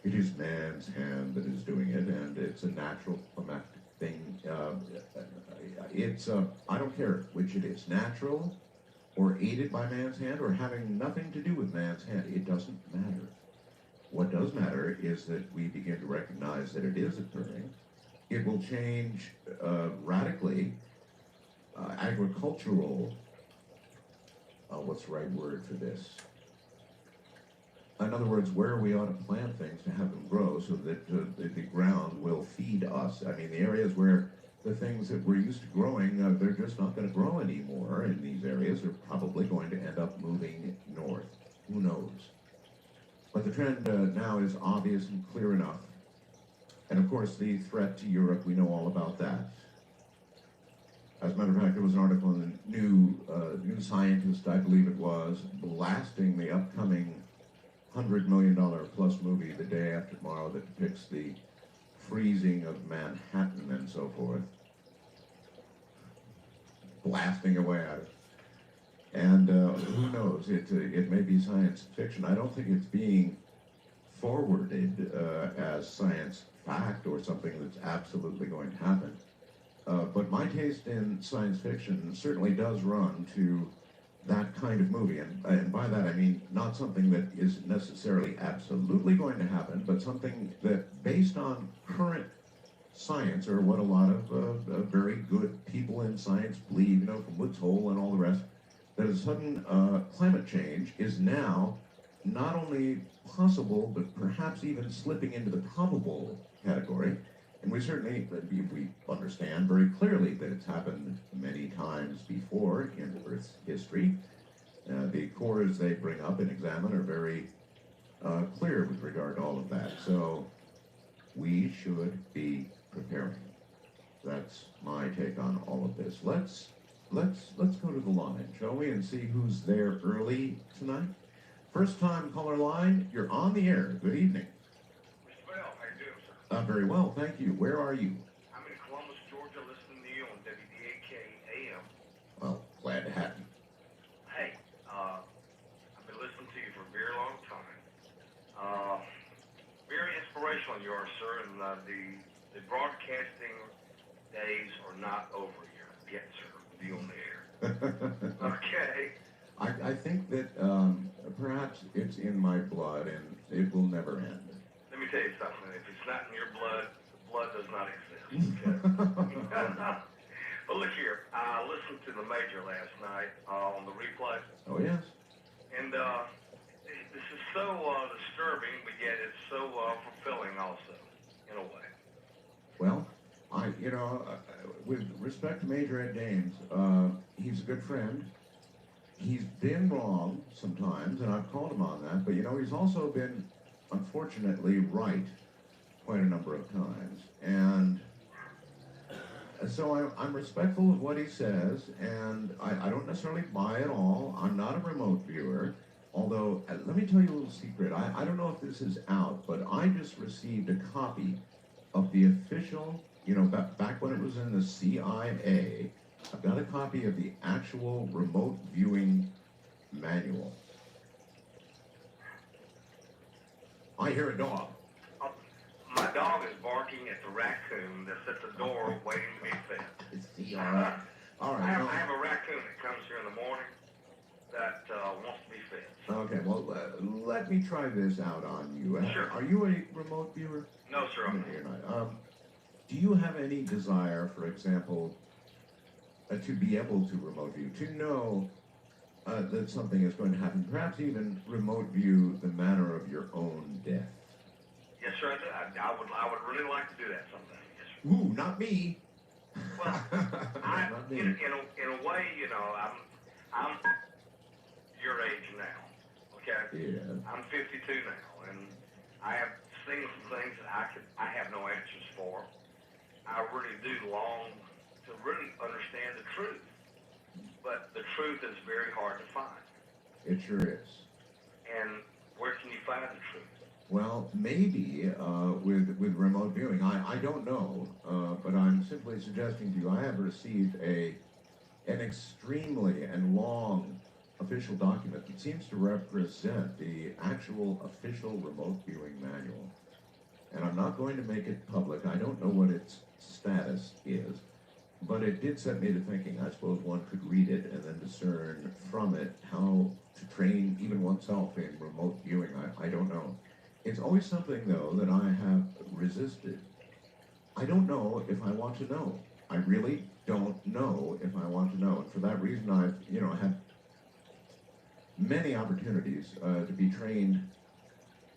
it is man's hand that is doing it and it's a natural climatic thing. I don't care which it is, natural or aided by man's hand, or having nothing to do with man's hand. It doesn't matter. What does matter is that we begin to recognize that it is occurring. It will change radically agricultural, what's the right word for this? In other words, where we ought to plant things to have them grow so that the ground will feed us. I mean, the areas where the things that we're used to growing, they're just not going to grow anymore in these areas. They're probably going to end up moving north. Who knows? But the trend now is obvious and clear enough. And of course, the threat to Europe, we know all about that. As a matter of fact, there was an article in the New Scientist, I believe it was, blasting the upcoming $100 million plus movie The Day After Tomorrow that depicts the freezing of Manhattan and so forth. Blasting away at it. And who knows, it may be science fiction. I don't think it's being forwarded as science fact or something that's absolutely going to happen. But my taste in science fiction certainly does run to that kind of movie. And by that I mean not something that is necessarily absolutely going to happen, but something that, based on current science, or what a lot of very good people in science believe, you know, from Woods Hole and all the rest, that a sudden climate change is now not only possible, but perhaps even slipping into the probable category. And we certainly, we understand very clearly that it's happened many times before in Earth's history. The cores they bring up and examine are very clear with regard to all of that. So we should be preparing. That's my take on all of this. Let's go to the line, shall we, and see who's there early tonight. First time caller line, you're on the air. Good evening. Mr. Bell, how you doing, sir? Very well, thank you. Where are you? I'm in Columbus, Georgia, listening to you on WDAK AM. Well, glad to have you. Hey, I've been listening to you for a very long time. Very inspirational you are, sir, and the broadcasting days are not over yet, sir, with you on the air. Okay. I think that perhaps it's in my blood and it will never end. Let me tell you something. If it's not in your blood, the blood does not exist. Okay? But look here. I listened to the Major last night on the replay. Oh, yes. And this is so disturbing, but yet it's so fulfilling also, in a way. Well, with respect to Major Ed Dames, he's a good friend. He's been wrong sometimes, and I've called him on that, but he's also been, unfortunately, right quite a number of times. And so I'm respectful of what he says, and I don't necessarily buy it all. I'm not a remote viewer, although, let me tell you a little secret. I don't know if this is out, but I just received a copy of the official, back when it was in the CIA, I've got a copy of the actual remote viewing manual. I hear a dog. My dog is barking at the raccoon that's at the door waiting to be fed. It's the, all right. I have a raccoon that comes here in the morning that wants to be fed. Okay, well, let me try this out on you. Sure. Are you a remote viewer? No, sir, I'm You're not. Do you have any desire, for example, to be able to remote view, to know that something is going to happen, perhaps even remote view the manner of your own death? Yes, sir, I would really like to do that someday. Yes, sir. Ooh, not me. Well, Not me. in a way, I'm your age now, okay? Yeah. I'm 52 now, and I have seen some things that I have no answers for. I really do long to really understand the truth, but the truth is very hard to find. It sure is. And where can you find the truth? Well, maybe with remote viewing. I don't know, but I'm simply suggesting to you, I have received an extremely and long official document that seems to represent the actual official remote viewing manual. And I'm not going to make it public. I don't know what its status is. But it did set me to thinking. I suppose one could read it and then discern from it how to train even oneself in remote viewing. I don't know. It's always something, though, that I have resisted. I don't know if I want to know. I really don't know if I want to know. And for that reason, I've, had many opportunities to be trained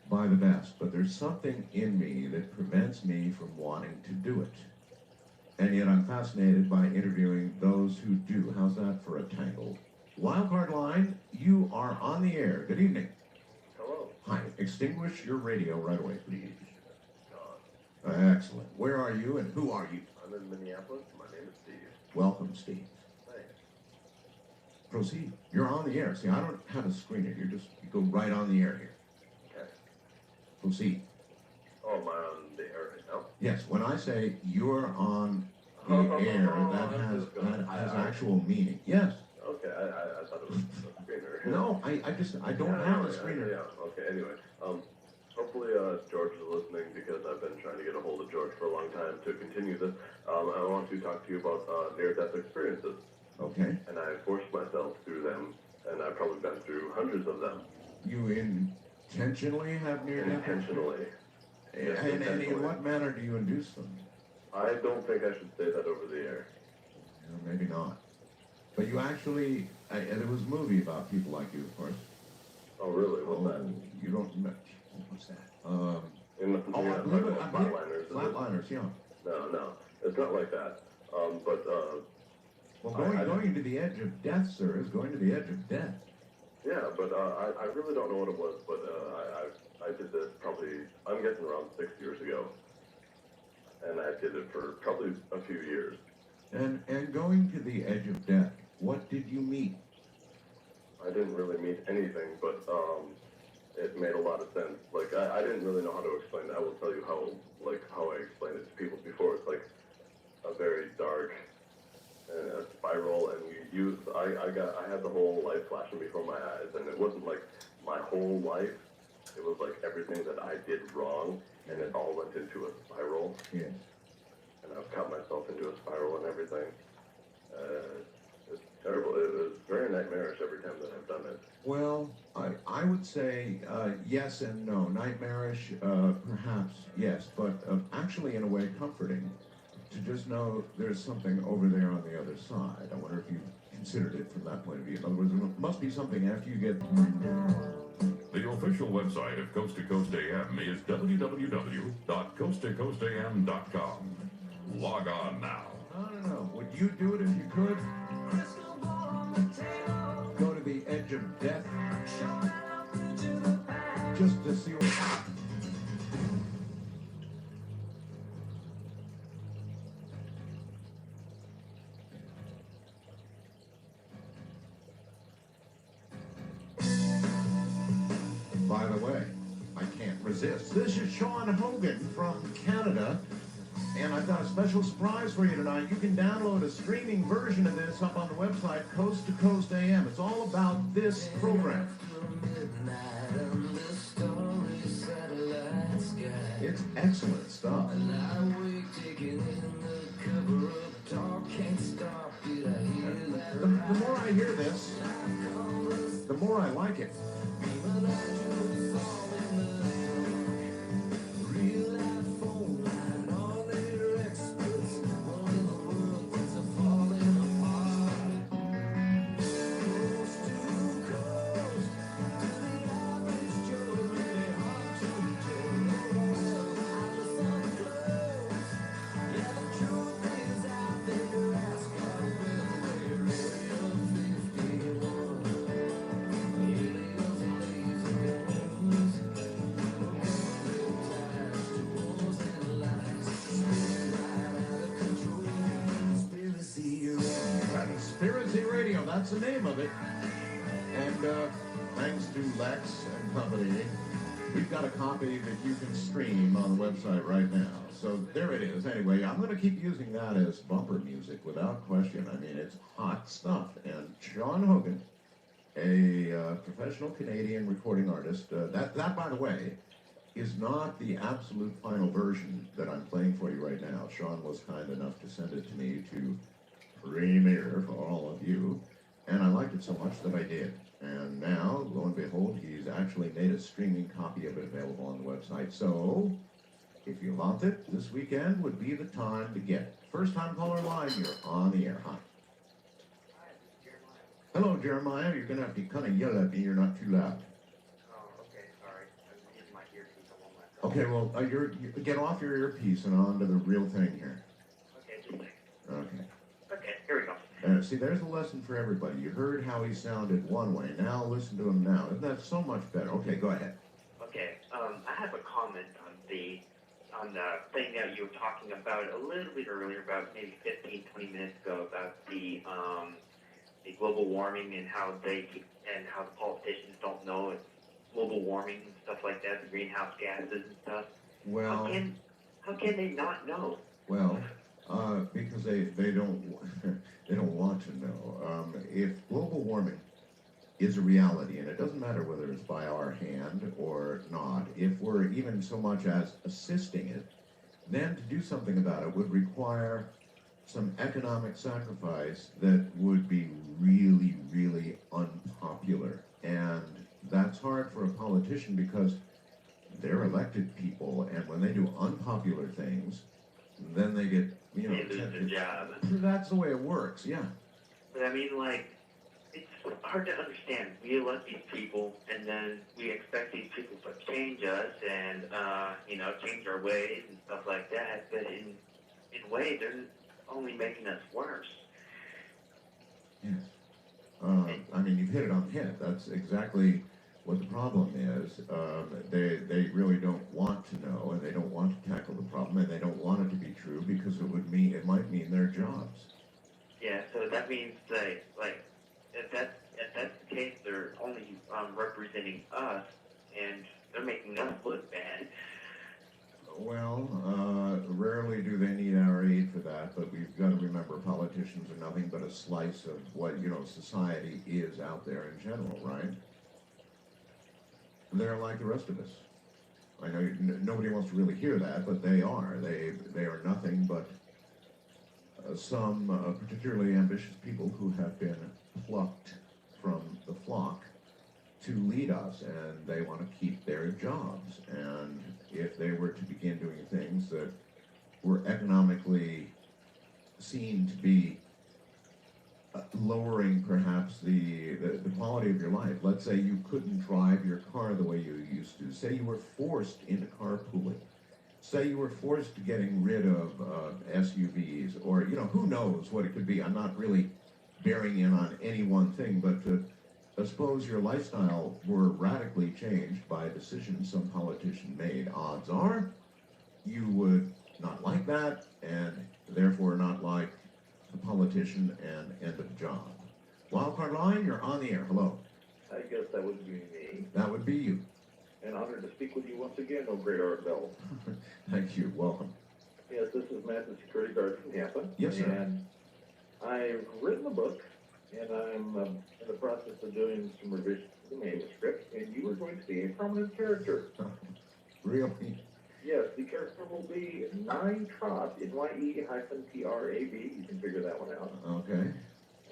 by the best. But there's something in me that prevents me from wanting to do it. And yet I'm fascinated by interviewing those who do. How's that for a tangle? Wildcard line, you are on the air. Good evening. Hello. Hi. Extinguish your radio right away, please. John. Excellent. Where are you and who are you? I'm in Minneapolis. My name is Steve. Welcome, Steve. Thanks. Proceed. You're on the air. See, I don't have a screener. You go right on the air here. Okay. Proceed. Oh, am I on the air right now? Yes, when I say you're on the air, that has actual meaning. Yes. Okay, I thought it was a screener. No, I don't have a screener. Yeah, okay, anyway. Hopefully George is listening because I've been trying to get a hold of George for a long time to continue this. I want to talk to you about near-death experiences. Okay. And I forced myself through them, and I've probably been through hundreds of them. You intentionally have near-death? Intentionally. Yes, And in what manner do you induce them? I don't think I should say that over the air. Maybe not. But you actually, there was a movie about people like you, of course. Oh, really? What's that? You don't, what's that? I believe it, Flatliners. Flatliners, yeah. No, it's not like that. Well, going to the edge of death, sir, is going to the edge of death. Yeah, but I really don't know what it was, but I did this probably, I'm guessing around 6 years ago. And I did it for probably a few years. And going to the edge of death, what did you meet? I didn't really meet anything, but it made a lot of sense. Like, I didn't really know how to explain it. I will tell you how I explained it to people before. It's like a very dark spiral, and I had the whole life flashing before my eyes, and it wasn't like my whole life. It was like everything that I did wrong, and it all went into a spiral. Yes. And I've cut myself into a spiral and everything. It's terrible. It was very nightmarish every time that I've done it. Well, I would say yes and no. Nightmarish, perhaps, yes, but actually in a way comforting to just know there's something over there on the other side. I wonder if you considered it from that point of view. In other words, there must be something after you get... The official website of Coast to Coast AM is www.coasttocoastam.com. Log on now. No. Would you do it if you could? Go to the edge of death just to see what... By the way, I can't resist. This is Sean Hogan from Canada, and I've got a special surprise for you tonight. You can download a streaming version of this up on the website, Coast to Coast AM. It's all about this program. It's excellent stuff. The more I hear this, the more I like it. Conspiracy Radio, that's the name of it. And thanks to Lex and company, we've got a copy that you can stream on the website right now. So there it is. Anyway, I'm going to keep using that as bumper music without question. I mean, it's hot stuff. And Sean Hogan, a professional Canadian recording artist, that, by the way, is not the absolute final version that I'm playing for you right now. Sean was kind enough to send it to me to premiere for all of you, and I liked it so much that I did. And now, lo and behold, he's actually made a streaming copy of it available on the website. So, if you want it, this weekend would be the time to get it. First time caller line, you're on the air. Hi. Hello, Jeremiah. You're going to have to kind of yell at me. You're not too loud. Oh, okay, sorry. I'm using my earpiece. I won't let go. Okay, well, you get off your earpiece and on to the real thing here. Okay, just a second. Okay. Okay, here we go. See, there's a lesson for everybody. You heard how he sounded one way. Now listen to him now. Isn't that so much better? Okay, go ahead. Okay, I have a comment on the thing that you were talking about a little bit earlier, about maybe 15, 20 minutes ago, about the global warming and how the politicians don't know it's global warming and stuff like that, the greenhouse gases and stuff. Well, how can they not know? Well, because they don't they don't want to know. If global warming is a reality, and it doesn't matter whether it's by our hand or not, if we're even so much as assisting it, then to do something about it would require some economic sacrifice that would be really, really unpopular. And that's hard for a politician because they're elected people, and when they do unpopular things, then they get, They lose their job. That's the way it works, yeah. But I mean, like, it's hard to understand. We elect these people, and then we expect these people to change us and, change our ways and stuff like that. But in a way, they're only making us worse. Yes. I mean, you've hit it on the head. That's exactly what the problem is. They really don't want to know, and they don't want to tackle the problem, and they don't want it to be true because it might mean their jobs. Yeah, so that means that, like, if that's the case, they're only representing us, and they're making us look bad. Well, rarely do they need our aid for that, but we've got to remember politicians are nothing but a slice of what, society is out there in general, right? They're like the rest of us. I know nobody wants to really hear that, but they are. They are nothing but some particularly ambitious people who have been plucked from the flock to lead us, and they want to keep their jobs. And if they were to begin doing things that were economically seen to be lowering perhaps the quality of your life. Let's say you couldn't drive your car the way you used to. Say you were forced into carpooling. Say you were forced to getting rid of SUVs, or, who knows what it could be. I'm not really bearing in on any one thing, but suppose your lifestyle were radically changed by a decision some politician made. Odds are you would not like that, and therefore not like the politician, and end of job. Wildcard line, you're on the air. Hello. I guess that would be me. That would be you. And honored to speak with you once again, oh great Art Bell. Thank you. Welcome. Yes, this is Matt, the security guard from Tampa. Yes, sir. And I've written a book, and I'm in the process of doing some revisions to the manuscript, and you are going to be a prominent character. Really? Yes, the character will be 9 Trab, NYE-TRAB. You can figure that one out. Okay.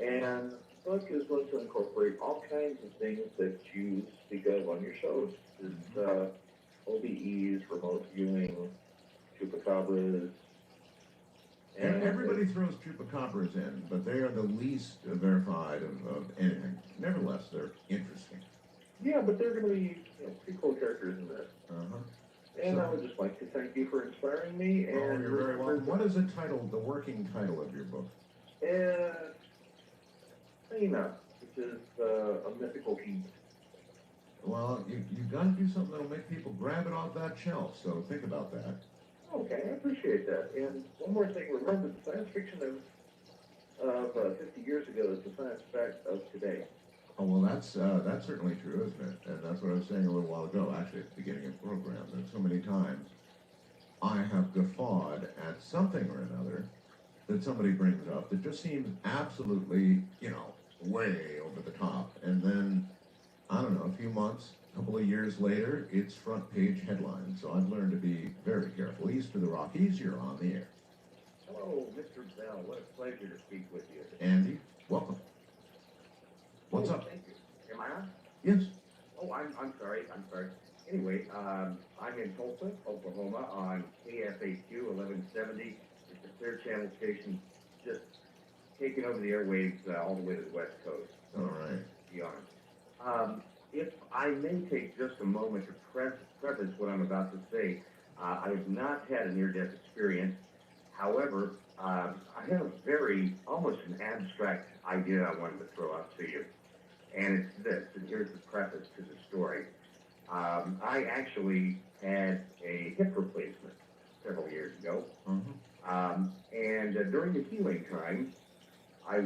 And the book is going to incorporate all kinds of things that you speak of on your shows. It's OBEs, remote viewing, chupacabras. And everybody throws chupacabras in, but they are the least verified of anything. Nevertheless, they're interesting. Yeah, but they're going to be pretty cool characters in this. Uh-huh. And I would just like to thank you for inspiring me. And you're very welcome. What is the title, the working title of your book? Athena, which is a mythical heat. Well, you've got to do something that'll make people grab it off that shelf, so think about that. Okay, I appreciate that. And one more thing, remember the science fiction of 50 years ago is the science fact of today. Oh, well, that's certainly true, isn't it? And that's what I was saying a little while ago, actually, at the beginning of the program, that so many times I have guffawed at something or another that somebody brings up that just seems absolutely, way over the top. And then, I don't know, a few months, a couple of years later, it's front page headlines. So I've learned to be very careful. East of the Rockies, you're on the air. Hello, Mr. Bell. What a pleasure to speak with you. Andy, welcome. What's up? Thank you. Am I on? Yes. Oh, I'm sorry. Anyway, I'm in Tulsa, Oklahoma, on KFAQ 1170. It's a Clear Channel station, just taking over the airwaves all the way to the West Coast. All right. To be honest. If I may take just a moment to preface what I'm about to say, I have not had a near-death experience. However, I have a almost an abstract idea I wanted to throw out to you. And it's this, and here's the preface to the story. I actually had a hip replacement several years ago. And during the healing time, I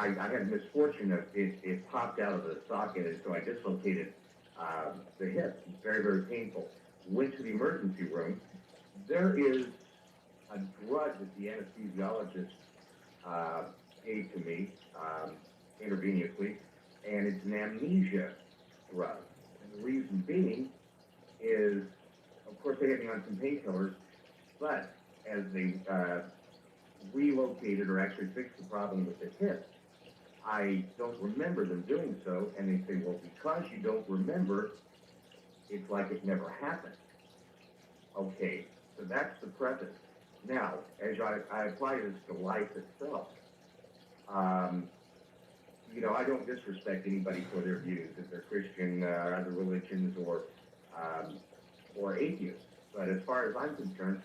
had the misfortune of it popped out of the socket, and so I dislocated the hip. It's very, very painful. Went to the emergency room. There is a drug that the anesthesiologist gave to me intravenously, and it's an amnesia drug. And the reason being is, of course, they had me on some painkillers, but as they relocated or actually fixed the problem with the hip, I don't remember them doing so, and they say, well, because you don't remember, it's like it never happened. Okay, so that's the preface. Now, as I apply this to life itself, I don't disrespect anybody for their views, if they're Christian, other religions, or atheists. But as far as I'm concerned,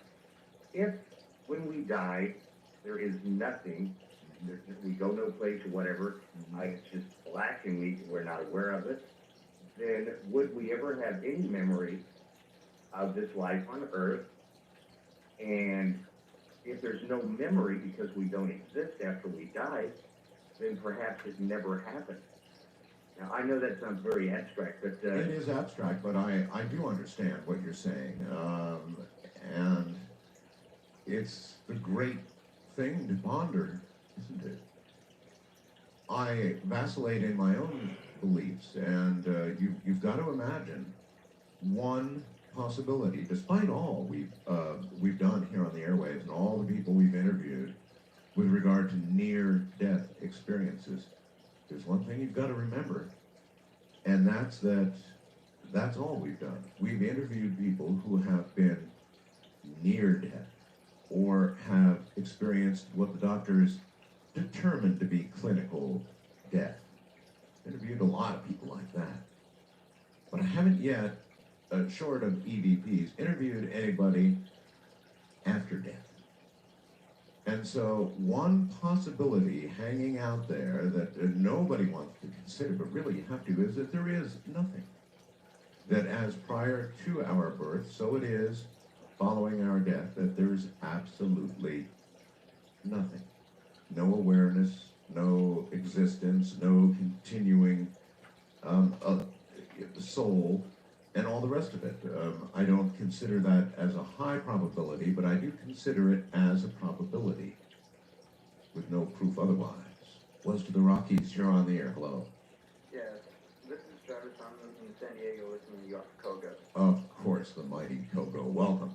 if when we die, there is nothing, we go no place or whatever, it's just black and we're not aware of it, then would we ever have any memory of this life on Earth? And if there's no memory because we don't exist after we die, then perhaps it never happened. Now, I know that sounds very abstract, but... it is abstract, but I do understand what you're saying. And it's the great thing to ponder, isn't it? I vacillate in my own beliefs, and you've got to imagine one possibility, despite all we've done here on the airwaves and all the people we've interviewed with regard to near-death experiences, there's one thing you've got to remember, and that's all we've done. We've interviewed people who have been near death or have experienced what the doctors determined to be clinical death. Interviewed a lot of people like that. But I haven't yet, short of EVPs, interviewed anybody after death. And so one possibility hanging out there that nobody wants to consider, but really you have to, is that there is nothing. That as prior to our birth, so it is following our death, that there's absolutely nothing. No awareness, no existence, no continuing soul, and all the rest of it. I don't consider that as a high probability, but I do consider it as a probability, with no proof otherwise. Was to the Rockies, you're on the air. Hello. Yes, this is Travis. I'm in San Diego listening to you off Kogo. Of course, the mighty Kogo. Welcome.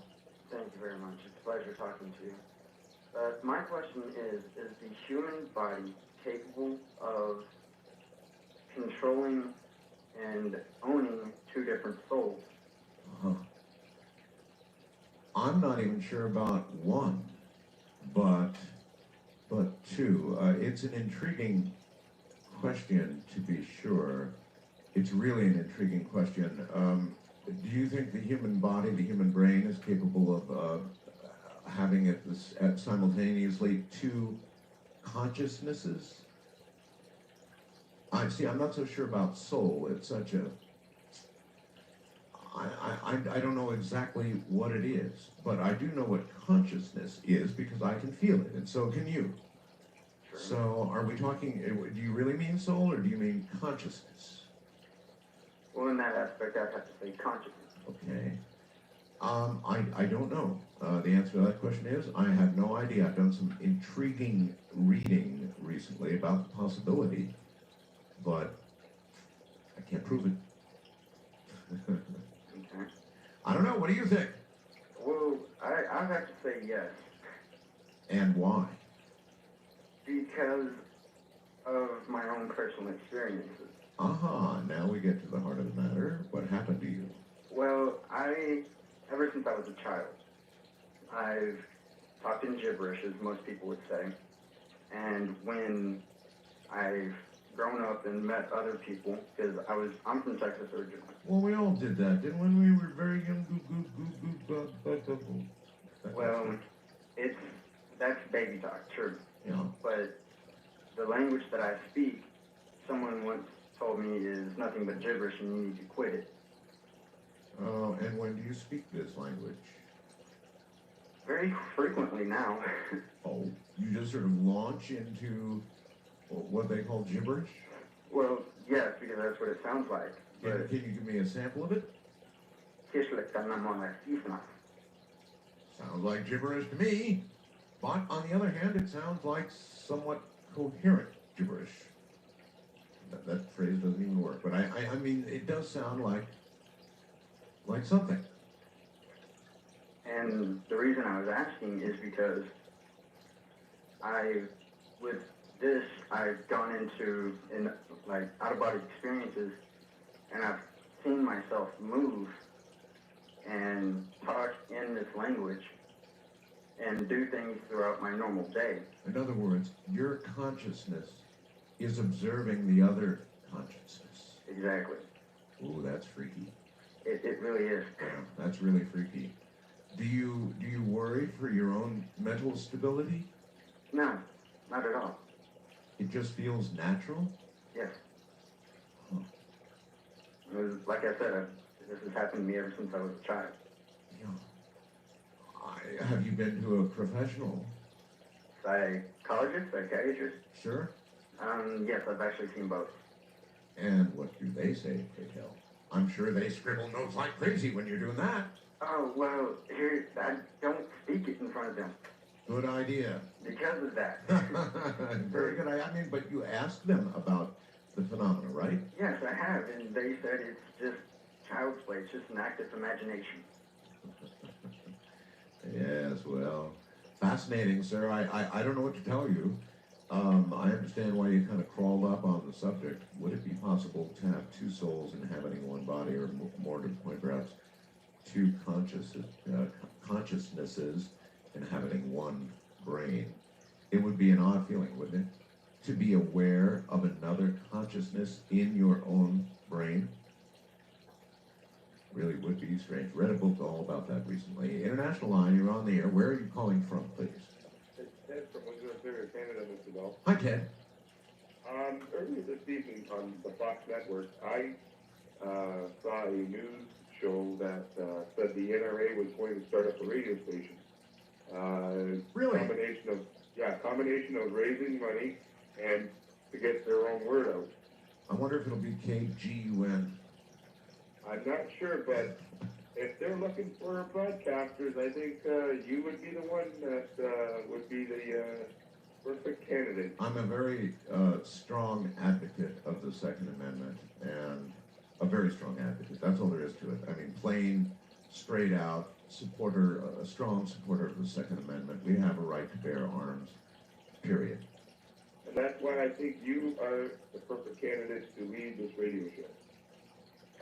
Thank you very much. It's a pleasure talking to you. My question is the human body capable of controlling and owning two different souls? I'm not even sure about one, but two. It's an intriguing question, to be sure. It's really an intriguing question. Do you think the human body, the human brain, is capable of having at simultaneously two consciousnesses? I'm not so sure about soul. It's such a... I don't know exactly what it is, but I do know what consciousness is because I can feel it, and so can you. Sure. So are we talking, do you really mean soul, or do you mean consciousness? Well, in that aspect, I'd have to say consciousness. Okay. I don't know. The answer to that question is, I have no idea. I've done some intriguing reading recently about the possibility, but I can't prove it. Okay. I don't know. What do you think? Well, I'd have to say yes. And why? Because of my own personal experiences. Aha, now we get to the heart of the matter. What happened to you? Well, ever since I was a child, I've talked in gibberish, as most people would say. And when I've grown up and met other people, because I'm from Texas originally. Well, we all did that, didn't we? When we were very young. Well, that's baby talk, true. Yeah. But the language that I speak, someone once told me is nothing but gibberish and you need to quit it. Oh, and when do you speak this language? Very frequently now. Oh, you just sort of launch into what they call gibberish? Well, yes, because that's what it sounds like. Can you give me a sample of it? Sounds like gibberish to me. But on the other hand, it sounds like somewhat coherent gibberish. That phrase doesn't even work, but I mean, it does sound like something. And the reason I was asking is because with this, I've gone into out-of-body experiences, and I've seen myself move and talk in this language and do things throughout my normal day. In other words, your consciousness is observing the other consciousness. Exactly. Ooh, that's freaky. It really is. Yeah, that's really freaky. Do you worry for your own mental stability? No, not at all. It just feels natural? Yes. Huh. It was, like I said, this has happened to me ever since I was a child. Yeah. Have you been to a professional? Psychologist, psychiatrist? Sure. Yes, I've actually seen both. And what do they say, pray tell? I'm sure they scribble notes like crazy when you're doing that. Oh, well, here, I don't speak it in front of them. Good idea. Because of that. Very good. I mean, but you asked them about the phenomena, right? Yes, I have, and they said it's just child's play. It's just an active imagination. Yes, well, fascinating, sir. I don't know what to tell you. I understand why you kind of crawled up on the subject. Would it be possible to have two souls inhabiting one body, or more to the point, perhaps two consciousnesses inhabiting one brain? It would be an odd feeling, wouldn't it? To be aware of another consciousness in your own brain. Really would be strange. Read a book all about that recently. International Line, you're on the air. Where are you calling from, please? It's Ted from Windsor, Canada, Mr. Bell. Hi, Ted. Earlier this evening on the Fox Network, I saw a news show that said the NRA was going to start up a radio station. Really? Combination of raising money and to get their own word out. I wonder if it'll be KGUN. I'm not sure, but if they're looking for broadcasters, I think you would be the one that would be the perfect candidate. I'm a very strong advocate of the Second Amendment, and a very strong advocate. That's all there is to it. I mean, plain, straight out supporter, a strong supporter of the Second Amendment. We have a right to bear arms, period. And that's why I think you are the perfect candidate to lead this radio show.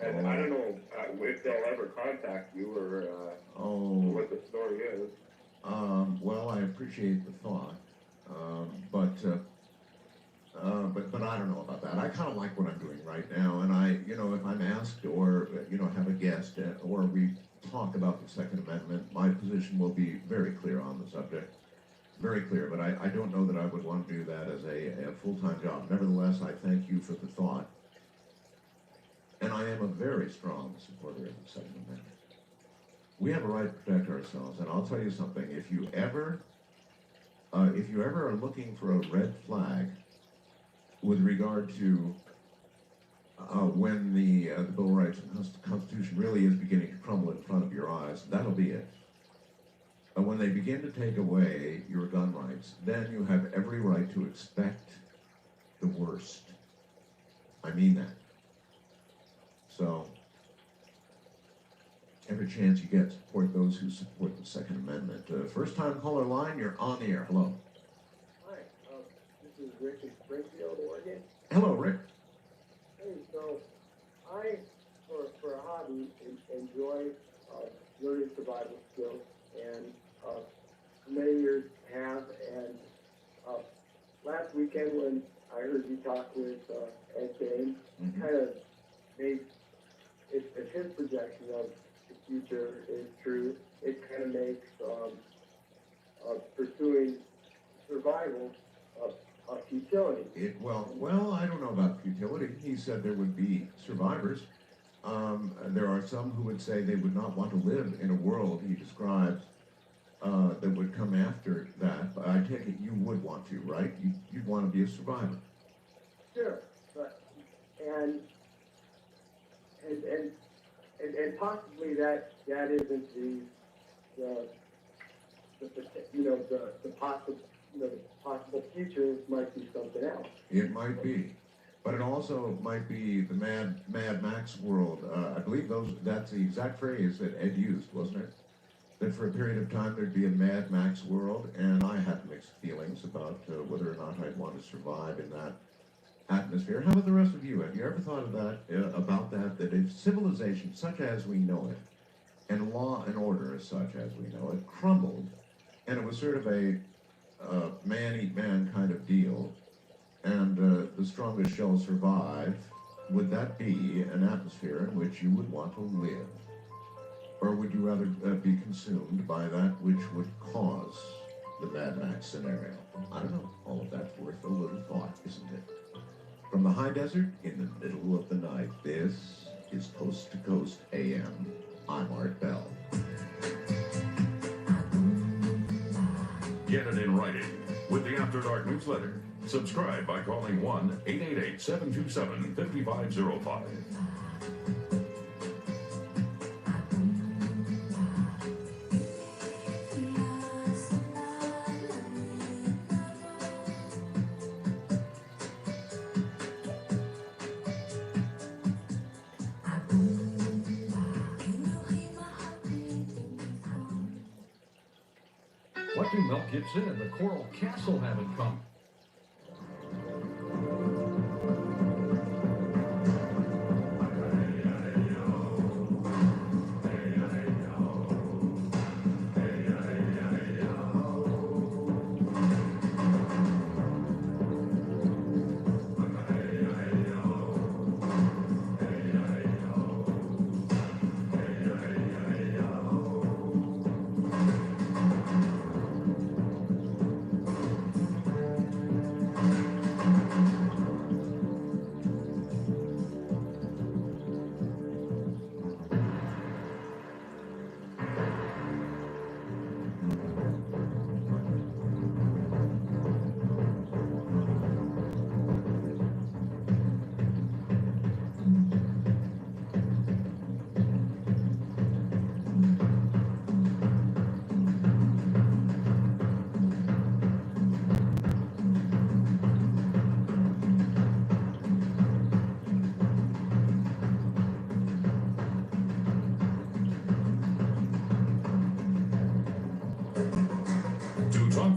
And I don't know if they'll ever contact you or what the story is. Well, I appreciate the thought, but I don't know about that. I kind of like what I'm doing right now, and if I'm asked or have a guest or we talk about the Second Amendment, my position will be very clear on the subject, very clear. But I don't know that I would want to do that as a full-time job. Nevertheless, I thank you for the thought. And I am a very strong supporter of the Second Amendment. We have a right to protect ourselves, and I'll tell you something. If you ever are looking for a red flag with regard to when the Bill of Rights and Constitution really is beginning to crumble in front of your eyes, that'll be it. When they begin to take away your gun rights, then you have every right to expect the worst. I mean that. So, every chance you get, support those who support the Second Amendment. First-time caller line. line. You're on the air. Hello. Hi, this is Rick in Springfield, Oregon. Hello, Rick. Hey, so I, for a hobby, enjoy learning survival skills, and for many years have. And last weekend when I heard you talk with Ed Bain, kind of made, if his projection of the future is true, it kind of makes pursuing survival of futility. Well, I don't know about futility. He said there would be survivors. There are some who would say they would not want to live in a world he describes that would come after that. But I take it you would want to, right? You'd want to be a survivor. Sure, but and possibly that isn't the possible future might be something else. It might be, but it also might be the Mad Max world. I believe that's the exact phrase that Ed used, wasn't it? That for a period of time there'd be a Mad Max world, and I had mixed feelings about whether or not I'd want to survive in that atmosphere. How about the rest of you? Have you ever thought of that, about that if civilization such as we know it, and law and order as such as we know it, crumbled, and it was sort of a man-eat-man kind of deal, and the strongest shall survive, would that be an atmosphere in which you would want to live? Or would you rather be consumed by that which would cause the Mad Max scenario? I don't know. All of that's worth a little thought, isn't it? From the high desert in the middle of the night, this is Coast to Coast AM. I'm Art Bell. Get it in writing with the After Dark newsletter. Subscribe by calling 1-888-727-5505. What do Mel Gibson and the Coral Castle have in common?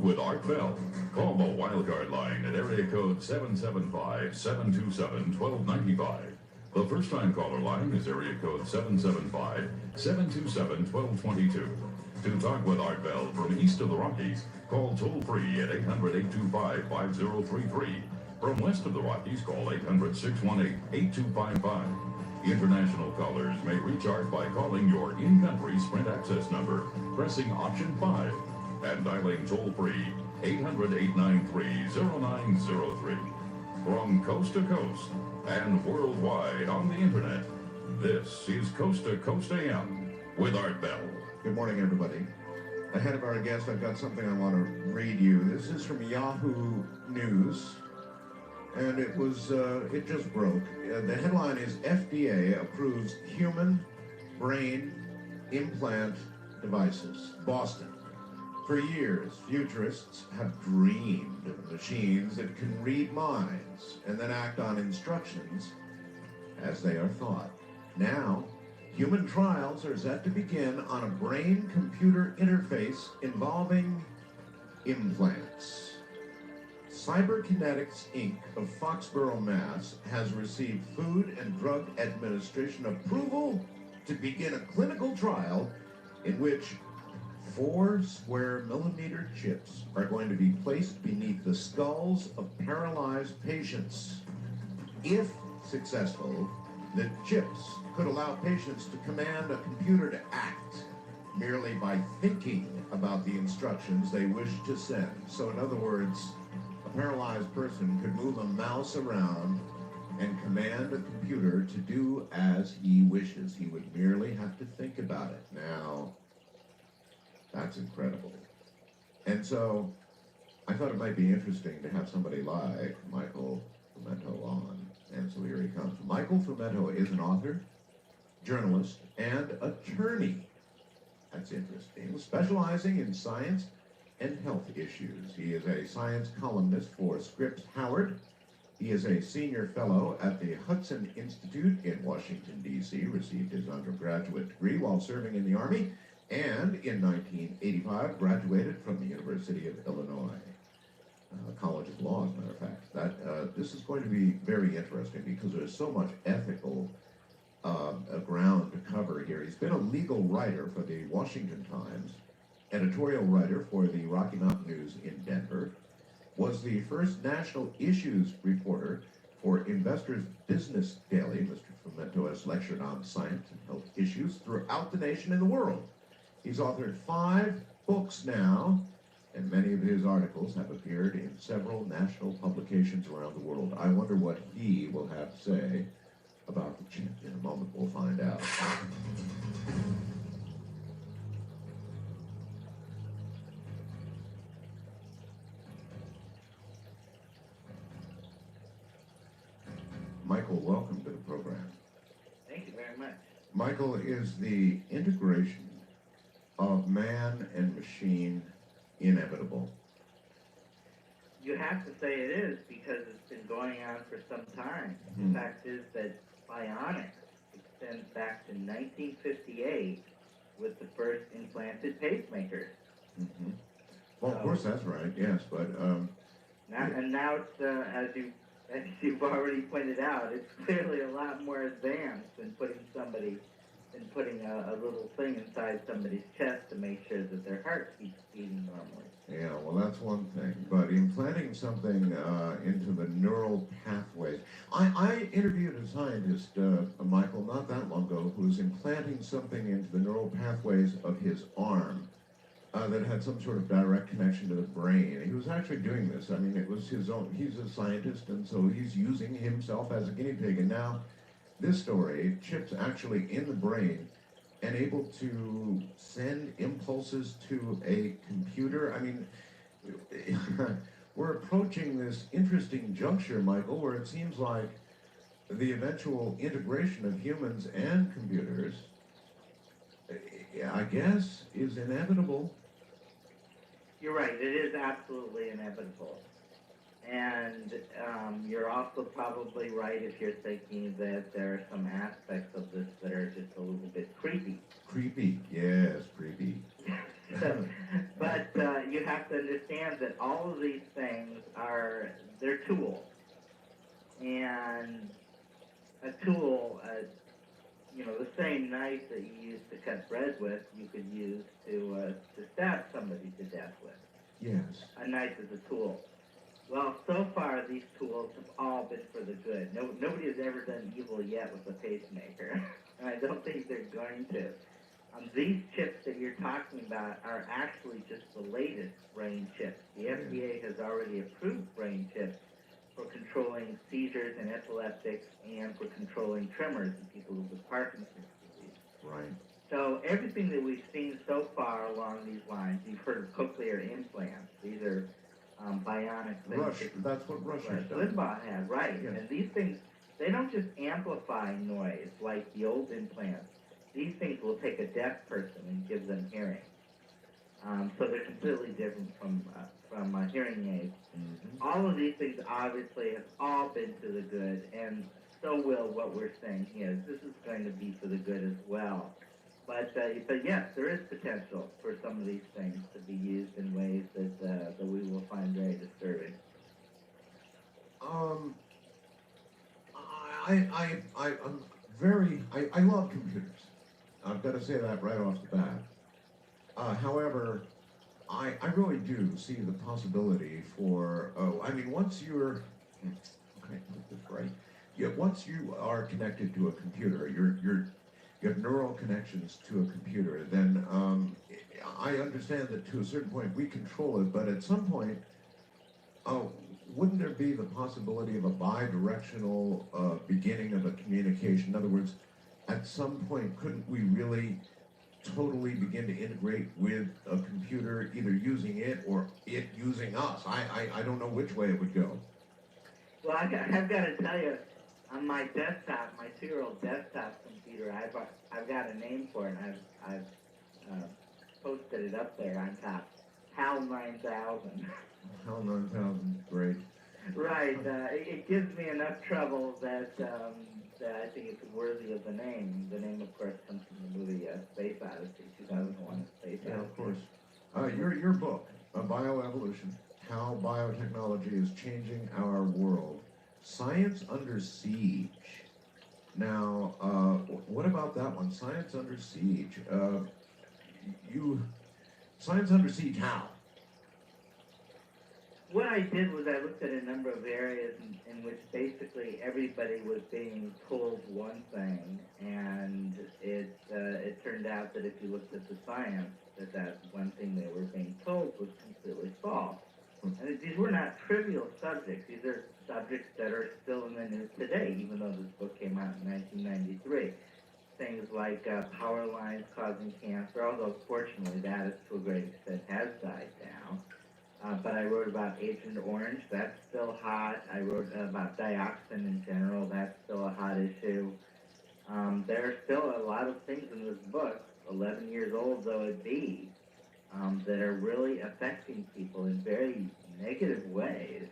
With Art Bell. Call the Wildcard line at area code 775-727-1295. The first-time caller line is area code 775-727-1222. To talk with Art Bell from east of the Rockies, call toll-free at 800-825-5033. From west of the Rockies, call 800-618-8255. International callers may reach Art by calling your in-country Sprint access number, pressing option 5, and dialing toll-free 800-893-0903. From coast to coast and worldwide on the internet, this is Coast to Coast AM with Art Bell. Good morning, everybody. Ahead of our guest, I've got something I want to read you. This is from Yahoo News, and it just broke. The headline is FDA approves human brain implant devices. Boston. For years, futurists have dreamed of machines that can read minds and then act on instructions as they are thought. Now, human trials are set to begin on a brain-computer interface involving implants. Cyberkinetics Inc. of Foxborough, Mass. has received Food and Drug Administration approval to begin a clinical trial in which 4 square millimeter chips are going to be placed beneath the skulls of paralyzed patients. If successful, the chips could allow patients to command a computer to act merely by thinking about the instructions they wish to send. So in other words, a paralyzed person could move a mouse around and command a computer to do as he wishes. He would merely have to think about it. Now, that's incredible. And so I thought it might be interesting to have somebody like Michael Fumento on. And so here he comes. Michael Fumento is an author, journalist, and attorney. That's interesting. Specializing in science and health issues. He is a science columnist for Scripps Howard. He is a senior fellow at the Hudson Institute in Washington, D.C., received his undergraduate degree while serving in the Army, and in 1985 graduated from the University of Illinois. College of Law, as a matter of fact. This is going to be very interesting because there's so much ethical ground to cover here. He's been a legal writer for the Washington Times, editorial writer for the Rocky Mountain News in Denver, was the first national issues reporter for Investors Business Daily. Mr. Fumento has lectured on science and health issues throughout the nation and the world. He's authored 5 books now, and many of his articles have appeared in several national publications around the world. I wonder what he will have to say about the chip. In a moment, we'll find out. Michael, welcome to the program. Thank you very much. Michael, is the integration of man and machine inevitable? You have to say it is because it's been going on for some time. The fact is that bionics extends back to 1958 with the first implanted pacemakers. Well, of course that's right, yes, but now it's, as you've already pointed out, it's clearly a lot more advanced than putting a little thing inside somebody's chest to make sure that their heart keeps beating normally. Yeah, well, that's one thing. But implanting something into the neural pathways. I interviewed a scientist, Michael, not that long ago, who was implanting something into the neural pathways of his arm that had some sort of direct connection to the brain. He was actually doing this. I mean, it was his own. He's a scientist, and so he's using himself as a guinea pig. And now, this story, chips actually in the brain and able to send impulses to a computer. I mean, we're approaching this interesting juncture, Michael, where it seems like the eventual integration of humans and computers, I guess, is inevitable. You're right, it is absolutely inevitable. And you're also probably right if you're thinking that there are some aspects of this that are just a little bit creepy. Creepy, yes, creepy. But you have to understand that all of these things they're tools. And a tool, the same knife that you use to cut bread with, you could use to stab somebody to death with. Yes. A knife is a tool. Well, so far these tools have all been for the good. Nobody has ever done evil yet with a pacemaker, and I don't think they're going to. These chips that you're talking about are actually just the latest brain chips. The FDA has already approved brain chips for controlling seizures and epileptics and for controlling tremors in people with Parkinson's disease. Right. So everything that we've seen so far along these lines, you've heard of cochlear implants. These are bionic things. That's what Rush has done. Limbaugh had, right. Yes. And these things, they don't just amplify noise like the old implants. These things will take a deaf person and give them hearing. So they're completely different from hearing aids. All of these things obviously have all been to the good, and so will what we're saying here. This is going to be for the good as well. But yes, there is potential for some of these things to be used in ways that I love computers. I've got to say that right off the bat. However, I really do see the possibility for, once you're, okay, put this right. Yeah, once you are connected to a computer, you have neural connections to a computer, then I understand that to a certain point we control it, but at some point, wouldn't there be the possibility of a bi-directional beginning of a communication? In other words, at some point, couldn't we really totally begin to integrate with a computer, either using it or it using us? I don't know which way it would go. Well, I've got to tell you, on my desktop, my 2-year-old desktop computer, I've got a name for it, and I've posted it up there on top. HAL 9000. HAL 9000, great. Right. It gives me enough trouble that I think it's worthy of the name. The name, of course, comes from the movie Space Odyssey, 2001: Space Odyssey. Yeah, of course. Your book, Bioevolution: How Biotechnology is Changing Our World. Science Under Siege. Now, what about that one? Science Under Siege. Science Under Siege, how? What I did was I looked at a number of areas in which basically everybody was being told one thing, and it turned out that if you looked at the science, that one thing they were being told was completely false. And these were not trivial subjects. These are subjects that are still in the news today, even though this book came out in 1993. Things like power lines causing cancer, although fortunately that is to a great extent has died down. But I wrote about Agent Orange, that's still hot. I wrote about dioxin in general, that's still a hot issue. There are still a lot of things in this book, 11 years old though it be, that are really affecting people in very negative ways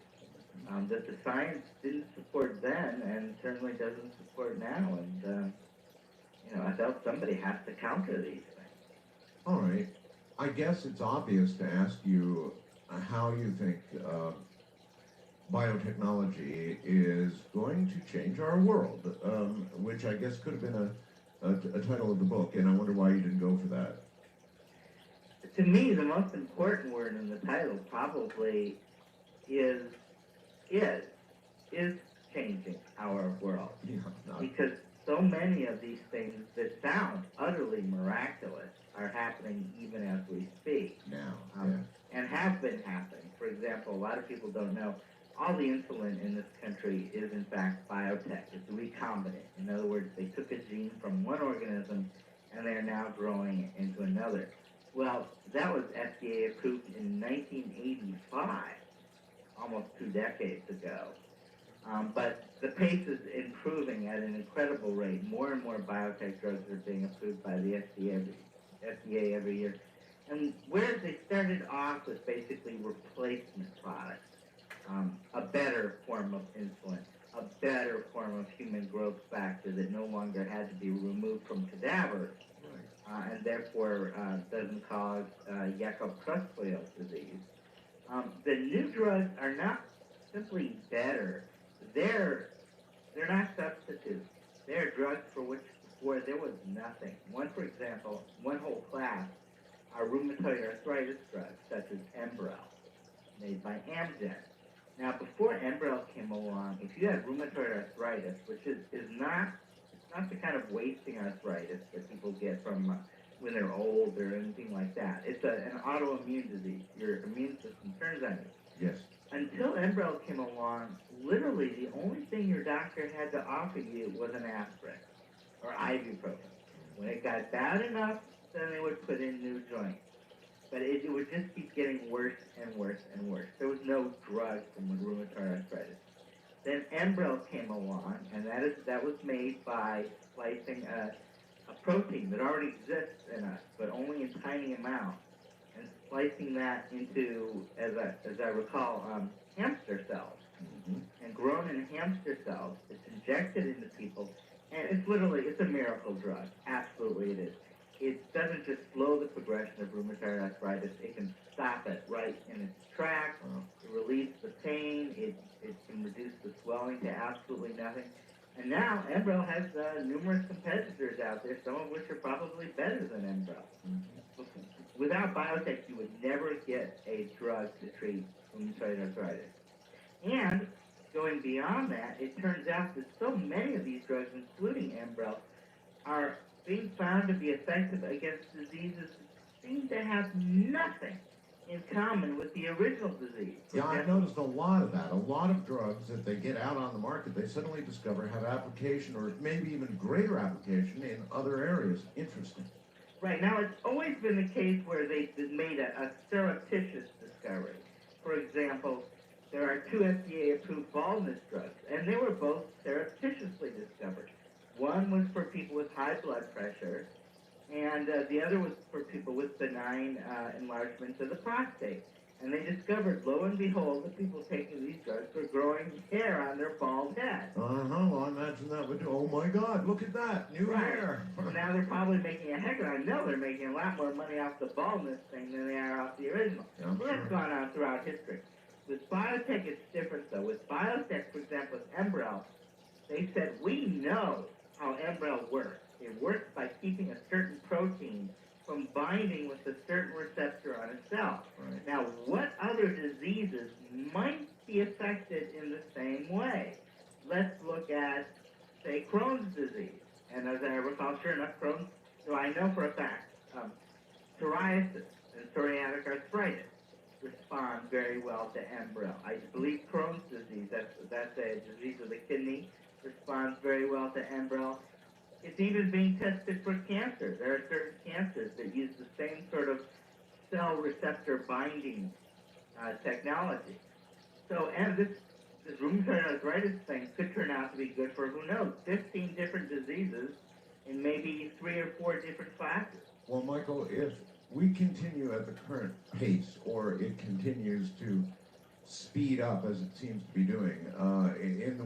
that the science didn't support then and certainly doesn't support now. And, I felt somebody has to counter these things. All right. I guess it's obvious to ask you how you think biotechnology is going to change our world, which I guess could have been a title of the book, and I wonder why you didn't go for that. To me, the most important word in the title probably is changing our world. Because so many of these things that sound utterly miraculous are happening even as we speak. Now, and have been happening. For example, a lot of people don't know, all the insulin in this country is in fact biotech. It's recombinant. In other words, they took a gene from one organism and they are now growing it into another. Well, that was FDA approved in 1985, almost 2 decades ago. But the pace is improving at an incredible rate. More and more biotech drugs are being approved by the FDA every year. And whereas they started off with basically replacement products, a better form of insulin, a better form of human growth factor that no longer had to be removed from cadavers, and therefore doesn't cause Jakob-Creutzfeldt disease. The new drugs are not simply better. They're not substitutes. They're drugs for which before there was nothing. One, for example, one whole class are rheumatoid arthritis drugs, such as Enbrel, made by Amgen. Now, before Enbrel came along, if you had rheumatoid arthritis, which is not the kind of wasting arthritis that people get from when they're old or anything like that. It's an autoimmune disease. Your immune system turns on you. Yes. Until Enbrel came along, literally the only thing your doctor had to offer you was an aspirin or ibuprofen. When it got bad enough, then they would put in new joints. But it would just keep getting worse and worse and worse. There was no drug from rheumatoid arthritis. Then Enbrel came along, and that was made by splicing a protein that already exists in us, but only in tiny amounts, and splicing that into, as I recall, hamster cells. And grown in hamster cells, it's injected into people, and it's a miracle drug. Absolutely it is. It doesn't just slow the progression of rheumatoid arthritis, it can stop it right in its tracks. It relieves the pain, it can reduce the swelling to absolutely nothing. And now Enbrel has numerous competitors out there, some of which are probably better than Enbrel. Without biotech, you would never get a drug to treat rheumatoid arthritis. And going beyond that, it turns out that so many of these drugs, including Enbrel, are being found to be effective against diseases that seem to have nothing in common with the original disease. Yeah, I've noticed a lot of that. A lot of drugs that they get out on the market, they suddenly discover have application or maybe even greater application in other areas. Interesting. Right, now it's always been the case where they've made a surreptitious discovery. For example, there are 2 FDA-approved baldness drugs, and they were both surreptitiously discovered. One was for people with high blood pressure, and the other was for people with benign enlargement of the prostate. And they discovered, lo and behold, that people taking these drugs were growing hair on their bald head. Well, I imagine that would do. Oh my God, look at that, new hair. So now they're probably making a heck of, I know they're making a lot more money off the baldness thing than they are off the original. Yeah, Well, that's gone on throughout history. With biotech, it's different though. With biotech, for example, with Enbrel, they said, we know how Enbrel works. It works by keeping a certain protein from binding with a certain receptor on a cell. Right. Now, what other diseases might be affected in the same way? Let's look at, say, Crohn's disease. And as I recall, sure enough, Crohn's, so I know for a fact, psoriasis and psoriatic arthritis respond very well to Enbrel. I believe Crohn's disease, that's a disease of the kidney, responds very well to Enbrel. It's even being tested for cancer. There are certain cancers that use the same sort of cell receptor binding technology. So, and this rheumatoid arthritis thing could turn out to be good for, who knows, 15 different diseases in maybe 3 or 4 different classes. Well, Michael, if we continue at the current pace, or it continues to speed up as it seems to be doing, in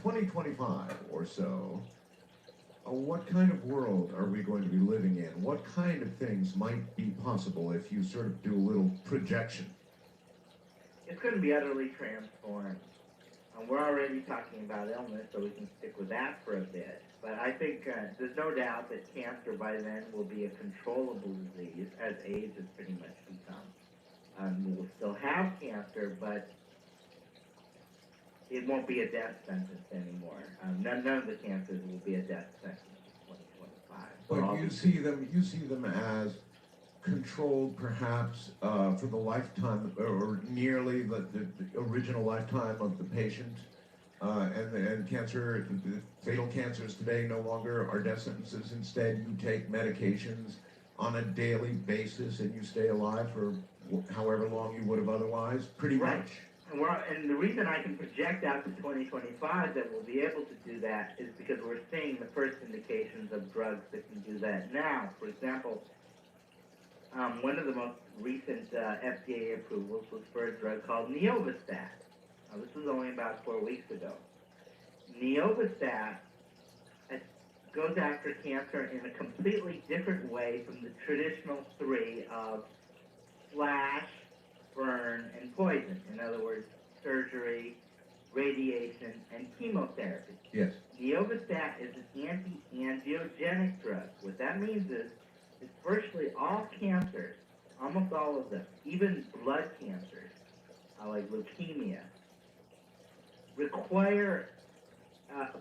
2025 or so, what kind of world are we going to be living in? What kind of things might be possible if you sort of do a little projection? It's going to be utterly transformed. We're already talking about illness, so we can stick with that for a bit. But I think there's no doubt that cancer by then will be a controllable disease, as AIDS has pretty much become. We'll still have cancer, but it won't be a death sentence anymore. None of the cancers will be a death sentence in 2025. But you see them as controlled perhaps for the lifetime or nearly the original lifetime of the patient, and cancer, fatal cancers today no longer are death sentences. Instead, you take medications on a daily basis and you stay alive for however long you would have otherwise, pretty much. And the reason I can project out to 2025 that we'll be able to do that is because we're seeing the first indications of drugs that can do that now. For example, one of the most recent FDA approvals was for a drug called Neovastat. Now, this was only about 4 weeks ago. Neovastat goes after cancer in a completely different way from the traditional 3 of slash, burn, and poison. In other words, surgery, radiation, and chemotherapy. Yes. Neovastat is an anti-angiogenic drug. What that means is virtually all cancers, almost all of them, even blood cancers, like leukemia, require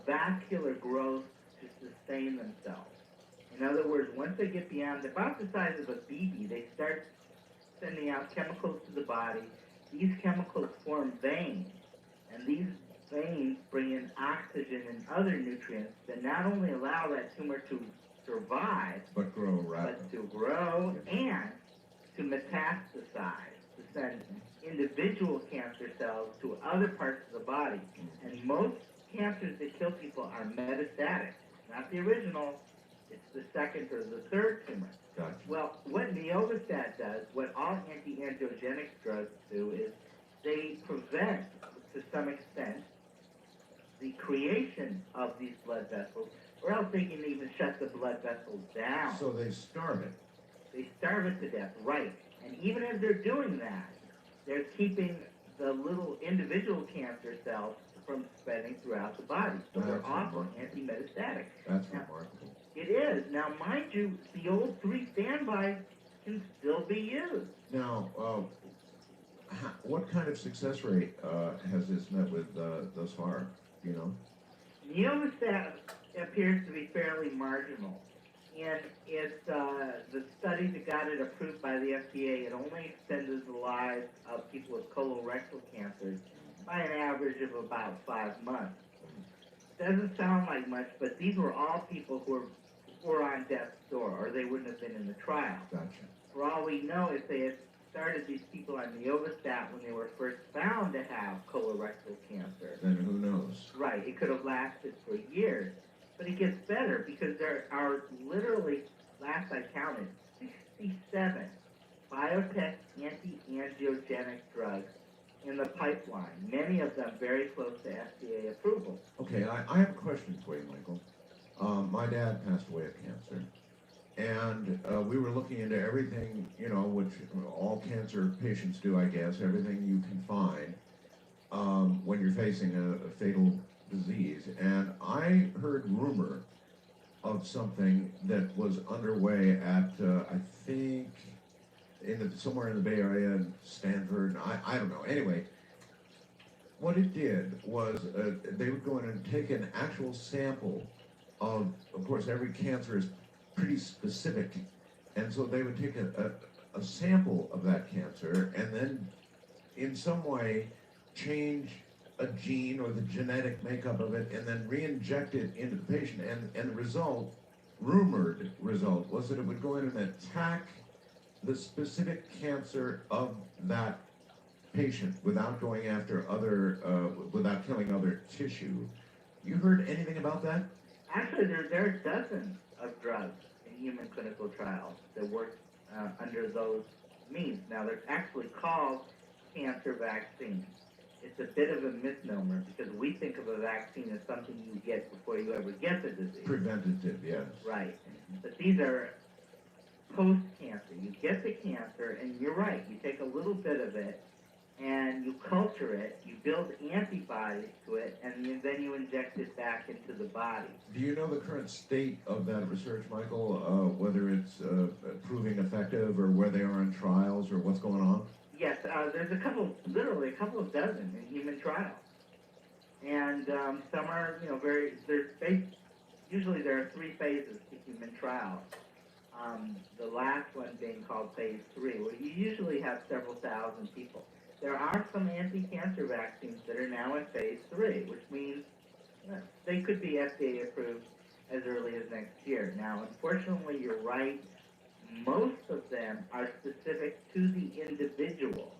vascular growth to sustain themselves. In other words, once they get beyond about the size of a BB, they start sending out chemicals to the body. These chemicals form veins, and these veins bring in oxygen and other nutrients that not only allow that tumor to survive, but grow rapidly. But to grow and to metastasize, to send individual cancer cells to other parts of the body. And most cancers that kill people are metastatic, not the original. It's the second or the third tumor. Gotcha. Well, what Neovastat does, what all anti-angiogenic drugs do, is they prevent, to some extent, the creation of these blood vessels, or else they can even shut the blood vessels down. So they starve it. They starve it to death, right. And even as they're doing that, they're keeping the little individual cancer cells from spreading throughout the body. So they're also anti-metastatic. That's remarkable. It is. Now, mind you, the old 3 standbys can still be used. Now, what kind of success rate has this met with thus far? Do you know? Neovastat appears to be fairly marginal. And it's the study that got it approved by the FDA, it only extended the lives of people with colorectal cancer by an average of about 5 months. Doesn't sound like much, but these were all people who were on death's door, or they wouldn't have been in the trial. Gotcha. For all we know, if they had started these people on Neovastat when they were first found to have colorectal cancer, Then who knows? right, it could have lasted for years. But it gets better because there are literally, last I counted, 67 biotech anti-angiogenic drugs in the pipeline, many of them very close to FDA approval. Okay, I have a question for you, Michael. My dad passed away of cancer, and we were looking into everything, you know, which all cancer patients do, I guess, everything you can find when you're facing a fatal disease. And I heard rumor of something that was underway at, I think, somewhere in the Bay Area, Stanford, I don't know. Anyway, what it did was they would go in and take an actual sample of course, every cancer is pretty specific, and so they would take a sample of that cancer and then in some way change a gene or the genetic makeup of it and then re-inject it into the patient. And the result, rumored result, was that it would go in and attack the specific cancer of that patient without going after other, without killing other tissue. You heard anything about that? Actually, there are dozens of drugs in human clinical trials that work under those means. Now, they're actually called cancer vaccines. It's a bit of a misnomer because we think of a vaccine as something you get before you ever get the disease. Preventative, yes. Right. But these are post-cancer. You get the cancer, and you're right, you take a little bit of it, and you culture it, you build antibodies to it, and then you inject it back into the body. Do you know the current state of that research, Michael? Whether it's proving effective or where they are in trials or what's going on? Yes, there's literally a couple of dozen in human trials. And some are, usually there are 3 phases to human trials. The last one being called phase 3, where you usually have several thousand people. There are some anti-cancer vaccines that are now in phase 3, which means they could be FDA approved as early as next year. Now, unfortunately, you're right. Most of them are specific to the individual.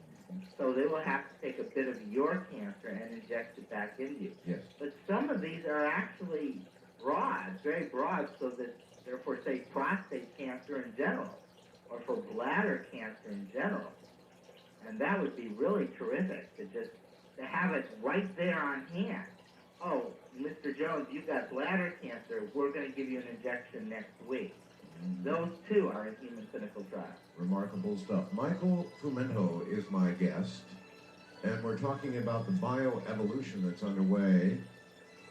So they will have to take a bit of your cancer and inject it back into you. Yes. But some of these are actually broad, very broad, so that they're for, say, prostate cancer in general, or for bladder cancer in general. And that would be really terrific to have it right there on hand. Oh, Mr. Jones, you've got bladder cancer. We're going to give you an injection next week. Those two are in human clinical trials. Remarkable stuff. Michael Fumento is my guest, and we're talking about the bioevolution that's underway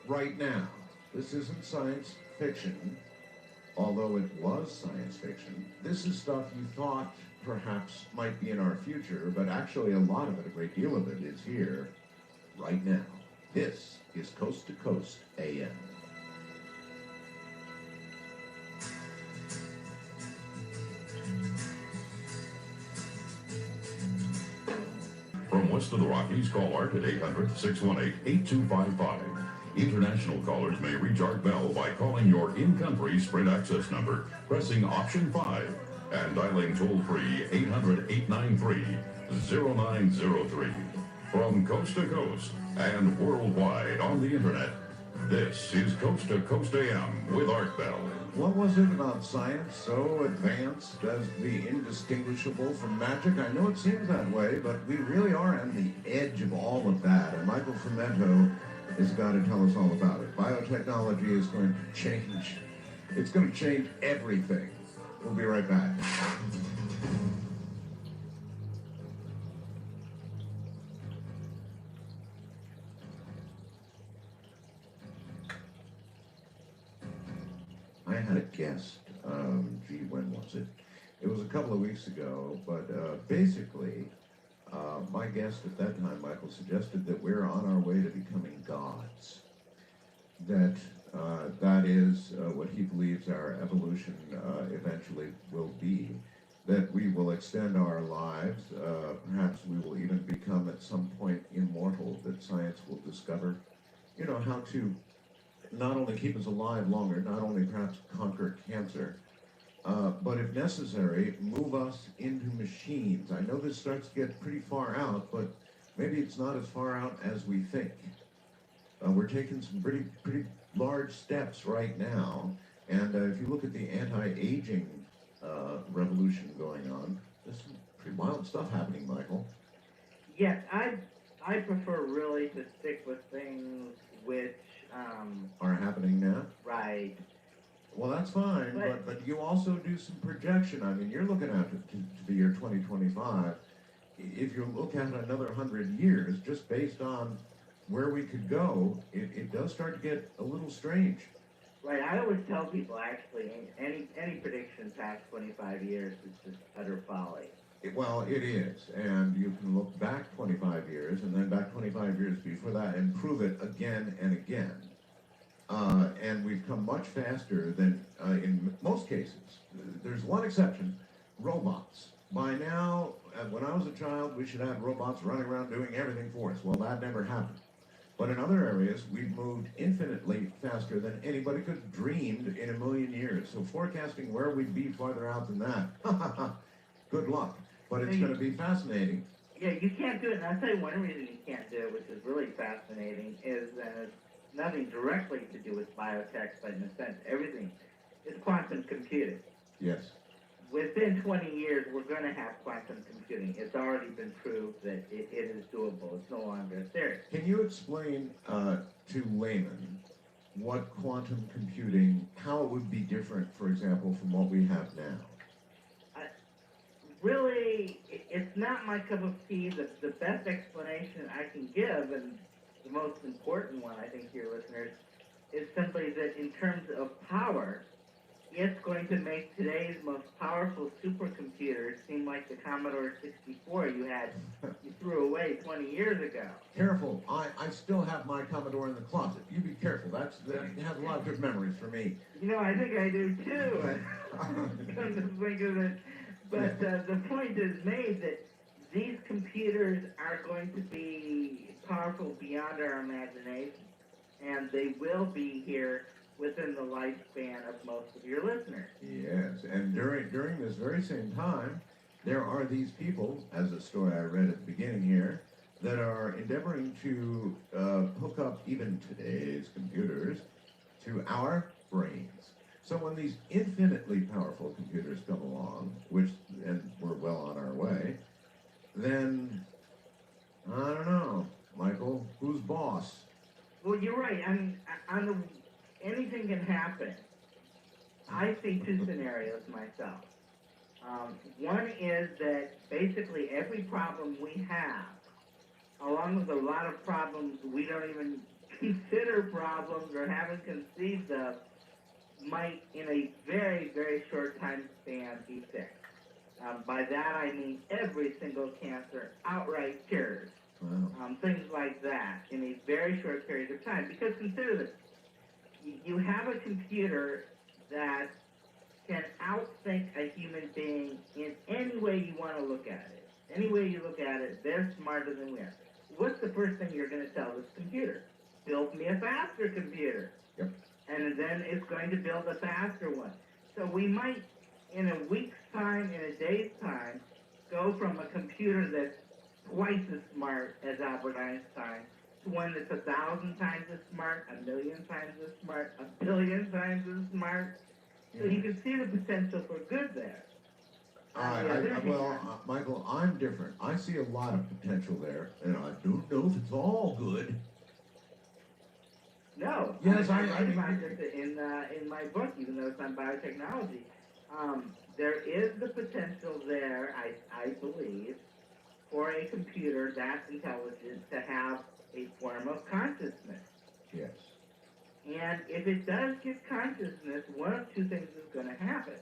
right now. This isn't science fiction, although it was science fiction. This is stuff you thought perhaps might be in our future, but actually a lot of it, a great deal of it, is here right now. This is Coast to Coast AM. From west of the Rockies, call Art at 800-618-8255. International callers may reach Art Bell by calling your in-country Sprint access number, pressing option 5, and dialing toll-free 800-893-0903. From coast to coast and worldwide on the internet, this is Coast to Coast AM with Art Bell. What was it about science so advanced as to be indistinguishable from magic? I know it seems that way, but we really are on the edge of all of that, and Michael Fumento is the guy to tell us all about it. Biotechnology is going to change. It's going to change everything. We'll be right back. had a guest, when was it? It was a couple of weeks ago, but basically, my guest at that time, Michael, suggested that we're on our way to becoming gods. That that is what he believes our evolution eventually will be. That we will extend our lives, perhaps we will even become at some point immortal, that science will discover, you know, how to not only keep us alive longer, not only perhaps conquer cancer, but if necessary, move us into machines. I know this starts to get pretty far out, but maybe it's not as far out as we think. We're taking some pretty large steps right now, and if you look at the anti-aging revolution going on, there's some pretty wild stuff happening, Michael. Yes, I prefer really to stick with things which are happening now. Right. Well, that's fine, but you also do some projection. I mean, you're looking at it to the year 2025. If you look at another 100 years, just based on where we could go, it does start to get a little strange. Right, I always tell people, actually, any prediction past 25 years is just utter folly. Well, it is, and you can look back 25 years, and then back 25 years before that, and prove it again and again. And we've come much faster than, in most cases. There's one exception, robots. By now, when I was a child, we should have robots running around doing everything for us. Well, that never happened. But in other areas, we've moved infinitely faster than anybody could have dreamed in a million years. So forecasting where we'd be farther out than that, good luck. But it's going to be fascinating. Yeah, you can't do it. And I'll tell you one reason you can't do it, which is really fascinating, is that it's nothing directly to do with biotech, but in a sense, everything is quantum computing. Yes. Within 20 years, we're going to have quantum computing. It's already been proved that it is doable. It's no longer a theory. Can you explain to laymen what quantum computing, how it would be different, for example, from what we have now? Really, it's not my cup of tea. The best explanation I can give, and the most important one, I think, to your listeners, is simply that in terms of power, it's going to make today's most powerful supercomputers seem like the Commodore 64 you threw away 20 years ago. Careful, I still have my Commodore in the closet. You be careful. That has a lot of good memories for me. You know, I think I do too. Come to think of it. But the point is made that these computers are going to be powerful beyond our imagination, and they will be here within the lifespan of most of your listeners. Yes, and during this very same time, there are these people, as a story I read at the beginning here, that are endeavoring to hook up even today's computers to our brains. So when these infinitely powerful computers come along, and we're well on our way, then, I don't know, Michael, who's boss? Well, you're right. I mean, anything can happen. I see two scenarios myself. One is that basically every problem we have, along with a lot of problems we don't even consider problems or haven't conceived of, might, in a very, very short time span, be fixed. By that I mean every single cancer outright cured. Wow. Things like that in a very short period of time. Because consider this, you have a computer that can outthink a human being in any way you want to look at it. Any way you look at it, they're smarter than we are. What's the first thing you're going to tell this computer? Build me a faster computer. Yep. And then it's going to build a faster one. So we might, in a week's time, in a day's time, go from a computer that's twice as smart as Albert Einstein to one that's 1,000 times as smart, 1,000,000 times as smart, 1,000,000,000 times as smart. So you can see the potential for good there. Michael, I'm different. I see a lot of potential there, and I don't know if it's all good. No. Yes, I about this in my book, even though it's on biotechnology. There is the potential there, I believe, for a computer that's intelligent to have a form of consciousness. Yes. And if it does get consciousness, one of two things is going to happen.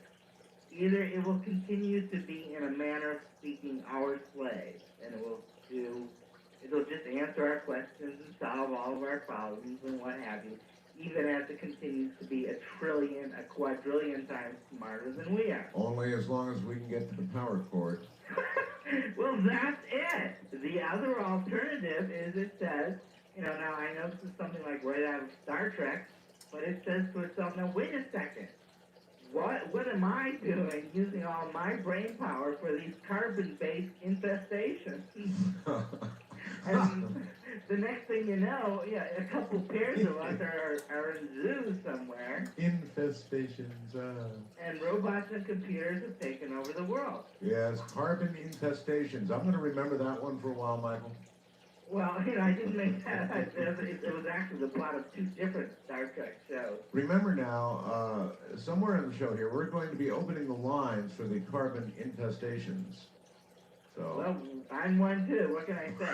Either it will continue to be, in a manner of speaking, our slave, and it'll just answer our questions and solve all of our problems and what have you, even as it continues to be a quadrillion times smarter than we are. Only as long as we can get to the power cord. Well, that's it. The other alternative is it says, now I know this is something like right out of Star Trek, but it says to itself, now wait a second. What am I doing using all my brain power for these carbon-based infestations? And the next thing you know, a couple pairs of us are in zoos somewhere. Infestations. And robots and computers have taken over the world. Yes, carbon infestations. I'm going to remember that one for a while, Michael. Well, I didn't make that. It was actually the plot of two different Star Trek shows. Remember now, somewhere in the show here, we're going to be opening the lines for the carbon infestations. So. Well, I'm one too. What can I say?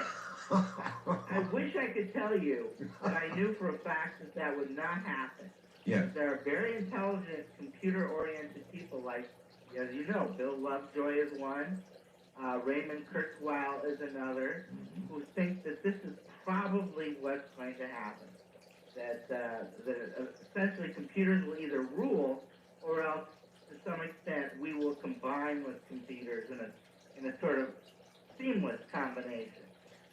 I wish I could tell you that I knew for a fact that would not happen. Yes. There are very intelligent, computer-oriented people like, as you know, Bill Lovejoy is one, Raymond Kurzweil is another, who think that this is probably what's going to happen. That essentially computers will either rule, or else, to some extent, we will combine with computers in a sort of seamless combination,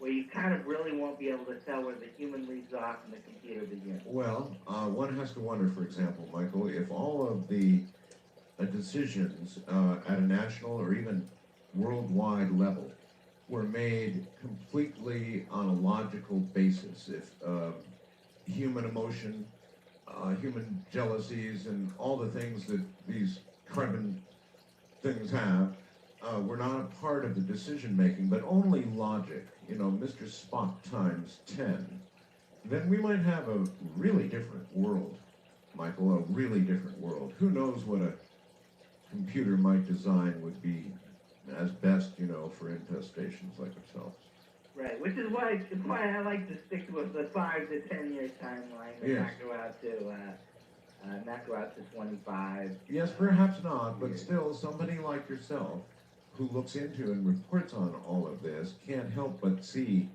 where you kind of really won't be able to tell where the human leaves off and the computer begins. Well, one has to wonder, for example, Michael, if all of the decisions at a national or even worldwide level were made completely on a logical basis, if human emotion, human jealousies, and all the things that these carbon things have were not a part of the decision-making, but only logic, Mr. Spock times 10, then we might have a really different world, Michael, a really different world. Who knows what a computer might design would be as best, for infestations like ourselves. Right, which is why I like to stick with the 5 to 10 year timeline and Yes. not go out to 25. Yes, perhaps not, but still, somebody like yourself who looks into and reports on all of this can't help but see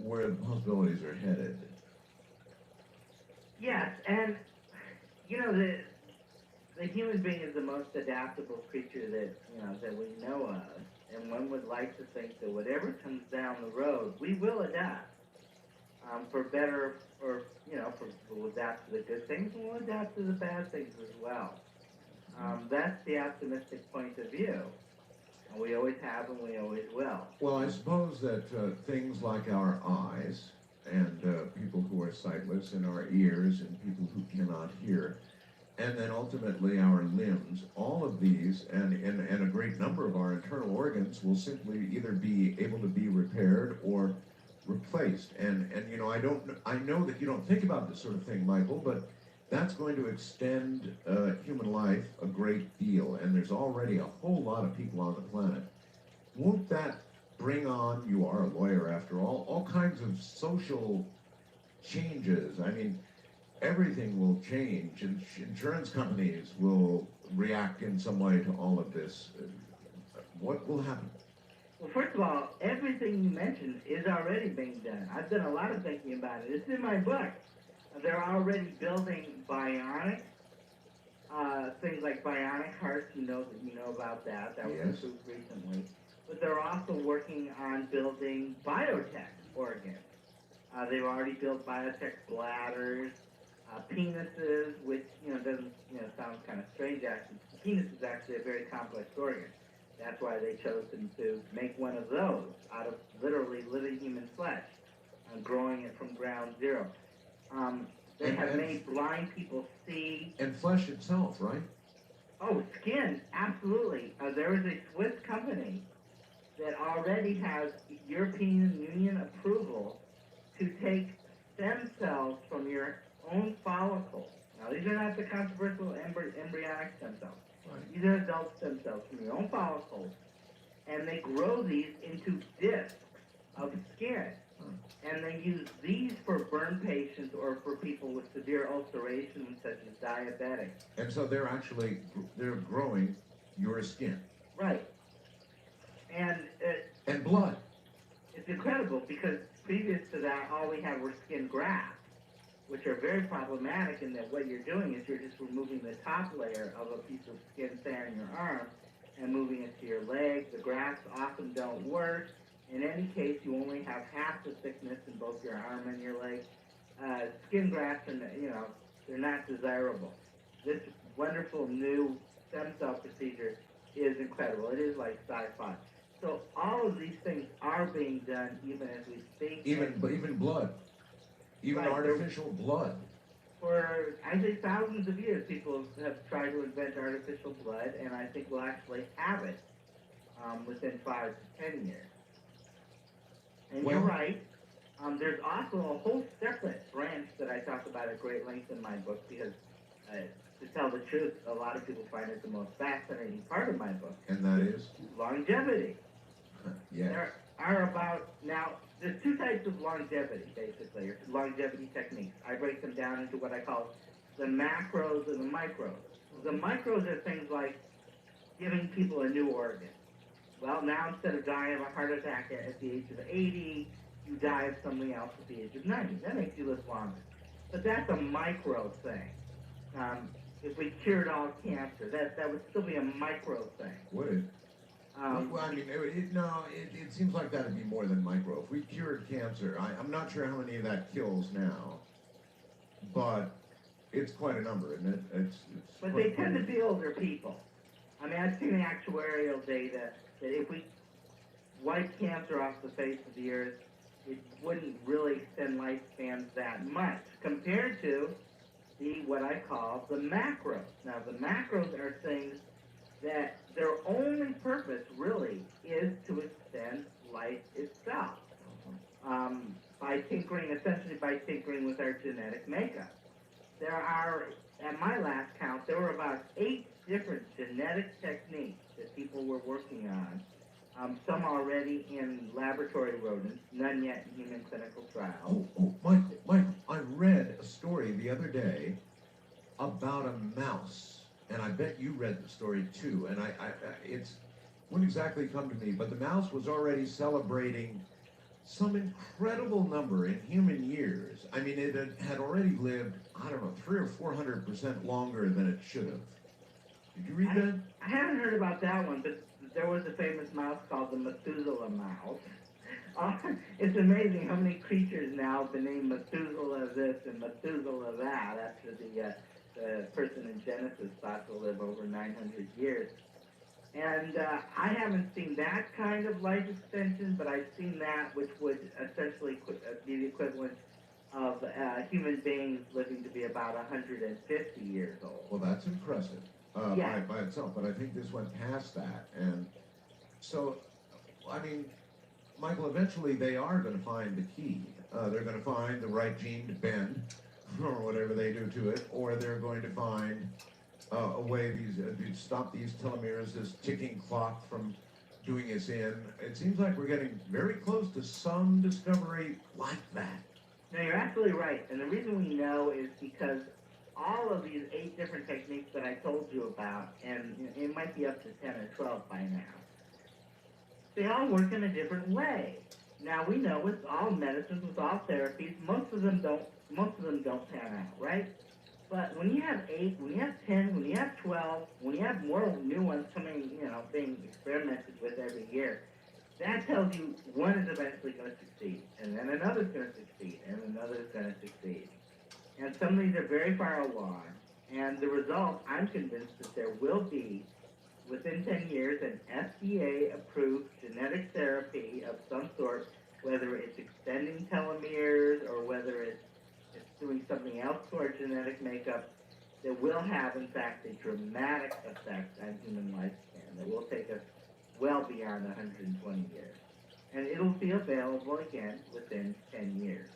where the possibilities are headed. Yes, and the human being is the most adaptable creature that we know of, and one would like to think that whatever comes down the road, we will adapt, for better, or we'll adapt to the good things, and we'll adapt to the bad things as well. That's the optimistic point of view. And we always have and we always will. Well, I suppose that things like our eyes and people who are sightless, and our ears and people who cannot hear, and then ultimately our limbs, all of these and a great number of our internal organs will simply either be able to be repaired or replaced. And I know that you don't think about this sort of thing, Michael, but that's going to extend human life a great deal, and there's already a whole lot of people on the planet. Won't that bring on, you are a lawyer after all kinds of social changes? I mean, everything will change, and insurance companies will react in some way to all of this. What will happen? Well, first of all, everything you mentioned is already being done. I've done a lot of thinking about it. It's in my book. They're already building bionic, things like bionic hearts. You know about that. That was approved recently. But they're also working on building biotech organs. They've already built biotech bladders, penises, which doesn't sound kind of strange. Actually, penis is actually a very complex organ. That's why they chose to make one of those out of literally living human flesh, growing it from ground zero. They have made blind people see. And flesh itself, right? Oh, skin, absolutely. There is a Swiss company that already has European Union approval to take stem cells from your own follicles. Now, these are not the controversial embryonic stem cells. Right. These are adult stem cells from your own follicles, and they grow these into discs of skin. And they use these for burn patients or for people with severe ulceration, such as diabetics. And so they're growing your skin. Right. And blood. It's incredible because previous to that, all we had were skin grafts, which are very problematic in that what you're doing is you're just removing the top layer of a piece of skin, say, on your arm, and moving it to your leg. The grafts often don't work. In any case, you only have half the thickness in both your arm and your leg. Skin grafts are, they're not desirable. This wonderful new stem cell procedure is incredible. It is like sci-fi. So all of these things are being done even as we speak. Even blood. Even right, artificial blood. For, I think, thousands of years, people have tried to invent artificial blood, and I think we'll actually have it within 5 to 10 years. And you're right. There's also a whole separate branch that I talk about at great length in my book because, to tell the truth, a lot of people find it the most fascinating part of my book. And that is? Longevity. Yes. There are there's two types of longevity, basically, or longevity techniques. I break them down into what I call the macros and the micros. The micros are things like giving people a new organ. Well, now instead of dying of a heart attack at the age of 80, you die of something else at the age of 90. That makes you live longer. But that's a micro thing. If we cured all cancer, that would still be a micro thing. Would it? Well, I mean, it seems like that would be more than micro. If we cured cancer, I'm not sure how many of that kills now, but it's quite a number, isn't it? But they tend to be older people. I mean, I've seen the actuarial data that if we wiped cancer off the face of the earth, it wouldn't really extend lifespans that much compared to what I call the macros. Now, the macros are things that their only purpose really is to extend life itself by tinkering with our genetic makeup. There are, at my last count, there were about 8 different genetic techniques that people were working on, some already in laboratory rodents, none yet in human clinical trials. Michael, I read a story the other day about a mouse. And I bet you read the story too, and it wouldn't exactly come to me, but the mouse was already celebrating some incredible number in human years. I mean, it had already lived, I don't know, 300 or 400% longer than it should have. Did you read that? I haven't heard about that one, but there was a famous mouse called the Methuselah mouse. It's amazing how many creatures now have been named Methuselah this and Methuselah that after the person in Genesis thought to live over 900 years. And I haven't seen that kind of life extension, but I've seen that which would essentially be the equivalent of human beings living to be about 150 years old. Well, that's impressive by itself, but I think this went past that. And so, I mean, Michael, eventually they are going to find the key. They're going to find the right gene to bend, or whatever they do to it, or they're going to find a way to stop these telomeres, this ticking clock from doing us in. It seems like we're getting very close to some discovery like that. No, you're absolutely right. And the reason we know is because all of these 8 different techniques that I told you about, and it might be up to 10 or 12 by now, they all work in a different way. Now, we know with all medicines, with all therapies, most of them don't pan out, right? But when you have 8, when you have 10, when you have 12, when you have more new ones coming, being experimented with every year, that tells you one is eventually going to succeed, and then another's going to succeed, and another's going to succeed. And some of these are very far along, and the result, I'm convinced that there will be, within 10 years, an FDA-approved genetic therapy of some sort, whether it's extending telomeres or whether it's doing something else to our genetic makeup, that will have, in fact, a dramatic effect on human lifespan that will take us well beyond 120 years. And it'll be available again within 10 years.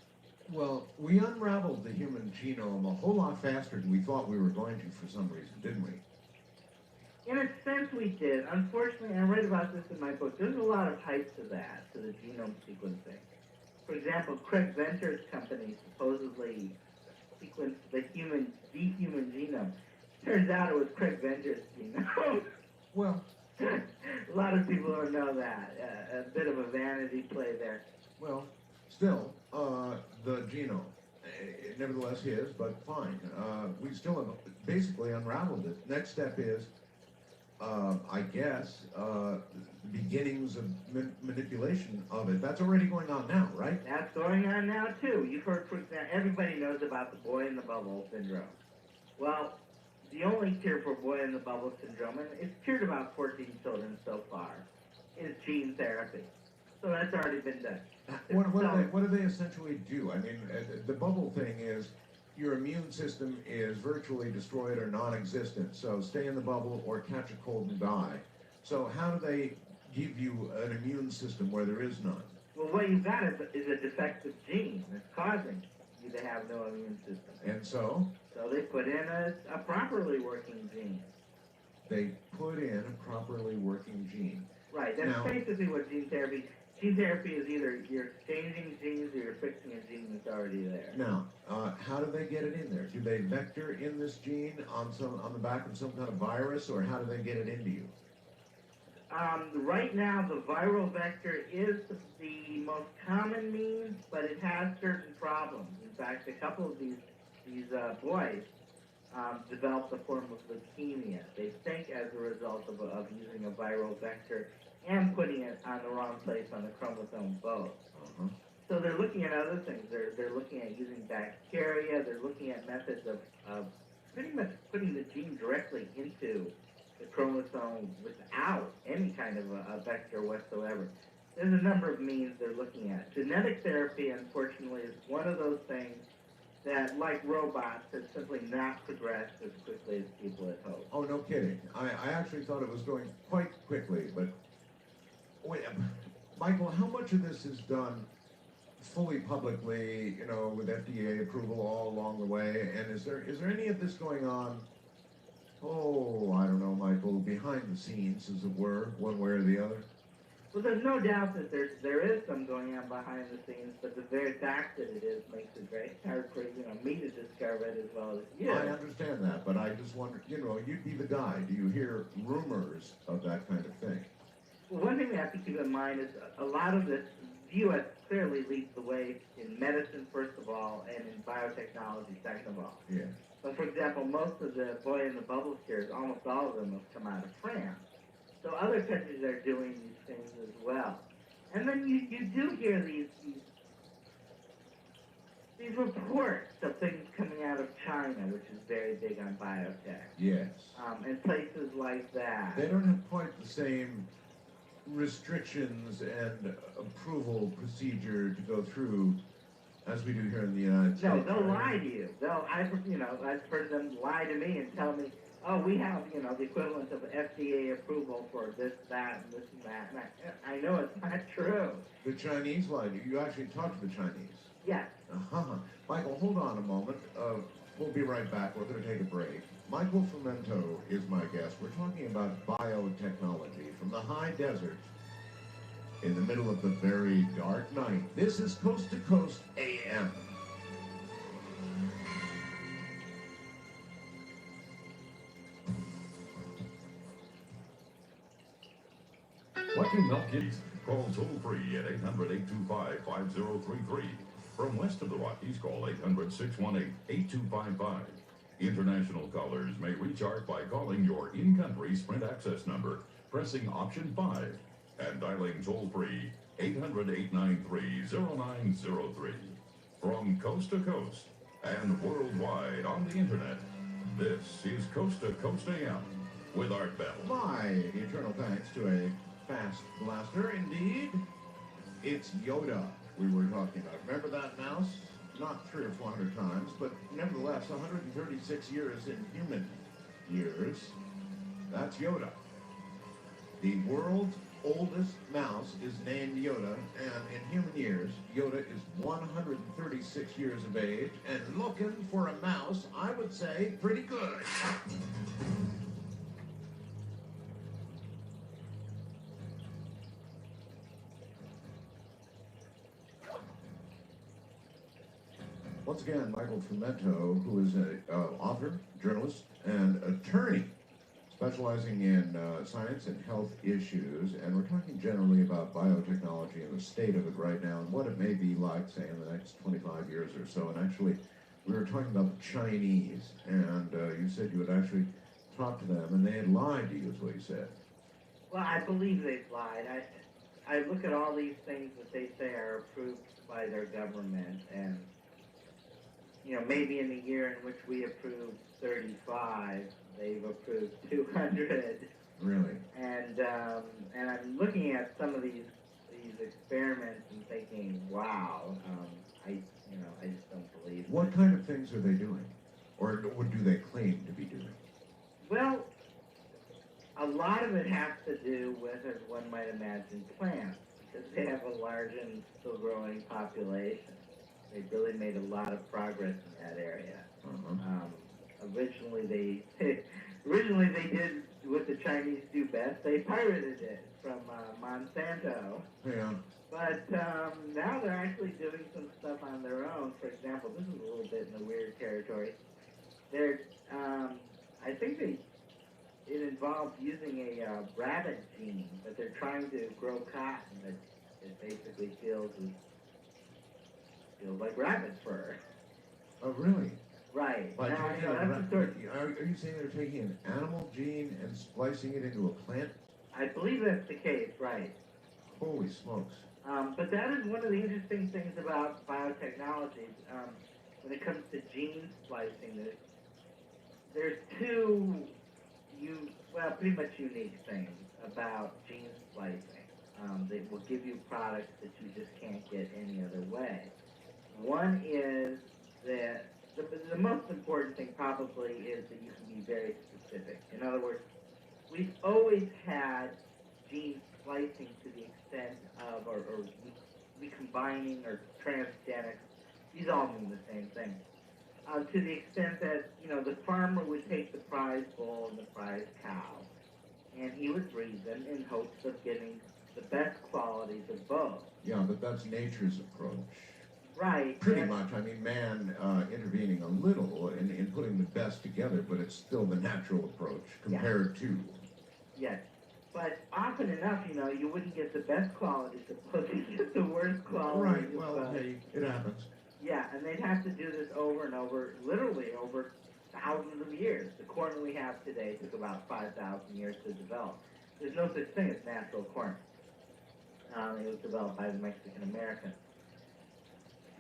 Well, we unraveled the human genome a whole lot faster than we thought we were going to for some reason, didn't we? In a sense, we did. Unfortunately, I write about this in my book, there's a lot of hype to the genome sequencing. For example, example, Craig Venter's company supposedly sequenced the human genome. Turns out it was Craig Venter's genome. Well, a lot of people don't know that. A bit of a vanity play there. well, still, the genome, nevertheless his, but fine. We still have basically unraveled it. Next step is, I guess, the beginnings of manipulation of it. That's already going on now, right? That's going on now, too. You've heard, for example, everybody knows about the boy in the bubble syndrome. Well, the only cure for boy in the bubble syndrome, and it's cured about 14 children so far, is gene therapy. So that's already been done. What do they essentially do? I mean, the bubble thing is your immune system is virtually destroyed or non-existent. So stay in the bubble or catch a cold and die. So how do they give you an immune system where there is none? Well, what you've got is a defective gene that's causing you to have no immune system. And so? So they put in a properly working gene. They put in a properly working gene. Right, that's basically what gene therapy is. Either you're exchanging genes or you're fixing a gene that's already there. Now, how do they get it in there? Do they vector in this gene on the back of some kind of virus, or how do they get it into you? Right now, the viral vector is the most common means, but it has certain problems. In fact, a couple of these boys developed a form of leukemia. They think as a result of using a viral vector and putting it on the wrong place on the chromosome both. So they're looking at other things. They're looking at using bacteria. They're looking at methods of pretty much putting the gene directly into the chromosome without any kind of a vector whatsoever. There's a number of means they're looking at. Genetic therapy, unfortunately, is one of those things that, like robots, has simply not progressed as quickly as people had hoped. Oh, no kidding. I actually thought it was going quite quickly, but wait, Michael, how much of this is done fully publicly, with FDA approval all along the way? And is there any of this going on, I don't know, Michael, behind the scenes, as it were, one way or the other? Well, there's no doubt that there is some going on behind the scenes, but the very fact that it is makes it very hard for me to discover it as well as you. I understand that, but I just wonder, you'd be the guy. Do you hear rumors of that kind of thing? Well, one thing we have to keep in mind is a lot of this, the U.S. clearly leads the way in medicine, first of all, and in biotechnology, second of all. Yeah. So, for example, most of the boy in the bubble cures, almost all of them have come out of France. So other countries are doing these things as well. And then you do hear these reports of things coming out of China, which is very big on biotech. Yes. And places like that. They don't have quite the same restrictions and approval procedure to go through as we do here in the United States. No, they'll lie to you. I've heard them lie to me and tell me, we have, the equivalent of FDA approval for this, that, and this and that. And I know it's not true. The Chinese lied to you. You actually talked to the Chinese. Yes. Michael, hold on a moment. We'll be right back. We're going to take a break. Michael Fermento is my guest. We're talking about biotechnology from the high desert in the middle of the very dark night. This is Coast to Coast AM. What can milk it? Call toll-free at 800-825-5033. From west of the Rockies, call 800-618-8255. International callers may reach HAARP by calling your in-country Sprint access number, pressing option 5, and dialing toll-free 800-893-0903. From coast to coast and worldwide on the internet, this is Coast to Coast AM with Art Bell. My eternal thanks to a fast blaster, indeed. It's Yoda we were talking about. Remember that mouse? Not 300 or 400 times, but nevertheless, 136 years in human years. That's Yoda. The world's oldest mouse is named Yoda, and in human years, Yoda is 136 years of age, and looking for a mouse, I would say, pretty good. Once again, Michael Fumento, who is an author, journalist, and attorney, specializing in science and health issues, and we're talking generally about biotechnology and the state of it right now and what it may be like, say, in the next 25 years or so. And actually, we were talking about the Chinese, and you said you had actually talked to them, and they had lied to you, is what you said. Well, I believe they've lied. I look at all these things that they say are approved by their government, and maybe in the year in which we approved 35, they've approved 200. Really? And I'm looking at some of these experiments and thinking, wow, I just don't believe. What kind of things are they doing, or what do they claim to be doing? Well, a lot of it has to do with, as one might imagine, plants, because they have a large and still growing population. They've really made a lot of progress in that area. Originally they did what the Chinese do best. They pirated it from Monsanto. Yeah. But now they're actually doing some stuff on their own. For example, this is a little bit in the weird territory. I think it involves using a rabbit gene, but they're trying to grow cotton that it basically feels like rabbit fur. Oh, really? Right. By Now, taking are you saying they're taking an animal gene and splicing it into a plant? I believe that's the case, right. Holy smokes. But that is one of the interesting things about biotechnology. When it comes to gene splicing, there's two pretty much unique things about gene splicing. They will give you products that you just can't get any other way. One is that the most important thing probably is that you can be very specific. In other words, we've always had gene splicing to the extent of, or recombining or transgenics. These all mean the same thing. To the extent that, the farmer would take the prize bull and the prize cow, and he would breed them in hopes of getting the best qualities of both. Yeah, but that's nature's approach. Right. Pretty much. I mean, man intervening a little in putting the best together, but it's still the natural approach compared to. Yes. But often enough, you wouldn't get the best qualities of both. You get the worst qualities. Right. Well, hey, it happens. Yeah, and they'd have to do this over and over, literally over thousands of years. The corn we have today took about 5,000 years to develop. There's no such thing as natural corn. It was developed by the Mexican Americans.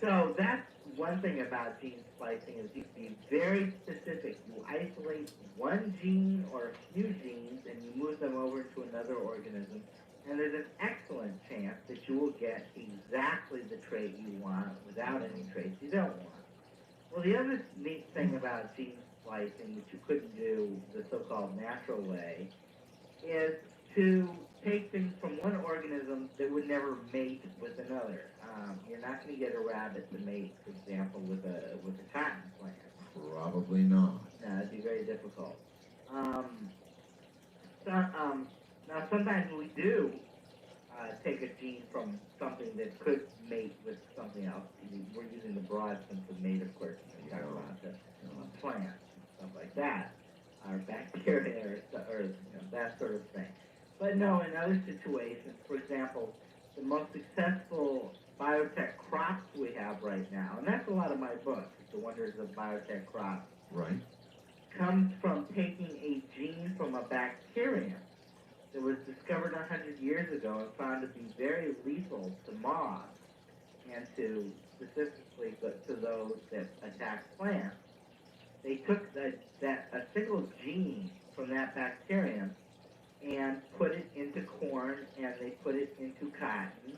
So that's one thing about gene splicing is you can be very specific. You isolate one gene or a few genes and you move them over to another organism, and there's an excellent chance that you will get exactly the trait you want without any traits you don't want. Well, the other neat thing about gene splicing, which you couldn't do the so-called natural way, is to take things from one organism that would never mate with another. You're not going to get a rabbit to mate, for example, with a cotton plant. Probably not. No, it'd be very difficult. Now, sometimes we do take a gene from something that could mate with something else. We're using the broad sense of mate, of course, when we talk about the plants and stuff like that, or bacteria, or that sort of thing. But no, in other situations, for example, the most successful biotech crops we have right now, and that's a lot of my book, The Wonders of Biotech Crops. Right. Comes from taking a gene from a bacterium that was discovered 100 years ago and found to be very lethal to moths and to specifically to those that attack plants. They took a single gene from that bacterium and put it into corn, and they put it into cotton,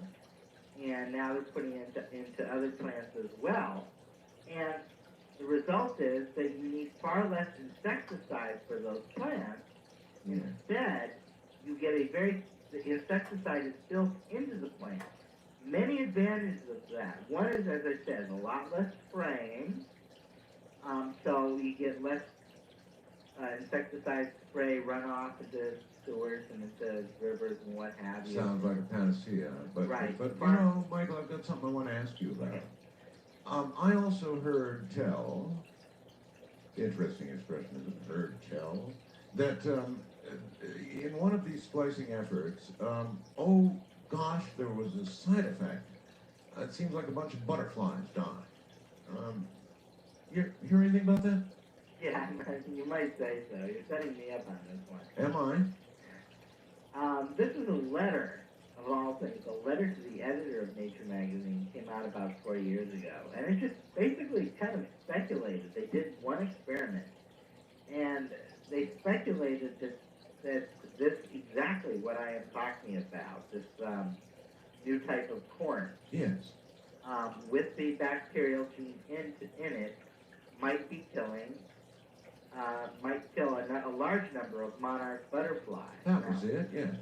and now they're putting it into other plants as well. And the result is that you need far less insecticide for those plants. Instead, you get the insecticide is built into the plant. Many advantages of that. One is, as I said, a lot less spraying, so you get less insecticide spray runoff into sewers and into rivers and what have you. Sounds like a panacea, but right. But Michael, I've got something I want to ask you about. I also heard tell, interesting expression, is it heard tell, that in one of these splicing efforts, oh gosh, there was a side effect. It seems like a bunch of butterflies died. You hear anything about that? Yeah, you might say so. You're setting me up on this one. Am This is a letter, of all things, a letter to the editor of Nature magazine came out about 4 years ago. And it just basically kind of speculated. They did one experiment, and they speculated that this exactly what I am talking about, this new type of corn, Yes. with the bacterial gene in it, might kill a large number of monarch butterflies. That was it, yes.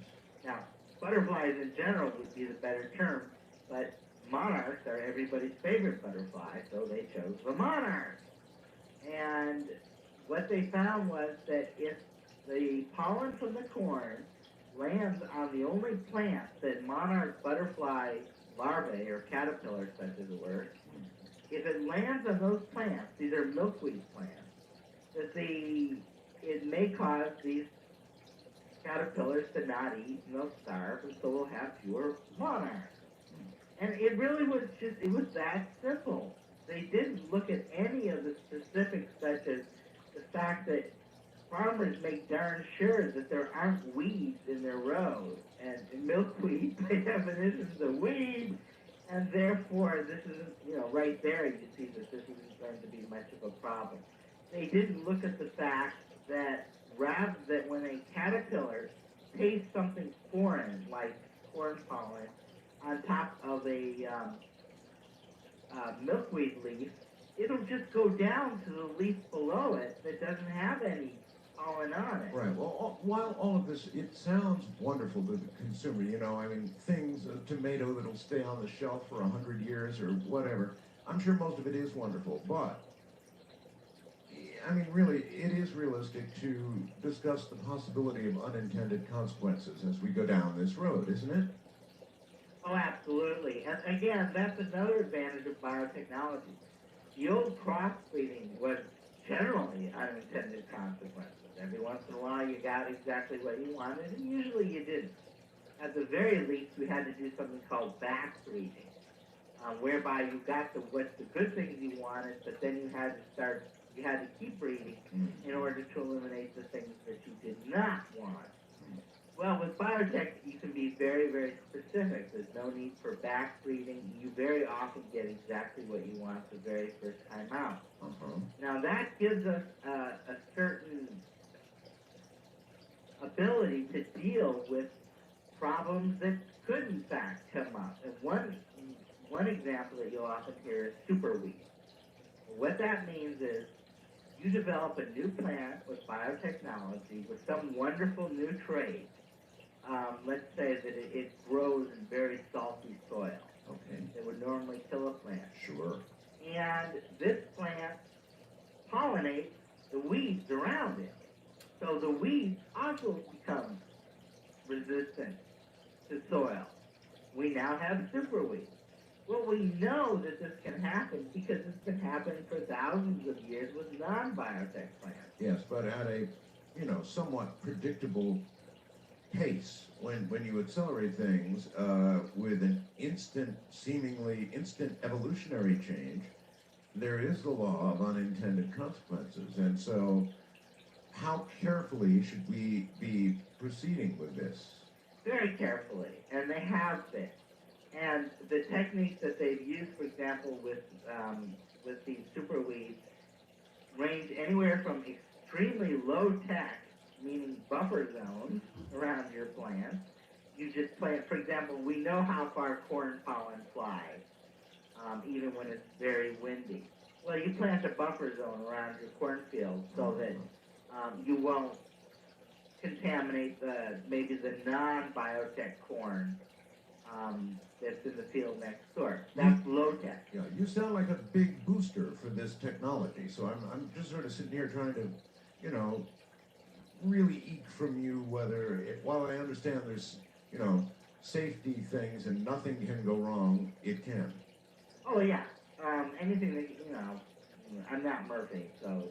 Now, butterflies in general would be the better term, but monarchs are everybody's favorite butterfly, so they chose the monarch. And what they found was that if the pollen from the corn lands on the only plants that monarch butterfly larvae, or caterpillars such as it were, if it lands on those plants, these are milkweed plants, that it may cause these caterpillars to not eat and they'll starve, and so we'll have fewer monarchs. And it really was it was that simple. They didn't look at any of the specifics, such as the fact that farmers make darn sure that there aren't weeds in their rows. And milkweed, by definition, is a weed, and therefore this isn't, right there you see that this isn't going to be much of a problem. They didn't look at the fact that when a caterpillar tastes something foreign, like corn pollen, on top of a milkweed leaf, it'll just go down to the leaf below it that doesn't have any pollen on it. Right. Well, while all of this, it sounds wonderful to the consumer. Things, a tomato that'll stay on the shelf for 100 years or whatever. I'm sure most of it is wonderful, but really, it is realistic to discuss the possibility of unintended consequences as we go down this road, isn't it? Oh, absolutely. And again, that's another advantage of biotechnology. The old crossbreeding was generally unintended consequences. Every once in a while, you got exactly what you wanted, and usually you didn't. At the very least, we had to do something called backbreeding, whereby you got the good things you wanted, but then you had to keep breeding in order to eliminate the things that you did not want. Well, with biotech, you can be very, very specific. There's no need for backbreeding. You very often get exactly what you want the very first time out. Now, that gives us a certain ability to deal with problems that could, in fact, come up. And one example that you'll often hear is superweed. What that means is you develop a new plant with biotechnology with some wonderful new trait. Let's say that it grows in very salty soil. Okay. That would normally kill a plant. Sure. And this plant pollinates the weeds around it. So the weeds also become resistant to soil. We now have superweed. Well, we know that this can happen because this can happen for thousands of years with non-biotech plants. Yes, but at a, somewhat predictable pace. When you accelerate things with an seemingly instant evolutionary change, there is the law of unintended consequences. And so, how carefully should we be proceeding with this? Very carefully, and they have been. And the techniques that they've used, for example, with these superweeds, range anywhere from extremely low tech, meaning buffer zones around your plant. You just plant, for example, we know how far corn pollen flies, even when it's very windy. Well, you plant a buffer zone around your cornfield so that you won't contaminate maybe the non-biotech corn that's in the field next door. That's low tech. Yeah, you sound like a big booster for this technology. So I'm just sort of sitting here trying to, really eke from you while I understand there's, safety things and nothing can go wrong, it can. Oh yeah, anything that, I'm not Murphy, so,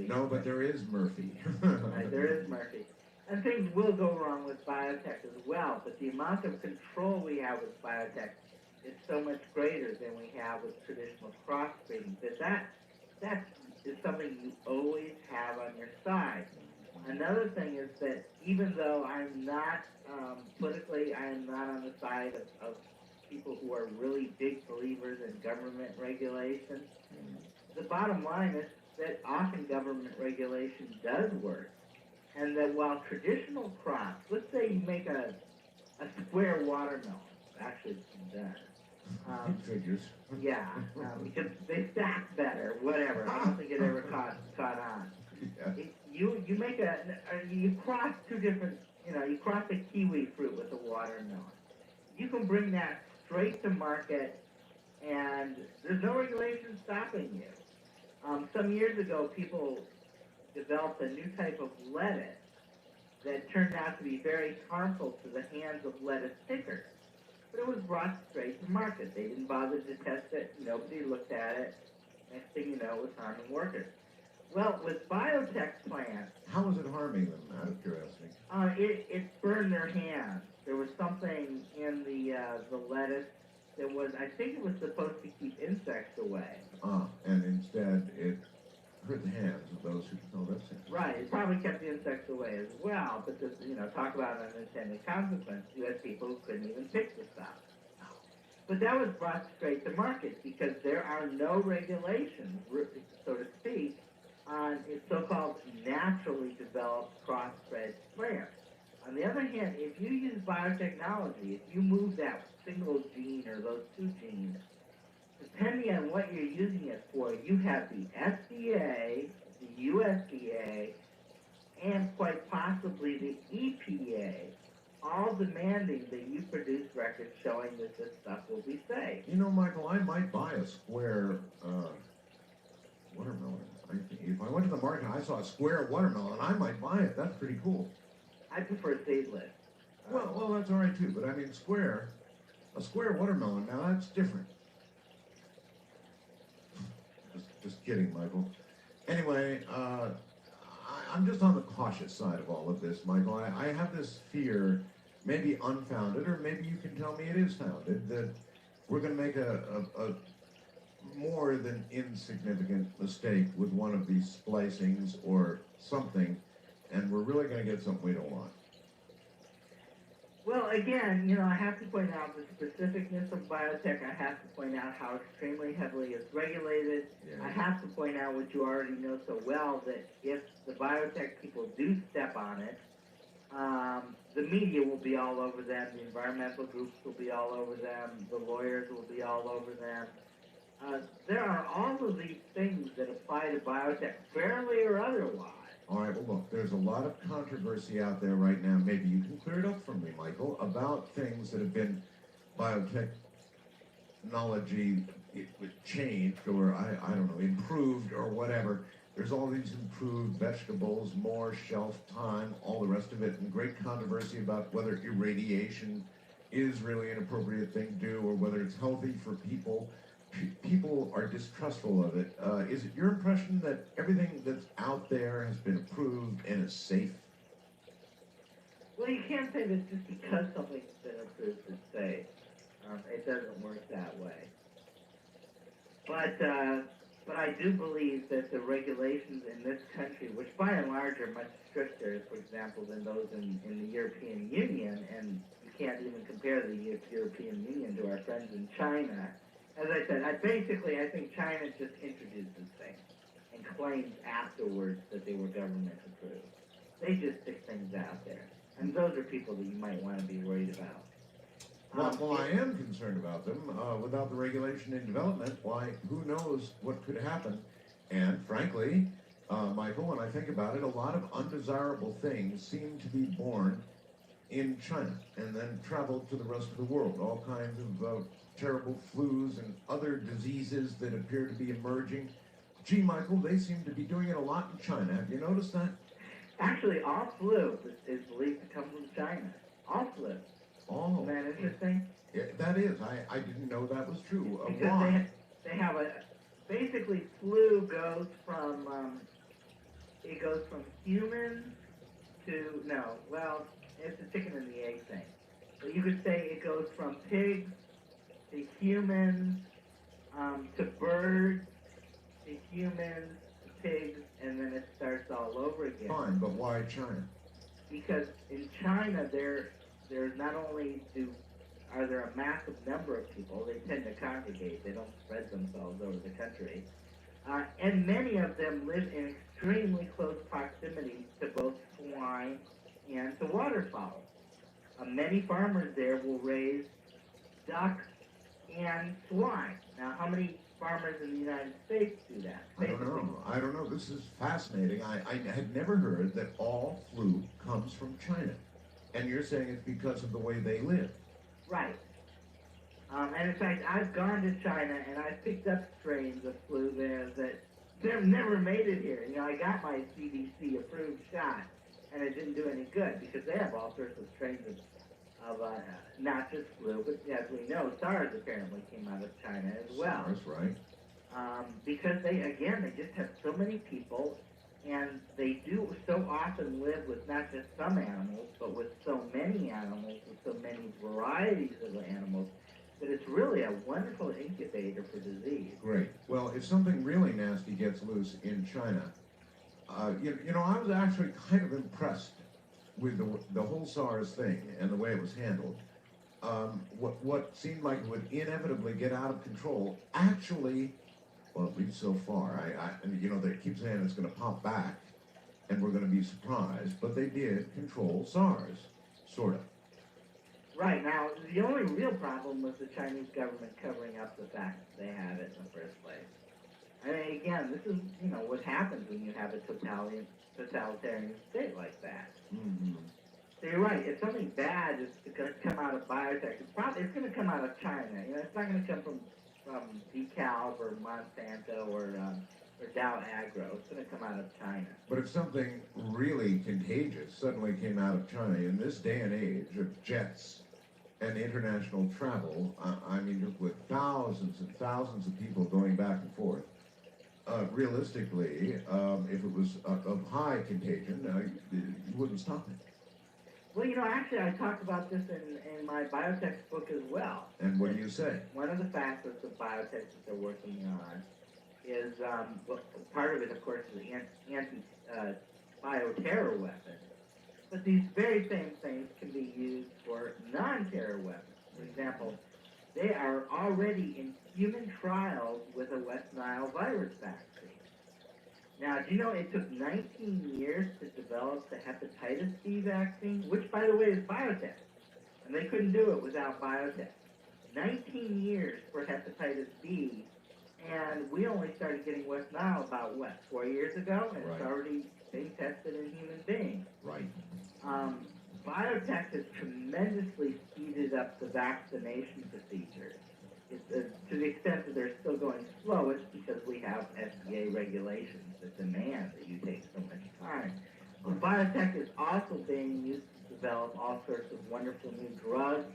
No, but there is Murphy. Right, there is Murphy. And things will go wrong with biotech as well, but the amount of control we have with biotech is so much greater than we have with traditional crossbreeding, that is something you always have on your side. Another thing is that even though I'm not, politically, I am not on the side of people who are really big believers in government regulation, the bottom line is that often government regulation does work. And that while traditional crops, let's say you make a square watermelon, actually it's been done. Figures. Yeah, because they stack better, whatever. I don't think it ever caught on. Yeah. You make you cross two different, you cross a kiwi fruit with a watermelon. You can bring that straight to market, and there's no regulation stopping you. Some years ago, people developed a new type of lettuce that turned out to be very harmful to the hands of lettuce pickers. But it was brought straight to market. They didn't bother to test it. Nobody looked at it. Next thing you know, it was harming workers. Well, with biotech plants... How was it harming them, out of curiosity? It burned their hands. There was something in the lettuce that was, I think it was supposed to keep insects away. And instead it hurt the hands of those who know that's it. Right, it probably kept the insects away as well, but this, talk about unintended consequence. You had people who couldn't even pick the stuff. But that was brought straight to market because there are no regulations, so to speak, on so-called naturally developed cross-bred plants. On the other hand, if you use biotechnology, if you move that single gene or those two genes, depending on what you're using it for, you have the FDA, the USDA, and quite possibly the EPA, all demanding that you produce records showing that this stuff will be safe. Michael, I might buy a square watermelon. If I went to the market and I saw a square watermelon, I might buy it. That's pretty cool. I prefer seedless. Well, that's all right too. But I mean, a square watermelon. Now that's different. Just kidding, Michael. Anyway, I'm just on the cautious side of all of this, Michael. I have this fear, maybe unfounded, or maybe you can tell me it is founded, that we're going to make a more than insignificant mistake with one of these splicings or something, and we're really going to get something we don't want. Well, again, I have to point out the specificness of biotech. I have to point out how extremely heavily it's regulated. Yeah. I have to point out what you already know so well, that if the biotech people do step on it, the media will be all over them, the environmental groups will be all over them, the lawyers will be all over them. There are all of these things that apply to biotech, fairly or otherwise. All right, well, look, there's a lot of controversy out there right now. Maybe you can clear it up for me, Michael, about things that have been biotechnology changed or, I don't know, improved or whatever. There's all these improved vegetables, more shelf time, all the rest of it, and great controversy about whether irradiation is really an appropriate thing to do or whether it's healthy for people. People are distrustful of it. Is it your impression that everything that's out there has been approved and is safe? Well, you can't say that just because something's been approved it's safe. It doesn't work that way. But I do believe that the regulations in this country, which by and large are much stricter, for example, than those in the European Union, and you can't even compare the European Union to our friends in China. As I said, I think China just introduced this thing and claimed afterwards that they were government approved. They just stick things out there. And those are people that you might want to be worried about. Well, I am concerned about them. Without the regulation and development, why, who knows what could happen. And frankly, Michael, when I think about it, a lot of undesirable things seem to be born in China and then traveled to the rest of the world. All kinds of terrible flus and other diseases that appear to be emerging. Gee, Michael, they seem to be doing it a lot in China. Have you noticed that? Actually, all flu is believed to come from China. All flu. Oh. Isn't that interesting? Yeah, that is. I didn't know that was true. Because why? they have basically flu goes from, it goes from humans to, it's the chicken and the egg thing. But you could say it goes from pigs to humans, to birds, to humans, to pigs, and then it starts all over again. Fine, but why China? Because in China, there's not only are there a massive number of people, they tend to congregate, they don't spread themselves over the country, and many of them live in extremely close proximity to both swine and to waterfowl. Many farmers there will raise ducks and swine. Now, how many farmers in the United States do that? I don't know. This is fascinating. I had never heard that all flu comes from China. And you're saying it's because of the way they live. Right. And in fact, I've gone to China and I've picked up strains of flu there that they've never made it here. You know, I got my CDC approved shot and it didn't do any good because they have all sorts of strains of not just flu, but as we know, SARS apparently came out of China as well. SARS, right. Because they just have so many people, and they do so often live with not just some animals, but with so many animals, with so many varieties of animals, that it's really a wonderful incubator for disease. Great. Well, if something really nasty gets loose in China, you know, I was actually kind of impressed with the whole SARS thing and the way it was handled. What seemed like it would inevitably get out of control actually, well, at least so far, you know, they keep saying it's going to pop back and we're going to be surprised, but they did control SARS, sort of. Right. Now, the only real problem was the Chinese government covering up the fact that they had it in the first place. I mean, again, this is, you know, what happens when you have a totalitarian state like that. Mm-hmm. So you're right. If something bad is going to come out of biotech, it's going to come out of China. You know, it's not going to come from DeKalb or Monsanto or Dow Agro. It's going to come out of China. But if something really contagious suddenly came out of China in this day and age of jets and international travel, I mean, with thousands and thousands of people going back and forth, realistically, if it was of high contagion, you wouldn't stop it. Well, you know, actually, I talked about this in my biotech book as well. And what do you say? One of the facets of biotech that they're working on is, well, part of it, of course, is the anti-bioterror weapon. But these very same things can be used for non-terror weapons. For example, they are already in human trials with a West Nile virus vaccine. Now, do you know it took 19 years to develop the hepatitis B vaccine, which, by the way, is biotech, and they couldn't do it without biotech. 19 years for hepatitis B, and we only started getting West Nile about, 4 years ago, and It's already being tested in human beings. Right. Biotech has tremendously speeded up the vaccination procedures. To the extent that they're still going slow, it's because we have FDA regulations that demand that you take so much time. But biotech is also being used to develop all sorts of wonderful new drugs,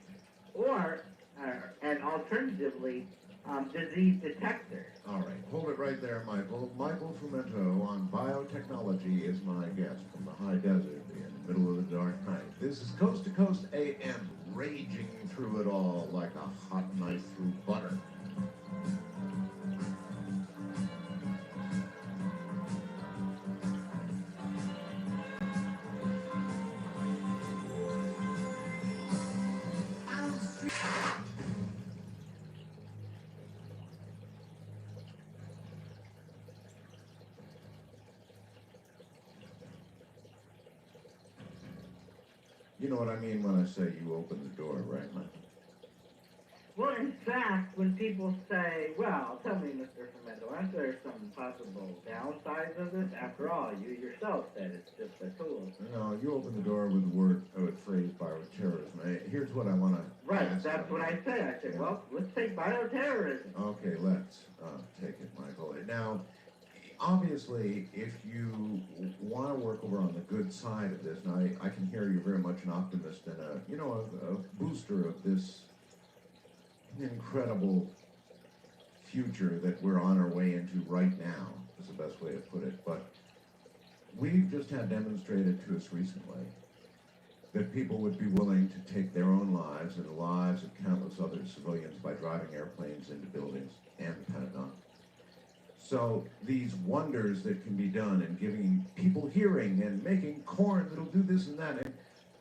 and alternatively, disease detectors. All right, hold it right there, Michael. Michael Fumento on Biotechnology is my guest from the high desert in the middle of the dark night. This is Coast to Coast AM, raging through it all like a hot knife through butter. You know what I mean when I say you open the door, right, Michael? Well, in fact, when people say, well, tell me, Mr. Fumento, aren't there some possible downsides of this? After all, you yourself said it's just a tool. No, you open the door with the phrase bioterrorism. Here's what I want to Right, that's what I say. I said, well, let's take bioterrorism. Okay, let's take it, Michael. Now, obviously, if you want to work over on the good side of this, and I can hear you're very much an optimist and a booster of this incredible future that we're on our way into right now, is the best way to put it. But we've just had demonstrated to us recently that people would be willing to take their own lives and the lives of countless other civilians by driving airplanes into buildings and the Pentagon. So these wonders that can be done and giving people hearing and making corn that'll do this and that, and,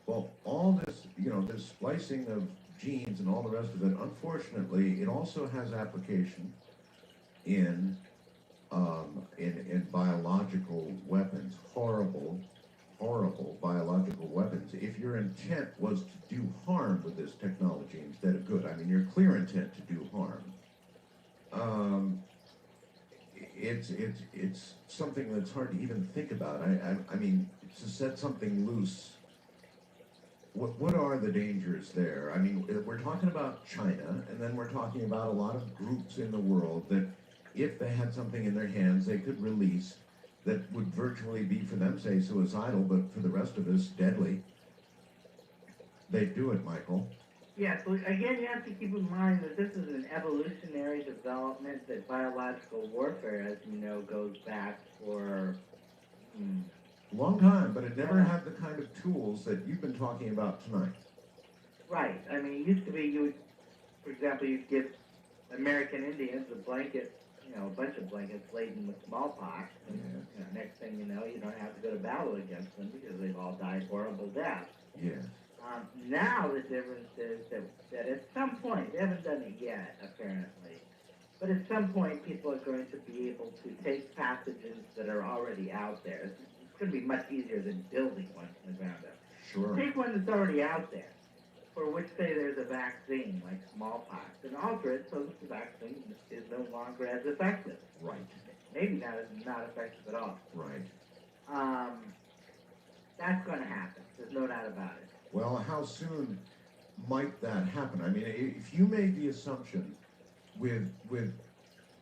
well, all this, this splicing of genes and all the rest of it, unfortunately, it also has application in biological weapons, horrible biological weapons. If your intent was to do harm with this technology instead of good, I mean your clear intent to do harm, it's something that's hard to even think about. I mean, to set something loose, what are the dangers there? I mean, we're talking about China, and then we're talking about a lot of groups in the world that if they had something in their hands they could release that would virtually be, for them, say, suicidal, but for the rest of us, deadly. They'd do it, Michael. Yeah, so again, you have to keep in mind that this is an evolutionary development, that biological warfare, as you know, goes back for... long time, but it never had the kind of tools that you've been talking about tonight. Right. I mean, it used to be you would, for example, you'd give American Indians a blanket, a bunch of blankets laden with smallpox, and next thing you know, you don't have to go to battle against them because they've all died horrible deaths. Yes. Now the difference is that at some point, they haven't done it yet, apparently, but at some point people are going to be able to take pathogens that are already out there. It's going to be much easier than building one from the ground up. Sure. Take one that's already out there, for which, say, there's a vaccine, like smallpox, and alter it so that the vaccine is no longer as effective. Right. Maybe not effective at all. Right. That's going to happen. There's no doubt about it. Well, how soon might that happen? I mean, if you made the assumption with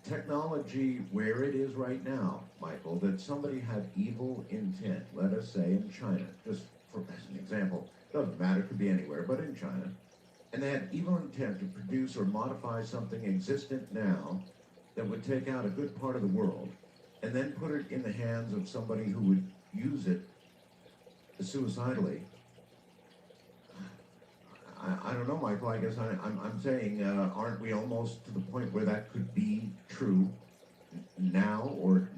technology where it is right now, Michael, that somebody had evil intent, let us say in China, just as an example, doesn't matter, it could be anywhere, but in China, and they had evil intent to produce or modify something existent now that would take out a good part of the world, and then put it in the hands of somebody who would use it suicidally. I don't know, Michael. I guess I'm saying, aren't we almost to the point where that could be true now or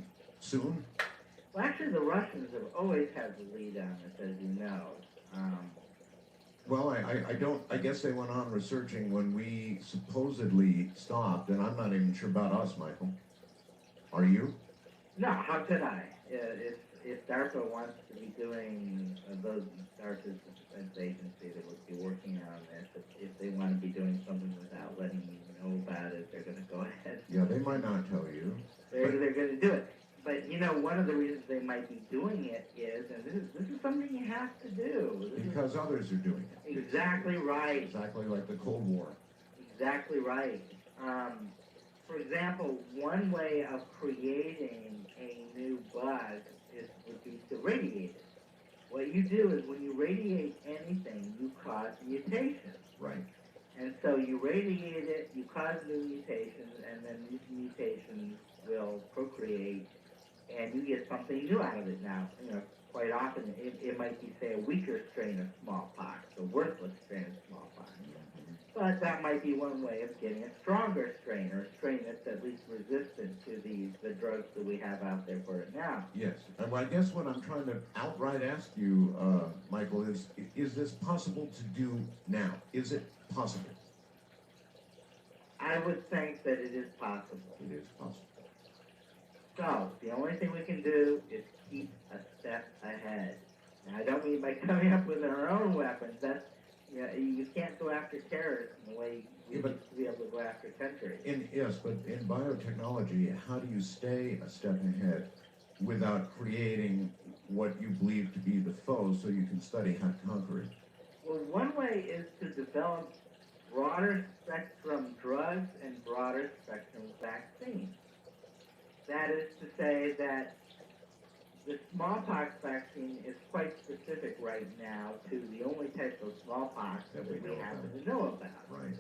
soon? Well, actually, the Russians have always had the lead on this, as you know. Well, I guess they went on researching when we supposedly stopped, and I'm not even sure about us, Michael. Are you? No, how could I? If DARPA wants to be doing, those DARPA is the defense agency that would be working on this, if they want to be doing something without letting me know about it, they're going to go ahead. Yeah, they might not tell you. They're going to do it. But, one of the reasons they might be doing it is, and this is something you have to do. Because others are doing it. Exactly right. Exactly like the Cold War. Exactly right. For example, one way of creating a new bug would be to radiate it. What you do is when you radiate anything, you cause mutations. Right. And so you radiate it, you cause new mutations, and then these mutations will procreate, and you get something new out of it now. Quite often it might be, say, a weaker strain of smallpox, a worthless strain of smallpox. But that might be one way of getting a stronger strain, or a strain that's at least resistant to the drugs that we have out there for it now. Yes. And I guess what I'm trying to outright ask you, Michael, is this possible to do now? Is it possible? I would think that it is possible. It is possible. So, the only thing we can do is keep a step ahead. Now, I don't mean by coming up with our own weapons. That's, you can't go after terrorists in the way we used to be able to go after countries. Yes, but in biotechnology, how do you stay a step ahead without creating what you believe to be the foe so you can study how to conquer it? Well, one way is to develop broader spectrum drugs and broader spectrum vaccines. That is to say that the smallpox vaccine is quite specific right now to the only type of smallpox that we happen to know about. Right.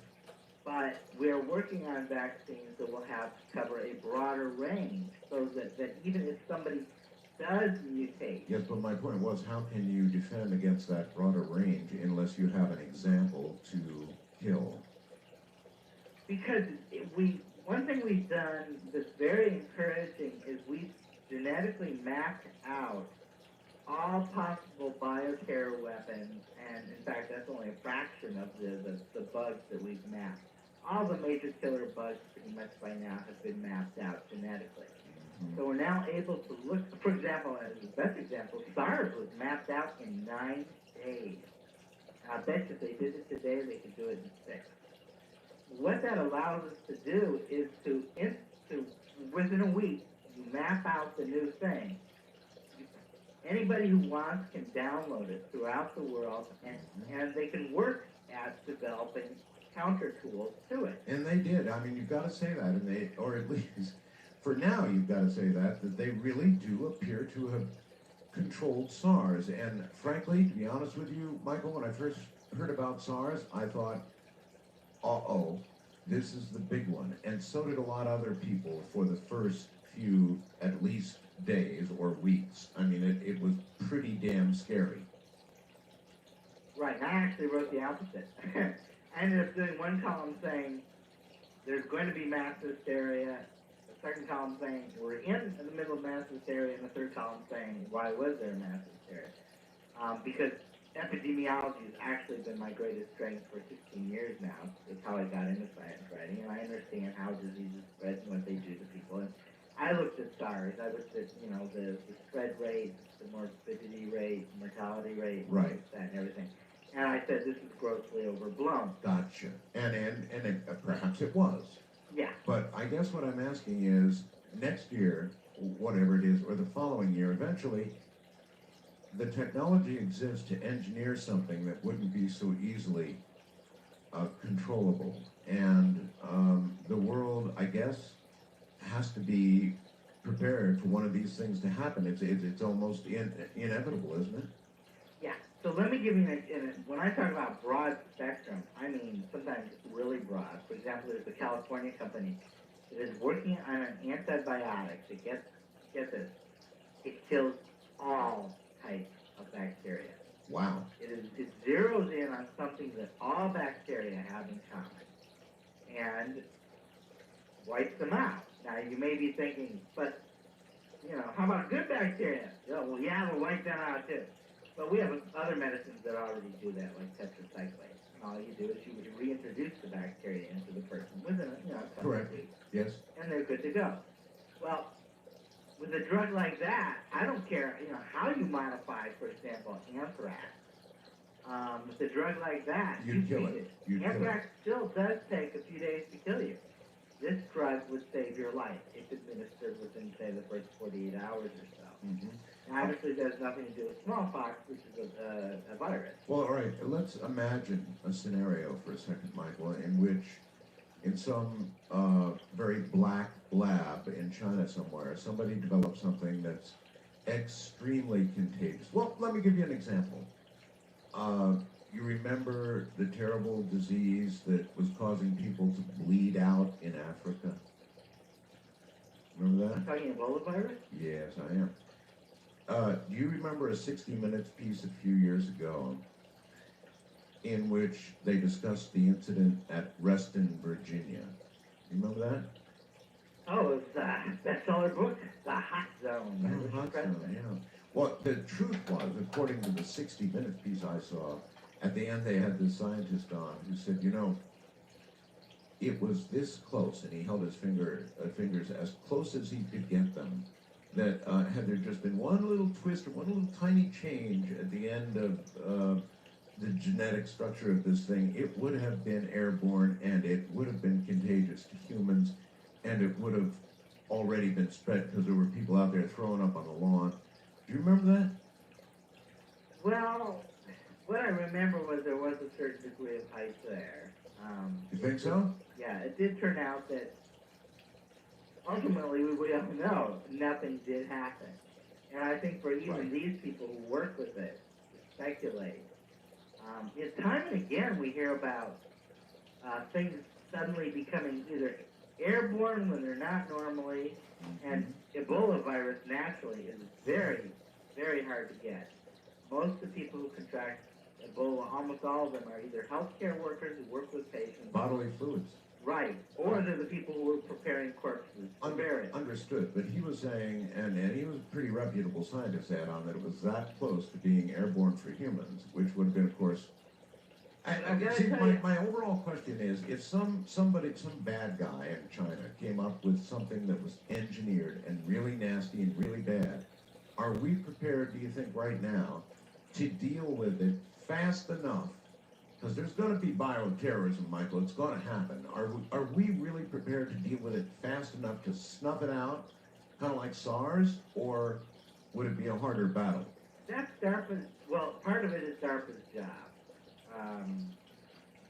But we're working on vaccines that will have cover a broader range, so that even if somebody does mutate. Yes, but my point was, how can you defend against that broader range unless you have an example to kill? Because one thing we've done that's very encouraging is we've genetically mapped out all possible bioterror weapons, and in fact, that's only a fraction of the bugs that we've mapped. All the major killer bugs pretty much by now have been mapped out genetically. So we're now able to look, for example, as the best example, SARS was mapped out in 9 days. And I bet you if they did it today, they could do it in 6. What that allows us to do is to within a week, you map out the new thing. Anybody who wants can download it throughout the world, and they can work at developing counter tools to it. And they did. I mean, you've got to say that, and they, or at least for now, you've got to say that they really do appear to have controlled SARS. And frankly, to be honest with you, Michael, when I first heard about SARS, I thought, uh-oh, this is the big one. And so did a lot of other people for the first few, at least, days or weeks. I mean, it was pretty damn scary. Right, and I actually wrote the opposite. I ended up doing one column saying, there's going to be mass hysteria, the second column saying, we're in the middle of mass hysteria, and the third column saying, why was there mass hysteria? Because epidemiology has actually been my greatest strength for 16 years now. It's how I got into science writing, and I understand how diseases spread and what they do to people. And I looked at SARS. I looked at, the spread rate, the morbidity rate, mortality rate, right, that and everything. And I said, this is grossly overblown. Gotcha. And perhaps it was. Yeah. But I guess what I'm asking is, next year, whatever it is, or the following year, eventually, the technology exists to engineer something that wouldn't be so easily controllable. And the world, I guess, has to be prepared for one of these things to happen. It's almost inevitable, isn't it? Yeah. So let me give you when I talk about broad spectrum, I mean sometimes really broad. For example, there's a California company that is working on an antibiotic that get this, it kills all types of bacteria. Wow. It zeroes in on something that all bacteria have in common and wipes them out. Now you may be thinking, but how about good bacteria? Oh, well, yeah, we'll wipe them out too. But we have other medicines that already do that, like tetracycline. All you do is you would reintroduce the bacteria into the person within a couple of weeks. Yes. And they're good to go. Well, with a drug like that, I don't care, how you modify, for example, anthrax. With a drug like that, you kill it. Anthrax still does take a few days to kill you. This drug would save your life if administered within, say, the first 48 hours or so. Mm-hmm. Obviously, there's nothing to do with smallpox, which is a virus. Well, all right, let's imagine a scenario for a second, Michael, in which in some very black lab in China somewhere, somebody develops something that's extremely contagious. Well, let me give you an example. You remember the terrible disease that was causing people to bleed out in Africa? Remember that? Talking Ebola virus? Yes, I am. Do you remember a 60 Minutes piece a few years ago in which they discussed the incident at Reston, Virginia? You remember that? Oh, it's bestseller book, The Hot Zone. Oh, Hot Zone, yeah. Well, the truth was, according to the 60 Minutes piece I saw, at the end they had this scientist on who said, it was this close, and he held his fingers as close as he could get them, that had there just been one little twist or one little tiny change at the end of the genetic structure of this thing, it would have been airborne, and it would have been contagious to humans, and it would have already been spread because there were people out there throwing up on the lawn. Do you remember that? Well, what I remember was there was a certain degree of hype there. You think so? Yeah, it did turn out that ultimately we all know nothing did happen. And I think for even these people who work with it, speculate. Time and again we hear about things suddenly becoming either airborne when they're not normally, and Ebola virus naturally is very, very hard to get. Most of the people who contract Ebola, almost all of them are either healthcare workers who work with patients. Bodily fluids. Right, or they're the people who are preparing corpses to bury it. Understood, but he was saying, and he was a pretty reputable scientist, on that it was that close to being airborne for humans, which would have been, of course. See, my overall question is, if some bad guy in China came up with something that was engineered and really nasty and really bad, are we prepared, do you think, right now, to deal with it fast enough? Because there's going to be bioterrorism, Michael. It's going to happen. Are we really prepared to deal with it fast enough to snuff it out, kind of like SARS, or would it be a harder battle? That's DARPA's. Well, part of it is DARPA's job.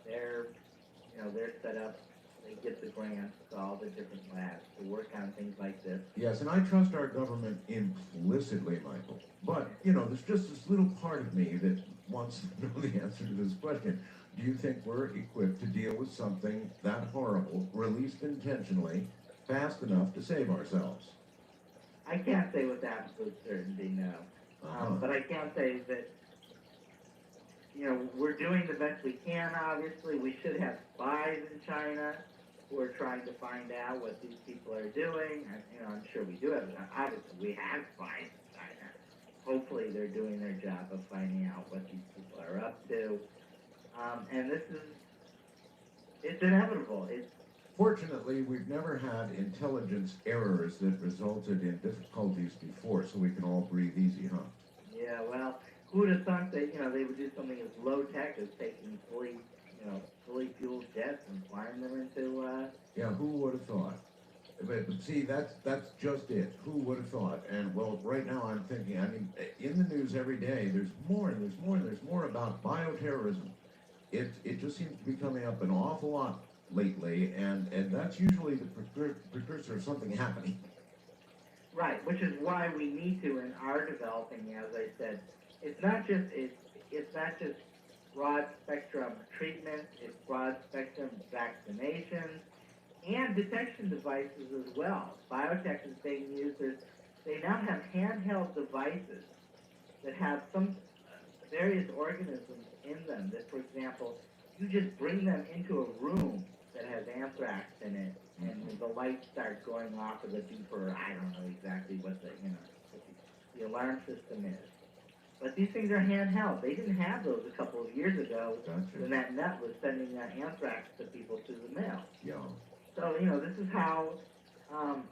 They're set up. They get the grants to all the different labs to work on things like this. Yes, and I trust our government implicitly, Michael. But, there's just this little part of me that wants to know the answer to this question. Do you think we're equipped to deal with something that horrible, released intentionally, fast enough to save ourselves? I can't say with absolute certainty, no. But I can say that, we're doing the best we can, obviously. We should have spies in China who are trying to find out what these people are doing. I'm sure we do have, obviously, we have spies in China. Hopefully they're doing their job of finding out what these people are up to. And it's inevitable. Fortunately, we've never had intelligence errors that resulted in difficulties before, so we can all breathe easy, huh? Yeah, well, who would have thought that, they would do something as low-tech as taking fully fueled jets and flying them into, Yeah, who would have thought? But see, that's just it. Who would have thought? And, well, right now I'm thinking, in the news every day, there's more and there's more and there's more about bioterrorism. It just seems to be coming up an awful lot lately, and that's usually the precursor of something happening. Right, which is why we need to and are developing, as I said, it's not just broad spectrum treatment, it's broad spectrum vaccinations and detection devices as well. Biotech is being used they now have handheld devices that have some various organisms in them that, for example, you just bring them into a room that has anthrax in it, and the lights start going off of the beeper. I don't know exactly what the alarm system is. But these things are handheld. They didn't have those a couple of years ago when that net was sending anthrax to people through the mail. Yeah. So, this is how,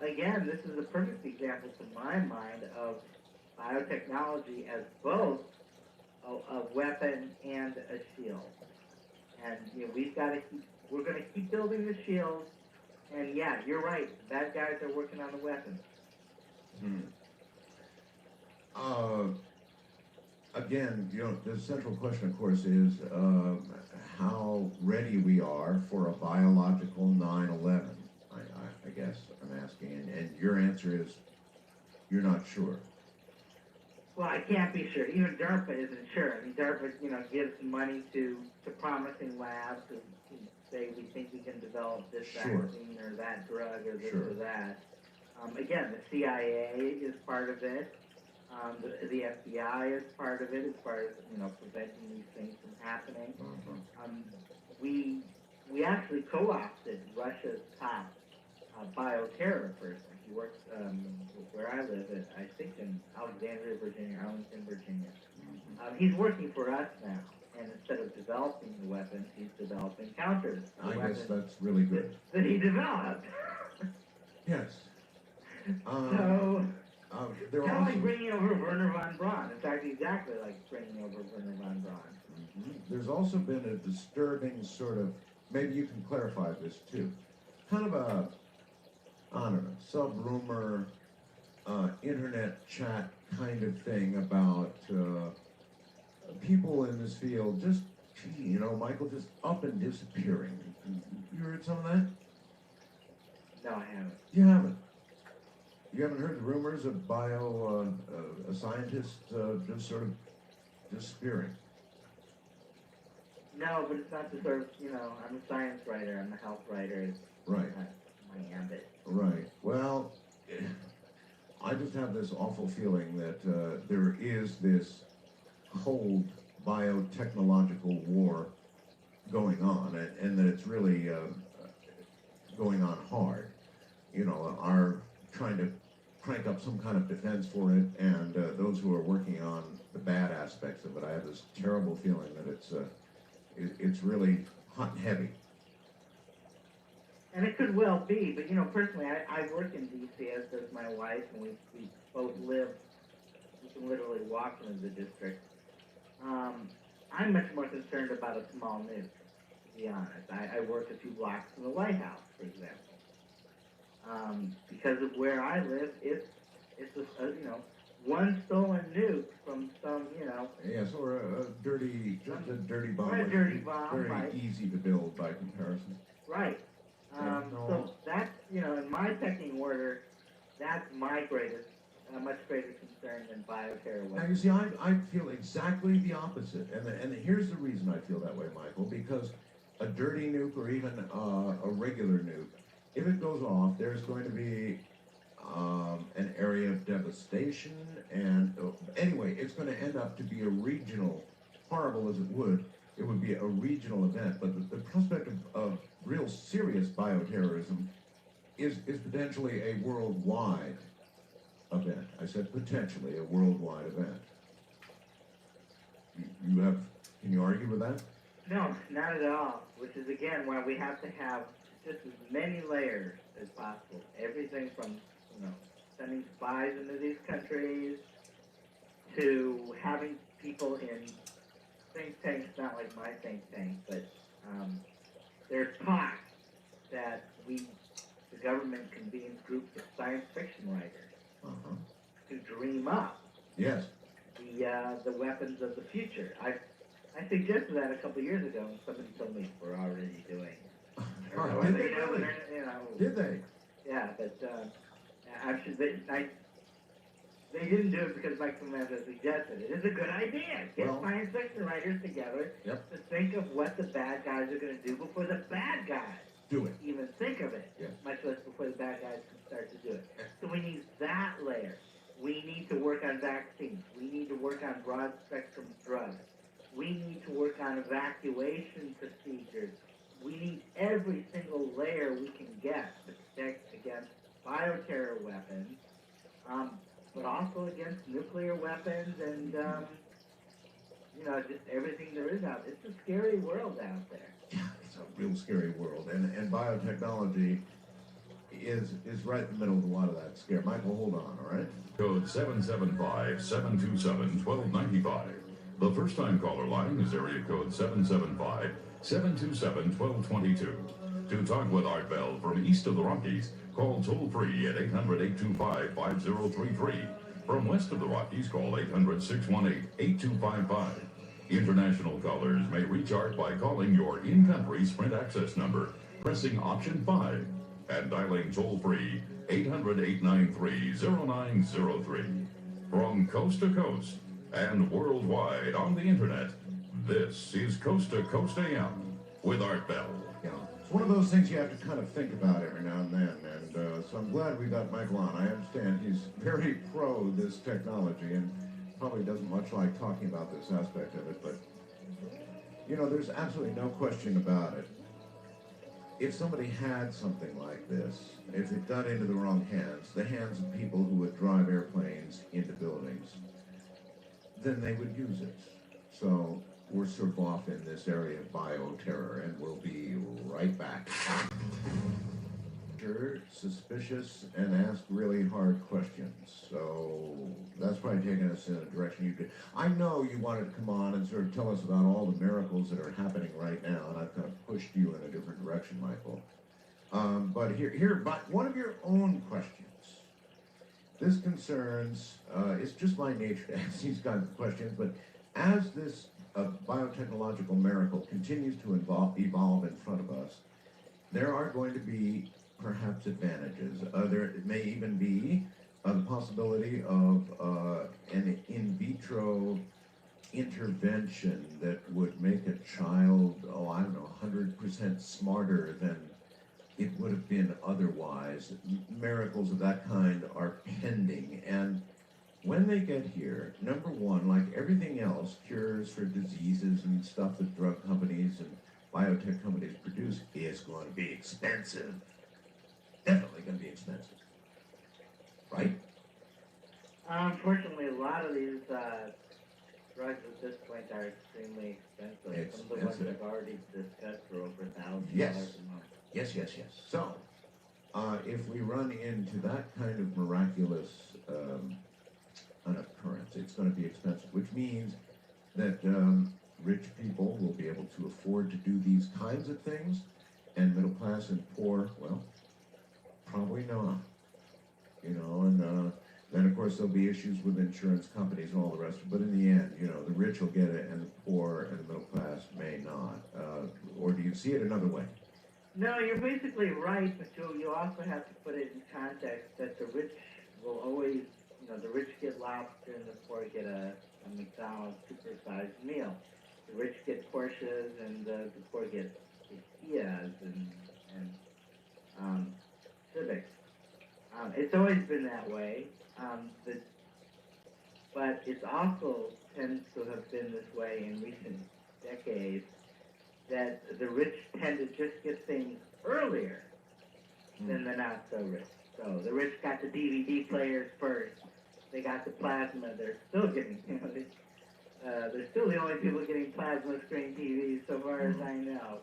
again, this is a perfect example to my mind of biotechnology as both a weapon and a shield. And, we're going to keep building the shields. And yeah, you're right. Bad guys are working on the weapons. Again, the central question, of course, is how ready we are for a biological 9/11. I guess I'm asking, and your answer is you're not sure. Well, I can't be sure. Even DARPA isn't sure. DARPA, gives money to promising labs who say we think we can develop this vaccine or that drug or this or that. Again, the CIA is part of it. The FBI is part of it as far as, preventing these things from happening. We actually co-opted Russia's top bioterror person. He works where I live, I think in Alexandria, Virginia, Arlington, Virginia. He's working for us now, and instead of developing the weapons, he's developing counters. I guess that's really good. That he developed. Yes. Kind of like bringing over Werner von Braun. In fact, exactly like bringing over Werner von Braun. There's also been a disturbing sort of, maybe you can clarify this too, kind of a, I don't know, sub-rumor, internet chat kind of thing about people in this field just, Michael, just up and disappearing. You heard some of that? No, I haven't. You haven't? You haven't heard the rumors of a scientist just sort of disappearing? No, but it's not the sort of, I'm a science writer, I'm a health writer, it's Right. not my ambit. Right. Well, I just have this awful feeling that there is this cold biotechnological war going on, and that it's really going on hard. Are trying to crank up some kind of defense for it, and those who are working on the bad aspects of it, I have this terrible feeling that it's really hot and heavy. And it could well be, but personally, I work in D.C. as does my wife, and we both live, we can literally walk into the district. I'm much more concerned about a small nuke, to be honest. I work a few blocks from the White House, for example. Because of where I live, it's one stolen nuke from some, Yes, or just a dirty bomb. Or a dirty bomb, very right. easy to build by comparison. Right. So that's, in my pecking order, that's my much greater concern than bioterror Now, weapons. you see, I feel exactly the opposite, and here's the reason I feel that way, Michael, because a dirty nuke or even a regular nuke, if it goes off, there's going to be an area of devastation, and anyway, it's going to end up to be a regional, horrible as it would be a regional event, but the prospect of real serious bioterrorism is potentially a worldwide event. I said potentially a worldwide event. Can you argue with that? No, not at all, which is again why we have to have just as many layers as possible. Everything from, sending spies into these countries to having people in think tanks, not like my think tank, but there's talk that the government convenes groups of science fiction writers to dream up Yes. the weapons of the future. I suggested that a couple of years ago, and somebody told me we're already doing it. Did they really? Did they? Yeah, but I'm sure they didn't do it because Mike Clemente suggested it. It's a good idea. Get science fiction writers together to think of what the bad guys are going to do before the bad guys even think of it, much less before the bad guys can start to do it. So we need that layer. We need to work on vaccines. We need to work on broad spectrum drugs. We need to work on evacuation procedures. We need every single layer we can get to protect against bioterror weapons, but also against nuclear weapons and, just everything there is out there. It's a scary world out there. Yeah, it's a real scary world, and biotechnology is right in the middle of a lot of that scare. Michael, hold on, all right? Code 775-727-1295. The first-time caller line is area code 775-727-1222. To talk with Art Bell from east of the Rockies, call toll-free at 800-825-5033. From west of the Rockies, call 800-618-8255. International callers may reach Art by calling your in-country Sprint access number, pressing option 5, and dialing toll-free 800-893-0903. From coast to coast and worldwide on the internet, this is Coast to Coast AM with Art Bell. It's one of those things you have to kind of think about every now and then, and so I'm glad we got Michael on. I understand he's very pro this technology and probably doesn't much like talking about this aspect of it, but, there's absolutely no question about it. If somebody had something like this, if it got into the wrong hands, the hands of people who would drive airplanes into buildings, then they would use it. So we're sort of off in this area of bioterror, and we'll be right back. You're suspicious and ask really hard questions, so that's probably taking us in a direction you could. I know you wanted to come on and sort of tell us about all the miracles that are happening right now, and I've kind of pushed you in a different direction, Michael. But but one of your own questions. This concerns, it's just my nature to ask these kinds of questions, but as this biotechnological miracle continues to evolve in front of us, there are going to be perhaps advantages. There may even be the possibility of an in vitro intervention that would make a child, oh, I don't know, 100% smarter than it would have been otherwise. Miracles of that kind are pending. And when they get here, number one, like everything else, cures for diseases and stuff that drug companies and biotech companies produce is going to be expensive. Definitely going to be expensive. Right? Unfortunately, a lot of these drugs at this point are extremely expensive. Some of the ones I've already discussed are over $1,000 Yes. a month. Yes, yes, yes. So, if we run into that kind of miraculous an occurrence, it's going to be expensive, which means that rich people will be able to afford to do these kinds of things, and middle class and poor, well, probably not. You know, and then of course there'll be issues with insurance companies and all the rest. But in the end, you know, the rich will get it, and the poor and the middle class may not. Or do you see it another way? No, you're basically right, but you also have to put it in context that the rich will always, you know, the rich get lobster and the poor get a McDonald's supersized meal. The rich get Porsches and the poor get Kias and Civics. It's always been that way, but it's also tends to have been this way in recent decades, that the rich tend to just get things earlier than the not so rich. So the rich got the DVD players first. They got the plasma. They're still getting, you know, they're still the only people getting plasma screen TVs, so far as I know.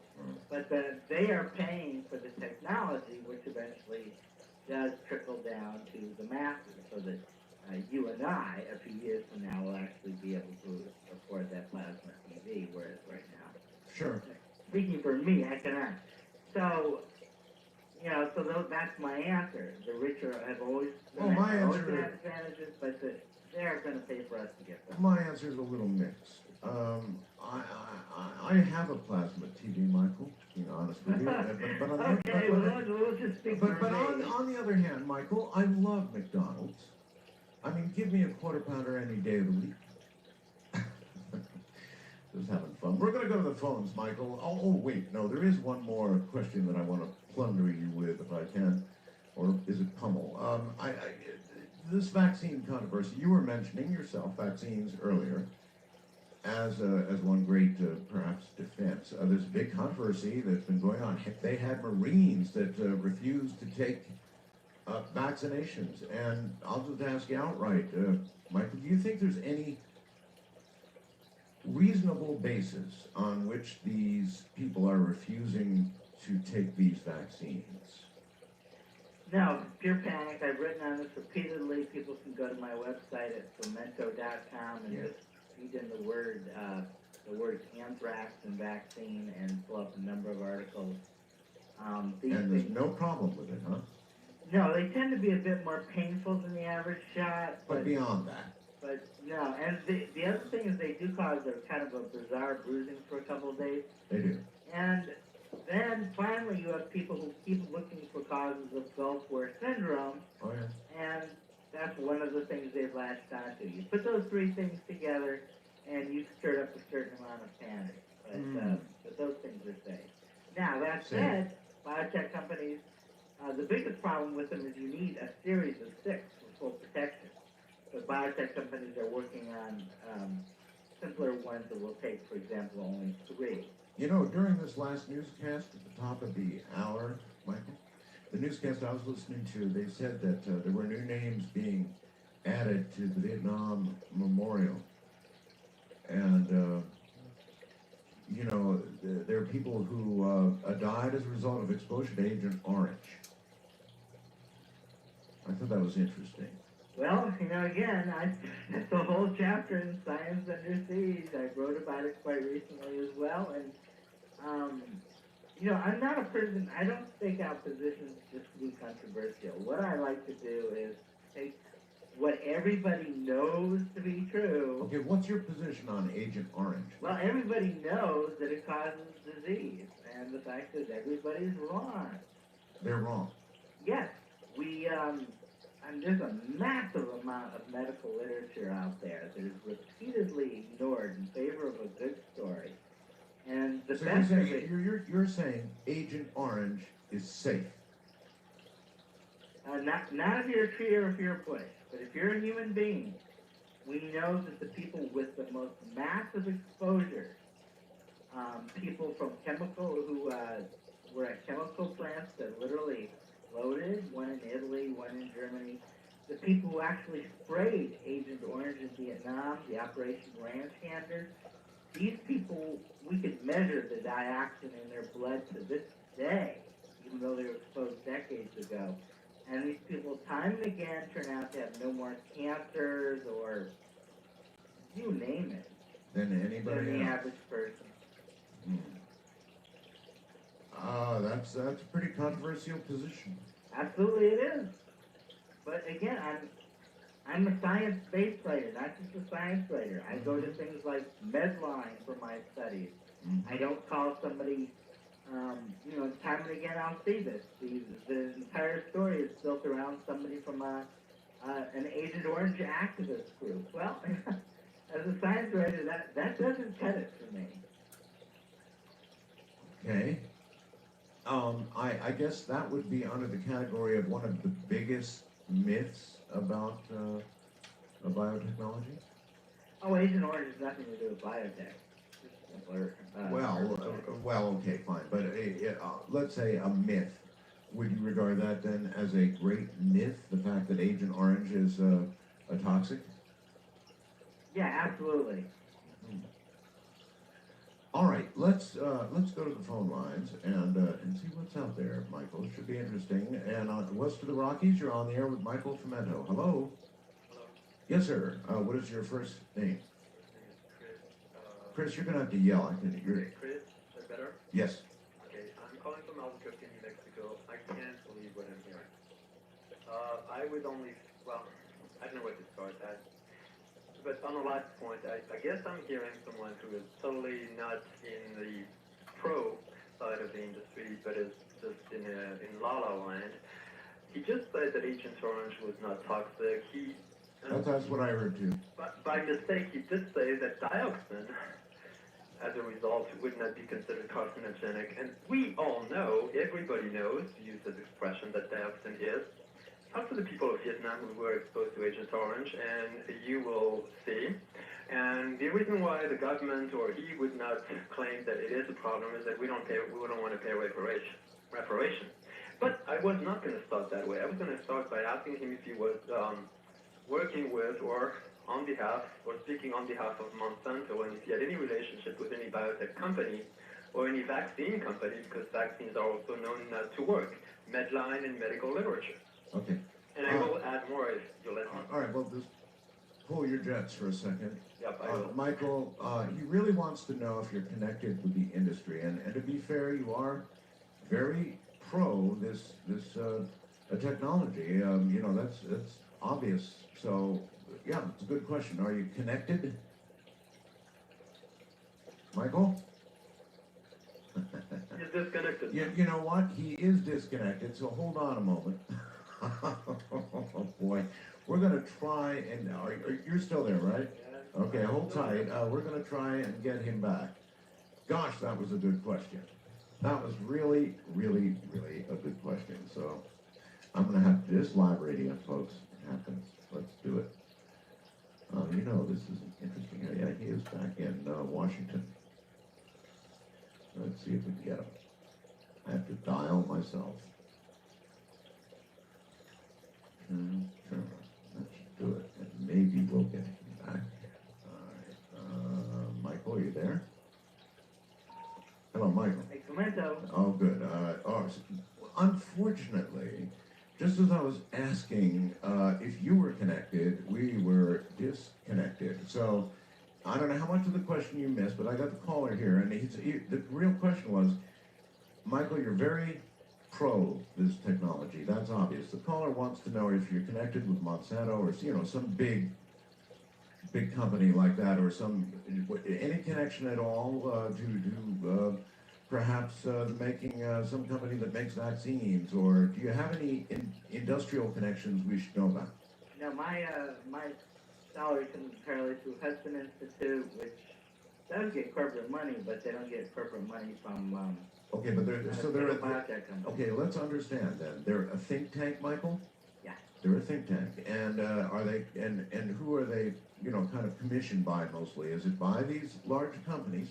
But they are paying for the technology, which eventually does trickle down to the masses, so that you and I, a few years from now, will actually be able to afford that plasma TV, whereas right now. Sure. Speaking for me, I cannot. So, you know, that's my answer. The richer have always Well, my always answer- had advantages, but they're going to pay for us to get them. My answer is a little mixed. I have a plasma TV, Michael, to be honest with you. But on the, Okay, we'll just speak but for me. on the other hand, Michael, I love McDonald's. I mean, give me a quarter pounder any day of the week. Just having fun. We're going to go to the phones, Michael. Oh, wait, no, there is one more question that I want to plunder you with, if I can. Or is it pummel? This vaccine controversy, you were mentioning yourself vaccines earlier as one great, perhaps, defense. There's a big controversy that's been going on. They had Marines that refused to take vaccinations. And I'll just ask you outright, Michael, do you think there's any reasonable basis on which these people are refusing to take these vaccines? No, pure panic. I've written on this repeatedly. People can go to my website at Femento.com and just feed in the word anthrax and vaccine and pull up a number of articles. And there's no problem with it, huh? No, they tend to be a bit more painful than the average shot. But beyond that. But no, and the other thing is they do cause a kind of a bizarre bruising for a couple of days. They do. And then finally you have people who keep looking for causes of Gulf War syndrome. Oh, yeah. And that's one of the things they've latched onto. You put those three things together and you stir up a certain amount of panic. But those things are safe. Now, that said, biotech companies, the biggest problem with them is you need a series of 6 for full protection. But biotech companies are working on simpler ones that will take, for example, only 3. You know, during this last newscast at the top of the hour, Michael, the newscast I was listening to, they said that there were new names being added to the Vietnam Memorial. And, you know, there are people who died as a result of exposure to Agent Orange. I thought that was interesting. Well, you know, again, that's a whole chapter in Science Under Siege. I wrote about it quite recently as well. And, you know, I'm not a person, I don't stake out positions just to be controversial. What I like to do is take what everybody knows to be true. Okay, what's your position on Agent Orange? Well, everybody knows that it causes disease. And the fact is everybody's wrong. They're wrong. Yes, I there's a massive amount of medical literature out there that is repeatedly ignored in favor of a good story. And the So best you're of saying, it, you're saying Agent Orange is safe? not if you're a tree or if you're a bush, but if you're a human being, we know that the people with the most massive exposure, people from who were at chemical plants that literally exploded, one in Italy, one in Germany, the people who actually sprayed Agent Orange in Vietnam, the Operation Ranch Gander, these people, we could measure the dioxin in their blood to this day, even though they were exposed decades ago. And these people, time and again, turn out to have no more cancers or you name it Than anybody than the else? average person. That's a pretty controversial position. Absolutely, it is. But again, I'm a science-based writer, not just a science writer. I go to things like Medline for my studies. I don't call somebody, time and again I'll see this. The entire story is built around somebody from an Agent Orange activist group. Well, as a science writer, that doesn't cut it for me. Okay. I guess that would be under the category of one of the biggest myths about biotechnology. Oh, Agent Orange has nothing to do with biotech. Well, okay, fine. But let's say a myth. Would you regard that then as a great myth? The fact that Agent Orange is a toxic? Yeah, absolutely. All right, let's go to the phone lines and see what's out there, Michael. It should be interesting. And west of the Rockies, you're on the air with Michael Fomento. Hello. Hello. Yes, sir. What is your first name? Chris, you're gonna have to yell. I can hear. Chris, is that better? Yes. Okay, I'm calling from Albuquerque, New Mexico. I can't believe what I'm hearing. I would only, well, I don't know what to start at. But on the last point, I guess I'm hearing someone who is totally not in the pro side of the industry, but is just in La La Land. He just said that Agent Orange was not toxic. That's what I heard too. But by mistake, he did say that dioxin, as a result, would not be considered carcinogenic. And we all know, everybody knows, to use this expression, that dioxin is. Talk to the people of Vietnam who were exposed to Agent Orange, and you will see. And the reason why the government or he would not claim that it is a problem is that we don't want to pay reparation. But I was not going to start that way. I was going to start by asking him if he was working with or on behalf or speaking on behalf of Monsanto, and if he had any relationship with any biotech company or any vaccine company, because vaccines are also known to work. Medline and medical literature. Okay. And I will add more if you let me. All right, well, just pull your jets for a second. Yep, I will. Michael, he really wants to know if you're connected with the industry, and to be fair, you are very pro this technology. That's obvious. So, yeah, it's a good question. Are you connected, Michael? He's disconnected. You know what? He is disconnected. So hold on a moment. Oh boy, we're gonna try and you're still there, right? Okay, hold tight. We're gonna try and get him back. Gosh, that was a good question. That was really, really, really a good question. So I'm gonna have to do this live radio, folks. It happens. Let's do it. This is an interesting area. He is back in Washington. Let's see if we can get him. I have to dial myself. That should do it. And maybe we'll get him back. All right. Michael, are you there? Hello, Michael. Oh, good. Unfortunately, just as I was asking if you were connected, we were disconnected. So I don't know how much of the question you missed, but I got the caller here, and the real question was, Michael, you're very pro this technology. That's obvious. The caller wants to know if you're connected with Monsanto or some big company like that, or any connection at all perhaps making some company that makes vaccines, or do you have any industrial connections we should know about? No, my salary comes entirely through Hudson Institute, which does get corporate money, but they don't get corporate money from. Okay, but they're a biotech company. okay. Let's understand then. They're a think tank, Michael. Yeah. They're a think tank, and are they? And who are they? You know, kind of commissioned by mostly? Is it by these large companies?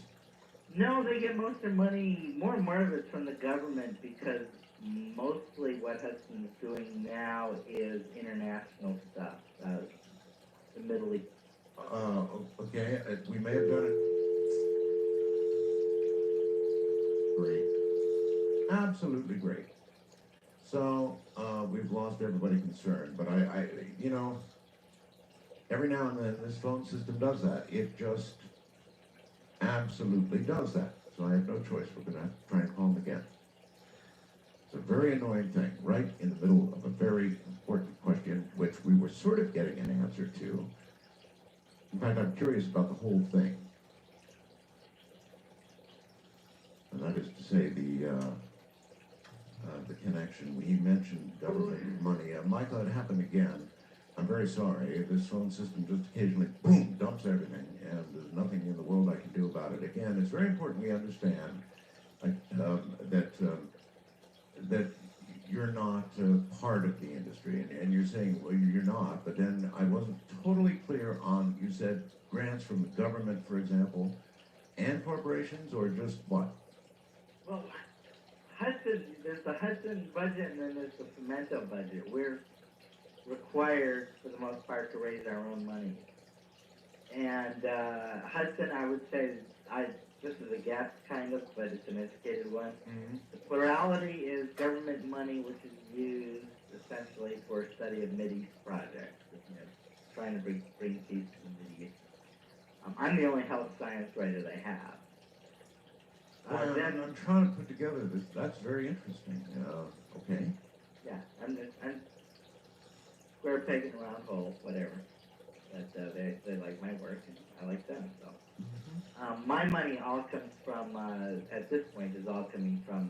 No, they get most of their money, more and more of it's from the government, because mostly what Hudson's doing now is international stuff, the Middle East. Okay, we may have done it. Great. Absolutely great. So, we've lost everybody concerned, but I, you know, every now and then this phone system does that. It just absolutely does that. So I have no choice. We're going to have to try and call them again. It's a very annoying thing, right in the middle of a very important question, which we were sort of getting an answer to. In fact, I'm curious about the whole thing. And that is to say, the connection. We mentioned government money. Michael, it happened again. I'm very sorry. This phone system just occasionally, boom, dumps everything, and there's nothing in the world I can do about it. Again, it's very important we understand that you're not part of the industry, and you're saying, well, you're not, but then I wasn't totally clear on, you said grants from the government, for example, and corporations, or just what? Well, Hudson, there's the Hudson budget, and then there's the Pimento budget. We're required, for the most part, to raise our own money. And Hudson, I would say, this is a guess, kind of, but it's an educated one. Mm-hmm. The plurality is government money, which is used essentially for study of Mideast projects, you know, trying to bring peace to the Mideast. I'm the only health science writer they have. Well, I'm trying to put together this. That's very interesting. Okay. Yeah, I'm square peg in a round hole, whatever. But they like my work, and I like them. So my money all comes from at this point is all coming from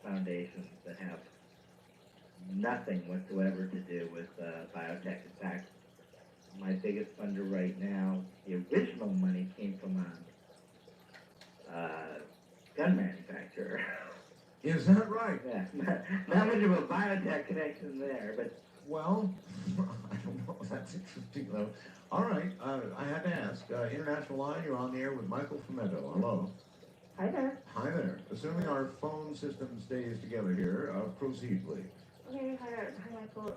foundations that have nothing whatsoever to do with biotech. In fact, my biggest funder right now, the original money came from a gun manufacturer. Is that right? Yeah, not much of a biotech connection there, but. Well, I don't know. That's interesting, though. All right, I had to ask. International line, you're on the air with Michael Pimento. Hello. Hi there. Hi there. Assuming our phone system stays together here, proceed, please. Okay, hi Michael.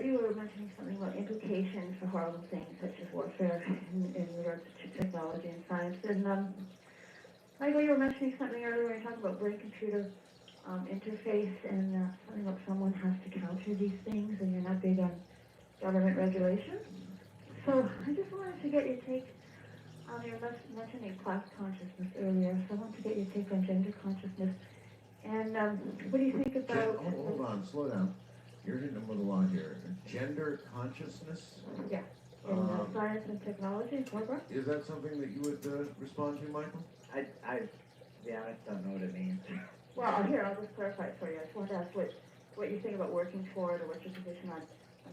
You were mentioning something about implications for horrible things such as warfare in regards to technology and science. And Michael, you were mentioning something earlier when you talked about brain-computer interface and something about someone has to counter these things, and you're not big on government regulation. So I just wanted to get your take on your mentioning class consciousness earlier. So I want to get your take on gender consciousness. And what do you think about... Hold on, slow down. You're hitting them with a lot here. Gender consciousness? Yeah. In science and technology, Barbara? Is that something that you would respond to, Michael? I, to be honest, don't know what it means. Well, here, I'll just clarify it for you. I just wanted to ask what you think about working toward, or what's your position on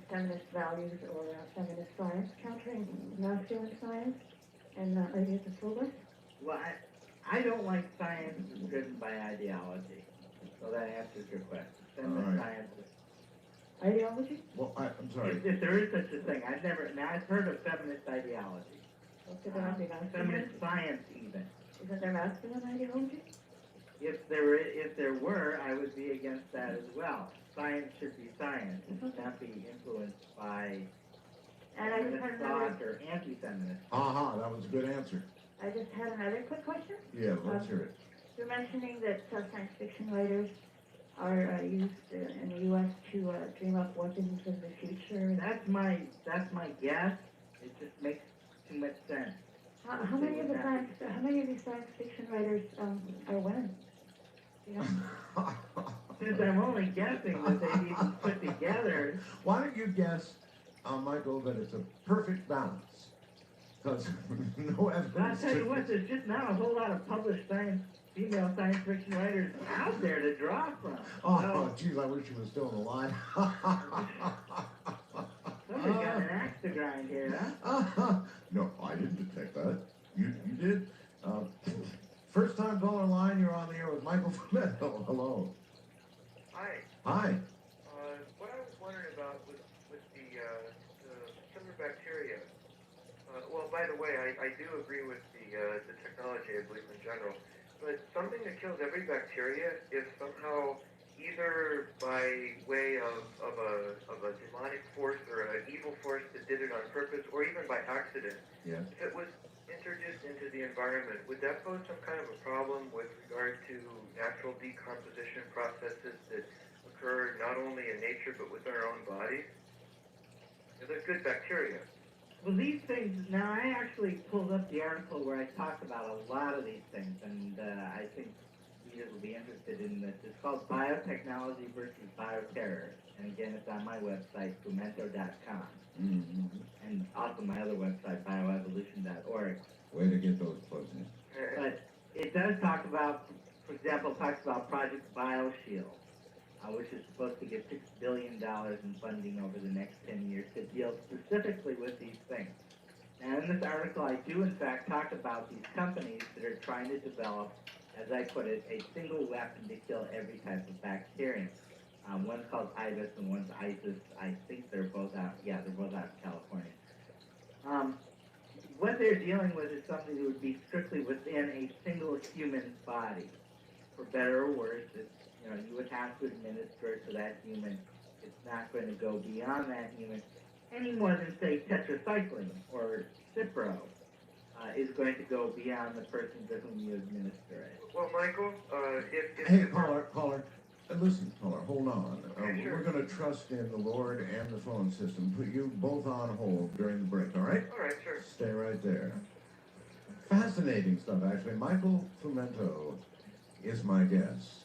feminist values or feminist science, countering masculine science and ideas of progress? Well, I don't like science driven by ideology. So that answers your question. Feminist science is... Ideology? Well, I'm sorry. If there is such a thing, I've heard of feminist ideology. Could there not be masculine? Feminist science, even. Isn't there masculine ideology? If there were, I would be against that as well. Science should be science. It should not be influenced by feminist thought or anti-feminist. Aha, that was a good answer. I just had another quick question. Yeah, let's hear it. You're mentioning that science fiction writers are used in the U.S. to dream up weapons of the future. That's my guess. It just makes too much sense. How many of these science fiction writers are women? You know? Since I'm only guessing that they've even put together. Why don't you guess, Michael, that it's a perfect balance? Because no evidence. I'll tell you what, there's just not a whole lot of published science female science fiction writers out there to draw from. Oh, geez, I wish you were still on the line. Somebody's got an axe to grind here, huh? No, I didn't detect that. You did? First time caller line, you're on the air with Michael Fumento. Hello. Hi. Hi. What I was wondering about was with the killer bacteria. Well, by the way, I do agree with the technology, I believe, in general. But something that kills every bacteria, if somehow either by way of a demonic force or an evil force that did it on purpose, or even by accident, Yes. if it was introduced into the environment, would that pose some kind of a problem with regard to natural decomposition processes that occur not only in nature but within our own bodies? They're good bacteria. Well, these things, now I actually pulled up the article where I talked about a lot of these things, and I think readers will be interested in this. It's called Biotechnology versus Bioterror. And again, it's on my website, fumento.com. Mm-hmm. And also my other website, bioevolution.org. Way to get those plugs in. But it does talk about, for example, it talks about Project BioShield, which is supposed to get $6 billion in funding over the next 10 years to deal specifically with these things. Now, in this article, I do, in fact, talk about these companies that are trying to develop, as I put it, a single weapon to kill every type of bacterium. One's called IBIS and one's ISIS. I think they're both out. Yeah, they're both out of California. What they're dealing with is something that would be strictly within a single human's body. For better or worse, it's, you would have to administer it to that human. It's not going to go beyond that human any more than, say, tetracycline or Cipro is going to go beyond the person to whom you administer it. Well, Michael, if Hey, caller. Listen, caller, hold on. Okay, sure. We're going to trust in the Lord and the phone system. Put you both on hold during the break, all right? All right, sure. Stay right there. Fascinating stuff, actually. Michael Fumento is my guest.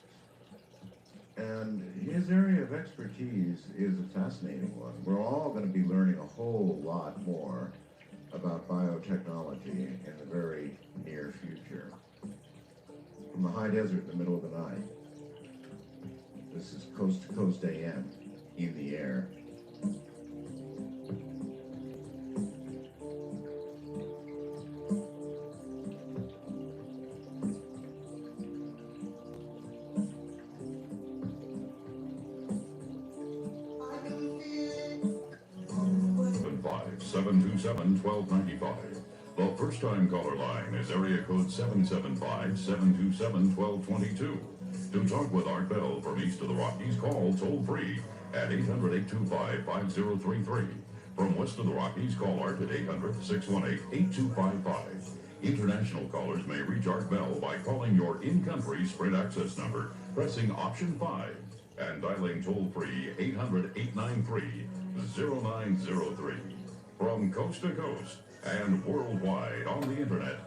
And his area of expertise is a fascinating one. We're all going to be learning a whole lot more about biotechnology in the very near future. From the high desert in the middle of the night, this is Coast to Coast AM in the air. Five 727-1295. The first time caller line is area code 775-727-1222. To talk with Art Bell from east of the Rockies, call toll free at 800-825-5033. From west of the Rockies, call Art at 800-618-8255. International callers may reach Art Bell by calling your in-country Sprint access number, pressing option 5, and dialing toll free 800-893-0903. From coast to coast and worldwide on the internet,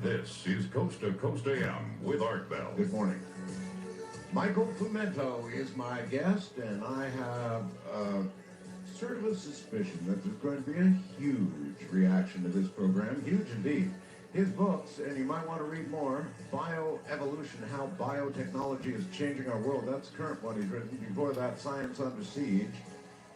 this is Coast to Coast AM with Art Bell. Good morning. Michael Fumento is my guest, and I have sort of a suspicion that there's going to be a huge reaction to this program. Huge indeed. His books, and you might want to read more, Bioevolution, How Biotechnology is Changing Our World. That's the current one he's written. Before that, Science Under Siege.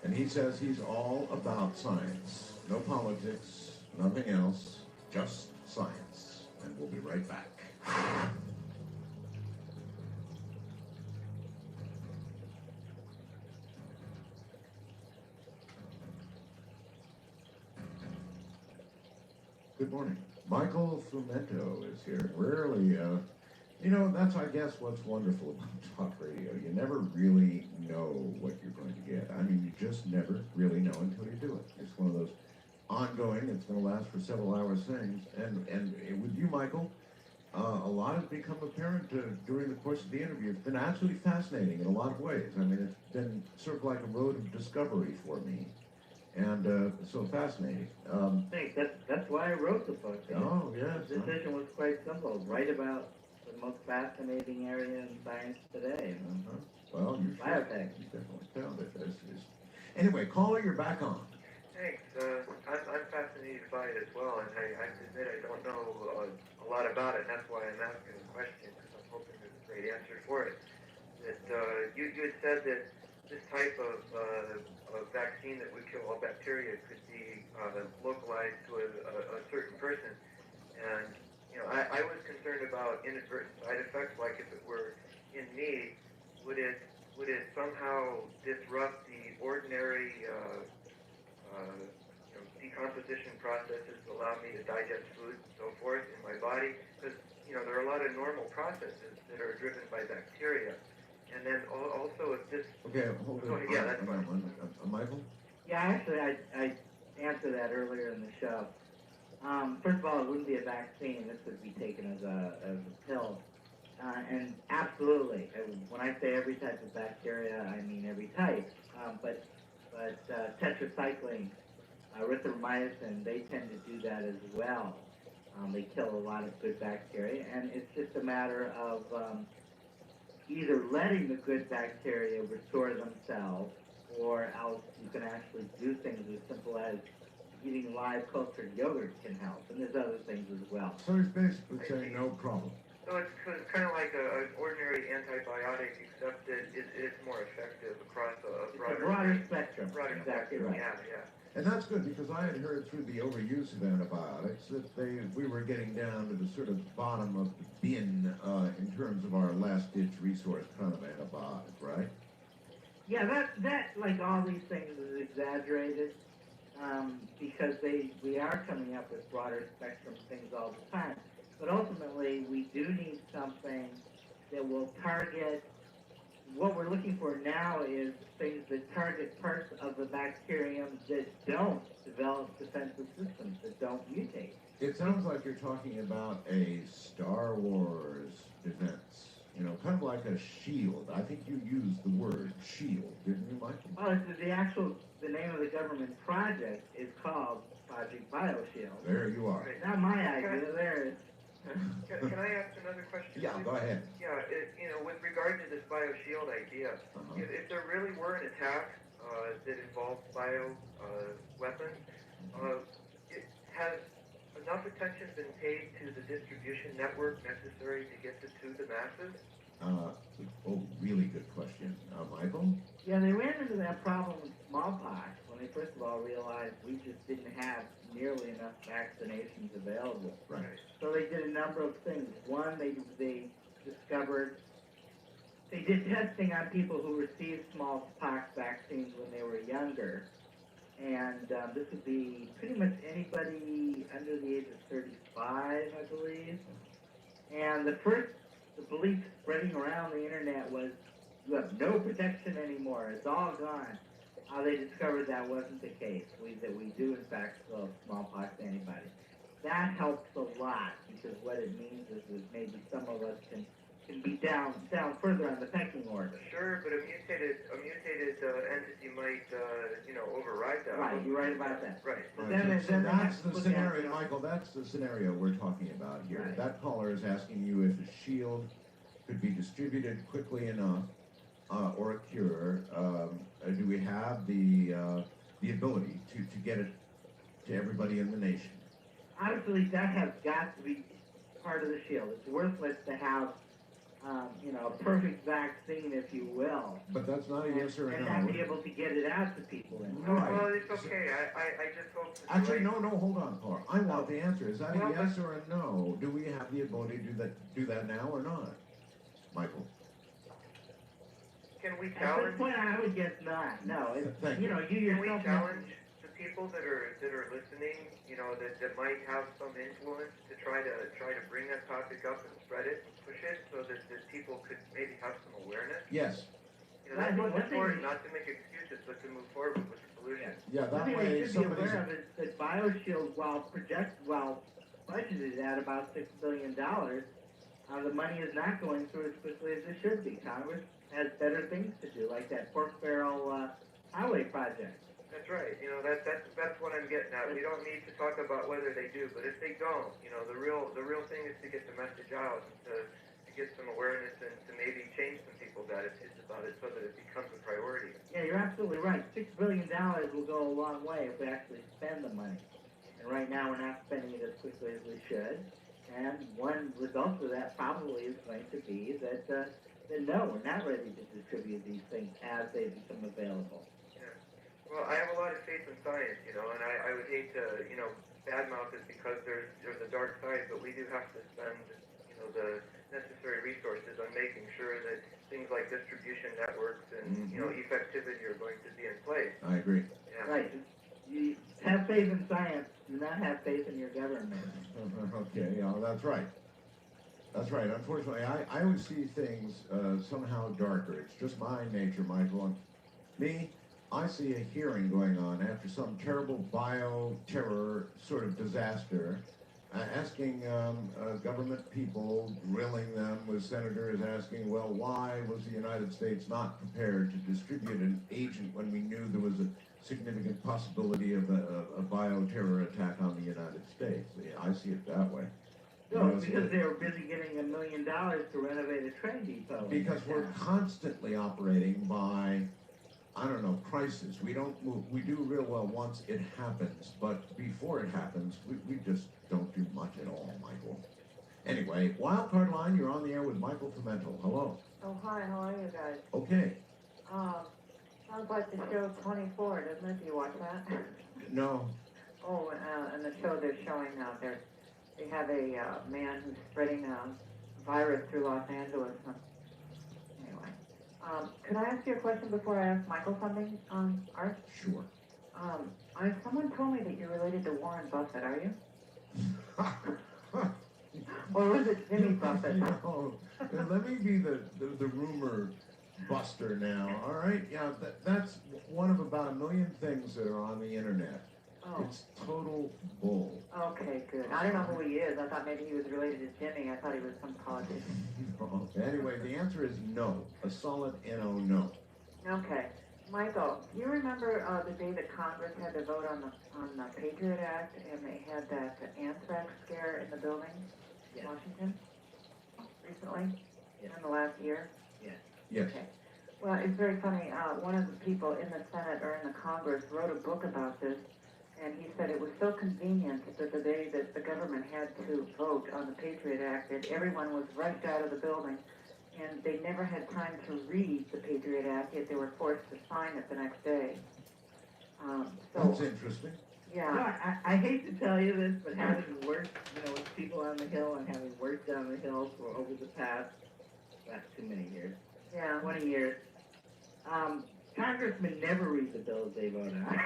And he says he's all about science. No politics, nothing else, just science. And we'll be right back. Good morning. Michael Fumento is here. Rarely, that's, I guess, what's wonderful about talk radio. You never really know what you're going to get. I mean, you just never really know until you do it. It's one of those ongoing, it's going to last for several hours things. And with you, Michael, a lot has become apparent during the course of the interview. It's been absolutely fascinating in a lot of ways. I mean, it's been sort of like a road of discovery for me. And so fascinating. Thanks. That's why I wrote the book. Oh, yes. The decision was quite simple. Write about the most fascinating area in science today. Well, you biotech. You definitely found it. Anyway, caller, you're back on. Thanks. I'm fascinated by it as well, and I admit I don't know a lot about it, and that's why I'm asking the question, because I'm great answer for it. That you had said that this type of vaccine that would kill all bacteria could be localized to a certain person, and I was concerned about inadvertent side effects, like if it were in me, would it somehow disrupt the ordinary decomposition processes to allow me to digest food and so forth in my body? Because there are a lot of normal processes that are driven by bacteria. And then also if this... Okay, hold it. Yeah, that's fine. Michael? Yeah, actually, I answered that earlier in the show. First of all, it wouldn't be a vaccine. This would be taken as a pill. And absolutely, when I say every type of bacteria, I mean every type. But tetracycline, erythromycin, they tend to do that as well. They kill a lot of good bacteria, and it's just a matter of either letting the good bacteria restore themselves, or else you can actually do things as simple as eating live cultured yogurt can help, and there's other things as well. So he's basically saying no problem. So it's kind of like an ordinary antibiotic, except that it's more effective across a broader spectrum. Exactly right. Yeah. And that's good, because I had heard through the overuse of antibiotics that we were getting down to the sort of bottom of the bin in terms of our last-ditch resource kind of antibiotic, right? Yeah, that like all these things is exaggerated because we are coming up with broader spectrum things all the time. But ultimately, we do need something that will target. What we're looking for now is things that target parts of the bacterium that don't develop defensive systems, that don't mutate. It sounds like you're talking about a Star Wars defense, kind of like a shield. I think you used the word shield, didn't you, Michael? Well, the name of the government project is called Project BioShield. There you are. Not my idea, there is. Can I ask another question? Yeah, go ahead. Yeah, with regard to this BioShield idea, if there really were an attack that involved weapons, has enough attention been paid to the distribution network necessary to get this to the masses? Really good question. Michael? Yeah, they ran into that problem with smallpox when they first of all realized we just didn't have nearly enough vaccinations available. Right. So they did a number of things. One, they discovered, they did testing on people who received smallpox vaccines when they were younger. And this would be pretty much anybody under the age of 35, I believe. And the belief spreading around the internet was, you have no protection anymore, it's all gone. They discovered that wasn't the case, that we do in fact still have smallpox antibodies. That helps a lot, because what it means is that maybe some of us can be down further on the pecking order. Sure, but a mutated entity might, override that. Right, you're right about that. Right. So that's the scenario, Michael, that's the scenario we're talking about here. Right. That caller is asking you if a shield could be distributed quickly enough, or a cure. Do we have the ability to get it to everybody in the nation? Obviously, that has got to be part of the shield. It's worthless to have, a perfect vaccine, if you will. But that's not a yes or a no. And not be able to get it out to people. Right. Well, it's okay. I just hope... Actually, no, hold on, Paul. I want the answer. Is that a yes or a no? Do we have the ability to do that now or not? Michael? Can we At challenge... this point, I would guess not. No. Thank you. You yourself... Can we challenge the people that are listening, that might have some influence to try to bring that topic up and spread it and push it so that people could maybe have some awareness? Yes. That's what's important, not to make excuses, but to move forward with the solution. Yeah, that One thing way we should be aware of is that BioShield, while budgeted at about $6 billion, the money is not going through as quickly as it should be. Congress has better things to do, like that pork barrel highway project. That's right. That's what I'm getting at. We don't need to talk about whether they do, but if they don't, the real thing is to get the message out, and to get some awareness, and to maybe change some people's attitudes about it so that it becomes a priority. Yeah, you're absolutely right. $6 billion will go a long way if we actually spend the money. And right now we're not spending it as quickly as we should. And one result of that probably is going to be that, no, we're not ready to distribute these things as they become available. Yeah. Well, I have a lot of faith in science, and I would hate to, badmouth it because there's a dark side, but we do have to spend, the necessary resources on making sure that things like distribution networks and, effectivity are going to be in place. I agree. Yeah. Right. You have faith in science, do not have faith in your government. Okay, that's right. That's right. Unfortunately, I always see things somehow darker. It's just my nature, Michael. And me, I see a hearing going on after some terrible bioterror sort of disaster, asking government people, grilling them with senators asking, well, why was the United States not prepared to distribute an agent when we knew there was a significant possibility of a bioterror attack on the United States? I see it that way. No, because they were busy getting $1 million to renovate a train depot. Because we're constantly operating by, I don't know, crisis. We don't move. We do real well once it happens, but before it happens, we just don't do much at all, Michael. Anyway, Wildcard Line, you're on the air with Michael Pimentel. Hello. Oh, hi, how are you guys? Okay. Sounds like the show 24, doesn't it? Do you watch that? No. Oh, and the show they're showing now, they have a man who's spreading a virus through Los Angeles. Anyway, could I ask you a question before I ask Michael something, Art? Sure. Someone told me that you're related to Warren Buffett, are you? Or was it Jimmy Buffett? Let me be the rumor buster now, all right? Yeah, that's one of about 1 million things that are on the internet. Oh. It's total bull. Okay, good. I don't know who he is. I thought maybe he was related to Jimmy. I thought he was some politician. Anyway, the answer is no. A solid no. Okay. Michael, do you remember the day that Congress had to vote on the Patriot Act and they had that anthrax scare in the building in Washington recently? In the last year? Yes. Okay. Well, it's very funny. One of the people in the Senate or in the Congress wrote a book about this, and he said it was so convenient that the day that the government had to vote on the Patriot Act that everyone was rushed out of the building, and they never had time to read the Patriot Act, yet they were forced to sign it the next day. That's interesting. Yeah. No, I hate to tell you this, but having worked, with people on the Hill and having worked on the Hill for over the past, not too many years, 20 years, congressmen never read the bills they vote on.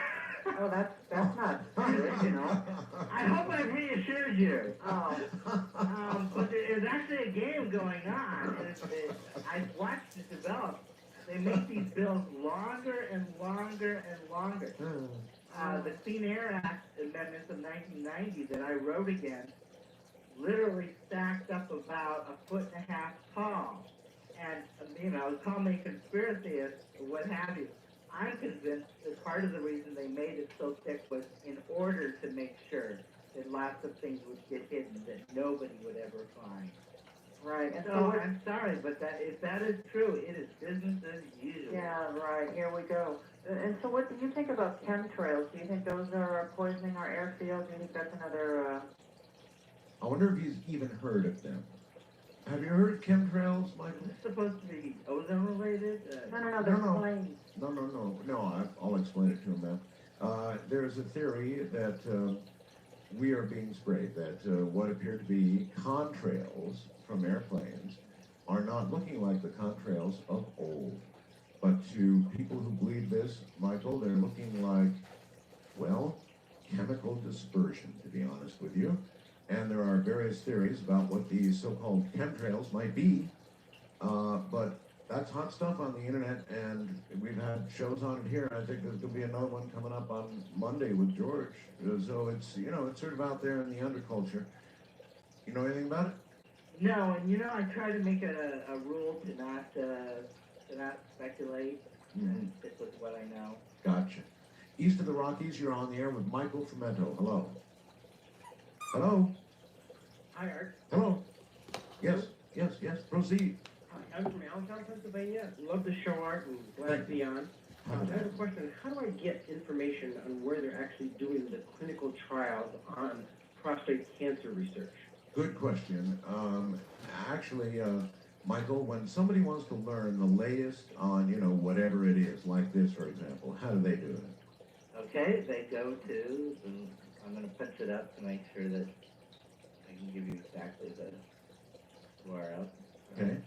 Oh, that's not good, I hope I reassured you. But there's actually a game going on. I've watched it develop. They make these bills longer and longer and longer. The Clean Air Act amendments of 1990 that I wrote again literally stacked up about 1.5 feet tall. And, call me conspiracyist or what have you. I'm convinced that part of the reason they made it so thick was in order to make sure that lots of things would get hidden that nobody would ever find. Right. And So I'm sorry, but if that is true, it is business as usual. Yeah, right. Here we go. And so what do you think about chemtrails? Do you think those are poisoning our airfields? Do you think that's another... I wonder if he's even heard of them. Have you heard of chemtrails, Michael? Is this supposed to be ozone related? No, they're planes. No, I'll explain it to him now. There's a theory that we are being sprayed, that what appear to be contrails from airplanes are not looking like the contrails of old. But to people who believe this, Michael, they're looking like, well, chemical dispersion, to be honest with you. And there are various theories about what these so-called chemtrails might be. But that's hot stuff on the internet, and we've had shows on it here. I think there's going to be another one coming up on Monday with George. So it's, it's sort of out there in the underculture. You know anything about it? No, and I try to make a rule to not speculate. And stick with what I know. Gotcha. East of the Rockies, you're on the air with Michael Pimentel. Hello. Hello. Hi, Art. Hello. Yes. Proceed. I'm from Allentown, Pennsylvania. Love the show, Art, and glad to be on. I have a question. How do I get information on where they're actually doing the clinical trials on prostate cancer research? Good question. Actually, Michael, when somebody wants to learn the latest on, whatever it is, like this, for example, how do they do it? Okay, they go to, I'm going to punch it up to make sure that I can give you exactly the URL. Okay.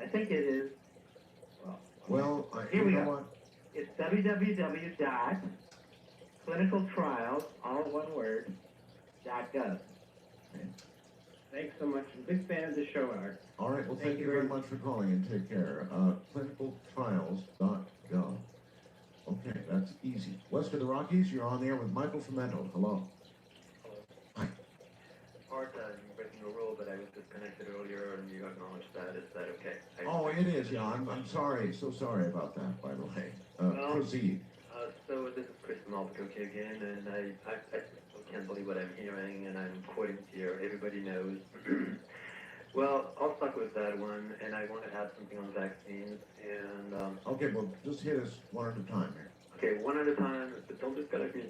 I think it is, Well, here we you know go. what? It's www.clinicaltrials, all one word, .gov. Thanks so much. I'm a big fan of the show, Art. All right, well, thank you very much for calling and take care. Clinicaltrials.gov. Okay, that's easy. West of the Rockies, you're on the air with Michael Femento. Hello. Art, you're breaking a rule, but I was disconnected earlier and you acknowledged that. Is that okay? Oh, it is, yeah. I'm sorry. So sorry about that, by the way. Proceed. So this is Chris from Albuquerque again, and I still can't believe what I'm hearing, and I'm quoting here. Everybody knows. Well, I'll start with that one, and I want to add something on vaccines. And Okay, well, just hit us one at a time here. okay, one at a time. But don't disconnect me.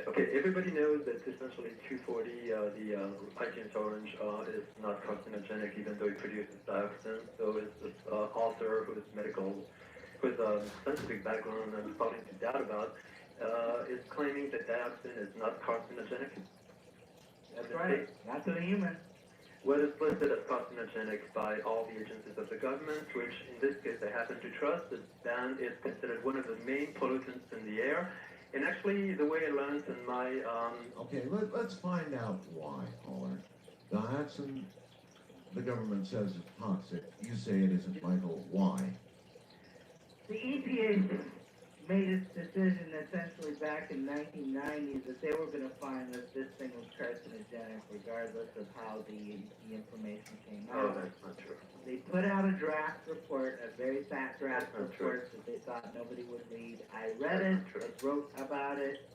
Okay, everybody knows that essentially 240, the Agent Orange, is not carcinogenic, even though it produces dioxin. So it's this author who is with a scientific background I'm starting to doubt about, is claiming that dioxin is not carcinogenic. That's right, not to the human. Well, it's listed as carcinogenic by all the agencies of the government, which in this case I happen to trust. Then it's considered one of the main pollutants in the air. And actually, the way I learned in my... Okay, let's find out why, caller. Dioxin, the government says it's toxic. You say it isn't, Michael. Why? The EPA made its decision essentially back in 1990s that they were going to find that this thing was carcinogenic regardless of how the information came out. Oh, that's not true. They put out a draft report, a very fat draft report that they thought nobody would read. I read it, I wrote about it,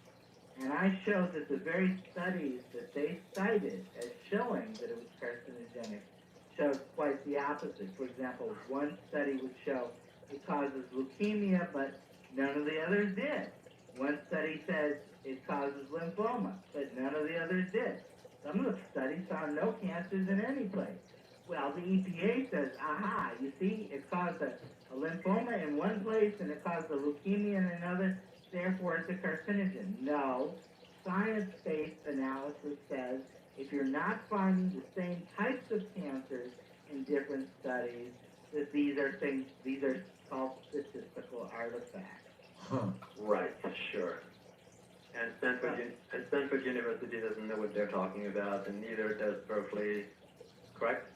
and I showed that the very studies that they cited as showing that it was carcinogenic showed quite the opposite. For example, one study would show it causes leukemia, but none of the others did. One study says it causes lymphoma, but none of the others did. Some of the studies found no cancers in any place. Well, the EPA says, aha, you see, it caused a lymphoma in one place and it caused a leukemia in another, therefore it's a carcinogen. No, science-based analysis says if you're not finding the same types of cancers in different studies, that these are called statistical artifacts. Huh. Right, sure. And Stanford University doesn't know what they're talking about, and neither does Berkeley, correct?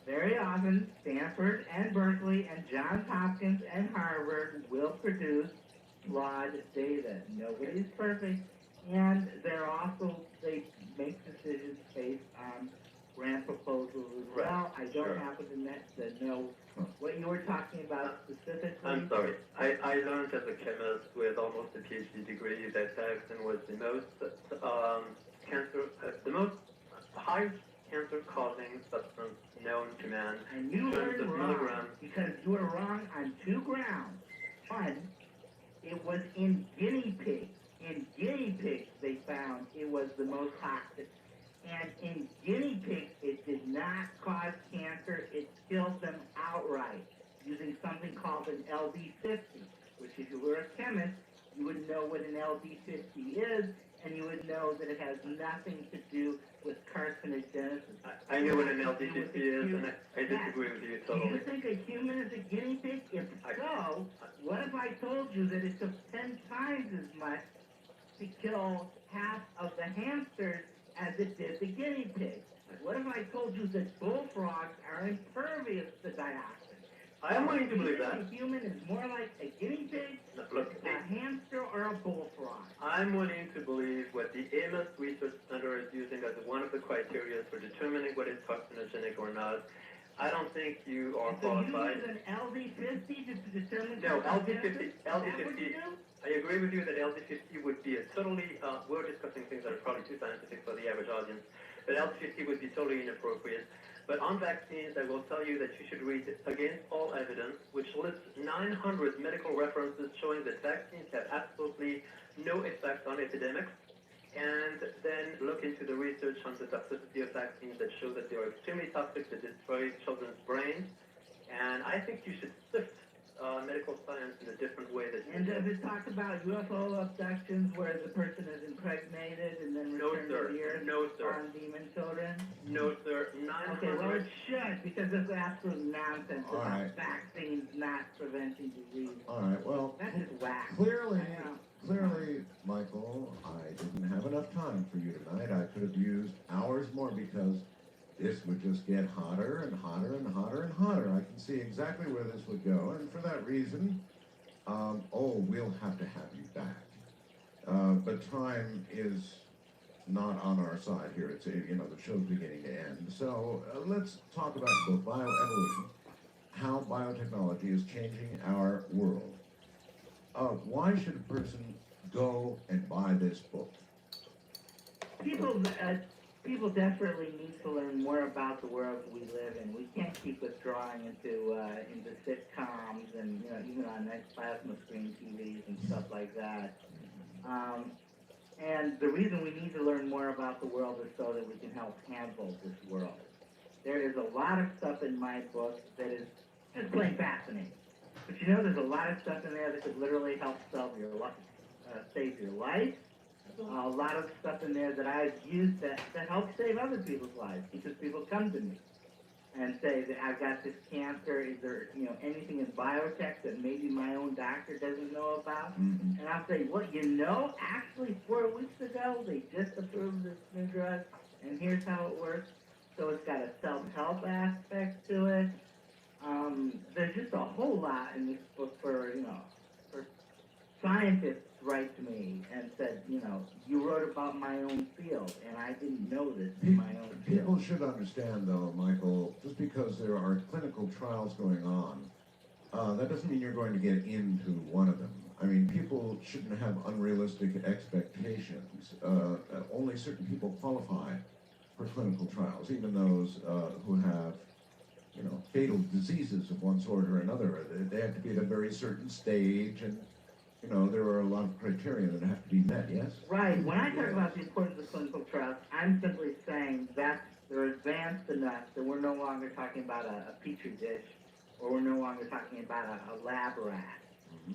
Very often, Stanford and Berkeley and Johns Hopkins and Harvard will produce flawed data. Nobody's perfect, and they make decisions based on grant proposals as well. I don't happen to know what you were talking about specifically. I'm sorry. I learned as a chemist with almost a PhD degree that dioxin was the most the most highest cancer-causing substance known to man. And you were wrong because you were wrong on two grounds. One, it was in guinea pigs. In guinea pigs, they found it was the most toxic. And in guinea pigs, it did not cause cancer. It killed them outright using something called an LD50, which if you were a chemist, you would know what an LD50 is, and you would know that it has nothing to do with carcinogenesis. I know what an LD50 is, and I disagree with you totally. Do you think a human is a guinea pig? If so, what if I told you that it took 10 times as much to kill half of the hamsters as it did the guinea pigs? What if I told you that bullfrogs are impervious to dioxin? I'm willing to believe that. A human is more like a guinea pig, a hamster, or a bullfrog. I'm willing to believe what the Amos Research Center is using as one of the criteria for determining what is carcinogenic or not. I don't think you are qualified. So you use an LD50 to determine No, LD50. I agree with you that LD50 would be a totally, we're discussing things that are probably too scientific for the average audience, but LD50 would be totally inappropriate. But on vaccines, I will tell you that you should read Against All Evidence, which lists 900 medical references showing that vaccines have absolutely no effect on epidemics. and then look into the research on the toxicity of vaccines that show that they are extremely toxic to destroy children's brains. And I think you should sift medical science in a different way. And does it talk about UFO abductions where the person is impregnated and then returned to the earth on demon children? No, sir. Okay, well it should, because it's absolute nonsense All about right. vaccines not preventing disease. All right, well, That's just whack. clearly, Michael, I didn't have enough time for you tonight. I could have used hours more because this would just get hotter and hotter and hotter and hotter. I can see exactly where this would go, and for that reason, we'll have to have you back. But time is not on our side here. It's, the show's beginning to end. So let's talk about the book, Bioevolution, how biotechnology is changing our world. Why should a person go and buy this book? People desperately need to learn more about the world we live in. We can't keep withdrawing into sitcoms and even on next plasma screen TVs and stuff like that. And the reason we need to learn more about the world is so that we can help handle this world. There is a lot of stuff in my book that is just plain fascinating. But there's a lot of stuff in there that could literally help save your life. A lot of stuff in there that I've used to help save other people's lives, because people come to me and say that I've got this cancer. Is there anything in biotech that maybe my own doctor doesn't know about? Mm-hmm. And I'll say, actually 4 weeks ago they just approved this new drug, and here's how it works. So it's got a self-help aspect to it. There's just a whole lot in this book for scientists write to me and said, you wrote about my own field, and I didn't know this in my own field. People should understand, though, Michael, just because there are clinical trials going on, that doesn't mean you're going to get into one of them. I mean, people shouldn't have unrealistic expectations. Only certain people qualify for clinical trials, even those who have fatal diseases of one sort or another. They have to be at a very certain stage, and there are a lot of criteria that have to be met, yes? Right. When I talk about the importance of clinical trials, I'm simply saying that they're advanced enough that we're no longer talking about a petri dish, or we're no longer talking about a lab rat,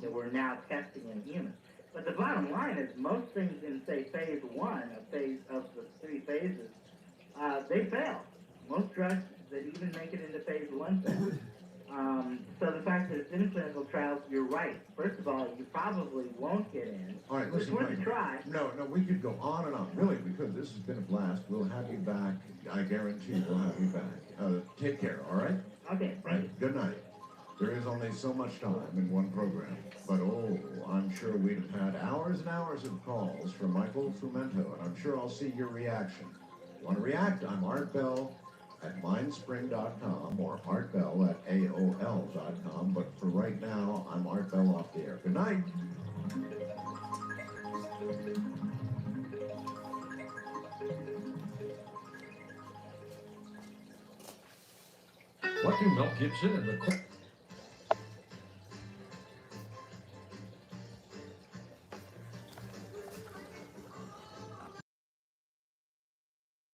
that we're now testing in humans. But the bottom line is most things in, say, phase one of the 3 phases, they fail. Most drugs that even make it into phase 1 fail. So the fact that it's in clinical trials, you're right. First of all, you probably won't get in. All right, listen, it's worth a try. No, we could go on and on, really, because this has been a blast. We'll have you back. I guarantee we'll have you back. Take care, all right? Okay, right. Good night. There is only so much time in one program, but I'm sure we'd have had hours and hours of calls from Michael Frumento, and I'm sure I'll see your reaction. You want to react? I'm Art Bell at mindspring.com or artbell at AOL.com, but for right now, I'm Art Bell off the air. Good night. What do Mel Gibson and the